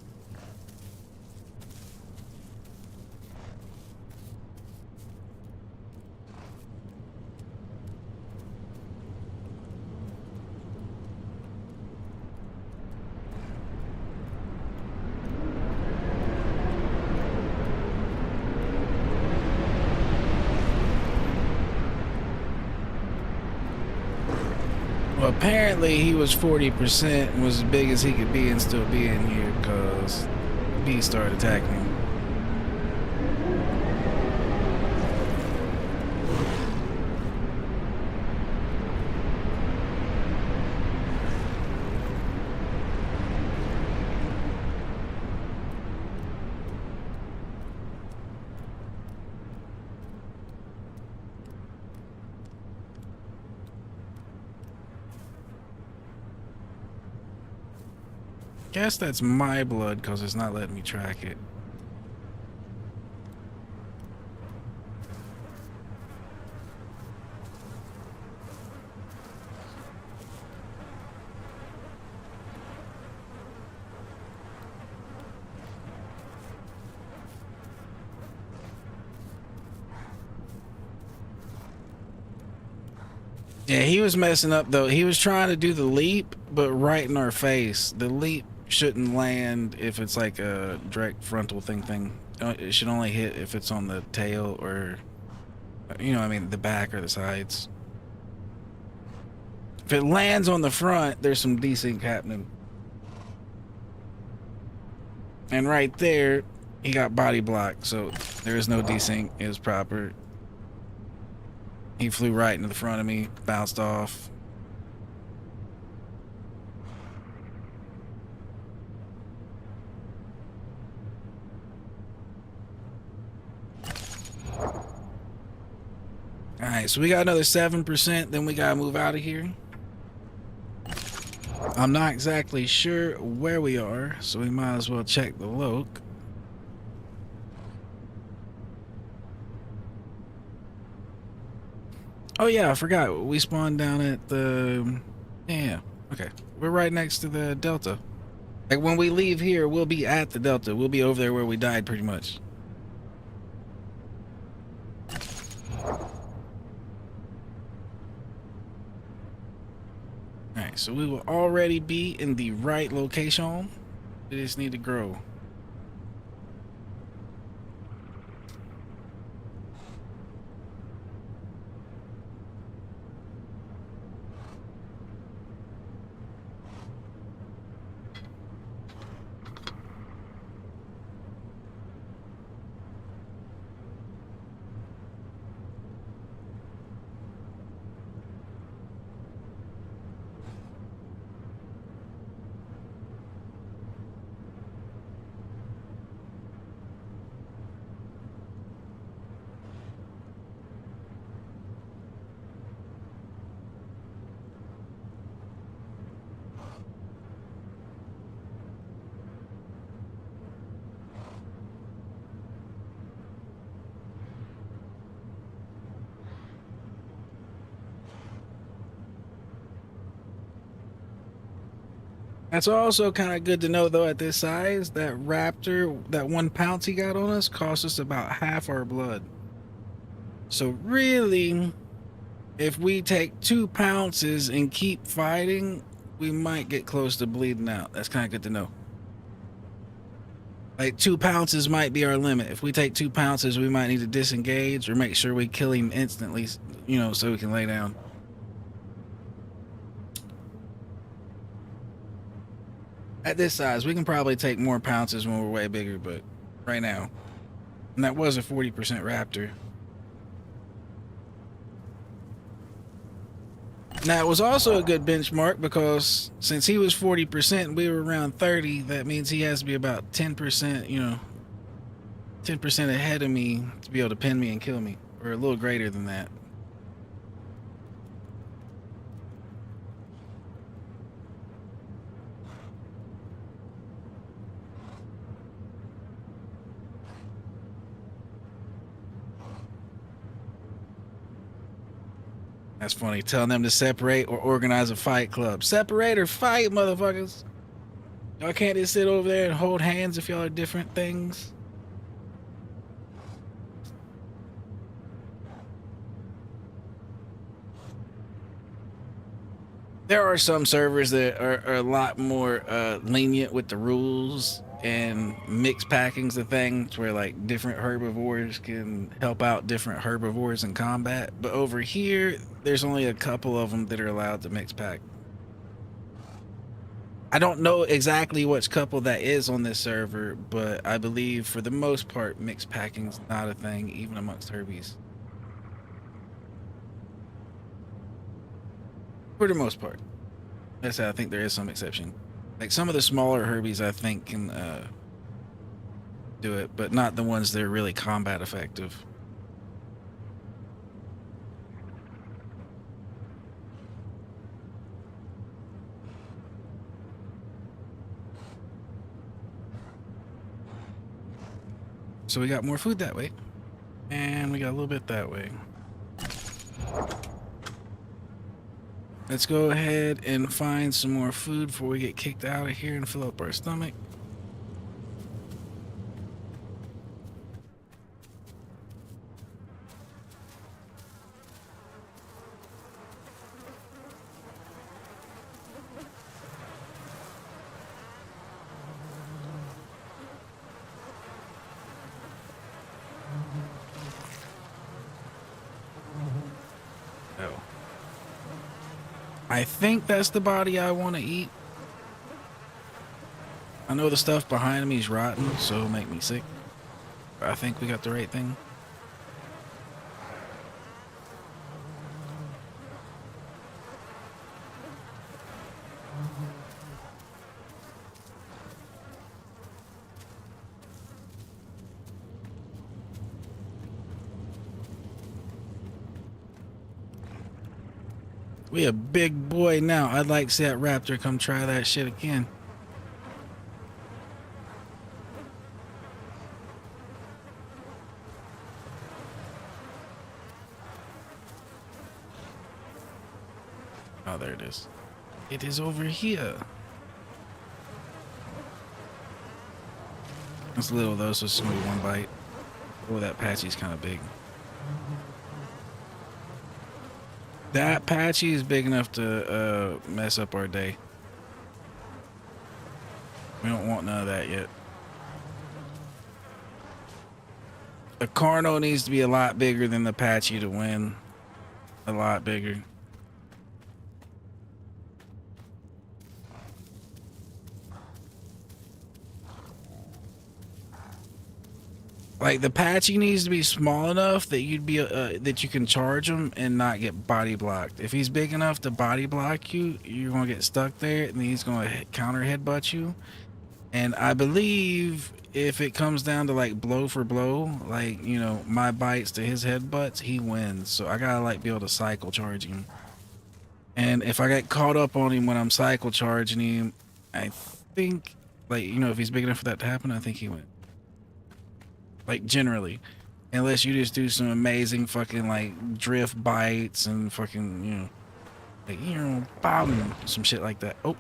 Well, apparently he was 40% and was as big as he could be and still be in here because bees started attacking him. Guess that's my blood because it's not letting me track it. Yeah, he was messing up though. He was trying to do the leap, but right in our face. The leap shouldn't land if it's like a direct frontal thing. It should only hit if it's on the tail or, you know, I mean, the back or the sides. If it lands on the front, there's some desync happening. And right there, he got body blocked, so there is no desync. It was proper. He flew right into the front of me, bounced off. Alright, so we got another 7%, then we gotta move out of here. I'm not exactly sure where we are, so we might as well check the loc. Oh yeah, I forgot. We spawned down at the... Yeah, okay. We're right next to the Delta. Like when we leave here, we'll be at the Delta. We'll be over there where we died pretty much. Alright, so we will already be in the right location. We just need to grow. That's also kind of good to know, though, at this size, that raptor, that 1 pounce he got on us, cost us about half our blood. So really, if we take 2 pounces and keep fighting, we might get close to bleeding out. That's kind of good to know. Like 2 pounces might be our limit. If we take 2 pounces, we might need to disengage or make sure we kill him instantly, you know, so we can lay down. At this size, we can probably take more pounces when we're way bigger, but right now. And that was a 40% raptor. Now, it was also a good benchmark because since he was 40% and we were around 30, that means he has to be about 10%, you know, 10% ahead of me to be able to pin me and kill me, or a little greater than that. That's funny. Telling them to separate or organize a fight club. Separate or fight, motherfuckers. Y'all can't just sit over there and hold hands if y'all are different things. There are some servers that are a lot more lenient with the rules, and mixed packing's a thing where like different herbivores can help out different herbivores in combat. But over here, there's only a couple of them that are allowed to mix pack. I don't know exactly which couple that is on this server, but I believe for the most part, mixed packing's not a thing, even amongst herbies. For the most part. Like I said, I think there is some exception. Like some of the smaller herbies I think can do it, but not the ones that are really combat effective. So we got more food that way, and we got a little bit that way. Let's go ahead and find some more food before we get kicked out of here and fill up our stomach. I think that's the body I want to eat. I know the stuff behind me is rotten, so it'll make me sick. But I think we got the right thing. We a big boy now. I'd like to see that raptor come try that shit again. Oh, there it is. It is over here. It's little though, so it's only one bite. Oh, that patchy's kind of big. That patchy is big enough to mess up our day. We don't want none of that yet. The Carno needs to be a lot bigger than the patchy to win. A lot bigger. Like the patchy needs to be small enough that you'd be that you can charge him and not get body blocked. If he's big enough to body block you, you're gonna get stuck there, and he's gonna counter headbutt you. And I believe if it comes down to like blow for blow, like you know my bites to his headbutts, he wins. So I gotta like be able to cycle charge him. And if I get caught up on him when I'm cycle charging him, I think like you know if he's big enough for that to happen, I think he wins. Like generally, unless you just do some amazing fucking like drift bites and fucking you know, like you know, bam, some shit like that. Oh,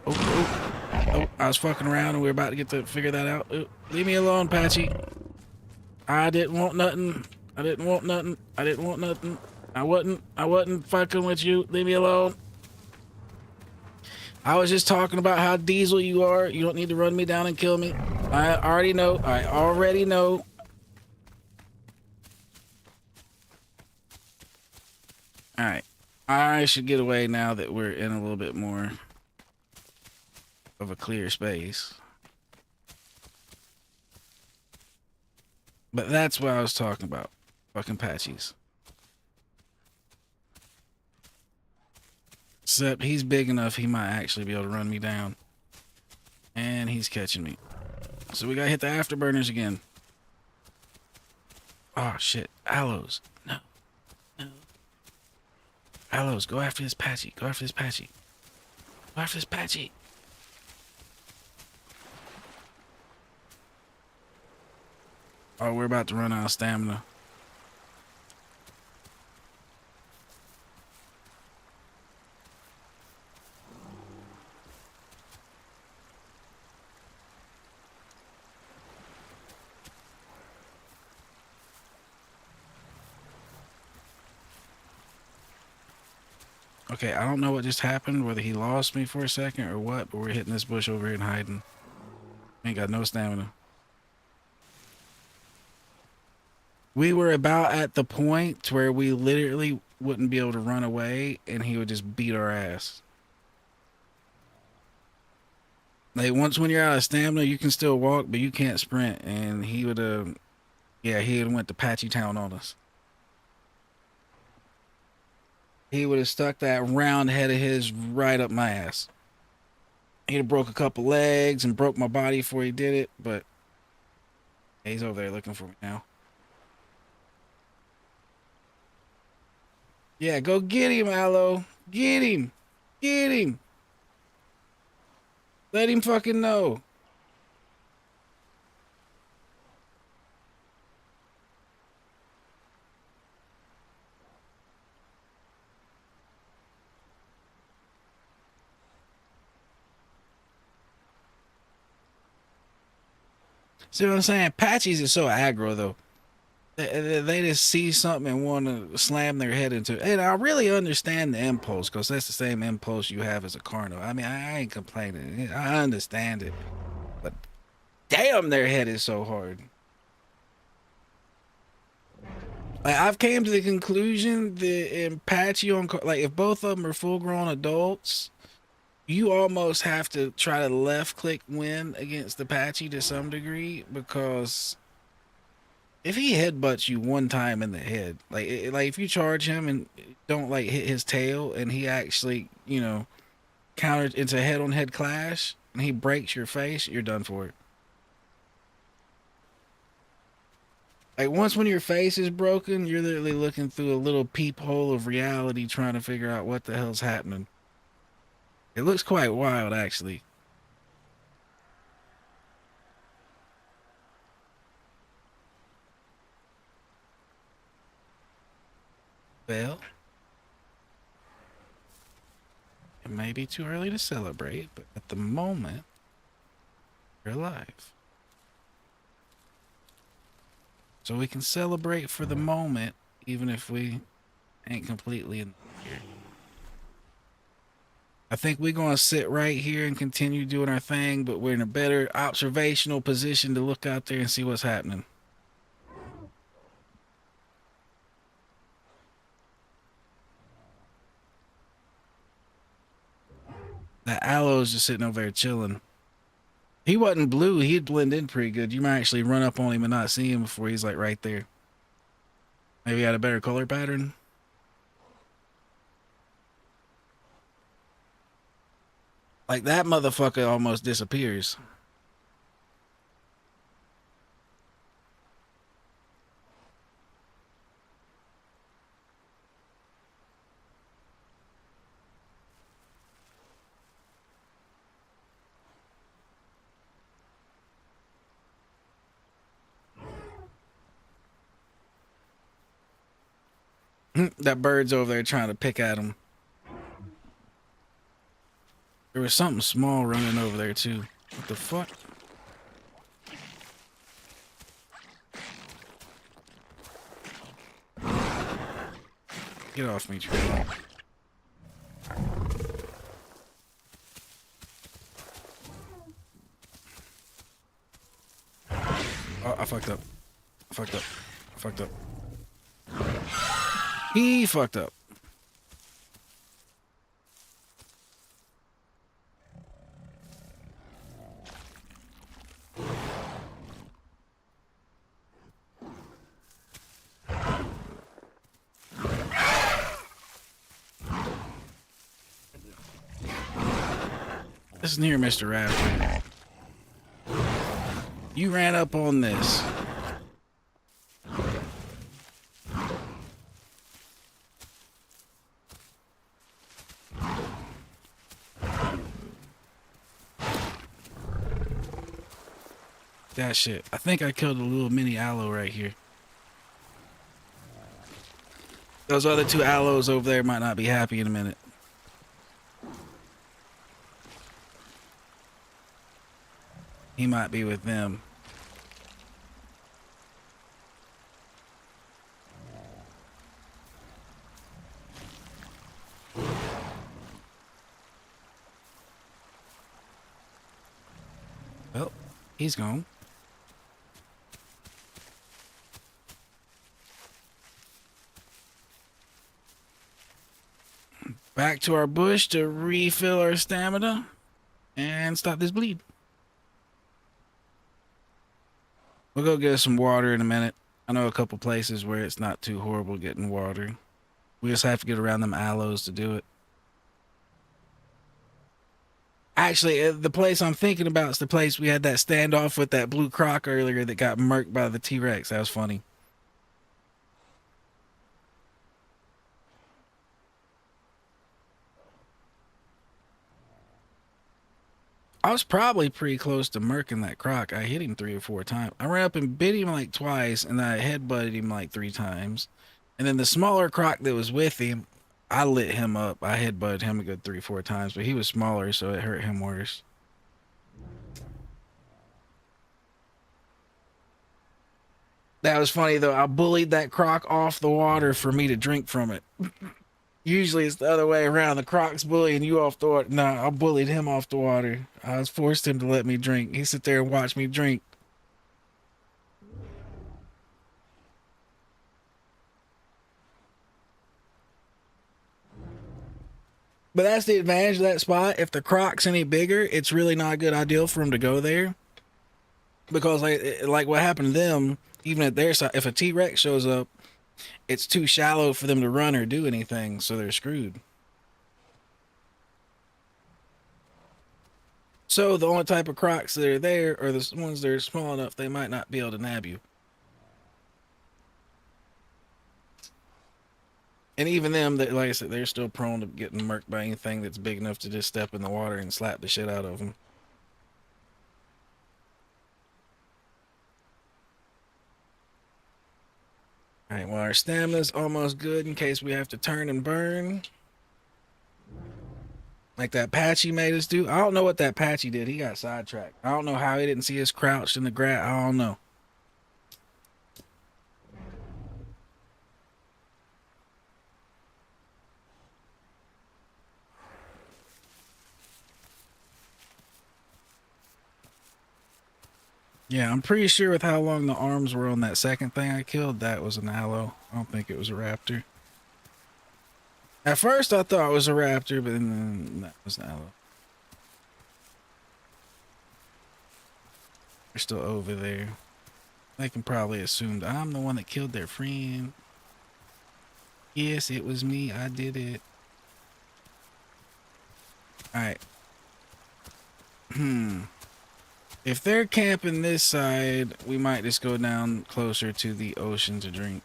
I was fucking around and we were about to get to figure that out. Oh, leave me alone, Patchy. I didn't want nothing. I didn't want nothing. I didn't want nothing. I wasn't fucking with you. Leave me alone. I was just talking about how diesel you are. You don't need to run me down and kill me. I already know. I already know. All right. I should get away now that we're in a little bit more of a clear space. But that's what I was talking about. Fucking Patchies. Except he's big enough he might actually be able to run me down. And he's catching me. So we gotta hit the afterburners again. Oh shit. Aloes. No. No. Aloes, go after this Patchy. Go after this Patchy. Go after this Patchy. Oh, we're about to run out of stamina. Okay, I don't know what just happened, whether he lost me for a second or what, but we're hitting this bush over here and hiding. Ain't got no stamina. We were about at the point where we literally wouldn't be able to run away and he would just beat our ass. Like once when you're out of stamina, you can still walk, but you can't sprint. And he would yeah, he would went to Patchy Town on us. He would have stuck that round head of his right up my ass. He'd have broke a couple legs and broke my body before he did it, but he's over there looking for me now. Yeah, go get him, Aloe. Get him. Get him. Let him fucking know. See what I'm saying? Patchies is so aggro, though. They just see something and want to slam their head into it. And I really understand the impulse, because that's the same impulse you have as a carno. I mean, I ain't complaining. I understand it. But damn, their head is so hard. Like, I've came to the conclusion that in Patchy on, like, if both of them are full-grown adults, you almost have to try to left-click win against the Patchy to some degree, because if he headbutts you one time in the head, like if you charge him and don't like hit his tail, and he actually, you know, counters into a head-on-head clash, and he breaks your face, you're done for it. Like once when your face is broken, you're literally looking through a little peephole of reality, trying to figure out what the hell's happening. It looks quite wild, actually. Well, it may be too early to celebrate, but at the moment, you're alive. So we can celebrate for the moment, even if we ain't completely in here. I think we're going to sit right here and continue doing our thing, but we're in a better observational position to look out there and see what's happening. That Aloe's just sitting over there chilling. He wasn't blue. He'd blend in pretty good. You might actually run up on him and not see him before he's like right there. Maybe he had a better color pattern. Like that motherfucker almost disappears. That bird's over there trying to pick at him. There was something small running over there too. What the fuck? Get off me, tree. Oh, I fucked up. I fucked up. I fucked up. He fucked up. Listen here, Mr. Raptor. You ran up on this. That shit. I think I killed a little mini aloe right here. Those other two aloes over there might not be happy in a minute. He might be with them. Well, he's gone. Back to our bush to refill our stamina and stop this bleed. We'll go get us some water in a minute. I know a couple places where it's not too horrible getting water. We just have to get around them aloes to do it. Actually, the place I'm thinking about is the place we had that standoff with that blue croc earlier that got murked by the T-Rex. That was funny. I was probably pretty close to murking that croc. I hit him 3 or 4 times. I ran up and bit him like twice, and I headbutted him like 3 times. And then the smaller croc that was with him, I lit him up. I headbutted him a good 3 or 4 times, but he was smaller, so it hurt him worse. That was funny though. I bullied that croc off the water for me to drink from it. Usually it's the other way around. The croc's bullying you off the water. Nah, I bullied him off the water. I was forced him to let me drink. He sit there and watch me drink. But that's the advantage of that spot. If the croc's any bigger, it's really not a good idea for him to go there. Because like what happened to them, even at their side, if a T-Rex shows up, it's too shallow for them to run or do anything, so they're screwed. So the only type of crocs that are there are the ones that are small enough they might not be able to nab you. And even them, that, like I said, they're still prone to getting murked by anything that's big enough to just step in the water and slap the shit out of them. Alright, well, our stamina's almost good in case we have to turn and burn. Like that Patchy made us do. I don't know what that Patchy did. He got sidetracked. I don't know how he didn't see us crouched in the grass. I don't know. Yeah, I'm pretty sure with how long the arms were on that second thing I killed, that was an aloe. I don't think it was a raptor. At first I thought it was a raptor, but then that was an aloe. They're still over there. They can probably assume that I'm the one that killed their friend. Yes, it was me. I did it. Alright. If they're camping this side, we might just go down closer to the ocean to drink.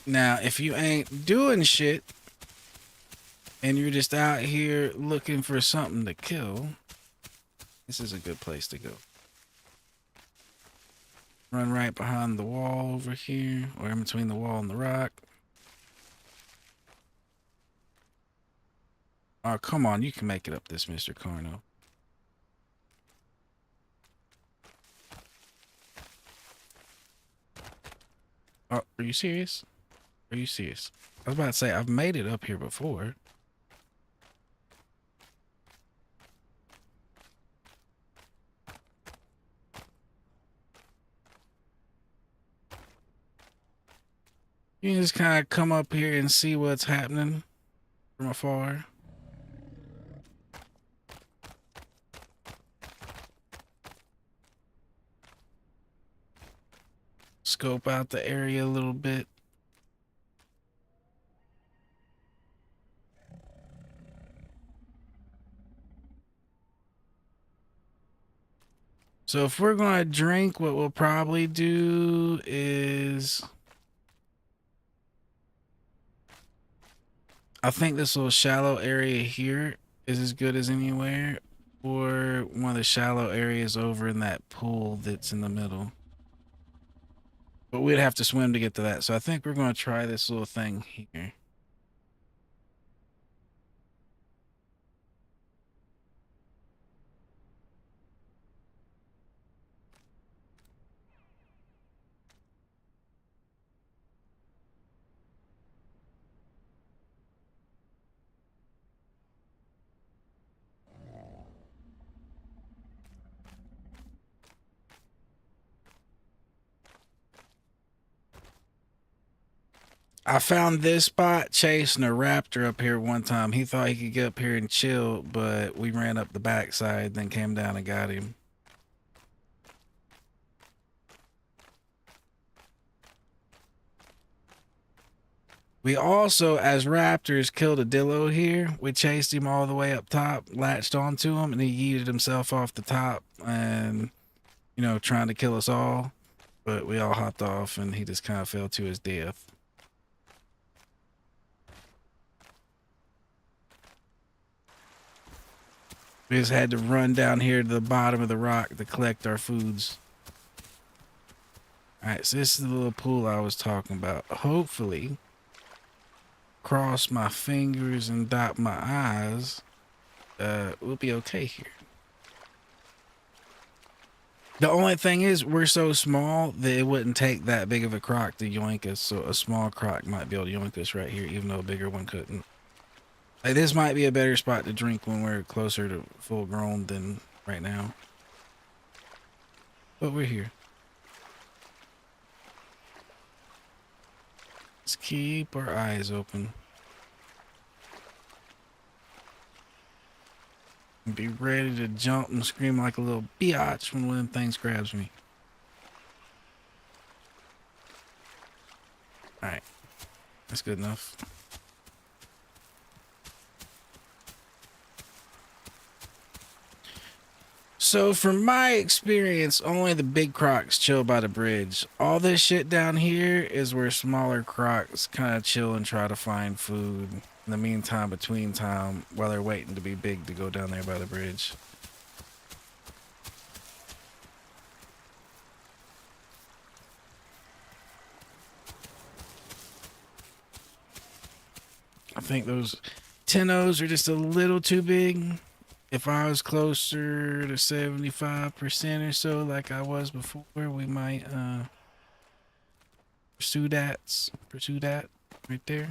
Now, if you ain't doing shit and you're just out here looking for something to kill, this is a good place to go. Run right behind the wall over here, or in between the wall and the rock. Oh, come on. You can make it up this, Mr. Carno. Oh, are you serious? Are you serious? I was about to say, I've made it up here before. You can just kind of come up here and see what's happening from afar. Scope out the area a little bit. So if we're going to drink, what we'll probably do is... I think this little shallow area here is as good as anywhere, or one of the shallow areas over in that pool that's in the middle. But we'd have to swim to get to that. So I think we're going to try this little thing here. I found this spot chasing a raptor up here one time. He thought he could get up here and chill, but we ran up the backside, then came down and got him. We also, as raptors, killed a dillo here. We chased him all the way up top, latched onto him, and he yeeted himself off the top and, you know, trying to kill us all. But we all hopped off and he just kind of fell to his death. We just had to run down here to the bottom of the rock to collect our foods. Alright, so this is the little pool I was talking about. Hopefully, cross my fingers and dot my I's, we'll be okay here. The only thing is, we're so small that it wouldn't take that big of a croc to yoink us, so a small croc might be able to yoink us right here, even though a bigger one couldn't. Like, this might be a better spot to drink when we're closer to full grown than right now. But we're here. Let's keep our eyes open. And be ready to jump and scream like a little biatch when one of them things grabs me. Alright. That's good enough. So from my experience, only the big crocs chill by the bridge. All this shit down here is where smaller crocs kind of chill and try to find food in the meantime, between time, while they're waiting to be big to go down there by the bridge. I think those Dinos are just a little too big. If I was closer to 75% or so like I was before, we might pursue that right there.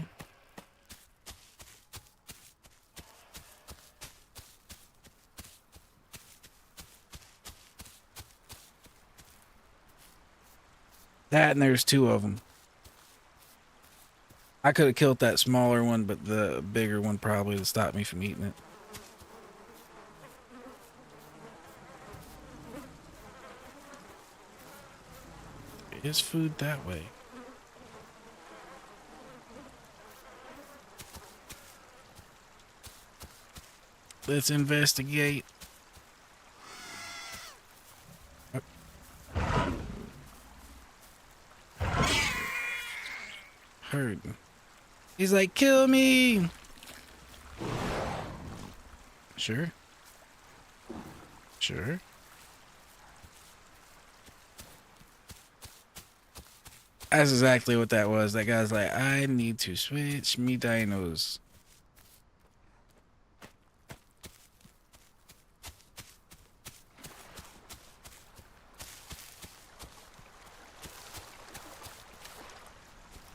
That, and there's two of them. I could have killed that smaller one, but the bigger one probably would stop me from eating it. There is food that way. Let's investigate. Heard. He's like, kill me. Sure. Sure. That's exactly what that was. That guy's like, I need to switch me dinos.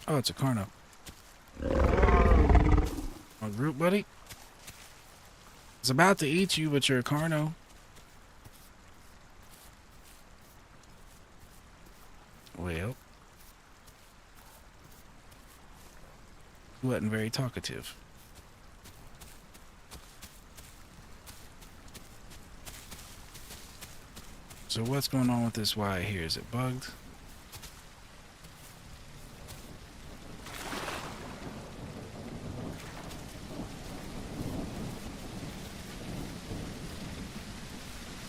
Oh, it's a Carno. A group, buddy? It's about to eat you, but you're a Carno. Well, he wasn't very talkative. So what's going on with this wire here? Is it bugged?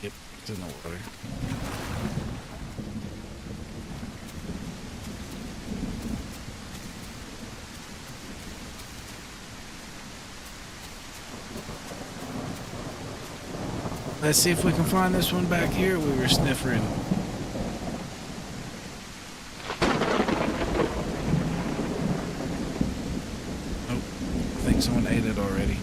Yep, it's in the water. Let's see if we can find this one back here we were sniffing. Nope. I think someone ate it already.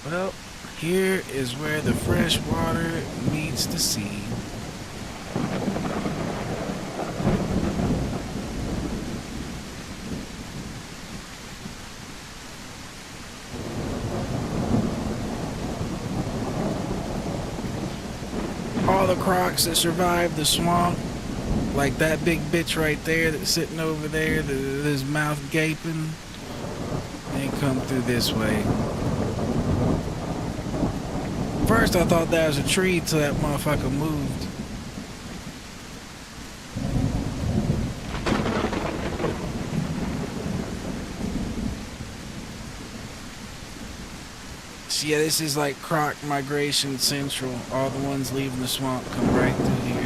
Well, here is where the fresh water meets the sea. All the crocs that survived the swamp, like that big bitch right there that's sitting over there, his mouth gaping, they come through this way. First I thought that was a tree till that motherfucker moved. So yeah, this is like croc migration central. All the ones leaving the swamp come right through here.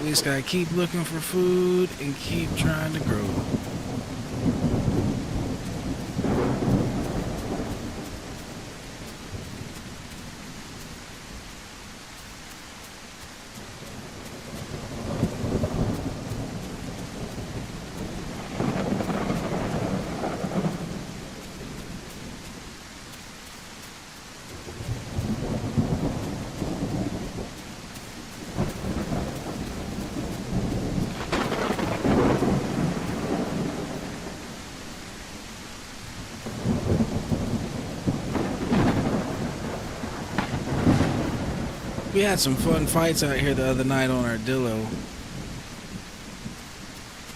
We just gotta keep looking for food and keep trying to grow. We had some fun fights out here the other night on our Dillo.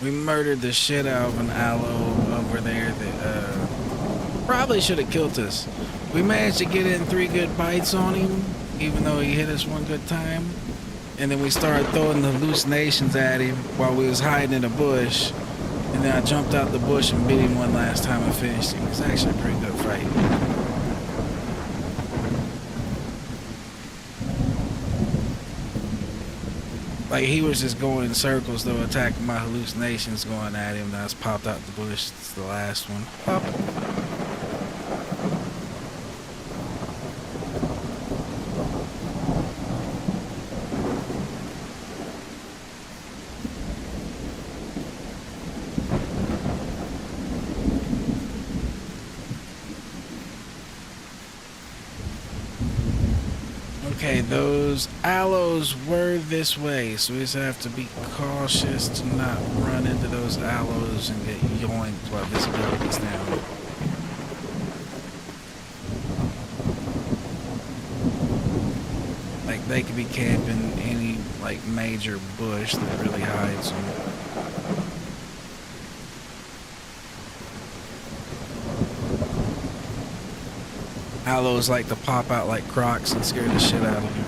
We murdered the shit out of an aloe over there that probably should have killed us. We managed to get in 3 good bites on him, even though he hit us one good time. And then we started throwing the hallucinations at him while we was hiding in a bush. And then I jumped out the bush and beat him one last time and finished him. It was actually a pretty good fight. Like, he was just going in circles, though, attacking my hallucinations, going at him. And I just popped out the bush. It's the last one. Pop. Okay, those aloes were this way, so we just have to be cautious to not run into those aloes and get yoinked while visibility's down. Like, they could be camping any, like, major bush that really hides them. Aloes like to pop out like crocs and scare the shit out of you.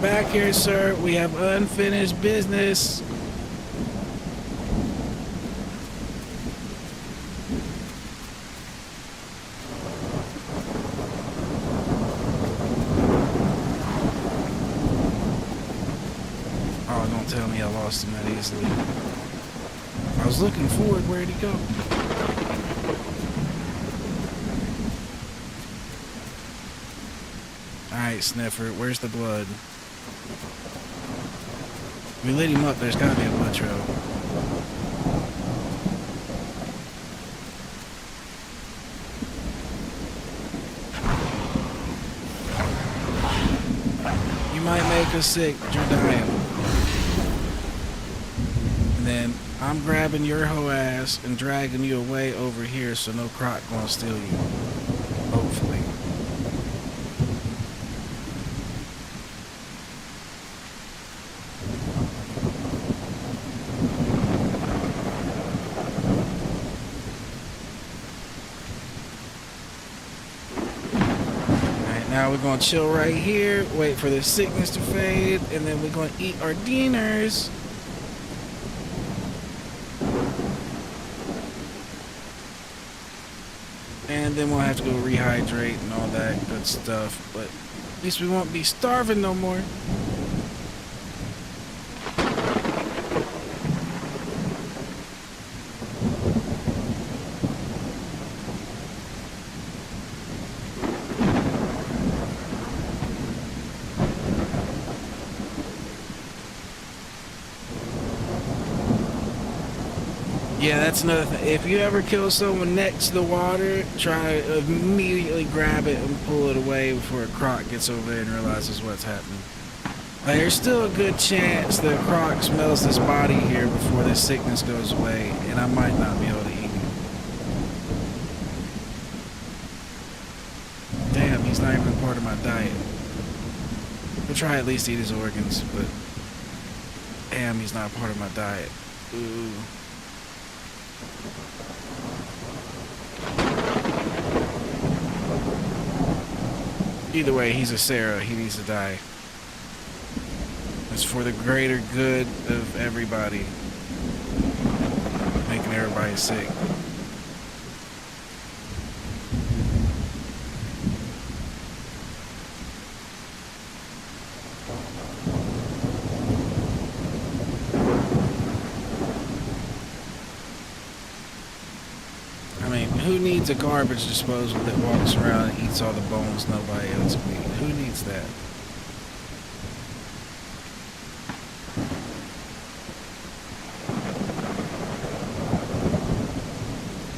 Back here, sir. We have unfinished business. Oh, don't tell me I lost him that easily. I was looking forward. Where'd he go? Alright, Sniffer. Where's the blood? We lit him up, there's gotta be a blood trail. You might make us sick, but you're dying. And then I'm grabbing your hoe ass and dragging you away over here so no croc gonna steal you. Hopefully. Now we're gonna chill right here, wait for the sickness to fade, and then we're gonna eat our dinners. And then we'll have to go rehydrate and all that good stuff, but at least we won't be starving no more. Yeah, that's another thing. If you ever kill someone next to the water, try to immediately grab it and pull it away before a croc gets over there and realizes what's happening. Like, there's still a good chance that a croc smells this body here before this sickness goes away, and I might not be able to eat him. Damn, he's not even part of my diet. We'll try at least eat his organs, but damn, he's not part of my diet. Ooh. Either way, he's a Sarah. He needs to die. It's for the greater good of everybody. Making everybody sick. I mean, who needs a garbage disposal that walks around and eats all the bones nobody else can eat? Who needs that?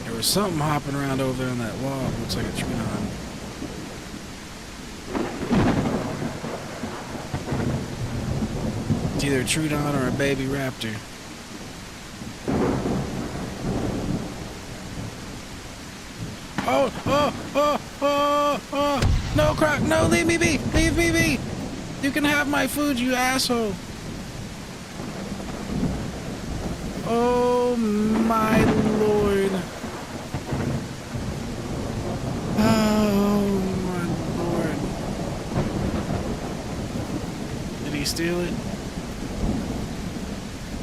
There was something hopping around over there on that log. Looks like a Triton. It's either a Triton or a baby raptor. Oh, no, Croc, no, leave me be, leave me be. You can have my food, you asshole. Oh, my Lord. Oh, my Lord. Did he steal it?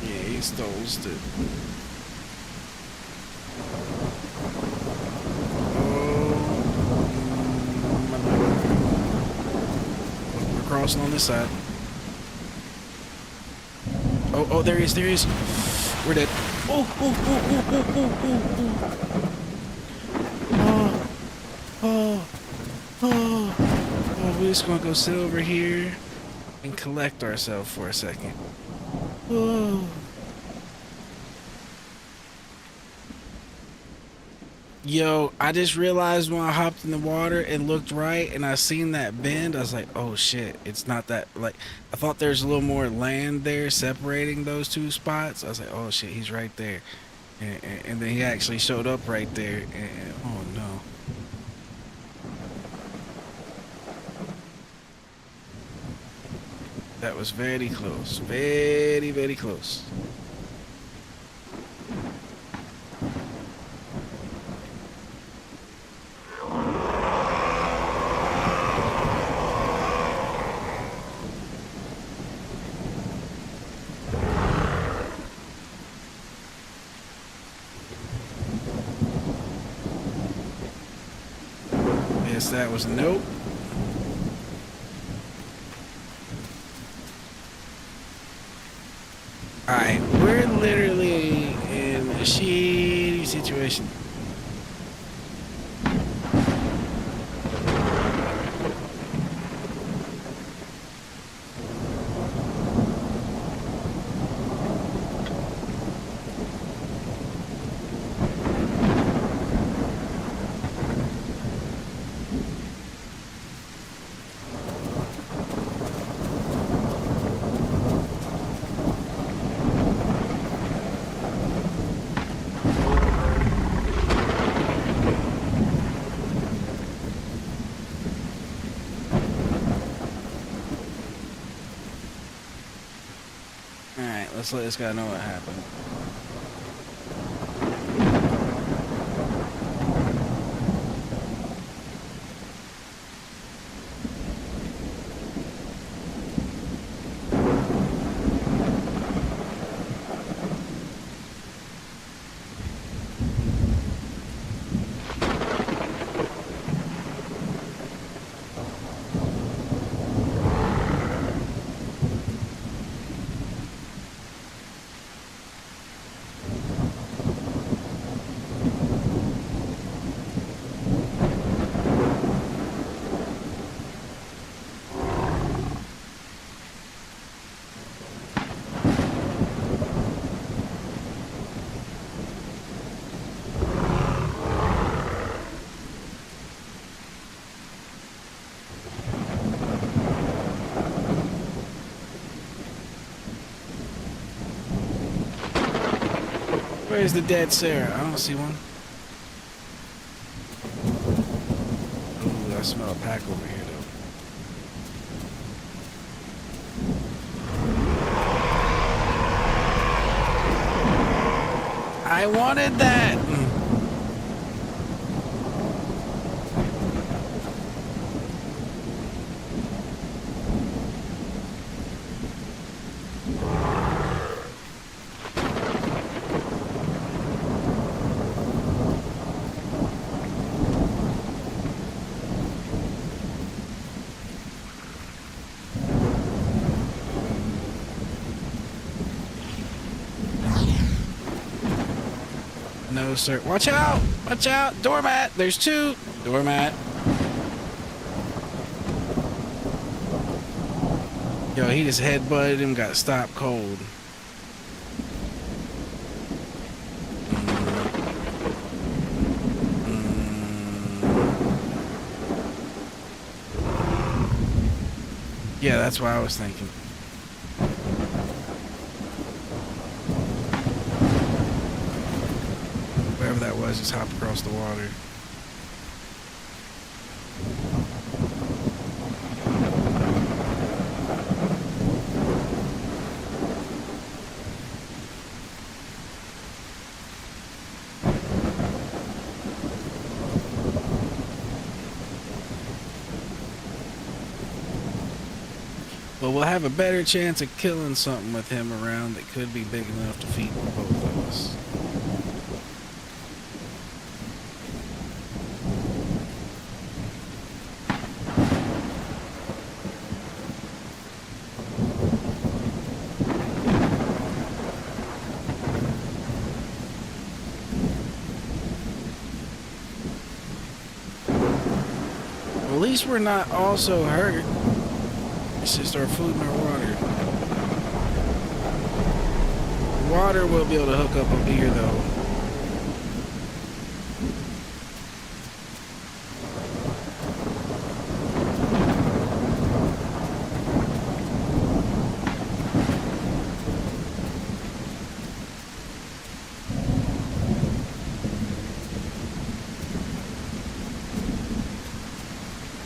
Yeah, he stole it. crossing on this side. Oh, there he is, there he is. We're dead. Oh, we're just gonna go sit over here and collect ourselves for a second. Oh. Yo, I just realized when I hopped in the water and looked right and I seen that bend, I was like, oh shit, it's not that, like, I thought there's a little more land there separating those two spots. I was like, oh shit, he's right there. And then he actually showed up right there. And oh no. That was very close. Very, very close. Yes, that was nope. Alright, we're literally in a shitty situation. Alright, let's let this guy know what happened. Where's the dead Sarah? I don't see one. Ooh, I smell a pack over here though. I wanted that. No, sir. Watch out! Watch out! Doormat! There's two! Doormat. Yo, he just headbutted him, got stopped cold. Yeah, that's what I was thinking. Whatever that was, just hop across the water. But we'll have a better chance of killing something with him around that could be big enough to feed both of us. Well, at least we're not also hurt. It's just our food and our water. Water we'll be able to hook up over here though.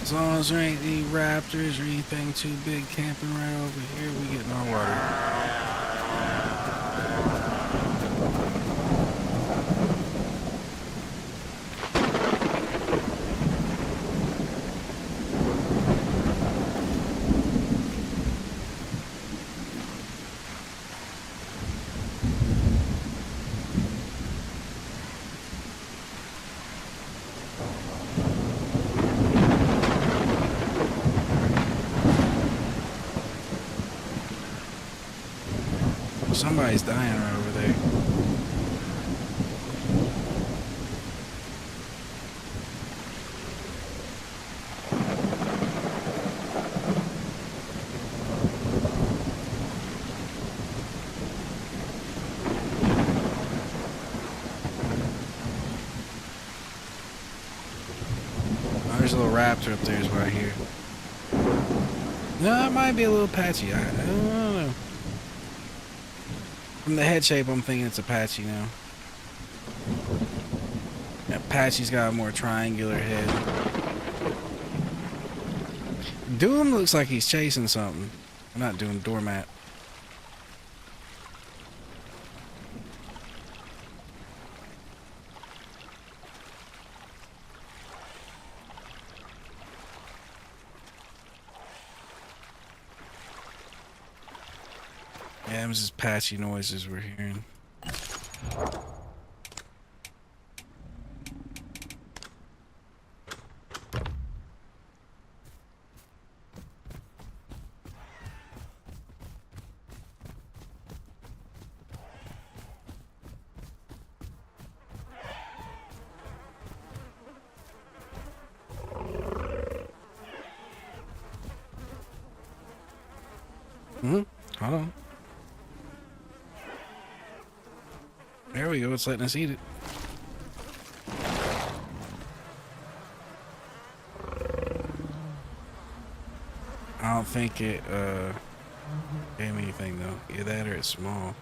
As long as there ain't any raptors or anything too big camping right over here, we getting our water. Somebody's dying right over there. Oh, there's a little raptor up there is what I hear. No, it might be a little patchy. I don't know. From the head shape, I'm thinking it's Apache now. Apache's got a more triangular head. Doom looks like he's chasing something. I'm not doing doormat. Yeah, it was just patchy noises we're hearing. Hold on. There we go, it's letting us eat it. I don't think it gave me anything though. Either that or it's small.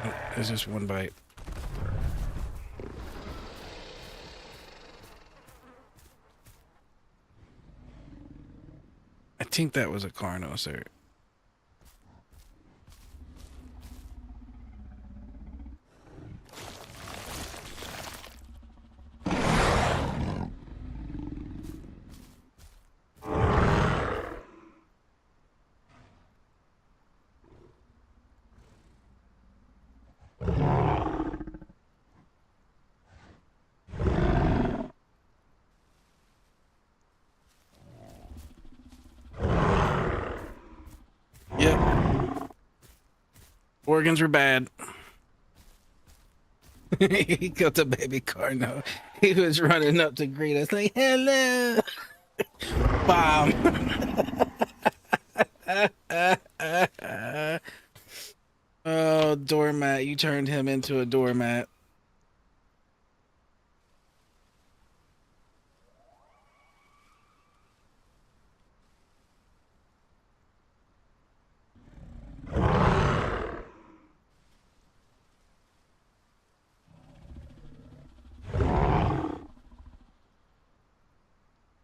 Oh, there's just one bite. I think that was a Carno, sir. Yep. Organs were bad. He killed the baby Carno. He was running up to greet us like, hello. Bomb. Oh, doormat. You turned him into a doormat.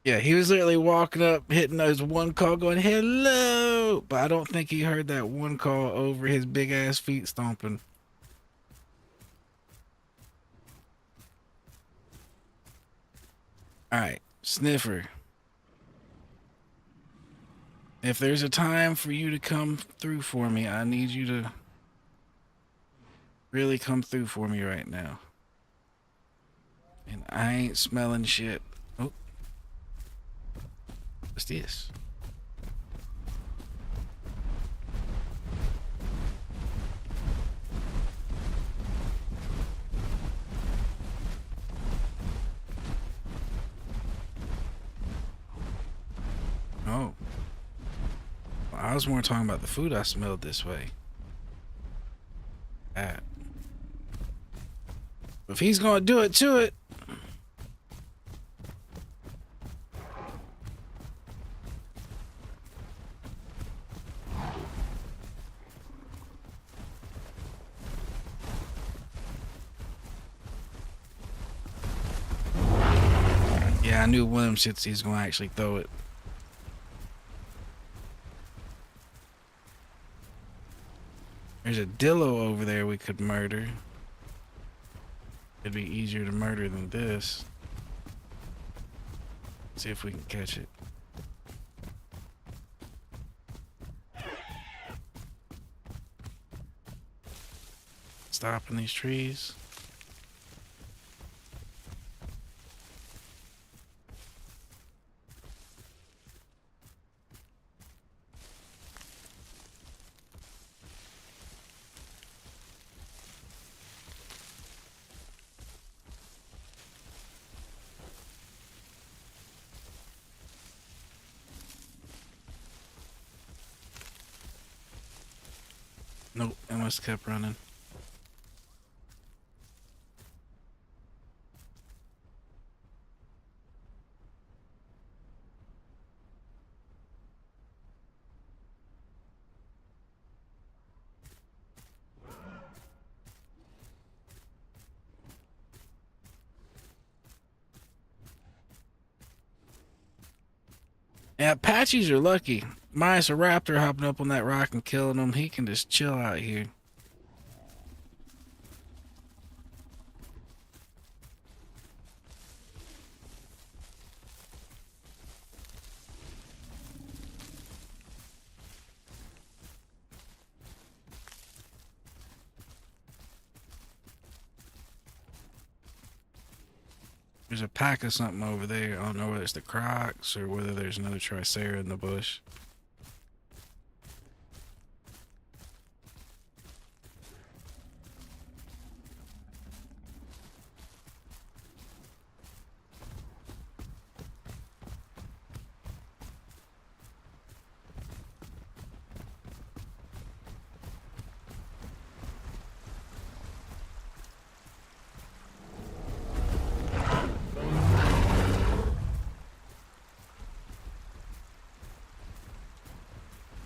Yeah, he was literally walking up, hitting those one call, going, hello. But I don't think he heard that one call over his big ass feet stomping. All right, Sniffer. If there's a time for you to come through for me, I need you to really come through for me right now. And I ain't smelling shit. Oh. What's this? Oh. Well, I was more talking about the food I smelled this way. That. If he's gonna do it to it. Yeah, I knew one of them shits he's gonna actually throw it. There's a dillo over there we could murder. It'd be easier to murder than this. See if we can catch it. Stopping these trees. Nope, I must have kept running. Yeah, Apaches are lucky. Minus a raptor hopping up on that rock and killing him, he can just chill out here. There's a pack of something over there. I don't know whether it's the Crocs or whether there's another Tricera in the bush.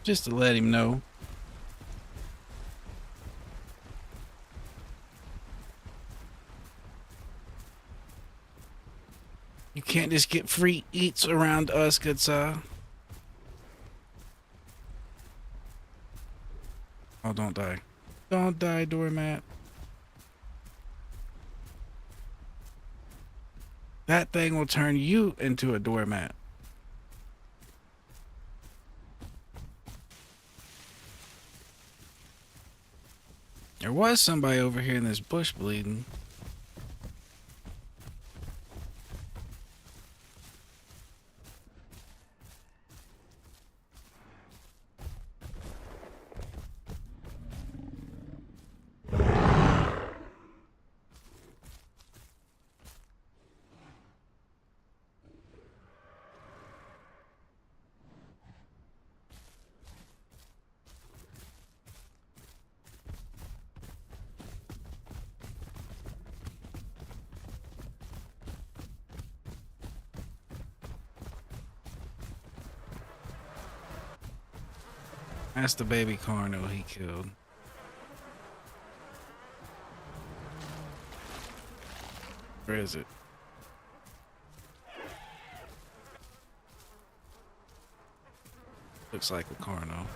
Just to let him know. You can't just get free eats around us, good sir. Oh, don't die. Don't die, doormat. That thing will turn you into a doormat. There was somebody over here in this bush bleeding. That's the baby Carno he killed. Where is it? Looks like a Carno.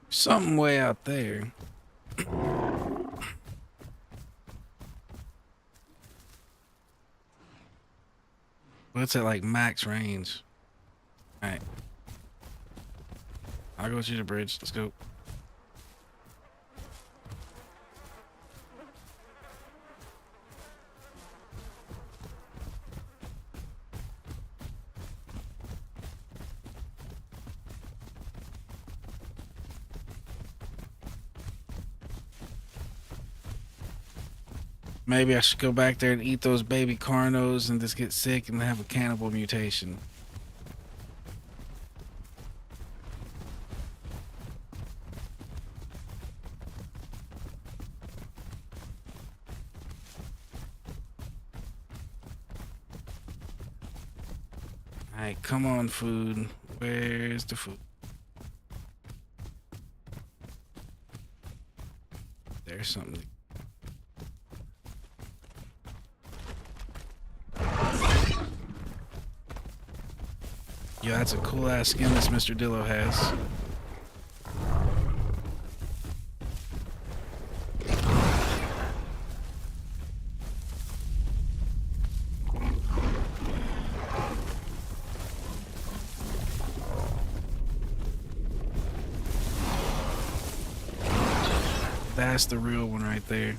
Something way out there. Well, it's at like max range. Alright. I'll go to the bridge. Let's go. Maybe I should go back there and eat those baby carnos and just get sick and have a cannibal mutation. Alright, come on, food. Where's the food? There's something. Yeah, that's a cool ass skin this Mr. Dillo has. That's the real one right there.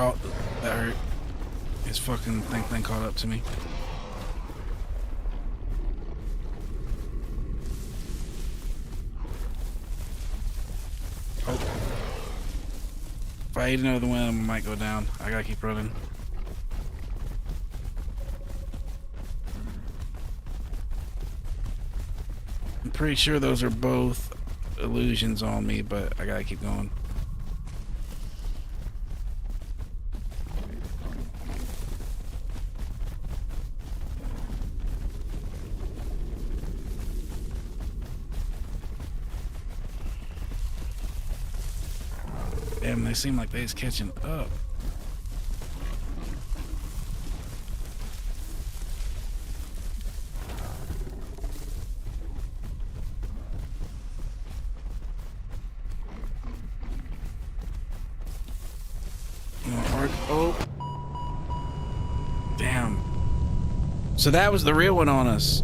Oh, that hurt. His fucking thing caught up to me. Oh. If I eat another one, I might go down. I gotta keep running. I'm pretty sure those are both illusions on me, but I gotta keep going. Damn, they seem like they's catching up. Oh. Damn. So that was the real one on us.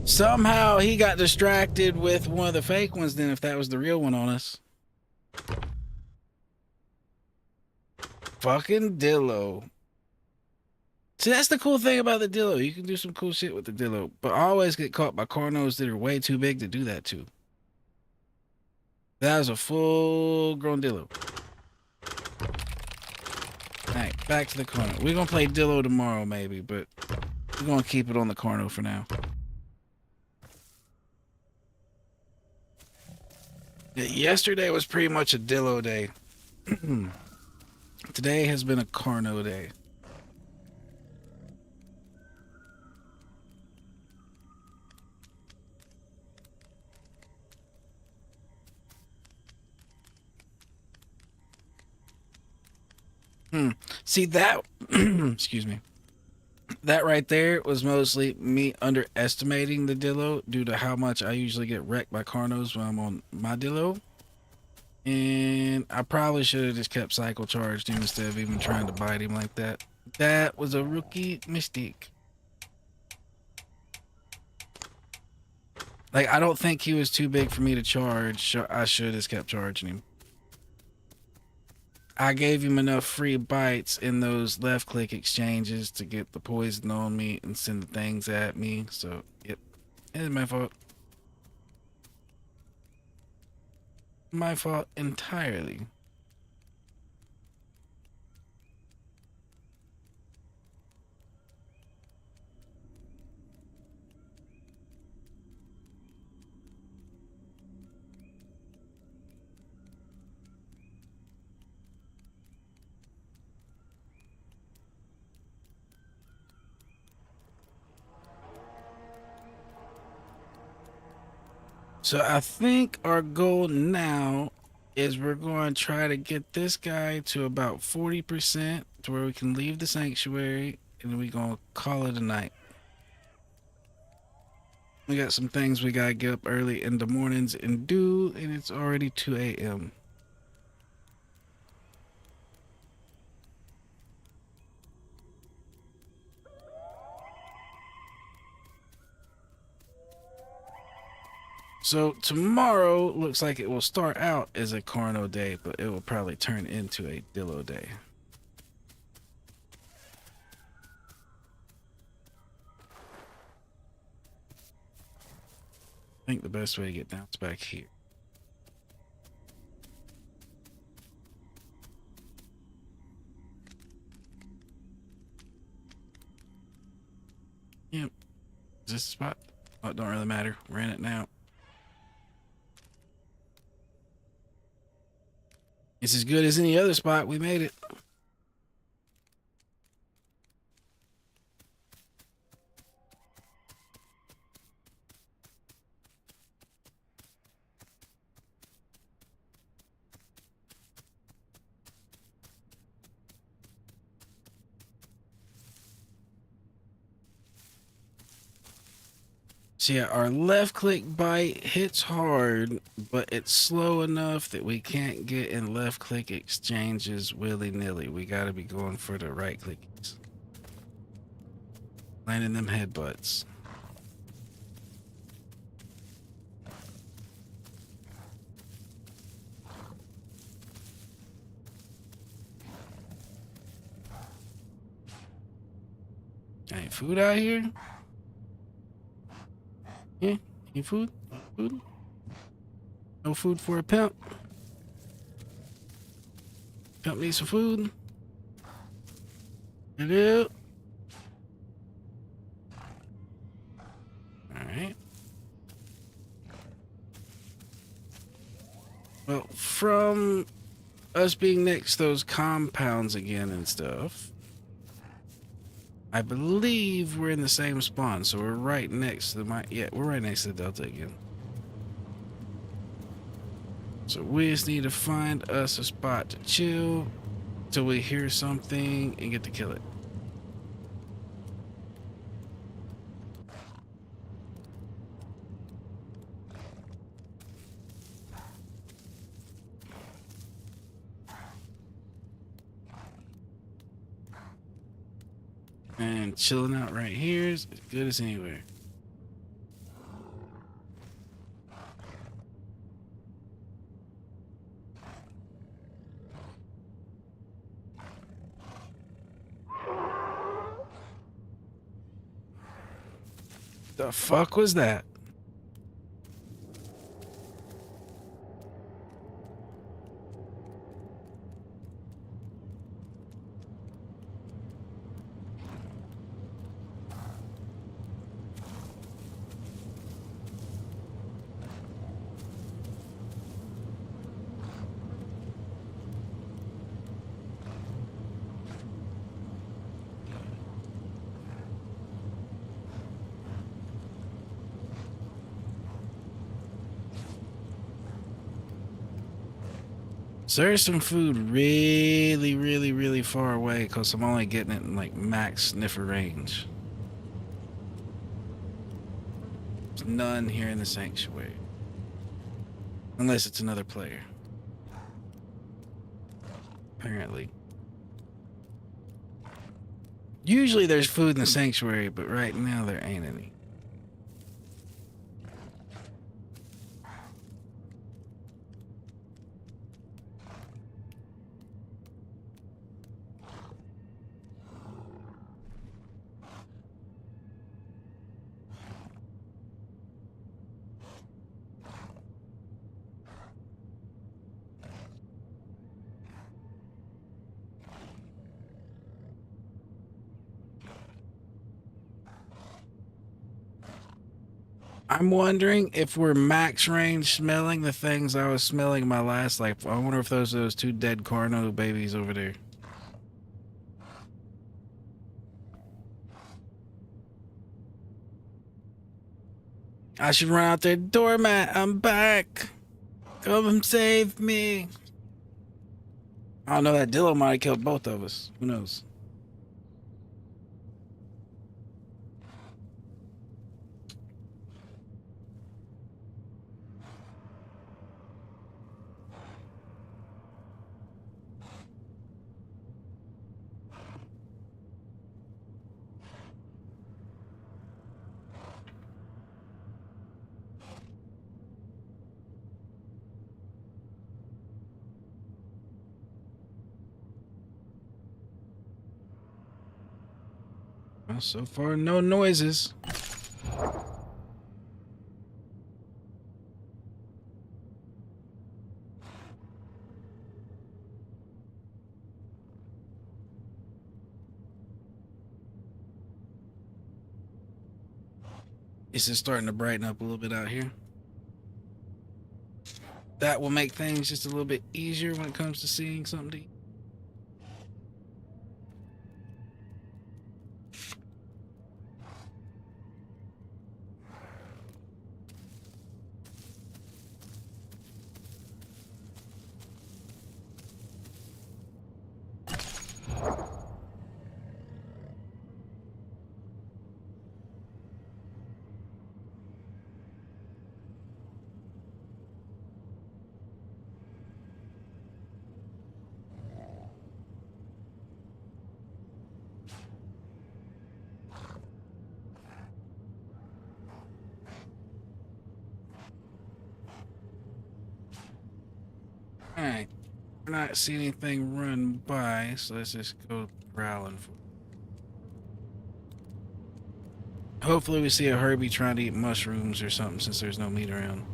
Somehow he got distracted with one of the fake ones then if that was the real one on us. Fucking Dillo. See, that's the cool thing about the Dillo. You can do some cool shit with the Dillo, but I always get caught by carnos that are way too big to do that to. That was a full-grown Dillo. Alright, back to the carno. We're gonna play Dillo tomorrow, maybe, but we're gonna keep it on the carno for now. Yeah, yesterday was pretty much a Dillo day. Today has been a carno day. See that, excuse me. That right there was mostly me underestimating the Dillo due to how much I usually get wrecked by carnos when I'm on my Dillo. And I probably should have just kept cycle charged him instead of even trying to bite him like that. That was a rookie mistake. Like, I don't think he was too big for me to charge. So I should have just kept charging him. I gave him enough free bites in those left click exchanges to get the poison on me and send the things at me. So, yep. It's my fault. My fault entirely. So I think our goal now is we're going to try to get this guy to about 40% to where we can leave the sanctuary, and then we're going to call it a night. We got some things we got to get up early in the mornings and do, and it's already 2 a.m. So tomorrow looks like it will start out as a Carno day, but it will probably turn into a Dillo day. I think the best way to get down is back here. Yep. Is this the spot? Oh, it don't really matter. We're in it now. It's as good as any other spot. We made it. So yeah, our left click bite hits hard, but it's slow enough that we can't get in left click exchanges willy-nilly. We gotta be going for the right clickies. Landing them headbutts. Any food out here? Yeah, any food? Food? No food for a pimp. Pimp needs some food. Hello. Alright. Well, from us being next to those compounds again and stuff, I believe we're in the same spawn, so we're right next to the yeah, we're right next to the Delta again. So we just need to find us a spot to chill till we hear something and get to kill it. And chilling out right here is as good as anywhere. The fuck was that? So there's some food really far away because I'm only getting it in like max sniffer range. There's none here in the sanctuary. Unless it's another player. Apparently. Usually there's food in the sanctuary, but right now there ain't any. I'm wondering if we're max range smelling the things I was smelling in my last life. I wonder if those are those two dead Carno babies over there. I should run out there, doormat. I'm back. Come and save me. I don't know, that Dillo might have killed both of us. Who knows? Well, so far, no noises. It's just starting to brighten up a little bit out here. That will make things just a little bit easier when it comes to seeing something. Alright. We're not seeing anything run by, so let's just go prowling for. Hopefully we see a Herbie trying to eat mushrooms or something since there's no meat around.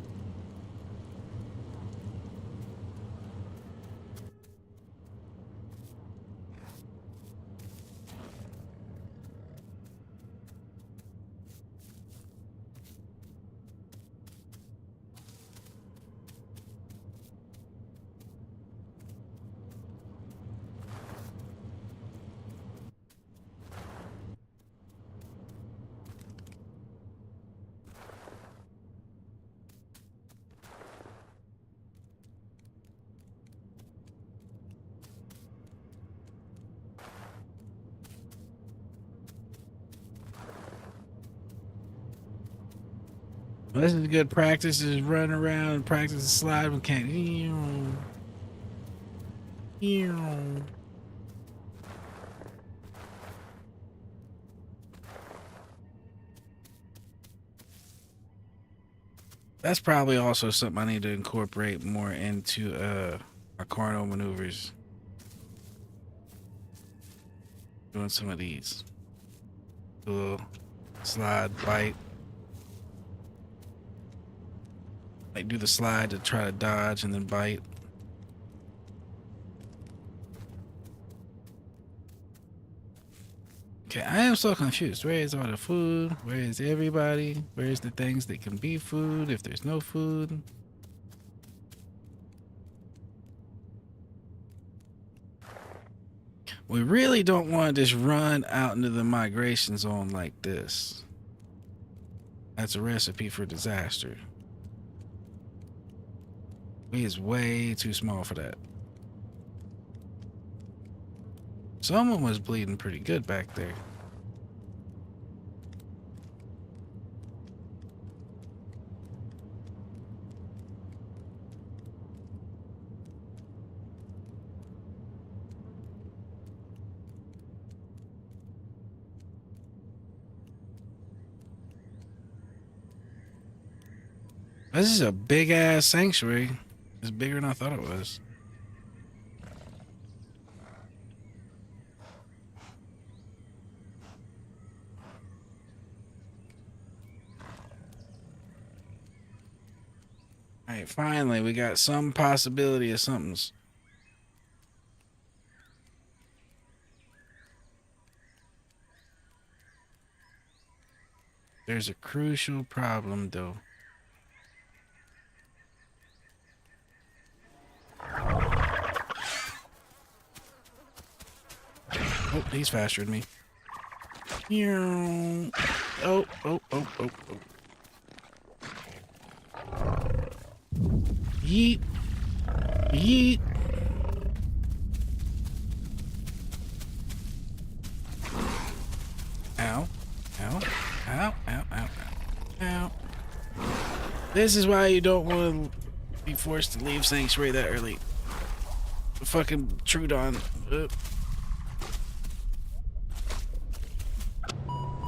Well, this is good practice, just running around and practice the slide. We can't. That's probably also something I need to incorporate more into our carnal maneuvers. Doing some of these. Little slide, bite. Like do the slide to try to dodge and then bite. Okay, I am so confused. Where is all the food? Where is everybody? Where is the things that can be food if there's no food? We really don't want to just run out into the migration zone like this. That's a recipe for disaster. We is way too small for that. Someone was bleeding pretty good back there. This is a big ass sanctuary. It's bigger than I thought it was. Alright, finally we got some possibility of something's. There's a crucial problem though. Oh, he's faster than me. Oh, oh, oh, oh, oh. Yeet. Yeet. Ow. Ow. Ow. Ow. Ow. Ow. Ow. This is why you don't want to be forced to leave Sanctuary that early. Fucking Trudon.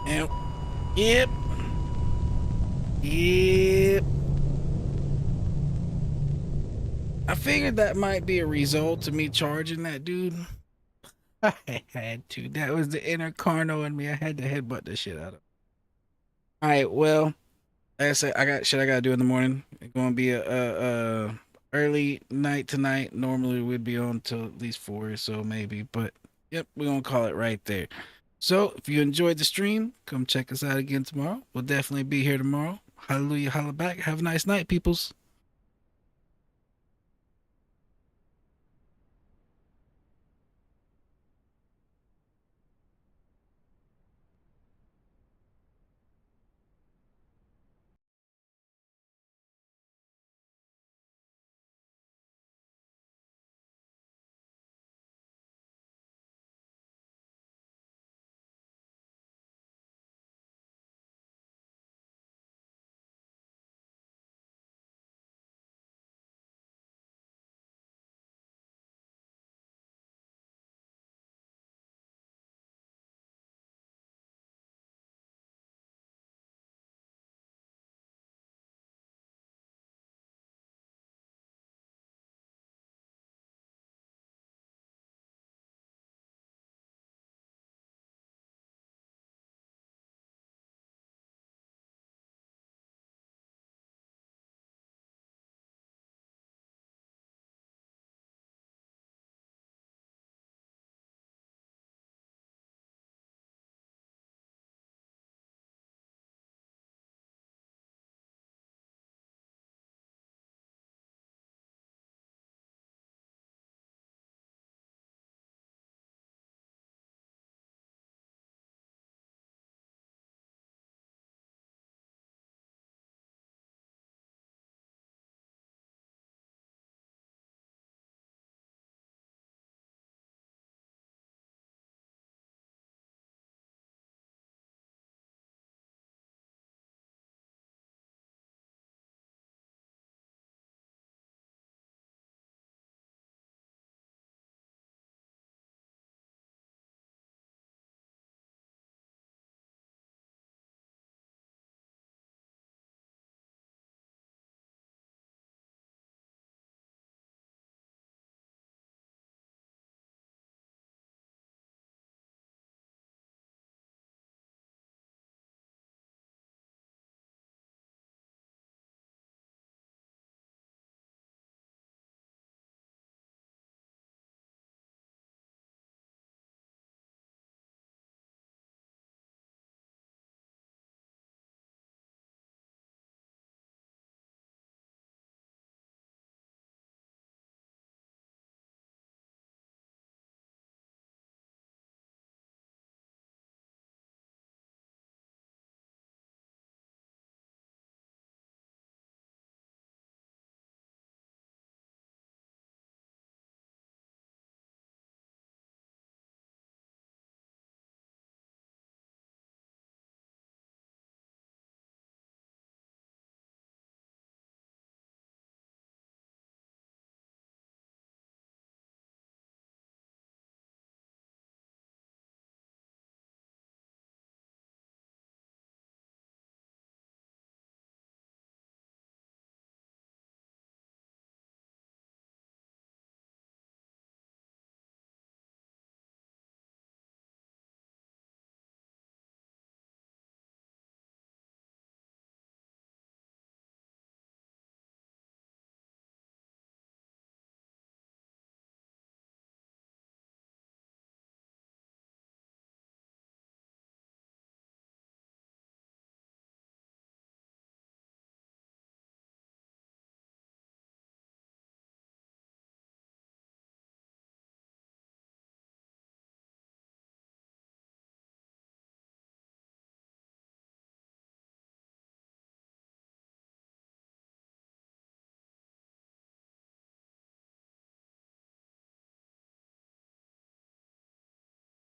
Ow. Yep. Yep. I figured that might be a result of me charging that dude. I had to. That was the inner Carno in me. I had to headbutt the shit out of him. Alright, well, like I said, I got shit I gotta do in the morning. It's gonna be a early night tonight. Normally we'd be on till at least 4 or so maybe, but yep, we're gonna call it right there. So if you enjoyed the stream, come check us out again tomorrow. We'll definitely be here tomorrow. Hallelujah, holla back. Have a nice night, peoples.